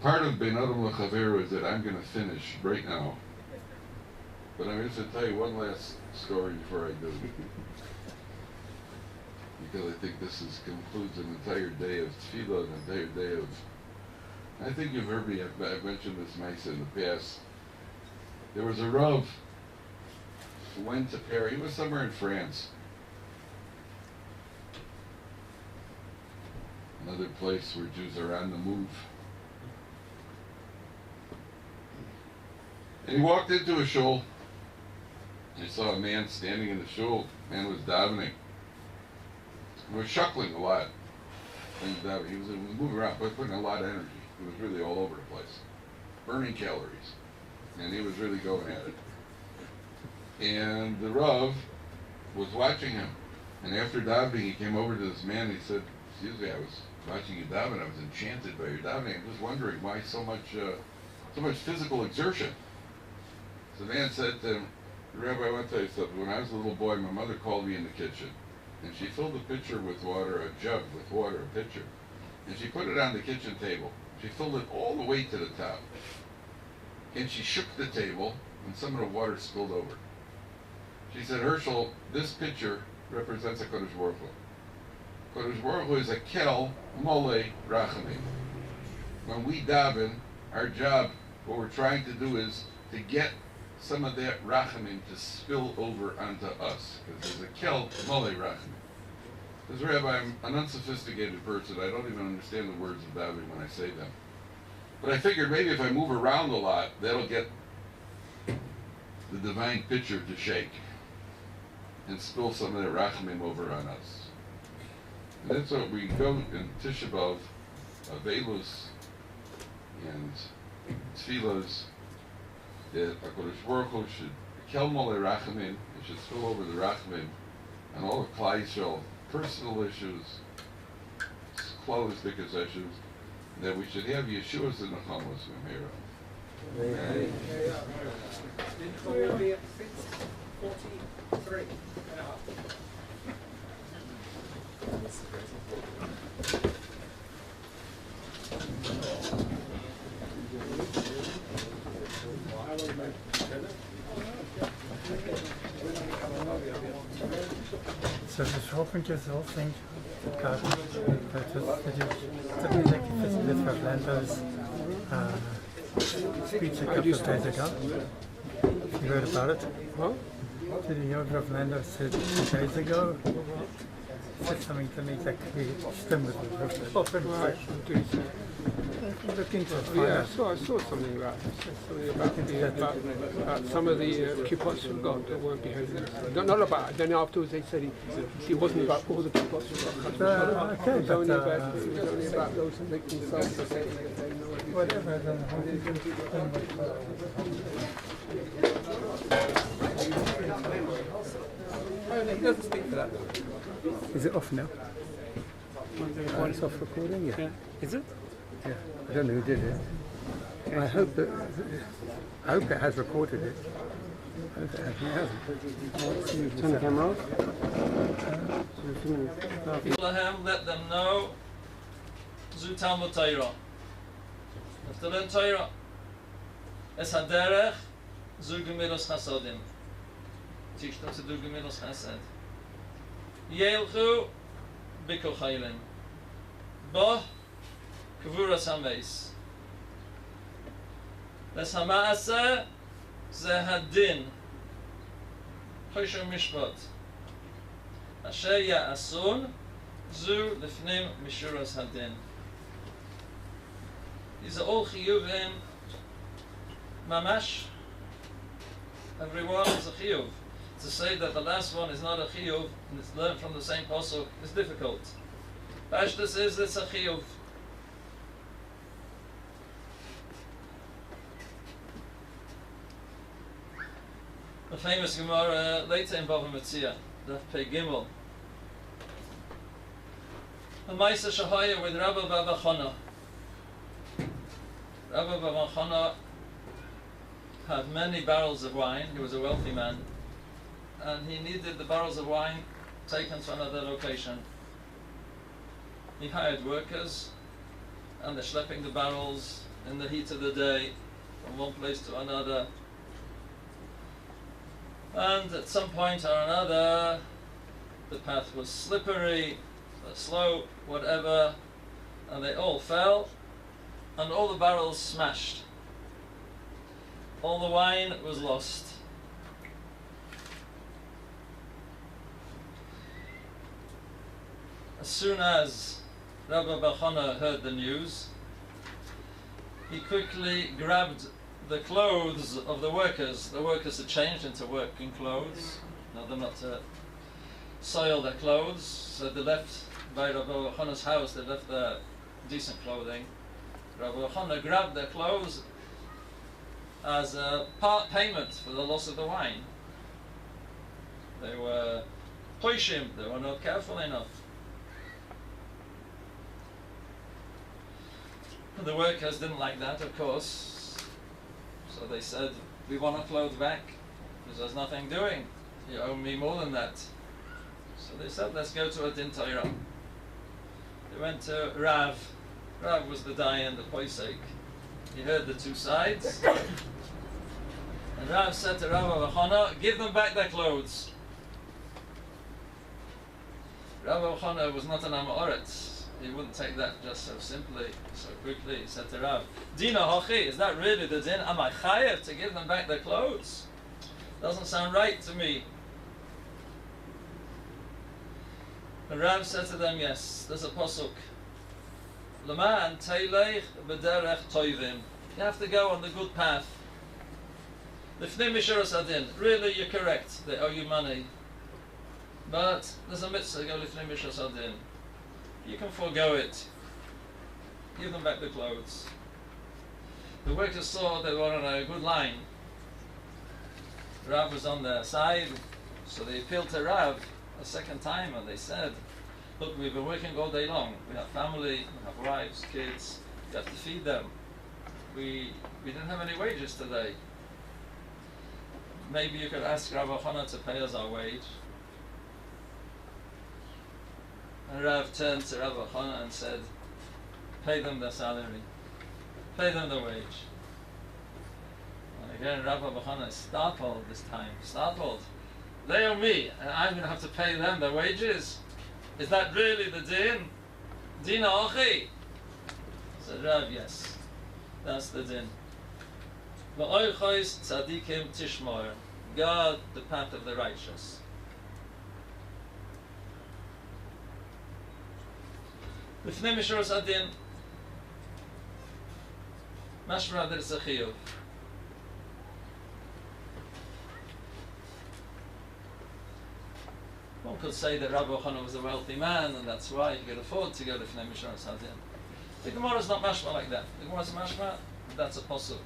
S13: Part of Bein Adam L'Chavero is that I'm going to finish right now. But I'm going to tell you one last story before I do. Because I think this concludes an entire day of tefillah, an entire day of... I think you've heard me, I've mentioned this Maisa in the past. There was a Rav who went to Paris. He was somewhere in France. Another place where Jews are on the move. And he walked into a shul. He saw a man standing in the shul. The man was davening. He was shuckling a lot. He was moving around, but putting a lot of energy. He was really all over the place. Burning calories. And he was really going at it. And the Rav was watching him. And after davening, he came over to this man and he said, excuse me, I was watching you daven. I was enchanted by your davening. I'm just wondering why so much physical exertion. So the man said to him, Rabbi, I want to tell you something. When I was a little boy, my mother called me in the kitchen. And she filled a pitcher with water, a jug with water, a pitcher. And she put it on the kitchen table. She filled it all the way to the top. And she shook the table, and some of the water spilled over. She said, Herschel, this pitcher represents a Kodesh Baruch Hu. Kodesh Baruch Hu is a kel, molei, rachamim. When we daven, our job, what we're trying to do is to get some of that rachamim to spill over onto us. Because there's a kel, molei, rachamim. Because Rabbi, I'm an unsophisticated person. I don't even understand the words of davening when I say them. But I figured maybe if I move around a lot, that'll get the divine pitcher to shake and spill some of that rachamim over on us. And that's what we go in Tisha B'Av, Avelus, And tefillas that HaKadosh Baruch Hu should kel molei rachamim, it should spill over the rachamim and all the Klal Yisrael personal issues, clothes, because issues, that we should have Yeshua's and Nechamas from here on.
S5: Amen.
S9: Will be at 6:43 and a half.
S14: So this hoping is all thing garden that the executive visitor of Lando's speech a couple of days ago. You heard about it?
S5: What?
S14: Did the owner of Lando said 2 days ago? Said something to me that could be stem with the
S5: Right, do so.
S14: looking to find
S5: Yeah,
S14: out.
S5: I saw something about this. Something about some of the kibbutz from God that weren't behaving. Not about it. Then afterwards they said it wasn't about all the kibbutz from God.
S14: Okay,
S5: it was only
S14: but,
S5: about those who make themselves the same.
S14: Whatever, then
S5: He doesn't speak for that.
S14: is it off now? Oh, it's off recording? Yeah.
S5: Is it?
S14: Yeah. I don't know who did it. I hope it has recorded it. I hope it hasn't.
S5: Turn the camera off.
S15: Let them know Zu Talmud Torah. If they learn Torah, es haderech Zu Gemilos Chasodim. Teach them to do Gemilos Chased. Yelchu Bikol Chaylim. Bo Kvuras Hameis. Les Hamaaseh Ze Hadin. Chosher Mishpat. Asher Ya'asun Zu Lifnim Mishuras Hadin. These are all chiyuvim, mamash. Everyone is a chiyuv. To say that the last one is not a chiyuv and it's learned from the same pasuk is difficult. Pashtus is it's a chiyuv. A famous Gemara later in Bava Metzia, Daf Pei Gimel. A Maisa Shahaya with Rabbi Baba Chana. Rabbi Baba Chana had many barrels of wine. He was a wealthy man, and he needed the barrels of wine taken to another location. He hired workers, and they're schlepping the barrels in the heat of the day from one place to another. And at some point or another, the path was slippery, slow, whatever, and they all fell. And all the barrels smashed. All the wine was lost. As soon as Rabbi Bachana heard the news, he quickly grabbed the clothes of the workers. The workers had changed into working clothes. Now they're not to soil their clothes, so they left by Rabbi Bachana's house, they left their decent clothing. Rabbi Yochanan grabbed their clothes as a part payment for the loss of the wine. They were poishim, they were not careful enough. And the workers didn't like that, of course. So they said, we want our clothes back, because there's nothing doing. You owe me more than that. So they said, let's go to a din Torah. They went to Rav. Rav was the Dayan, the Poisek. He heard the two sides. And Rav said to Rav Avachana, give them back their clothes. Rav Avachana was not an Amoritz. He wouldn't take that just so simply, so quickly. He said to Rav, Dina Hochi, is that really the din? Am I chayev to give them back their clothes? Doesn't sound right to me. And Rav said to them, yes, there's a pasuk. L'man teilech b'derech toivim. You have to go on the good path. Lifnim mishuras adin. Really, you're correct. They owe you money. But there's a mitzvah, go lifnim mishuras adin. You can forego it. Give them back the clothes. The workers saw they were on a good line. Rav was on their side, so they appealed to Rav a second time and they said, look, we've been working all day long. We have family, we have wives, kids, we have to feed them. We didn't have any wages today. Maybe you could ask Rav Ochana to pay us our wage. And Rav turned to Rav Ochana and said, pay them their salary. Pay them the wage. And again, Rav Ochana is startled this time. Startled. They owe me, and I'm going to have to pay them their wages. Is that really the din? Dina ochi? Said Rav, yes. That's the din. V'oichois tzadikim tishmor. Guard the path of the righteous. Lifnei mishuras adin. Mashma der zechiyuv. One could say that Rabbi Ochana was a wealthy man, and that's why he could afford to go to Lifnei mishuras adin. The Gemara is not mashma like that. The Gemara is mashma. That's a pasuk.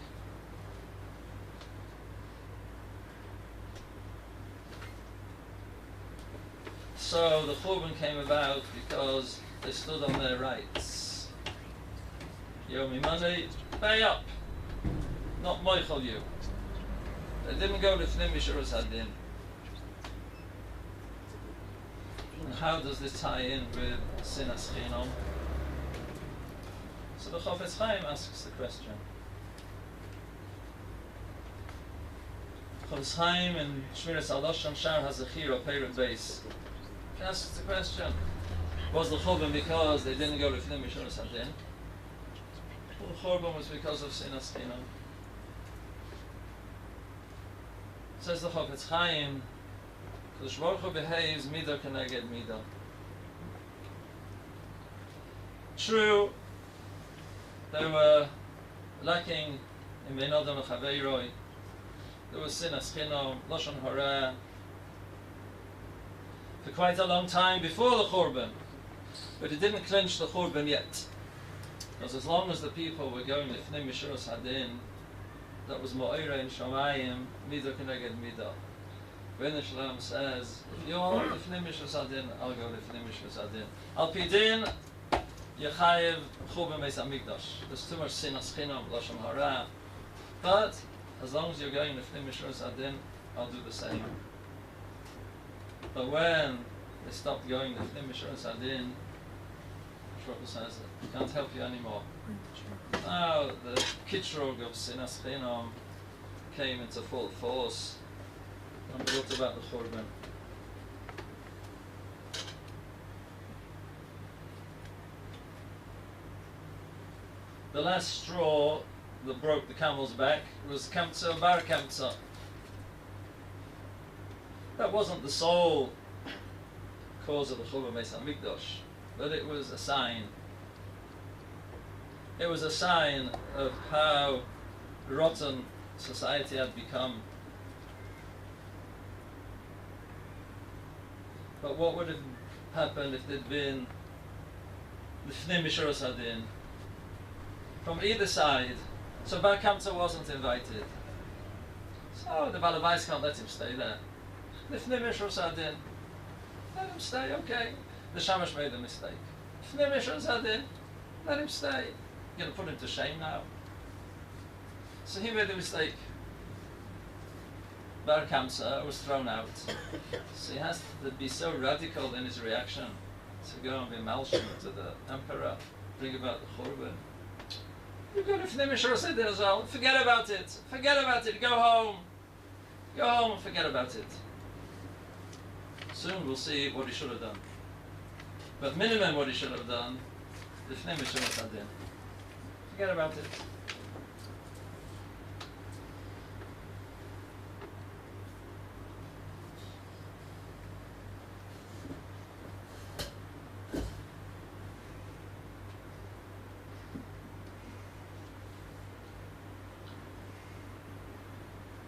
S15: So the Churban came about because they stood on their rights. You owe me money, pay up. Not moichel you. They didn't go to Lifnei mishuras adin. And how does this tie in with sinas chinam? So the Chofetz Chaim asks the question. Chofetz Chaim in Shmiras Al-Dosham Shar HaZechira Peirat Beis asks the question, was the Churban because they didn't go to Lifnei mishuras adin? Well, the Churban was because of sinas chinam. Says the Chofetz Chaim, the Baruch Hu behaves midah keneged midah. True, they were lacking in bein adam u'chaveiroi. There was sinas chinam, lashon hara, for quite a long time before the Churban, but it didn't clinch the Churban yet. Because as long as the people were going lifnei mishuras adin, that was mo'ira in shamayim, midah keneged midah. When the Shalom says, if you're lifnei mishuras adin, I'll go lifnei mishuras adin. Al pi din, Yechayev Churban Beis Hamikdash. There's too much sinas chinam, lashon hara. But as long as you're going lifnei mishuras adin, I'll do the same. But when they stopped going lifnei mishuras adin, Shlomo says, I can't help you anymore. Now the kitrog of sinas chinam came into full force. And what about the Churban? The last straw that broke the camel's back was Kamtza Bar Kamtza. That wasn't the sole cause of the Churban Beis Hamikdash, but it was a sign. It was a sign of how rotten society had become. But what would have happened if there'd been Lifnei mishuras adin from either side? So Bar Kamtza wasn't invited. So the Balabais can't let him stay there. Lifnei mishuras adin, let him stay, okay. The Shamash made a mistake. Lifnei mishuras adin, let him stay. You're going to put him to shame now. So he made a mistake. Bar Kamtza was thrown out. So he has to be so radical in his reaction to go and be malshim to the emperor, bring about the Churban. You go to Lifnei mishuras adin as well. Forget about it. Forget about it. Go home. Go home and forget about it. Soon we'll see what he should have done. But minimum what he should have done, Lifnei mishuras adin. Forget about it.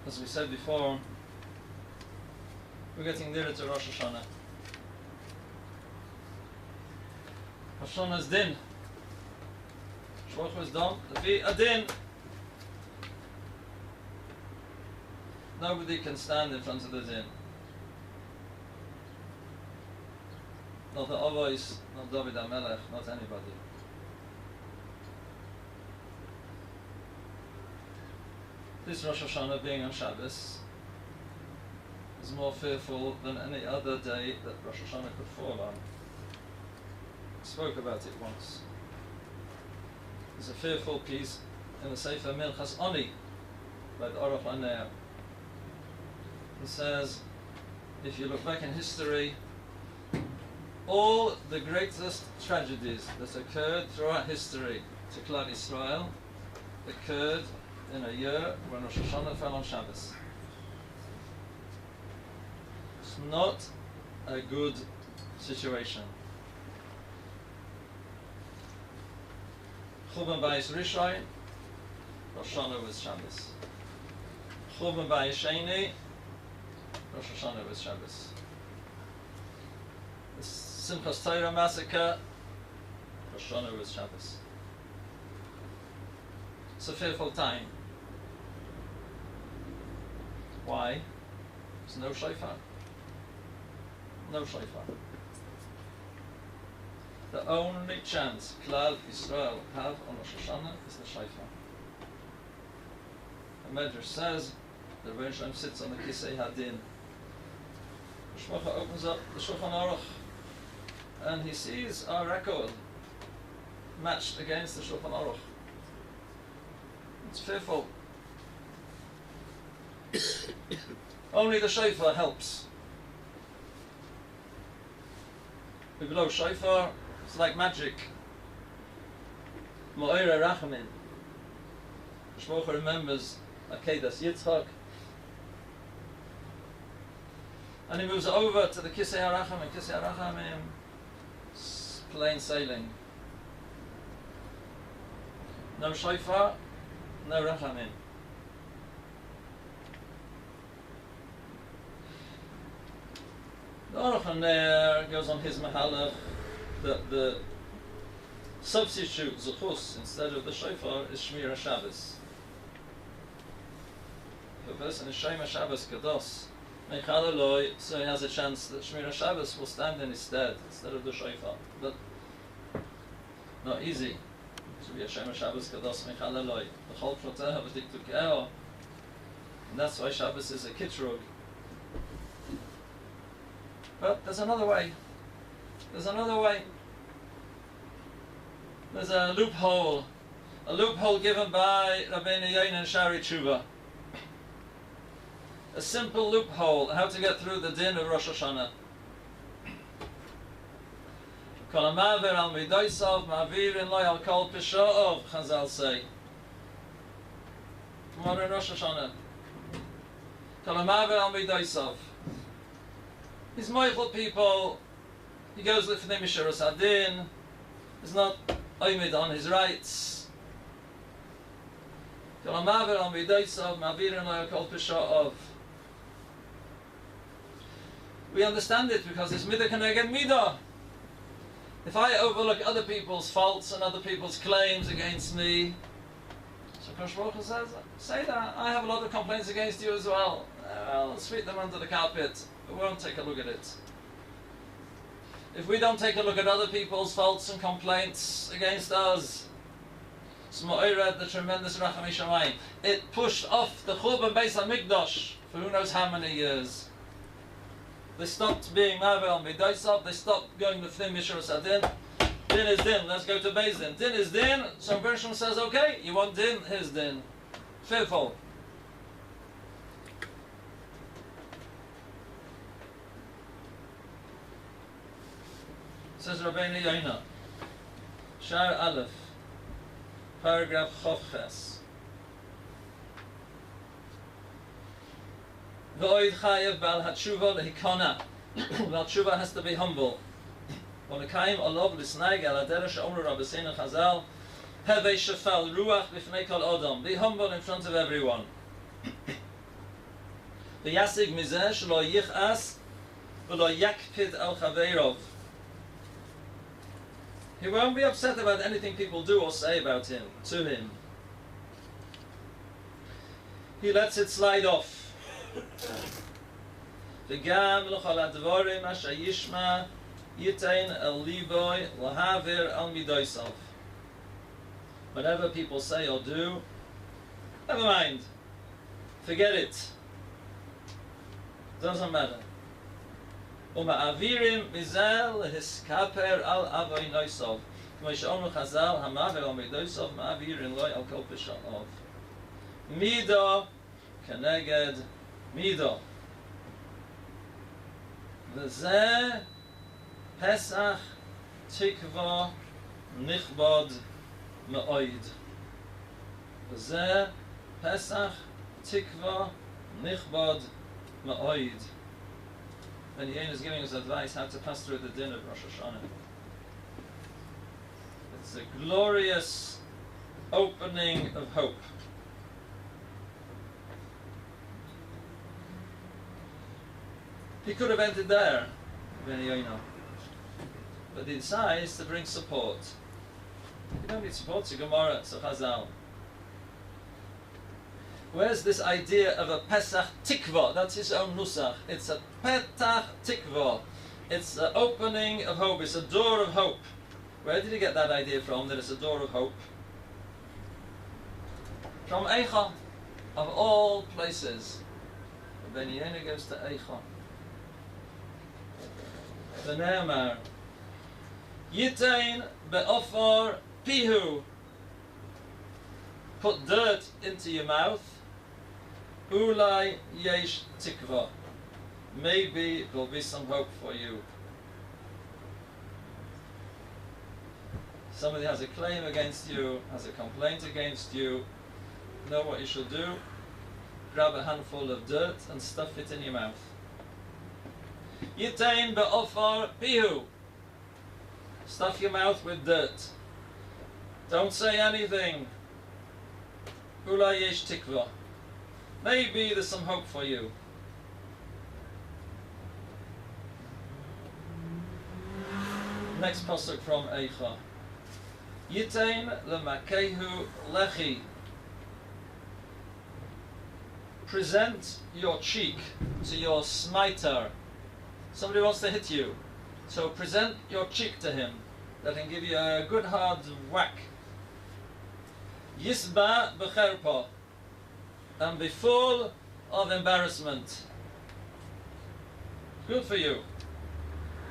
S15: As we said before, we're getting nearer to Rosh Hashanah. Rosh Hashanah's din. Shloch is done. Levi adin. nobody can stand in front of the din. Not the Ovois, not David HaMelech, not anybody. This Rosh Hashanah being on Shabbos is more fearful than any other day that Rosh Hashanah could fall on. I spoke about it once. There's a fearful piece in the Sefer Milchas Oni by the Orach Lanea. It says, if you look back in history, all the greatest tragedies that occurred throughout history to Klal Yisrael occurred in a year when Rosh Hashanah fell on Shabbos. It's not a good situation. Churban Bayis Rishon, Rosh Hashanah was Shabbos. Churban Bayis Sheni, Rosh Hashanah was Shabbos. The Simchas Torah massacre, Rosh Hashanah was Shabbos. It's a fearful time. Why? There's no shofar. No shofar. The only chance Klal Yisrael have on Rosh Hashanah is the shofar. The Medrash says the Rebbeinu Shalom sits on the Kisei Hadin. The Shmocha opens up the Shulchan Aruch and he sees our record matched against the Shulchan Aruch. It's fearful. Only the shofar helps. We blow shofar, it's like magic. Mo'ira Rachamin. Shmocha remembers Akedas Yitzchak. And he moves over to the Kisei HaRachamim. Kisei HaRachamim, plain sailing. No shofar, no Rachamim. The Aruch HaNer goes on his mahalach that the substitute zuchus instead of the shofar is Shmir HaShabbos. If a person is Shema Shabbos Kados, Meichal Eloi, so he has a chance that Shmir HaShabbos will stand in his stead instead of the shofar. But not easy to be a Shema Shabbos Kados Meichal Eloi. The whole Proteh V'Tiktukeo, and that's why Shabbos is a kitrug. But there's another way. There's another way. There's a loophole given by Rabbeinu Yochanan Shari Tshuva. A simple loophole, how to get through the din of Rosh Hashanah. Kol ha'maver al midosav ma'avirin lo al kol pisha'ov, Chazal say. Tomorrow in Rosh Hashanah. Kol ha'maver al midosav. He's moichel people, he goes with the Mishuras Adin, he's not oimid on his rights. Kol ha'maver al midosav ma'avirin lo al kol pisha'ov. We understand it because it's midah keneged midah. If I overlook other people's faults and other people's claims against me, so Kosh Baruch Hu says, say that, I have a lot of complaints against you as well. Well, sweep them under the carpet. We won't take a look at it. If we don't take a look at other people's faults and complaints against us, it's Mo'irad, the tremendous Racham Shamayim. It pushed off the Churban Beis HaMikdash for who knows how many years. They stopped being Mavel Midosav, they stopped going to Fnim Mishuras Adin. Din is din, let's go to Beis Din. Din is din, so Bershom says, okay, you want din, here's din. Fearful. Says Rabbeinu Yochanan, Shar Aleph, paragraph Chovches. V'oid chayev bal hatshuva lehikona. Bal tshuva has to be humble. V'olekayim olov l'snaig al aderesh omru Rabbeinu Chazal, hevei shefal ruach b'fnei kol odom. Be humble in front of everyone. V'yasig mizeh shelo yichas v'lo yakpid al chaveirov. He won't be upset about anything people do or say about him, to him. He lets it slide off. וגם לכל הדבורים אשר ישמע ייתן אל ליבוי להעביר על מידויסov. Whatever people say or do, never mind. Forget it. Doesn't matter. ומעבירים מזה להסכפר על עווינויסov. כמו שאומר חז"ל, המעביר על מידויסov מעבירים לו על כל פשעיו. מידו כנגד מידו. וזה פסח תקווה נכבד מאוד. וזה פסח תקווה נכבד מאוד. And Yain is giving us advice how to pass through the din of Rosh Hashanah. It's a glorious opening of hope. He could have ended there, Ben Yaina, but he decides to bring support. You don't need support, it's a Gemara, it's a Chazal. Where's this idea of a Pesach Tikva? That's his own nusach. It's a Petach Tikva. It's the opening of hope. It's a door of hope. Where did he get that idea from, that it's a door of hope? From Eicha, of all places. Ben Yena goes to Eicha. The Ne'emar. Yitain be'ofor pihu. Put dirt into your mouth. Ulai yesh tikva. Maybe there'll be some hope for you. Somebody has a claim against you, has a complaint against you. Know what you should do? Grab a handful of dirt and stuff it in your mouth. Yitain be'ofar pihu. Stuff your mouth with dirt. Don't say anything. Ulai yesh tikva. Maybe there's some hope for you. Next pasuk from Eicha. Yitain lemakehu lechi. Present your cheek to your smiter. Somebody wants to hit you, so present your cheek to him. Let him give you a good hard whack. Yisba b'cherpa. And be full of embarrassment. Good for you.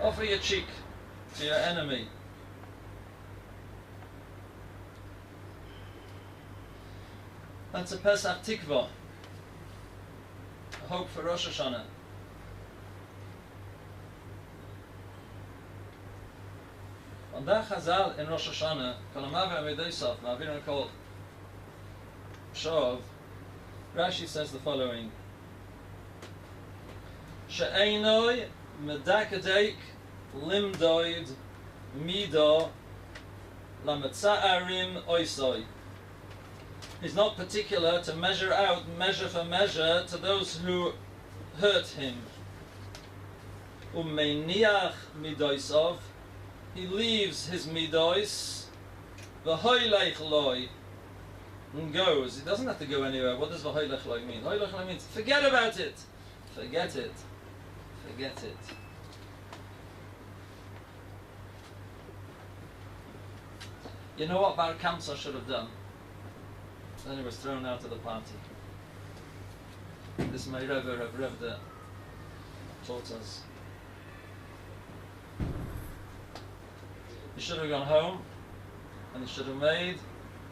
S15: Offer your cheek to your enemy. That's a Pesach Tikva. A hope for Rosh Hashanah. On that Chazal in Rosh Hashanah, Kolamav Amidaysaf, Ma'avirin Kol Shov, Rashi says the following: She'einoi medakadeik limdoid mido lamatza'arim oisoi. He's not particular to measure out, measure for measure, to those who hurt him. Umeiniach midoisov. He leaves his midois. V'hoylech loi. And goes. He doesn't have to go anywhere. What does v'hoylech loi mean? V'hoylech loi means forget about it. Forget it. Forget it. You know what Bar Kamsa should have done? Then he was thrown out of the party. This may Rebbe Rav Revda taught us. He should have gone home and he should have made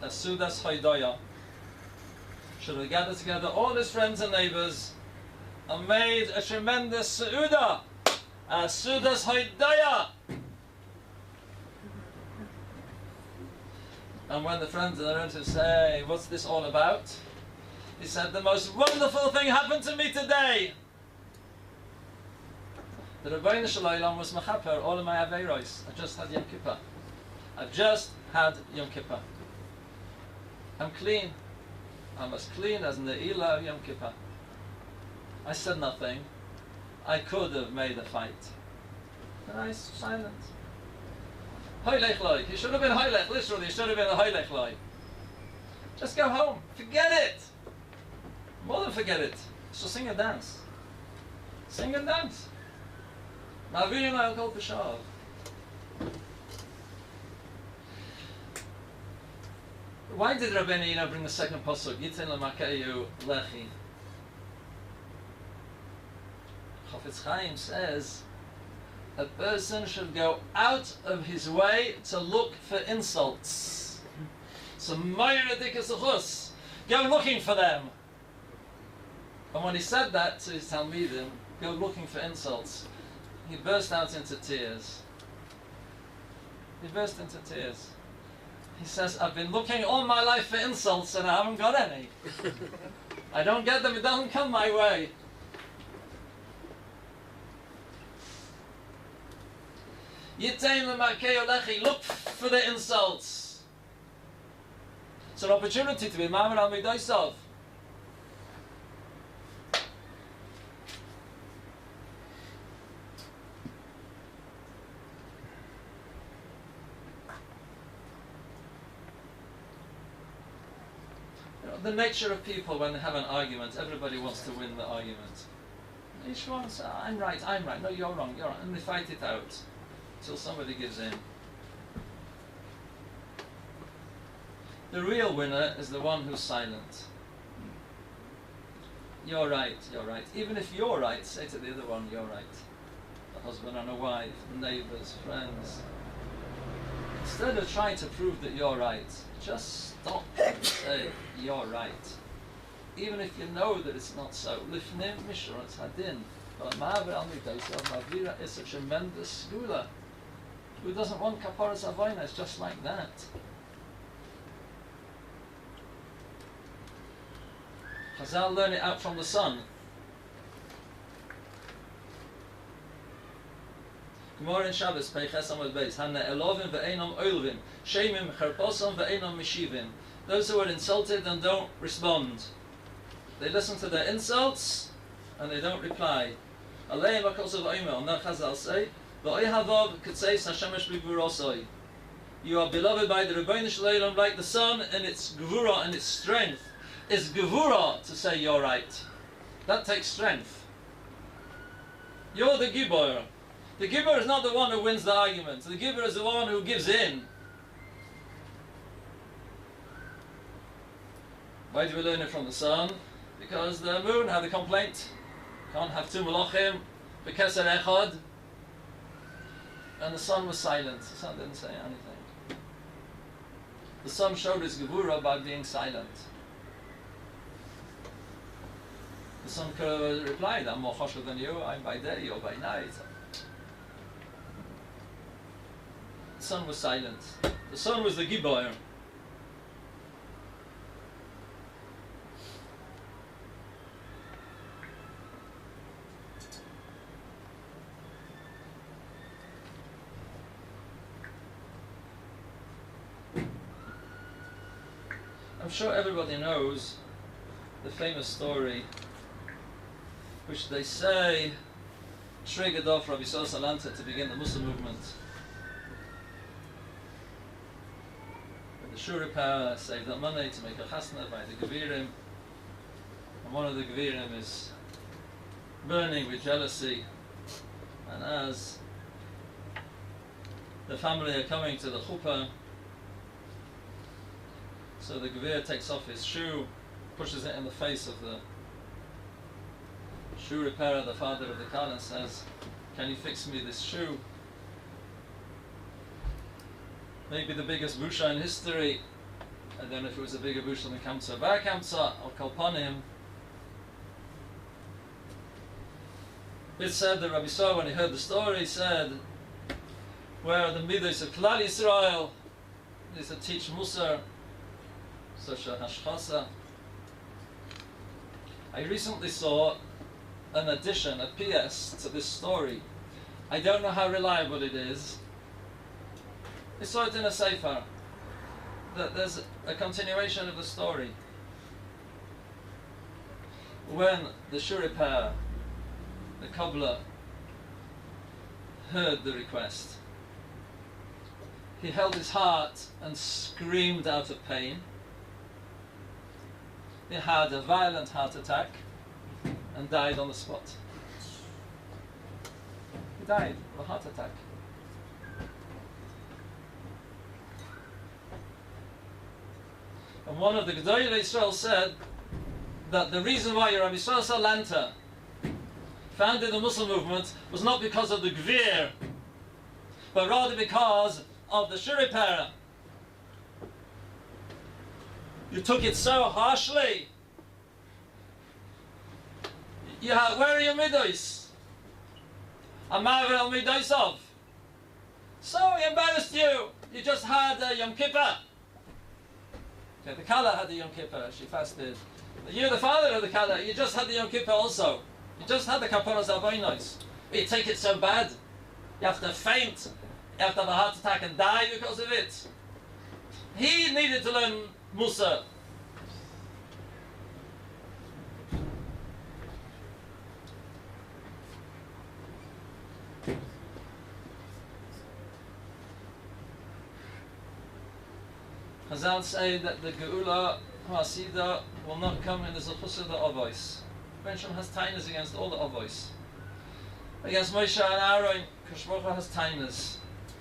S15: a Sudas Haidaya. Should have gathered together all his friends and neighbors and made a tremendous Suda, a Sudas Haidaya. And when the friends are going to say, what's this all about? He said, the most wonderful thing happened to me today. The Rebbeinu Shalom was mechaper all of my aveiros. I just had Yom Kippur. I've just had Yom Kippur. I'm clean. I'm as clean as Ne'ilah of Yom Kippur. I said nothing. I could have made a fight. And I was silent. Hoylech loy. He should have been hoylech. Literally, he should have been a hoylech loy. Just go home. Forget it. More than forget it. So sing and dance. Sing and dance. Ma'avirin al kol peshav. Why did Rabbeinu bring the second pasuk? Yitin l'makeyu lechi. Chafetz Chaim says a person should go out of his way to look for insults. So go looking for them. And when he said that to his Talmidim, go looking for insults, he burst out into tears. He burst into tears. He says, I've been looking all my life for insults and I haven't got any. I don't get them, it doesn't come my way. Look for the insults. It's an opportunity to be Ma'amar al Midaisov. The nature of people when they have an argument, everybody wants to win the argument. Each one says, I'm right, no, you're wrong, and they fight it out till somebody gives in. The real winner is the one who's silent. You're right. Even if you're right, say to the other one, you're right. The husband and a wife, neighbors, friends. Instead of trying to prove that you're right, just stop and say, you're right. Even if you know that it's not so. Lifnim mishrat hadin. But ma'aver al midaisov ma'avira is a tremendous gula. Who doesn't want kaparas avoyna? It's just like that. Chazal learn it out from the sun. Gemara in Shabbos, Peiches Amud Beis, Hanna elovim ve'enam oilvim, shemim cherposam ve'enam mishivim. Those who are insulted and don't respond. They listen to their insults and they don't reply. Aleim ha'kosav oimel, now Chazal say, ve'oi havav k'tzeis hashemesh b'gvurosoi. You are beloved by the Rebbeinu Shalom like the sun in its gvura and its strength. It's gevura to say you're right. That takes strength. You're the gibor. The gibor is not the one who wins the argument. The gibor is the one who gives in. Why do we learn it from the sun? Because the moon had a complaint. Can't have two malachim. B'keser echad. And the sun was silent. The sun didn't say anything. The sun showed his gevura by being silent. The sun could have replied, I'm more choshev than you, I'm by day or by night. The sun was silent. The sun was the gibor. I'm sure everybody knows the famous story which they say triggered off Rabbi Yisrael Salanta to begin the Muslim movement. The Shuripah saved up money to make a chasna by the Gevirim, and one of the Gevirim is burning with jealousy, and as the family are coming to the chuppah, so the Gevir takes off his shoe, pushes it in the face of the shoe repairer, the father of the Kal, and says, can you fix me this shoe? Maybe the biggest busha in history. I don't know if it was a bigger busha than Kamsa Bar Kamsa or Kalpanim. It said that Rabbi Yisrael, when he heard the story, said, where are the midos of Klal Yisrael? They said, teach Musar, such a hashchasa. I recently saw an addition, a PS to this story. I don't know how reliable it is. I saw it in a sefer, that there's a continuation of the story. When the Shuripah, the cobbler, heard the request, he held his heart and screamed out of pain. He had a violent heart attack, and died on the spot. He died of a heart attack. And one of the Gedolei Yisrael said that the reason why Rabbi Yisrael Salanta founded the Muslim movement was not because of the Gvir, but rather because of the Shiri Para. You took it so harshly. Where are your midos? Amar al midoisov. So he embarrassed you. You just had Yom Kippur. Okay, the Kala had the Yom Kippur. She fasted. You're the father of the Kala. You just had the Yom Kippur also. You just had the Kaparas Avoinos. But you take it so bad. You have to faint. You have to have a heart attack and die because of it. He needed to learn Musa. Chazal say that the Geula Hasidah will not come in the Zechus of the Avos. Benjamin has tainas against all the Avos. Against Moshe and Aaron, Kosh Baruch Hu has tainas.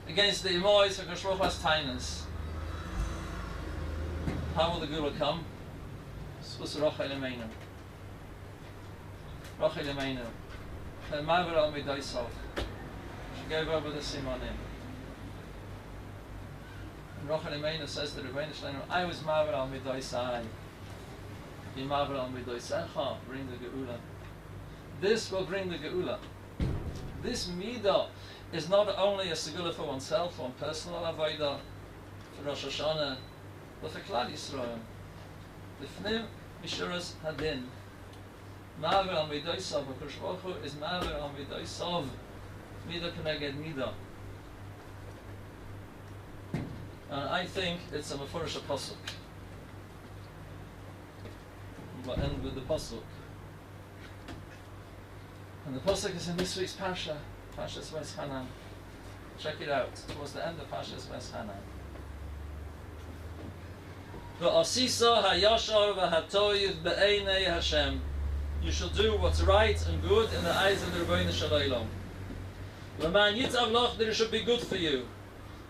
S15: Against the Imois, Kosh Baruch Hu has tainas. How will the Geula come? Spus Rachel Emeinu. Rachel Emeinu. Maver al Midaisov. She gave over the Simonim. Rachel Emeinu says to Rebbeinu Shleinu, I was Maver al Midaisai. Be Maver al Midaisecha, bring the Geula. This will bring the Geula. This Midah is not only a Segula for oneself, one personal Avodah, for Rosh Hashanah, but for Klal Yisrael. Lifnim Mishuras Hadin. Maver al Midaisav, HaKadosh Baruch Hu is Maver al Midaisav. Midah Keneged Midah. And I think it's a Mefurish Pasuk. We'll end with the Pasuk. And the Pasuk is in this week's Parsha, Parshas Vayeschanan. Check it out, towards the end of Parshas Vayeschanan. V'asisa hayashar v'hatoyiv be'einei Hashem. You shall do what's right and good in the eyes of the Rebbeinu Shalom. L'man yitzav loch, that it should be good for you.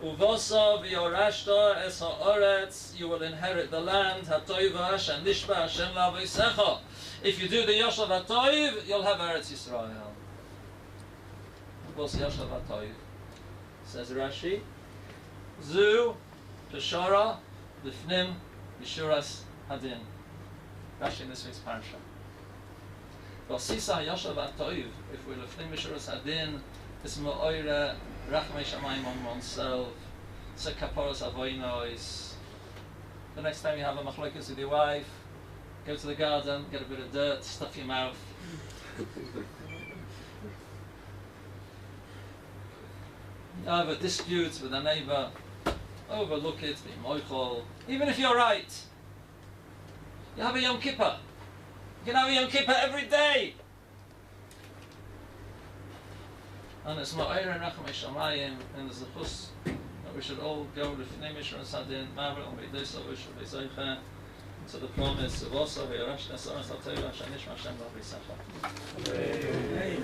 S15: Uvosa v'yorashta es ha'oretz, you will inherit the land. Hatoiva Hashem nishba Hashem la'avosecha. If you do the Yashav Hatoiv, you'll have Eretz Yisrael. What's Yashav Hatoiv? Says Rashi, Zu Peshara Lifnim Mishuras Hadin. Rashi in this week's parsha. V'asisa Yashav Hatoiv, if we're Lifnim Mishuras Hadin, it's Ma'oira Rachmei Shamayim on oneself. It's a Kaparas Avoinos. The next time you have a machlokes with your wife, go to the garden, get a bit of dirt, stuff your mouth. You have a dispute with a neighbour, overlook it, be moichol. Even if you're right, you have a Yom Kippur. You can have a Yom Kippur every day. And it's Ma'ir and Rachmei Shamayim, and there's a chus that we should all go to Fnei Mishra and Sadin, Maver and Beidesa, we should be Zeicha. So the promise of also V'yarash Nesar Satayv Hashem Nishma Hashem Amen.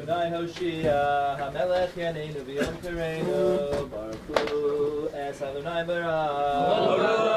S16: Adonai Hoshia, HaMelech Yaneinu V'Yom Kareinu, Baruch Hu, Es Adonai Baruch.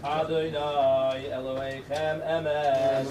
S16: Adonai Elohechem Emes.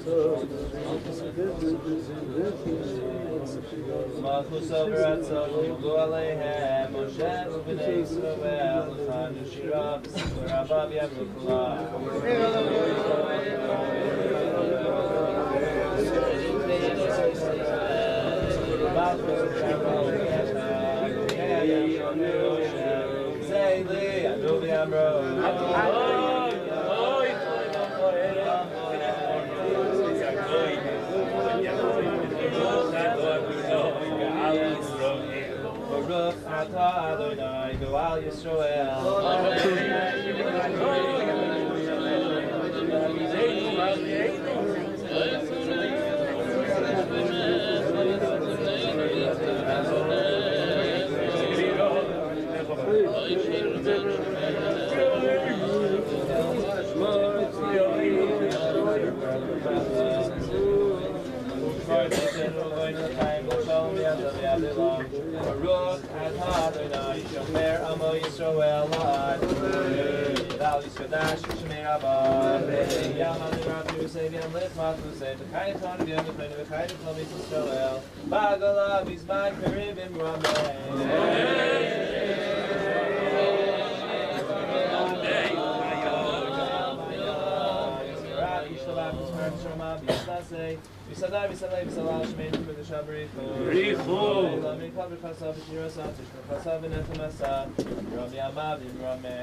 S16: Malchus over Atzon, Yiglu Aleihem, Moshe Ubnei Yisrael, Chanu Shira, B'Sikur Rabbav Yavru Kula. Malchus Zayli, Anubi Amro. Baruch atah Adonai Goal Yisrael. Baruch atah Adonai Shomer Amo Yisrael La'ad. Thou Yisrael Shomer Abba. Yam Amirab Yusei V'yam Litzmat Husei. B'kayit on V'yam V'kayit V'kayit V'kayit Yisrael. Ba'gala V'izman Karibim Rameh. Visadar, Visalai, Visalal, Shemaim, for the Shabri, Lami, Kabri, Chasav, Shirasa, Tishma, Chasav, and Etamasa, Rami Amadim, Rame.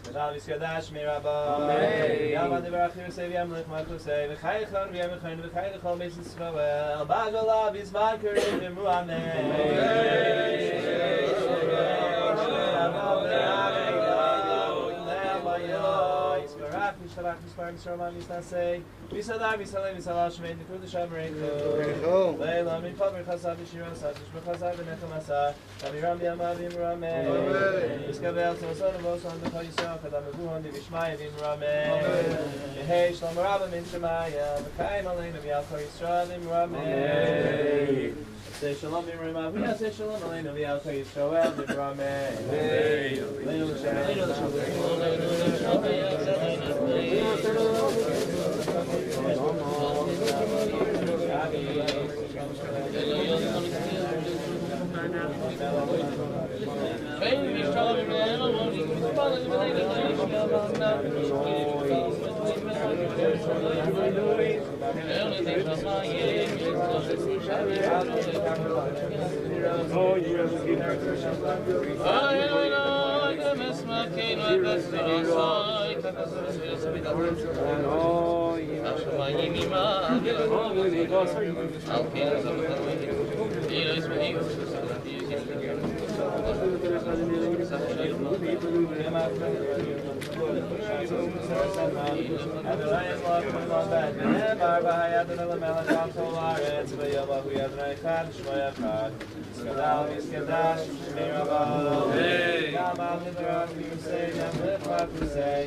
S16: V'dal v'skadash mirabah. Yamad v'rachir sev yamlich malchusei. V'chaychon v'yamechon v'chaychon beis Yisrael. B'agalav yizman karim v'mu Shalach Mispar Misraman Misnasei Misadar Misalei Misalah Shemei Nikud Sham Reicho Leila Min Paber Chasav Yishira Satish B'Chasav V'Nechem Asar Aviram Yamav Yimrameh Yiskavel Toson Voson B'Chol Yisrael Kadam Evuhon Divishmai V'Yimrameh Yehei Shlomo Rabba Min Shemaya V'Chaim Aleinu V'Yalchor Yisrael V'Yimrameh Say Shalom V'Yimrameh V'Yaseh Shalom Aleinu V'Yalchor Yisrael V'Yimrameh Leinu